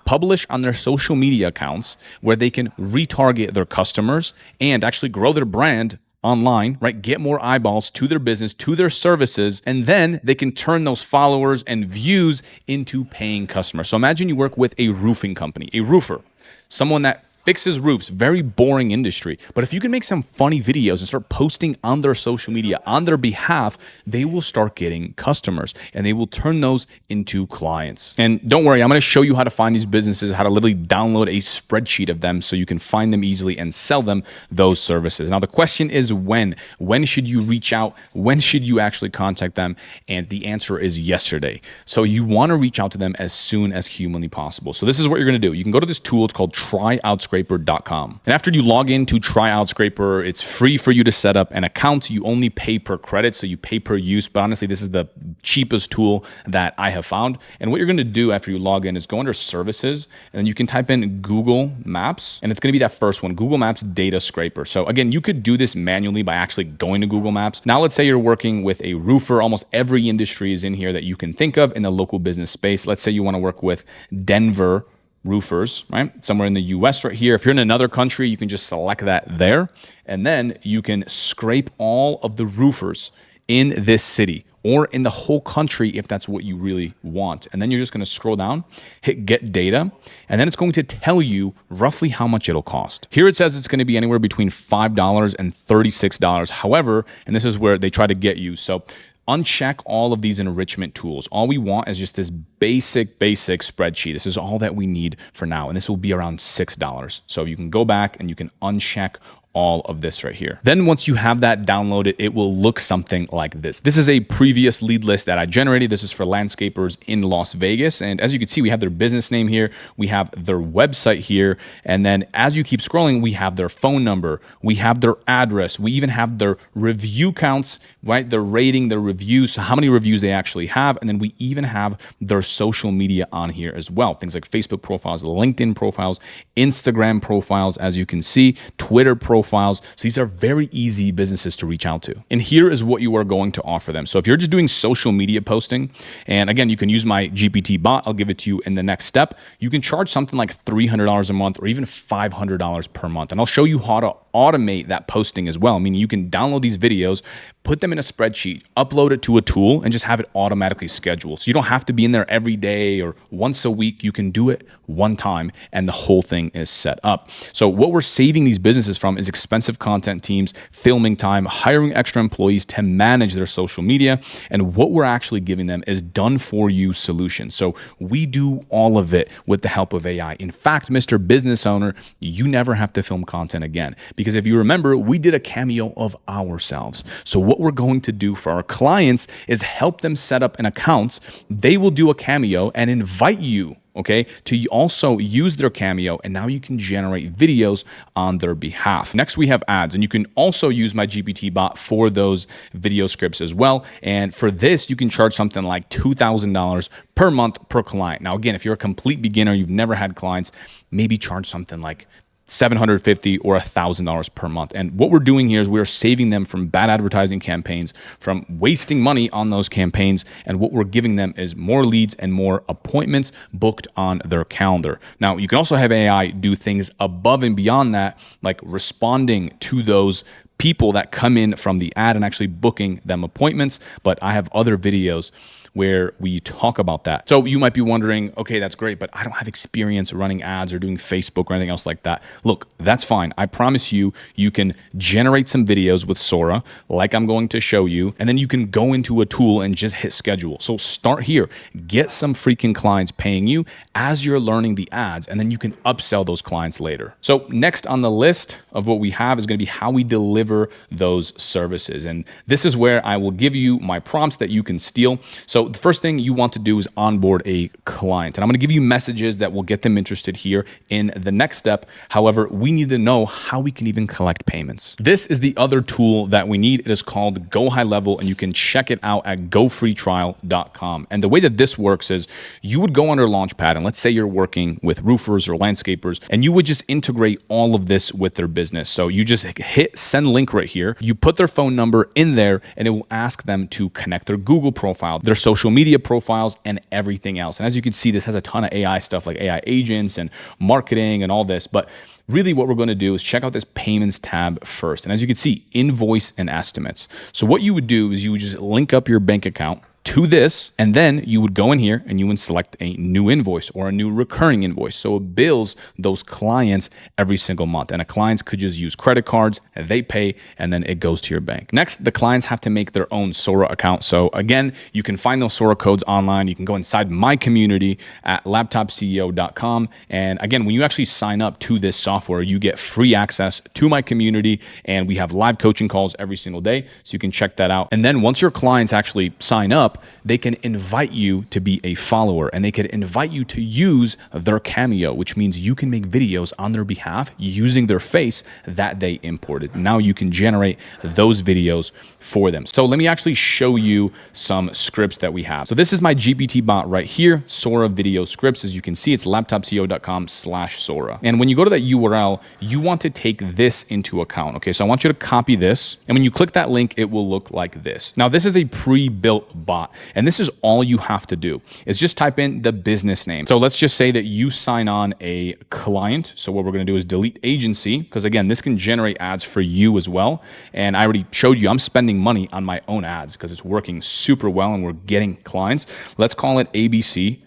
publish on their social media accounts, where they can retarget their customers and actually grow their brand online, right? Get more eyeballs to their business, to their services, and then they can turn those followers and views into paying customers. So imagine you work with a roofing company, a roofer, someone that fixes roofs, very boring industry. But if you can make some funny videos and start posting on their social media on their behalf, they will start getting customers and they will turn those into clients. And don't worry, I'm going to show you how to find these businesses, how to literally download a spreadsheet of them so you can find them easily and sell them those services. Now, the question is when? When should you reach out? When should you actually contact them? And the answer is yesterday. So you want to reach out to them as soon as humanly possible. So this is what you're going to do. You can go to this tool. It's called Try Out Script. tryoutScraper.com. And after you log in to TryOutScraper, it's free for you to set up an account. You only pay per credit, so you pay per use. But honestly, this is the cheapest tool that I have found. And what you're going to do after you log in is go under Services, and then you can type in Google Maps, and it's going to be that first one, Google Maps Data Scraper. So again, you could do this manually by actually going to Google Maps. Now, let's say you're working with a roofer. Almost every industry is in here that you can think of in the local business space. Let's say you want to work with Denver roofers, right? Somewhere in the US right here. If you're in another country, you can just select that there. And then you can scrape all of the roofers in this city or in the whole country if that's what you really want. And then you're just going to scroll down, hit get data, and then it's going to tell you roughly how much it'll cost. Here it says it's going to be anywhere between $5 and $36. However, and this is where they try to get you. So uncheck all of these enrichment tools. All we want is just this basic spreadsheet. This is all that we need for now. And this will be around $6. So you can go back and you can uncheck all of this right here. Then once you have that downloaded, it will look something like this. This is a previous lead list that I generated. This is for landscapers in Las Vegas. And as you can see, we have their business name here. We have their website here. And then as you keep scrolling, we have their phone number. We have their address. We even have their review counts, right? Their rating, their reviews, so how many reviews they actually have. And then we even have their social media on here as well. Things like Facebook profiles, LinkedIn profiles, Instagram profiles, as you can see, Twitter profiles. So these are very easy businesses to reach out to. And here is what you are going to offer them. So if you're just doing social media posting, and again, you can use my GPT bot, I'll give it to you in the next step. You can charge something like $300 a month or even $500 per month. And I'll show you how to automate that posting as well. I mean, you can download these videos, put them in a spreadsheet, upload it to a tool, and just have it automatically scheduled. So you don't have to be in there every day or once a week. You can do it one time and the whole thing is set up. So what we're saving these businesses from is expensive content teams, filming time, hiring extra employees to manage their social media. And what we're actually giving them is done for you solutions. So we do all of it with the help of AI. In fact, Mr. Business Owner, you never have to film content again. Because if you remember, we did a cameo of ourselves. So what we're going to do for our clients is help them set up an account. They will do a cameo and invite you, okay, to also use their cameo, and now you can generate videos on their behalf. Next, we have ads, and you can also use my GPT bot for those video scripts as well. And for this, you can charge something like $2,000 per month per client. Now, again, if you're a complete beginner, you've never had clients, maybe charge something like $750 or $1,000 per month. And what we're doing here is we're saving them from bad advertising campaigns, from wasting money on those campaigns. And what we're giving them is more leads and more appointments booked on their calendar. Now, you can also have AI do things above and beyond that, like responding to those people that come in from the ad and actually booking them appointments. But I have other videos where we talk about that. So you might be wondering, okay, that's great, but I don't have experience running ads or doing Facebook or anything else like that. Look, that's fine. I promise you, you can generate some videos with SORA, like I'm going to show you, and then you can go into a tool and just hit schedule. So start here, get some freaking clients paying you as you're learning the ads, and then you can upsell those clients later. So next on the list of what we have is going to be how we deliver those services. And this is where I will give you my prompts that you can steal. So the first thing you want to do is onboard a client. And I'm going to give you messages that will get them interested here in the next step. However, we need to know how we can even collect payments. This is the other tool that we need. It is called GoHighLevel, and you can check it out at gofreetrial.com. And the way that this works is you would go under Launchpad, and let's say you're working with roofers or landscapers, and you would just integrate all of this with their business. So you just hit send link right here. You put their phone number in there, and it will ask them to connect their Google profile, their social media profiles, and everything else. And as you can see, this has a ton of AI stuff like AI agents and marketing and all this. But really what we're going to do is check out this payments tab first. And as you can see, invoice and estimates. So what you would do is you would just link up your bank account to this, and then you would go in here and you would select a new invoice or a new recurring invoice. So it bills those clients every single month. And the clients could just use credit cards, and they pay, and then it goes to your bank. Next, the clients have to make their own SORA account. So again, you can find those SORA codes online. You can go inside my community at laptopceo.com. And again, when you actually sign up to this software, you get free access to my community, and we have live coaching calls every single day. So you can check that out. And then once your clients actually sign up, up, they can invite you to be a follower, and they could invite you to use their Cameo, which means you can make videos on their behalf using their face that they imported. Now you can generate those videos for them. So let me actually show you some scripts that we have. So this is my GPT bot right here, SORA video scripts. As you can see, it's laptopceo.com/SORA. And when you go to that URL, you want to take this into account. Okay, so I want you to copy this. And when you click that link, it will look like this. Now, this is a pre-built bot. And this is all you have to do is just type in the business name. So let's just say that you sign on a client. So what we're going to do is delete agency, because again, this can generate ads for you as well. And I already showed you I'm spending money on my own ads because it's working super well and we're getting clients. Let's call it ABC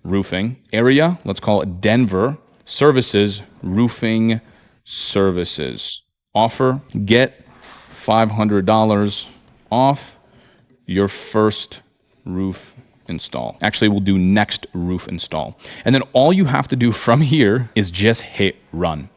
Roofing. Area, let's call it Denver. Services, roofing services. Offer, get $500 off your first roof install. Actually, we'll do next roof install. And then all you have to do from here is just hit run.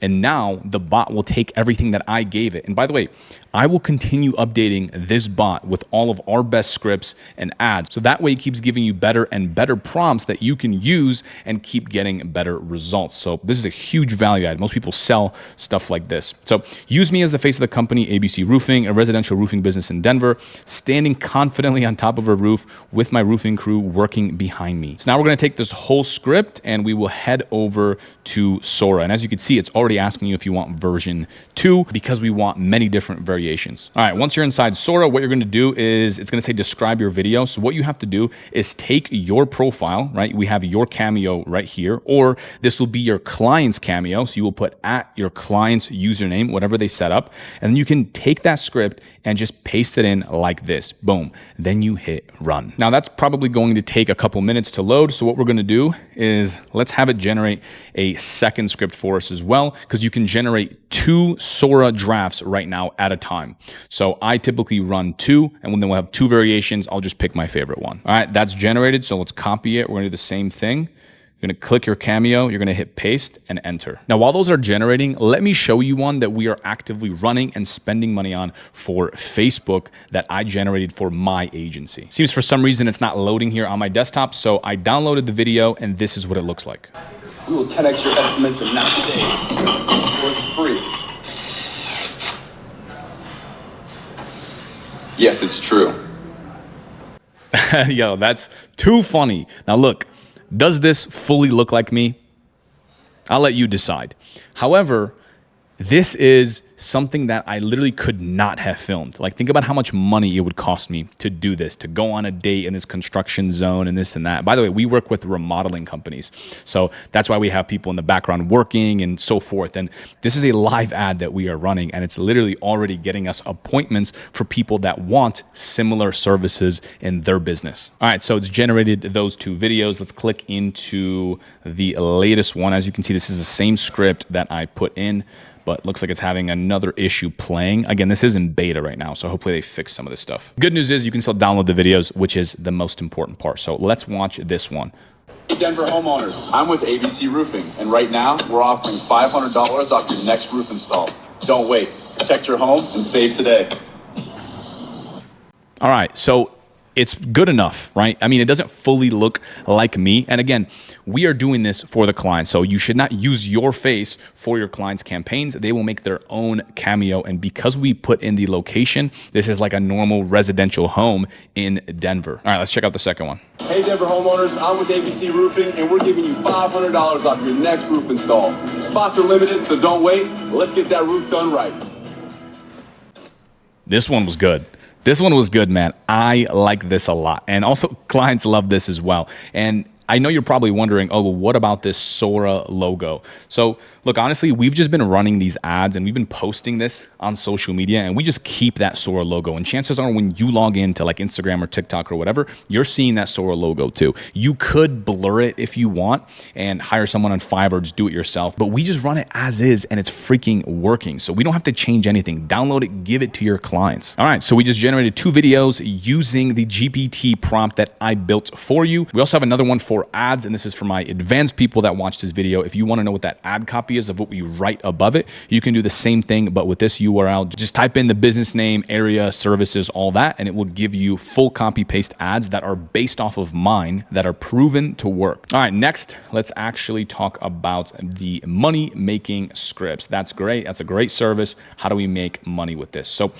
And now the bot will take everything that I gave it. And by the way, I will continue updating this bot with all of our best scripts and ads. So that way it keeps giving you better and better prompts that you can use and keep getting better results. So this is a huge value add. Most people sell stuff like this. So use me as the face of the company, ABC Roofing, a residential roofing business in Denver, standing confidently on top of a roof with my roofing crew working behind me. So now we're going to take this whole script and we will head over to SORA. And as you can see, it's already asking you if you want version 2 because we want many different variations. All right, once you're inside SORA, what you're going to do is it's going to say describe your video. So what you have to do is take your profile, right? We have your Cameo right here, or this will be your client's Cameo. So you will put at your client's username, whatever they set up, and then you can take that script and just paste it in like this. Boom. Then you hit run. Now that's probably going to take a couple minutes to load. So what we're going to do is let's have it generate a second script for us as well, because you can generate 2 SORA drafts right now at a time. So I typically run 2, and then we'll have 2 variations. I'll just pick my favorite one. All right, that's generated. So let's copy it. We're going to do the same thing. You're going to click your Cameo, you're going to hit paste and enter. Now, while those are generating, let me show you one that we are actively running and spending money on for Facebook that I generated for my agency. Seems for some reason it's not loading here on my desktop, so I downloaded the video and this is what it looks like. We will 10x your estimates in 90 days, or it's free. Yes, it's true. Yo, that's too funny. Now look, does this fully look like me? I'll let you decide. However, this is something that I literally could not have filmed. Like, think about how much money it would cost me to do this, to go on a date in this construction zone and this and that. By the way, we work with remodeling companies. So that's why we have people in the background working and so forth. And this is a live ad that we are running, and it's literally already getting us appointments for people that want similar services in their business. All right, so it's generated those 2 videos. Let's click into the latest one. As you can see, this is the same script that I put in, but looks like it's having another issue playing. Again, this is in beta right now, so hopefully they fix some of this stuff. Good news is you can still download the videos, which is the most important part. So let's watch this one. Hey, Denver homeowners, I'm with ABC Roofing, and right now we're offering $500 off your next roof install. Don't wait. Protect your home and save today. All right, so it's good enough, right? I mean, it doesn't fully look like me. And again, we are doing this for the client. So you should not use your face for your clients' campaigns. They will make their own Cameo. And because we put in the location, this is like a normal residential home in Denver. All right, let's check out the second one. Hey, Denver homeowners, I'm with ABC Roofing, and we're giving you $500 off your next roof install. Spots are limited, so don't wait. Let's get that roof done right. This one was good. This one was good, man. I like this a lot. And also clients love this as well. And I know you're probably wondering, oh, well, what about this SORA logo? So look, honestly, we've just been running these ads and we've been posting this on social media, and we just keep that SORA logo. And chances are when you log into like Instagram or TikTok or whatever, you're seeing that SORA logo too. You could blur it if you want and hire someone on Fiverr, just do it yourself. But we just run it as is and it's freaking working. So we don't have to change anything. Download it, give it to your clients. All right, so we just generated 2 videos using the GPT prompt that I built for you. We also have another one for for ads, and this is for my advanced people that watch this video. If you want to know what that ad copy is of what we write above it, you can do the same thing, but with this URL. Just type in the business name, area, services, all that, and it will give you full copy paste ads that are based off of mine that are proven to work. All right, next, let's actually talk about the money making scripts. That's great. That's a great service. How do we make money with this? So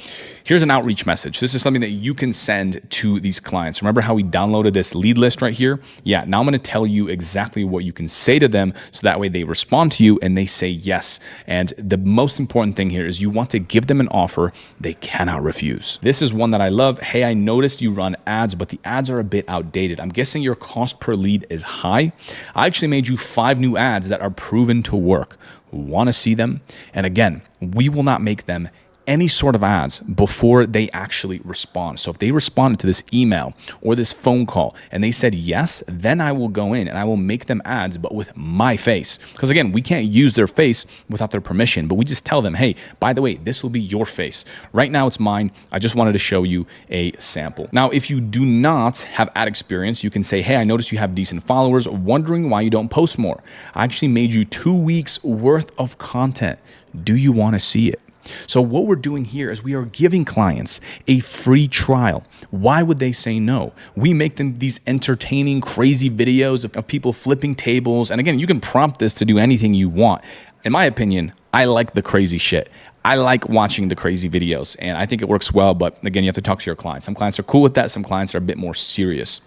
here's an outreach message. This is something that you can send to these clients. Remember how we downloaded this lead list right here? Yeah, now I'm going to tell you exactly what you can say to them so that way they respond to you and they say yes. And the most important thing here is you want to give them an offer they cannot refuse. This is one that I love. Hey, I noticed you run ads, but the ads are a bit outdated. I'm guessing your cost per lead is high. I actually made you 5 new ads that are proven to work. Want to see them? And again, we will not make them any sort of ads before they actually respond. So if they responded to this email or this phone call and they said yes, then I will go in and I will make them ads, but with my face. Because again, we can't use their face without their permission, but we just tell them, hey, by the way, this will be your face. Right now it's mine. I just wanted to show you a sample. Now, if you do not have ad experience, you can say, hey, I noticed you have decent followers, wondering why you don't post more. I actually made you 2 weeks worth of content. Do you want to see it? So what we're doing here is we are giving clients a free trial. Why would they say no? We make them these entertaining, crazy videos of people flipping tables. And again, you can prompt this to do anything you want. In my opinion, I like the crazy shit. I like watching the crazy videos and I think it works well, but again, you have to talk to your clients. Some clients are cool with that. Some clients are a bit more serious.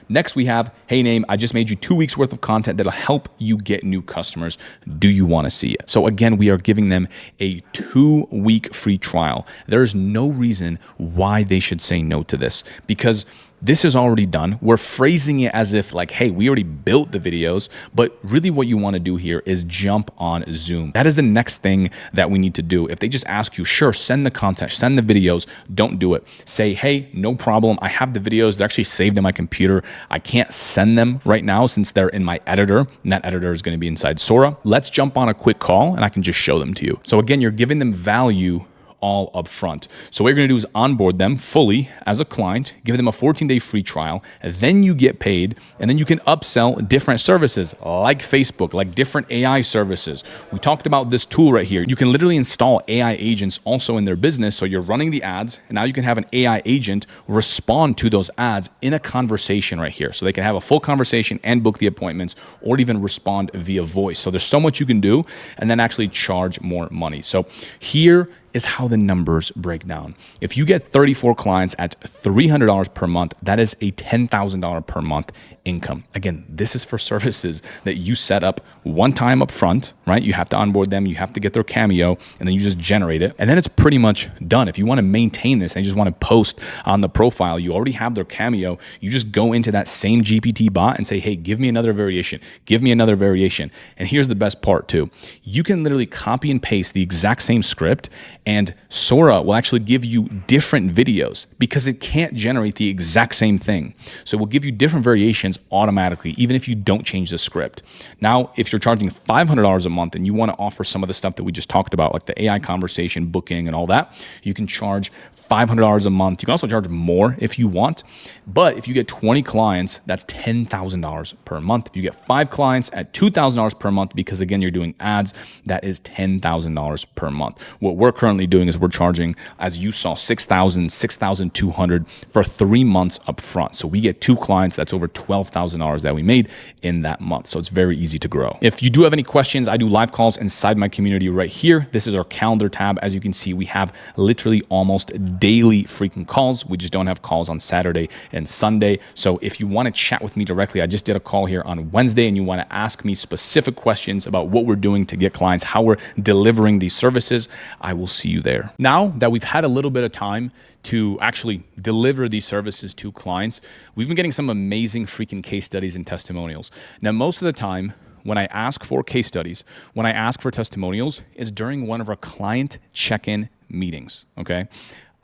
Next, we have, hey, name, I just made you 2 weeks worth of content that'll help you get new customers. Do you want to see it? So again, we are giving them a 2-week free trial. There's no reason why they should say no to this because this is already done. We're phrasing it as if like, hey, we already built the videos, but really what you want to do here is jump on Zoom. That is the next thing that we need to do. If they just ask you, sure, send the content, send the videos, don't do it. Say, hey, no problem. I have the videos. They're actually saved in my computer. I can't send them right now since they're in my editor, and that editor is going to be inside SORA. Let's jump on a quick call and I can just show them to you. So again, you're giving them value all up front. So what you're going to do is onboard them fully as a client, give them a 14-day free trial, and then you get paid, and then you can upsell different services like Facebook, like different AI services. We talked about this tool right here. You can literally install AI agents also in their business. So you're running the ads, and now you can have an AI agent respond to those ads in a conversation right here. So they can have a full conversation and book the appointments or even respond via voice. So there's so much you can do and then actually charge more money. So here is how the numbers break down. If you get 34 clients at $300 per month, that is a $10,000 per month income. Again, this is for services that you set up one time up front, right? You have to onboard them, you have to get their Cameo, and then you just generate it. And then it's pretty much done. If you want to maintain this and you just want to post on the profile, you already have their Cameo. You just go into that same GPT bot and say, hey, give me another variation, give me another variation. And here's the best part too. You can literally copy and paste the exact same script and SORA will actually give you different videos because it can't generate the exact same thing. So it will give you different variations automatically, even if you don't change the script. Now, if you're charging $500 a month and you want to offer some of the stuff that we just talked about, like the AI conversation, booking and all that, you can charge $500 a month. You can also charge more if you want. But if you get 20 clients, that's $10,000 per month. If you get 5 clients at $2,000 per month, because again, you're doing ads, that is $10,000 per month. What we're currently doing is we're charging, as you saw, $6,000, $6,200 for 3 months up front. So we get 2 clients, that's over $12,000 that we made in that month. So it's very easy to grow. If you do have any questions, I do live calls inside my community right here. This is our calendar tab. As you can see, we have literally almost daily freaking calls. We just don't have calls on Saturday and Sunday. So if you want to chat with me directly, I just did a call here on Wednesday and you want to ask me specific questions about what we're doing to get clients, how we're delivering these services, I will see you there. Now that we've had a little bit of time to actually deliver these services to clients, we've been getting some amazing freaking case studies and testimonials. Now, most of the time, when I ask for case studies, when I ask for testimonials, is during one of our client check-in meetings, okay?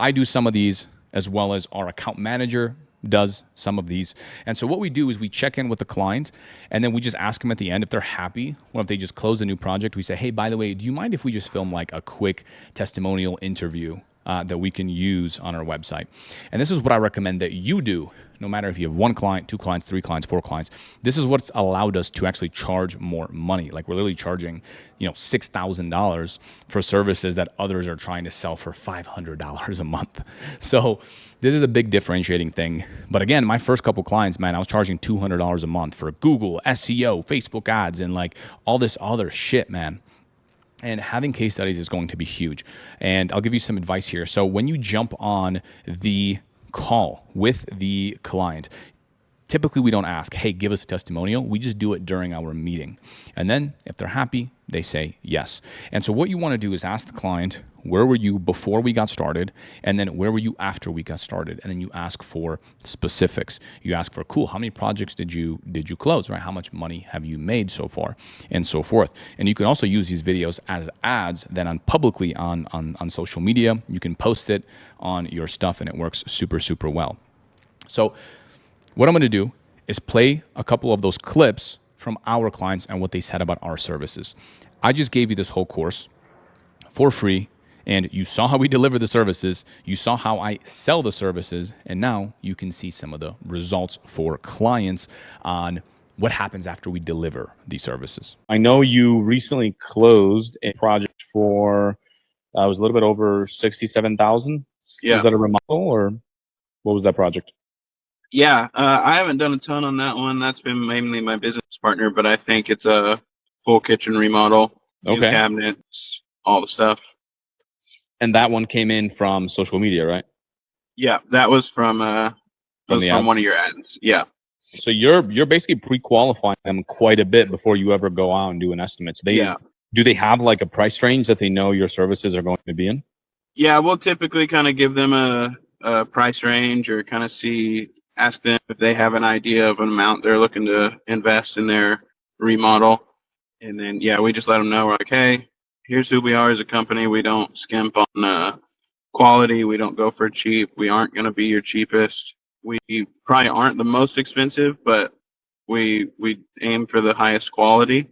I do some of these as well as our account manager does some of these. And so what we do is we check in with the client and then we just ask them at the end if they're happy or if they just closed a new project. We say, hey, by the way, do you mind if we just film like a quick testimonial interview that we can use on our website? And this is what I recommend that you do no matter if you have 1 client, 2 clients, 3 clients, 4 clients. This is what's allowed us to actually charge more money. Like we're literally charging, $6,000 for services that others are trying to sell for $500 a month. So this is a big differentiating thing. But again, my first couple clients, man, I was charging $200 a month for Google, SEO, Facebook ads, and like all this other shit, man. And having case studies is going to be huge. And I'll give you some advice here. So when you jump on the call with the client, typically we don't ask, hey, give us a testimonial. We just do it during our meeting. And then if they're happy, they say yes. And so what you want to do is ask the client, where were you before we got started? And then where were you after we got started? And then you ask for specifics. You ask for, cool, how many projects did you close, right? How much money have you made so far, and so forth. And you can also use these videos as ads then publicly on social media. You can post it on your stuff and it works super, super well. So what I'm going to do is play a couple of those clips from our clients and what they said about our services. I just gave you this whole course for free, and you saw how we deliver the services, you saw how I sell the services, and now you can see some of the results for clients on what happens after we deliver these services. I know you recently closed a project for, it was a little bit over 67,000. Yeah. Was that a remodel, or what was that project? Yeah, I haven't done a ton on that one. That's been mainly my business partner, but I think it's a full kitchen remodel, new Okay. cabinets, all the stuff. And that one came in from social media, right? Yeah, that was from From the ads? one of your ads. Yeah. So you're basically pre-qualifying them quite a bit before you ever go out and do an estimate. So do they have like a price range that they know your services are going to be in? Yeah, we'll typically kind of give them a price range, or kind of ask them if they have an idea of an amount they're looking to invest in their remodel. And then, yeah, we just let them know, we're like, hey, here's who we are as a company. We don't skimp on quality. We don't go for cheap. We aren't going to be your cheapest. We probably aren't the most expensive, but we aim for the highest quality,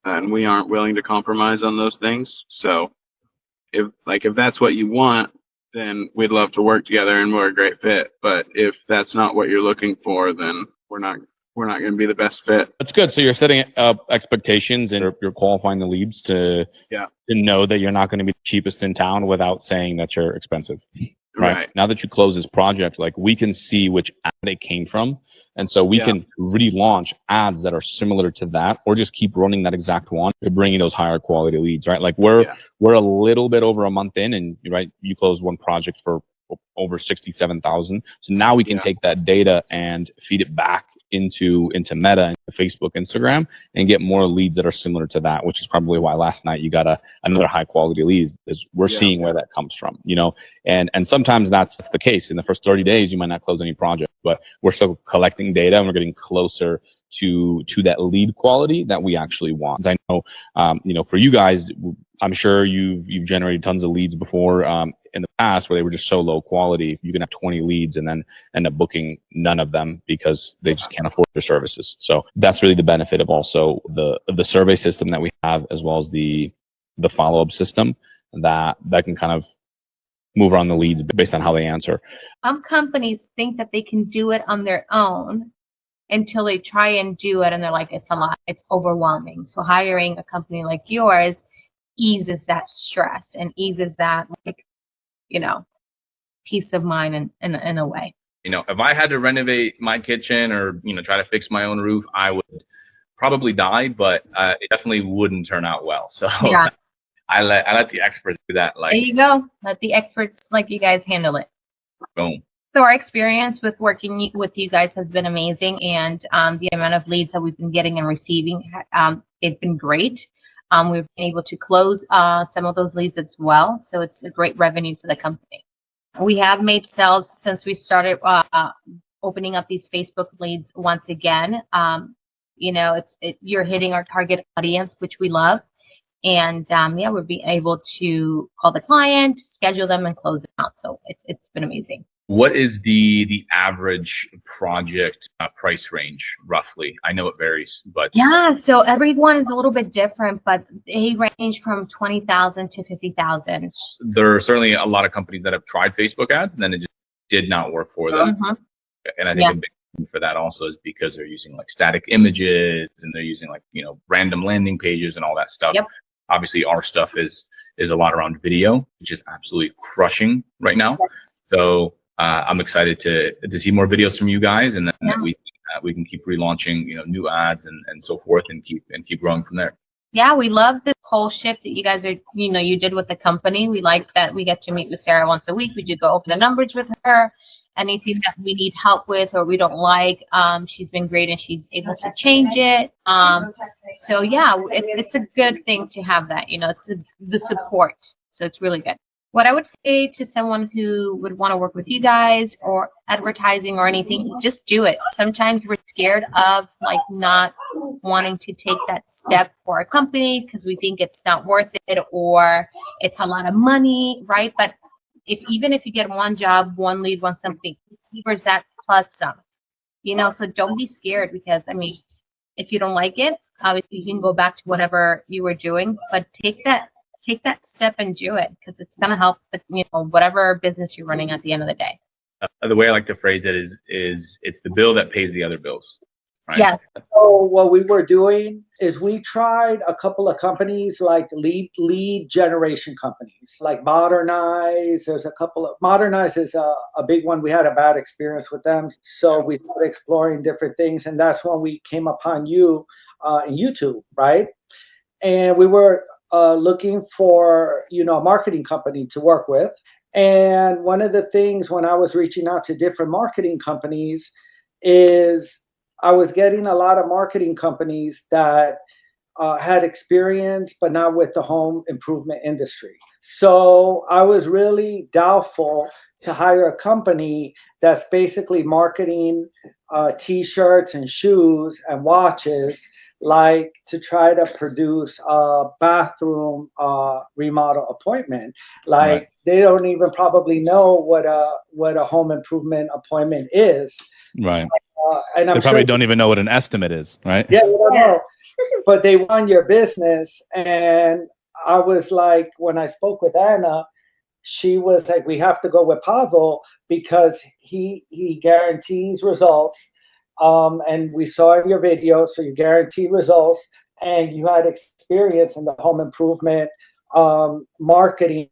and we aren't willing to compromise on those things. So if that's what you want, then we'd love to work together and we're a great fit. But if that's not what you're looking for, then we're not going to be the best fit. That's good. So you're setting up expectations and you're qualifying the leads to know that you're not going to be the cheapest in town without saying that you're expensive. Right. Now that you close this project, like we can see which ad it came from. And so we can relaunch ads that are similar to that, or just keep running that exact one to bring you those higher quality leads, right? Like we're a little bit over a month in, and you closed one project for over 67,000. So now we can take that data and feed it back into Meta and Facebook, Instagram, and get more leads that are similar to that, which is probably why last night you got another high quality lead, because we're seeing where that comes from, and sometimes that's the case. In the first 30 days, you might not close any project, but we're still collecting data and we're getting closer to that lead quality that we actually want. I know, for you guys, I'm sure you've generated tons of leads before in the past where they were just so low quality. You can have 20 leads and then end up booking none of them because they just can't afford your services. So that's really the benefit of also the survey system that we have, as well as the follow-up system that can kind of move around the leads based on how they answer. Some companies think that they can do it on their own until they try and do it and they're like, it's a lot, it's overwhelming. So hiring a company like yours eases that stress and eases that, peace of mind in a way. If I had to renovate my kitchen or, try to fix my own roof, I would probably die, but it definitely wouldn't turn out well. So I let the experts do that. There you go. Let the experts like you guys handle it. Boom. So our experience with working with you guys has been amazing, and the amount of leads that we've been getting and receiving, it's been great. We've been able to close some of those leads as well, so it's a great revenue for the company. We have made sales since we started opening up these Facebook leads once again. You're hitting our target audience, which we love. And we'll be able to call the client, schedule them, and close them out. So it's been amazing. What is the average project price range, roughly? I know it varies, but so everyone is a little bit different, but they range from 20,000 to 50,000. There are certainly a lot of companies that have tried Facebook ads and then it just did not work for them. And I think a big thing for that also is because they're using like static images and they're using like, random landing pages and all that stuff. Yep. Obviously our stuff is a lot around video, which is absolutely crushing right now. So I'm excited to see more videos from you guys, and then we can keep relaunching, new ads and so forth, and keep growing from there. Yeah, we love this whole shift that you guys are, you did with the company. We like that we get to meet with Sarah once a week. We do go over the numbers with her. Anything that we need help with or we don't like, she's been great and she's able to change it. So yeah, it's a good thing to have that, it's the support. So it's really good. What I would say to someone who would want to work with you guys or advertising or anything, just do it. Sometimes we're scared of like not wanting to take that step for a company because we think it's not worth it or it's a lot of money, right? But even if you get one job, one lead, one something, where's that plus some, so don't be scared because if you don't like it, obviously you can go back to whatever you were doing, but take that step and do it because it's going to help whatever business you're running at the end of the day. The way I like to phrase it is it's the bill that pays the other bills. Right? Yes. So what we were doing is we tried a couple of companies like lead generation companies like Modernize. There's a couple of Modernize is a big one. We had a bad experience with them. So we started exploring different things. And that's when we came upon you in YouTube, right? And we were looking for, a marketing company to work with. And one of the things when I was reaching out to different marketing companies is I was getting a lot of marketing companies that had experience, but not with the home improvement industry. So I was really doubtful to hire a company that's basically marketing T-shirts and shoes and watches, like to try to produce a bathroom remodel appointment. Like they don't even probably know what a home improvement appointment is. Right. And I'm they probably sure don't even know what an estimate is, right? Yeah, they don't know. But they want your business. And I was like, when I spoke with Anna, she was like, we have to go with Pavlo because he guarantees results. And we saw in your video, so you guarantee results and you had experience in the home improvement marketing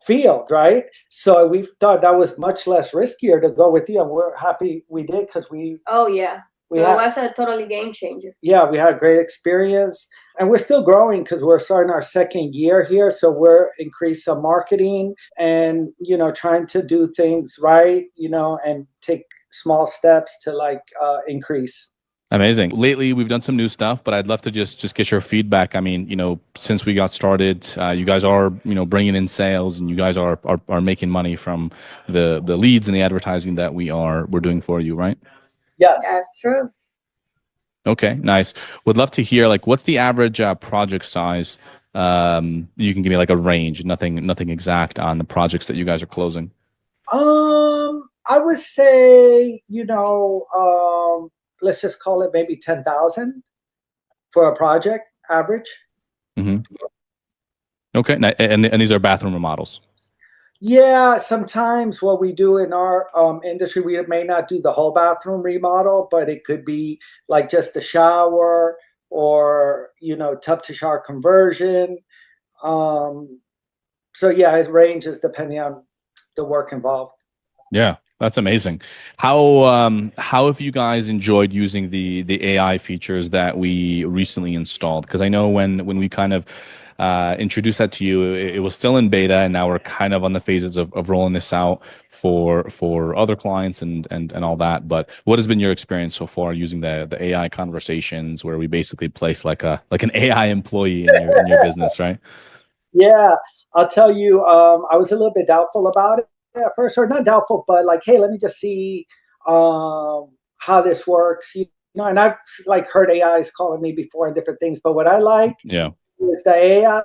field, right? So we thought that was much less riskier to go with you, and we're happy we did because we. Oh yeah, it was a totally game changer. Yeah, we had great experience, and we're still growing because we're starting our second year here. So we're increasing some marketing and trying to do things right, and take small steps to increase. Amazing. Lately, we've done some new stuff, but I'd love to just get your feedback. I mean, since we got started, you guys are, bringing in sales, and you guys are making money from the leads and the advertising that we're doing for you, right? Yes. That's true. Okay, nice. Would love to hear what's the average project size? You can give me a range, nothing exact on the projects that you guys are closing. I would say, let's just call it maybe 10,000 for a project average. Mm-hmm. Okay, and these are bathroom remodels. Yeah, sometimes what we do in our industry, we may not do the whole bathroom remodel, but it could be like just a shower or tub to shower conversion. So yeah, it ranges depending on the work involved. Yeah. That's amazing. How have you guys enjoyed using the AI features that we recently installed? Because I know when we kind of introduced that to you, it was still in beta, and now we're kind of on the phases of rolling this out for other clients and all that. But what has been your experience so far using the AI conversations, where we basically place like an AI employee in your business, right? Yeah, I'll tell you, I was a little bit doubtful about it at first, or not doubtful, but hey, let me just see how this works. And I've heard AIs calling me before and different things, but what I like is the AI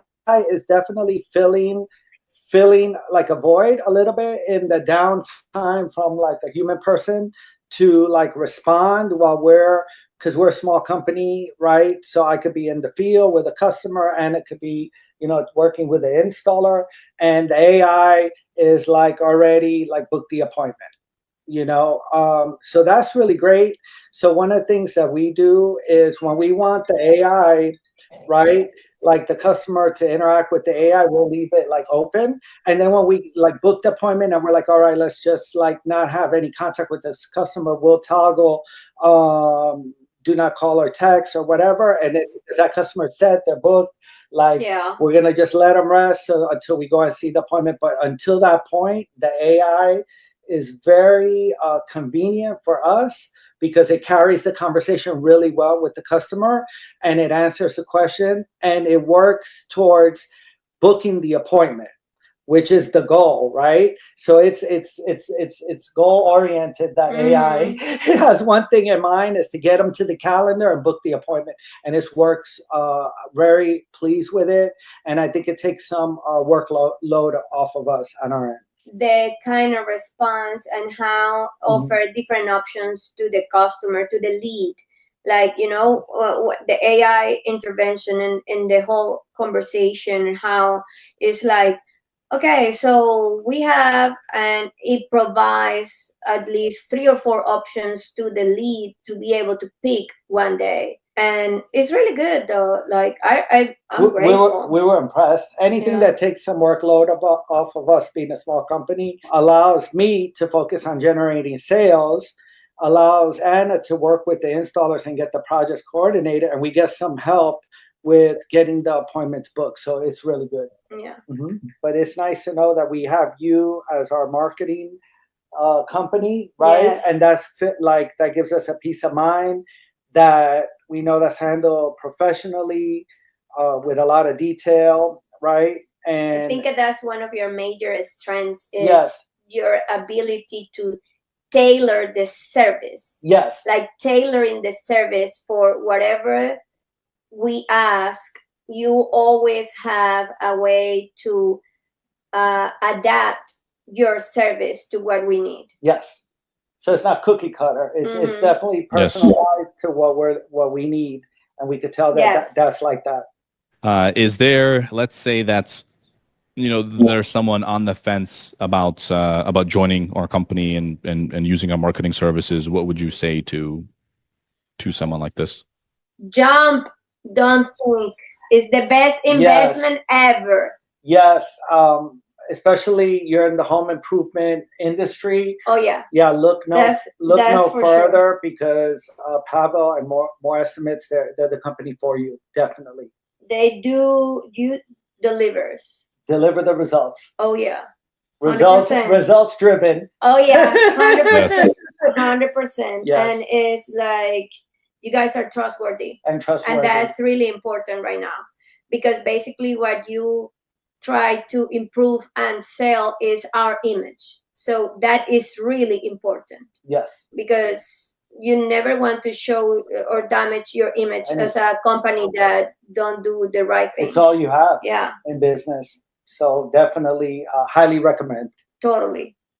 is definitely filling a void a little bit in the downtime from a human person to respond because we're a small company, right? So I could be in the field with a customer, and it could be working with the installer, and the AI is already book the appointment. So that's really great. So one of the things that we do is when we want the AI, right, like the customer to interact with the AI, we'll leave it like open. And then when we like book the appointment and we're like, all right, let's just like not have any contact with this customer, we'll toggle do not call or text or whatever. And then if that customer said they're booked, like we're going to just let them rest until we go and see the appointment. But until that point, the AI is very convenient for us because it carries the conversation really well with the customer and it answers the question and it works towards booking the appointment, which is the goal, right? So it's goal oriented. That AI has one thing in mind is to get them to the calendar and book the appointment, and this works. Very pleased with it, and I think it takes some workload off of us on our end. The kind of response and how offer different options to the customer, to the lead, like the AI intervention in the whole conversation, how it's like, okay, so we have, and it provides at least 3 or 4 options to the lead to be able to pick one day. And it's really good though. Like I'm grateful. We were impressed. Anything that takes some workload off of us being a small company allows me to focus on generating sales, allows Anna to work with the installers and get the projects coordinated, and we get some help with getting the appointments booked. So it's really good. Yeah. But it's nice to know that we have you as our marketing company, right? Yes. And that gives us a peace of mind that we know that's handled professionally with a lot of detail, right? And I think that's one of your major strengths is your ability to tailor the service. Yes. Like tailoring the service for whatever we ask. You always have a way to adapt your service to what we need. Yes. So it's not cookie cutter. It's definitely personalized to what we need, and we could tell that that's like that. Is there, let's say that's, there's someone on the fence about joining our company and using our marketing services. What would you say to someone like this? Jump, don't think. It's the best investment ever. Yes. Especially you're in the home improvement industry. Oh yeah. Yeah, look no further sure. Because Pavlo and more estimates, they're the company for you, definitely. They do delivers. Deliver the results. Oh yeah. 100%. Results driven. Oh yeah, 100%. 100%. Yes. And it's like you guys are trustworthy. And that's really important right now. Because basically what you try to improve and sell is our image. So that is really important. Yes. Because you never want to show or damage your image as a company that don't do the right thing. It's all you have in business. So definitely highly recommend. Totally.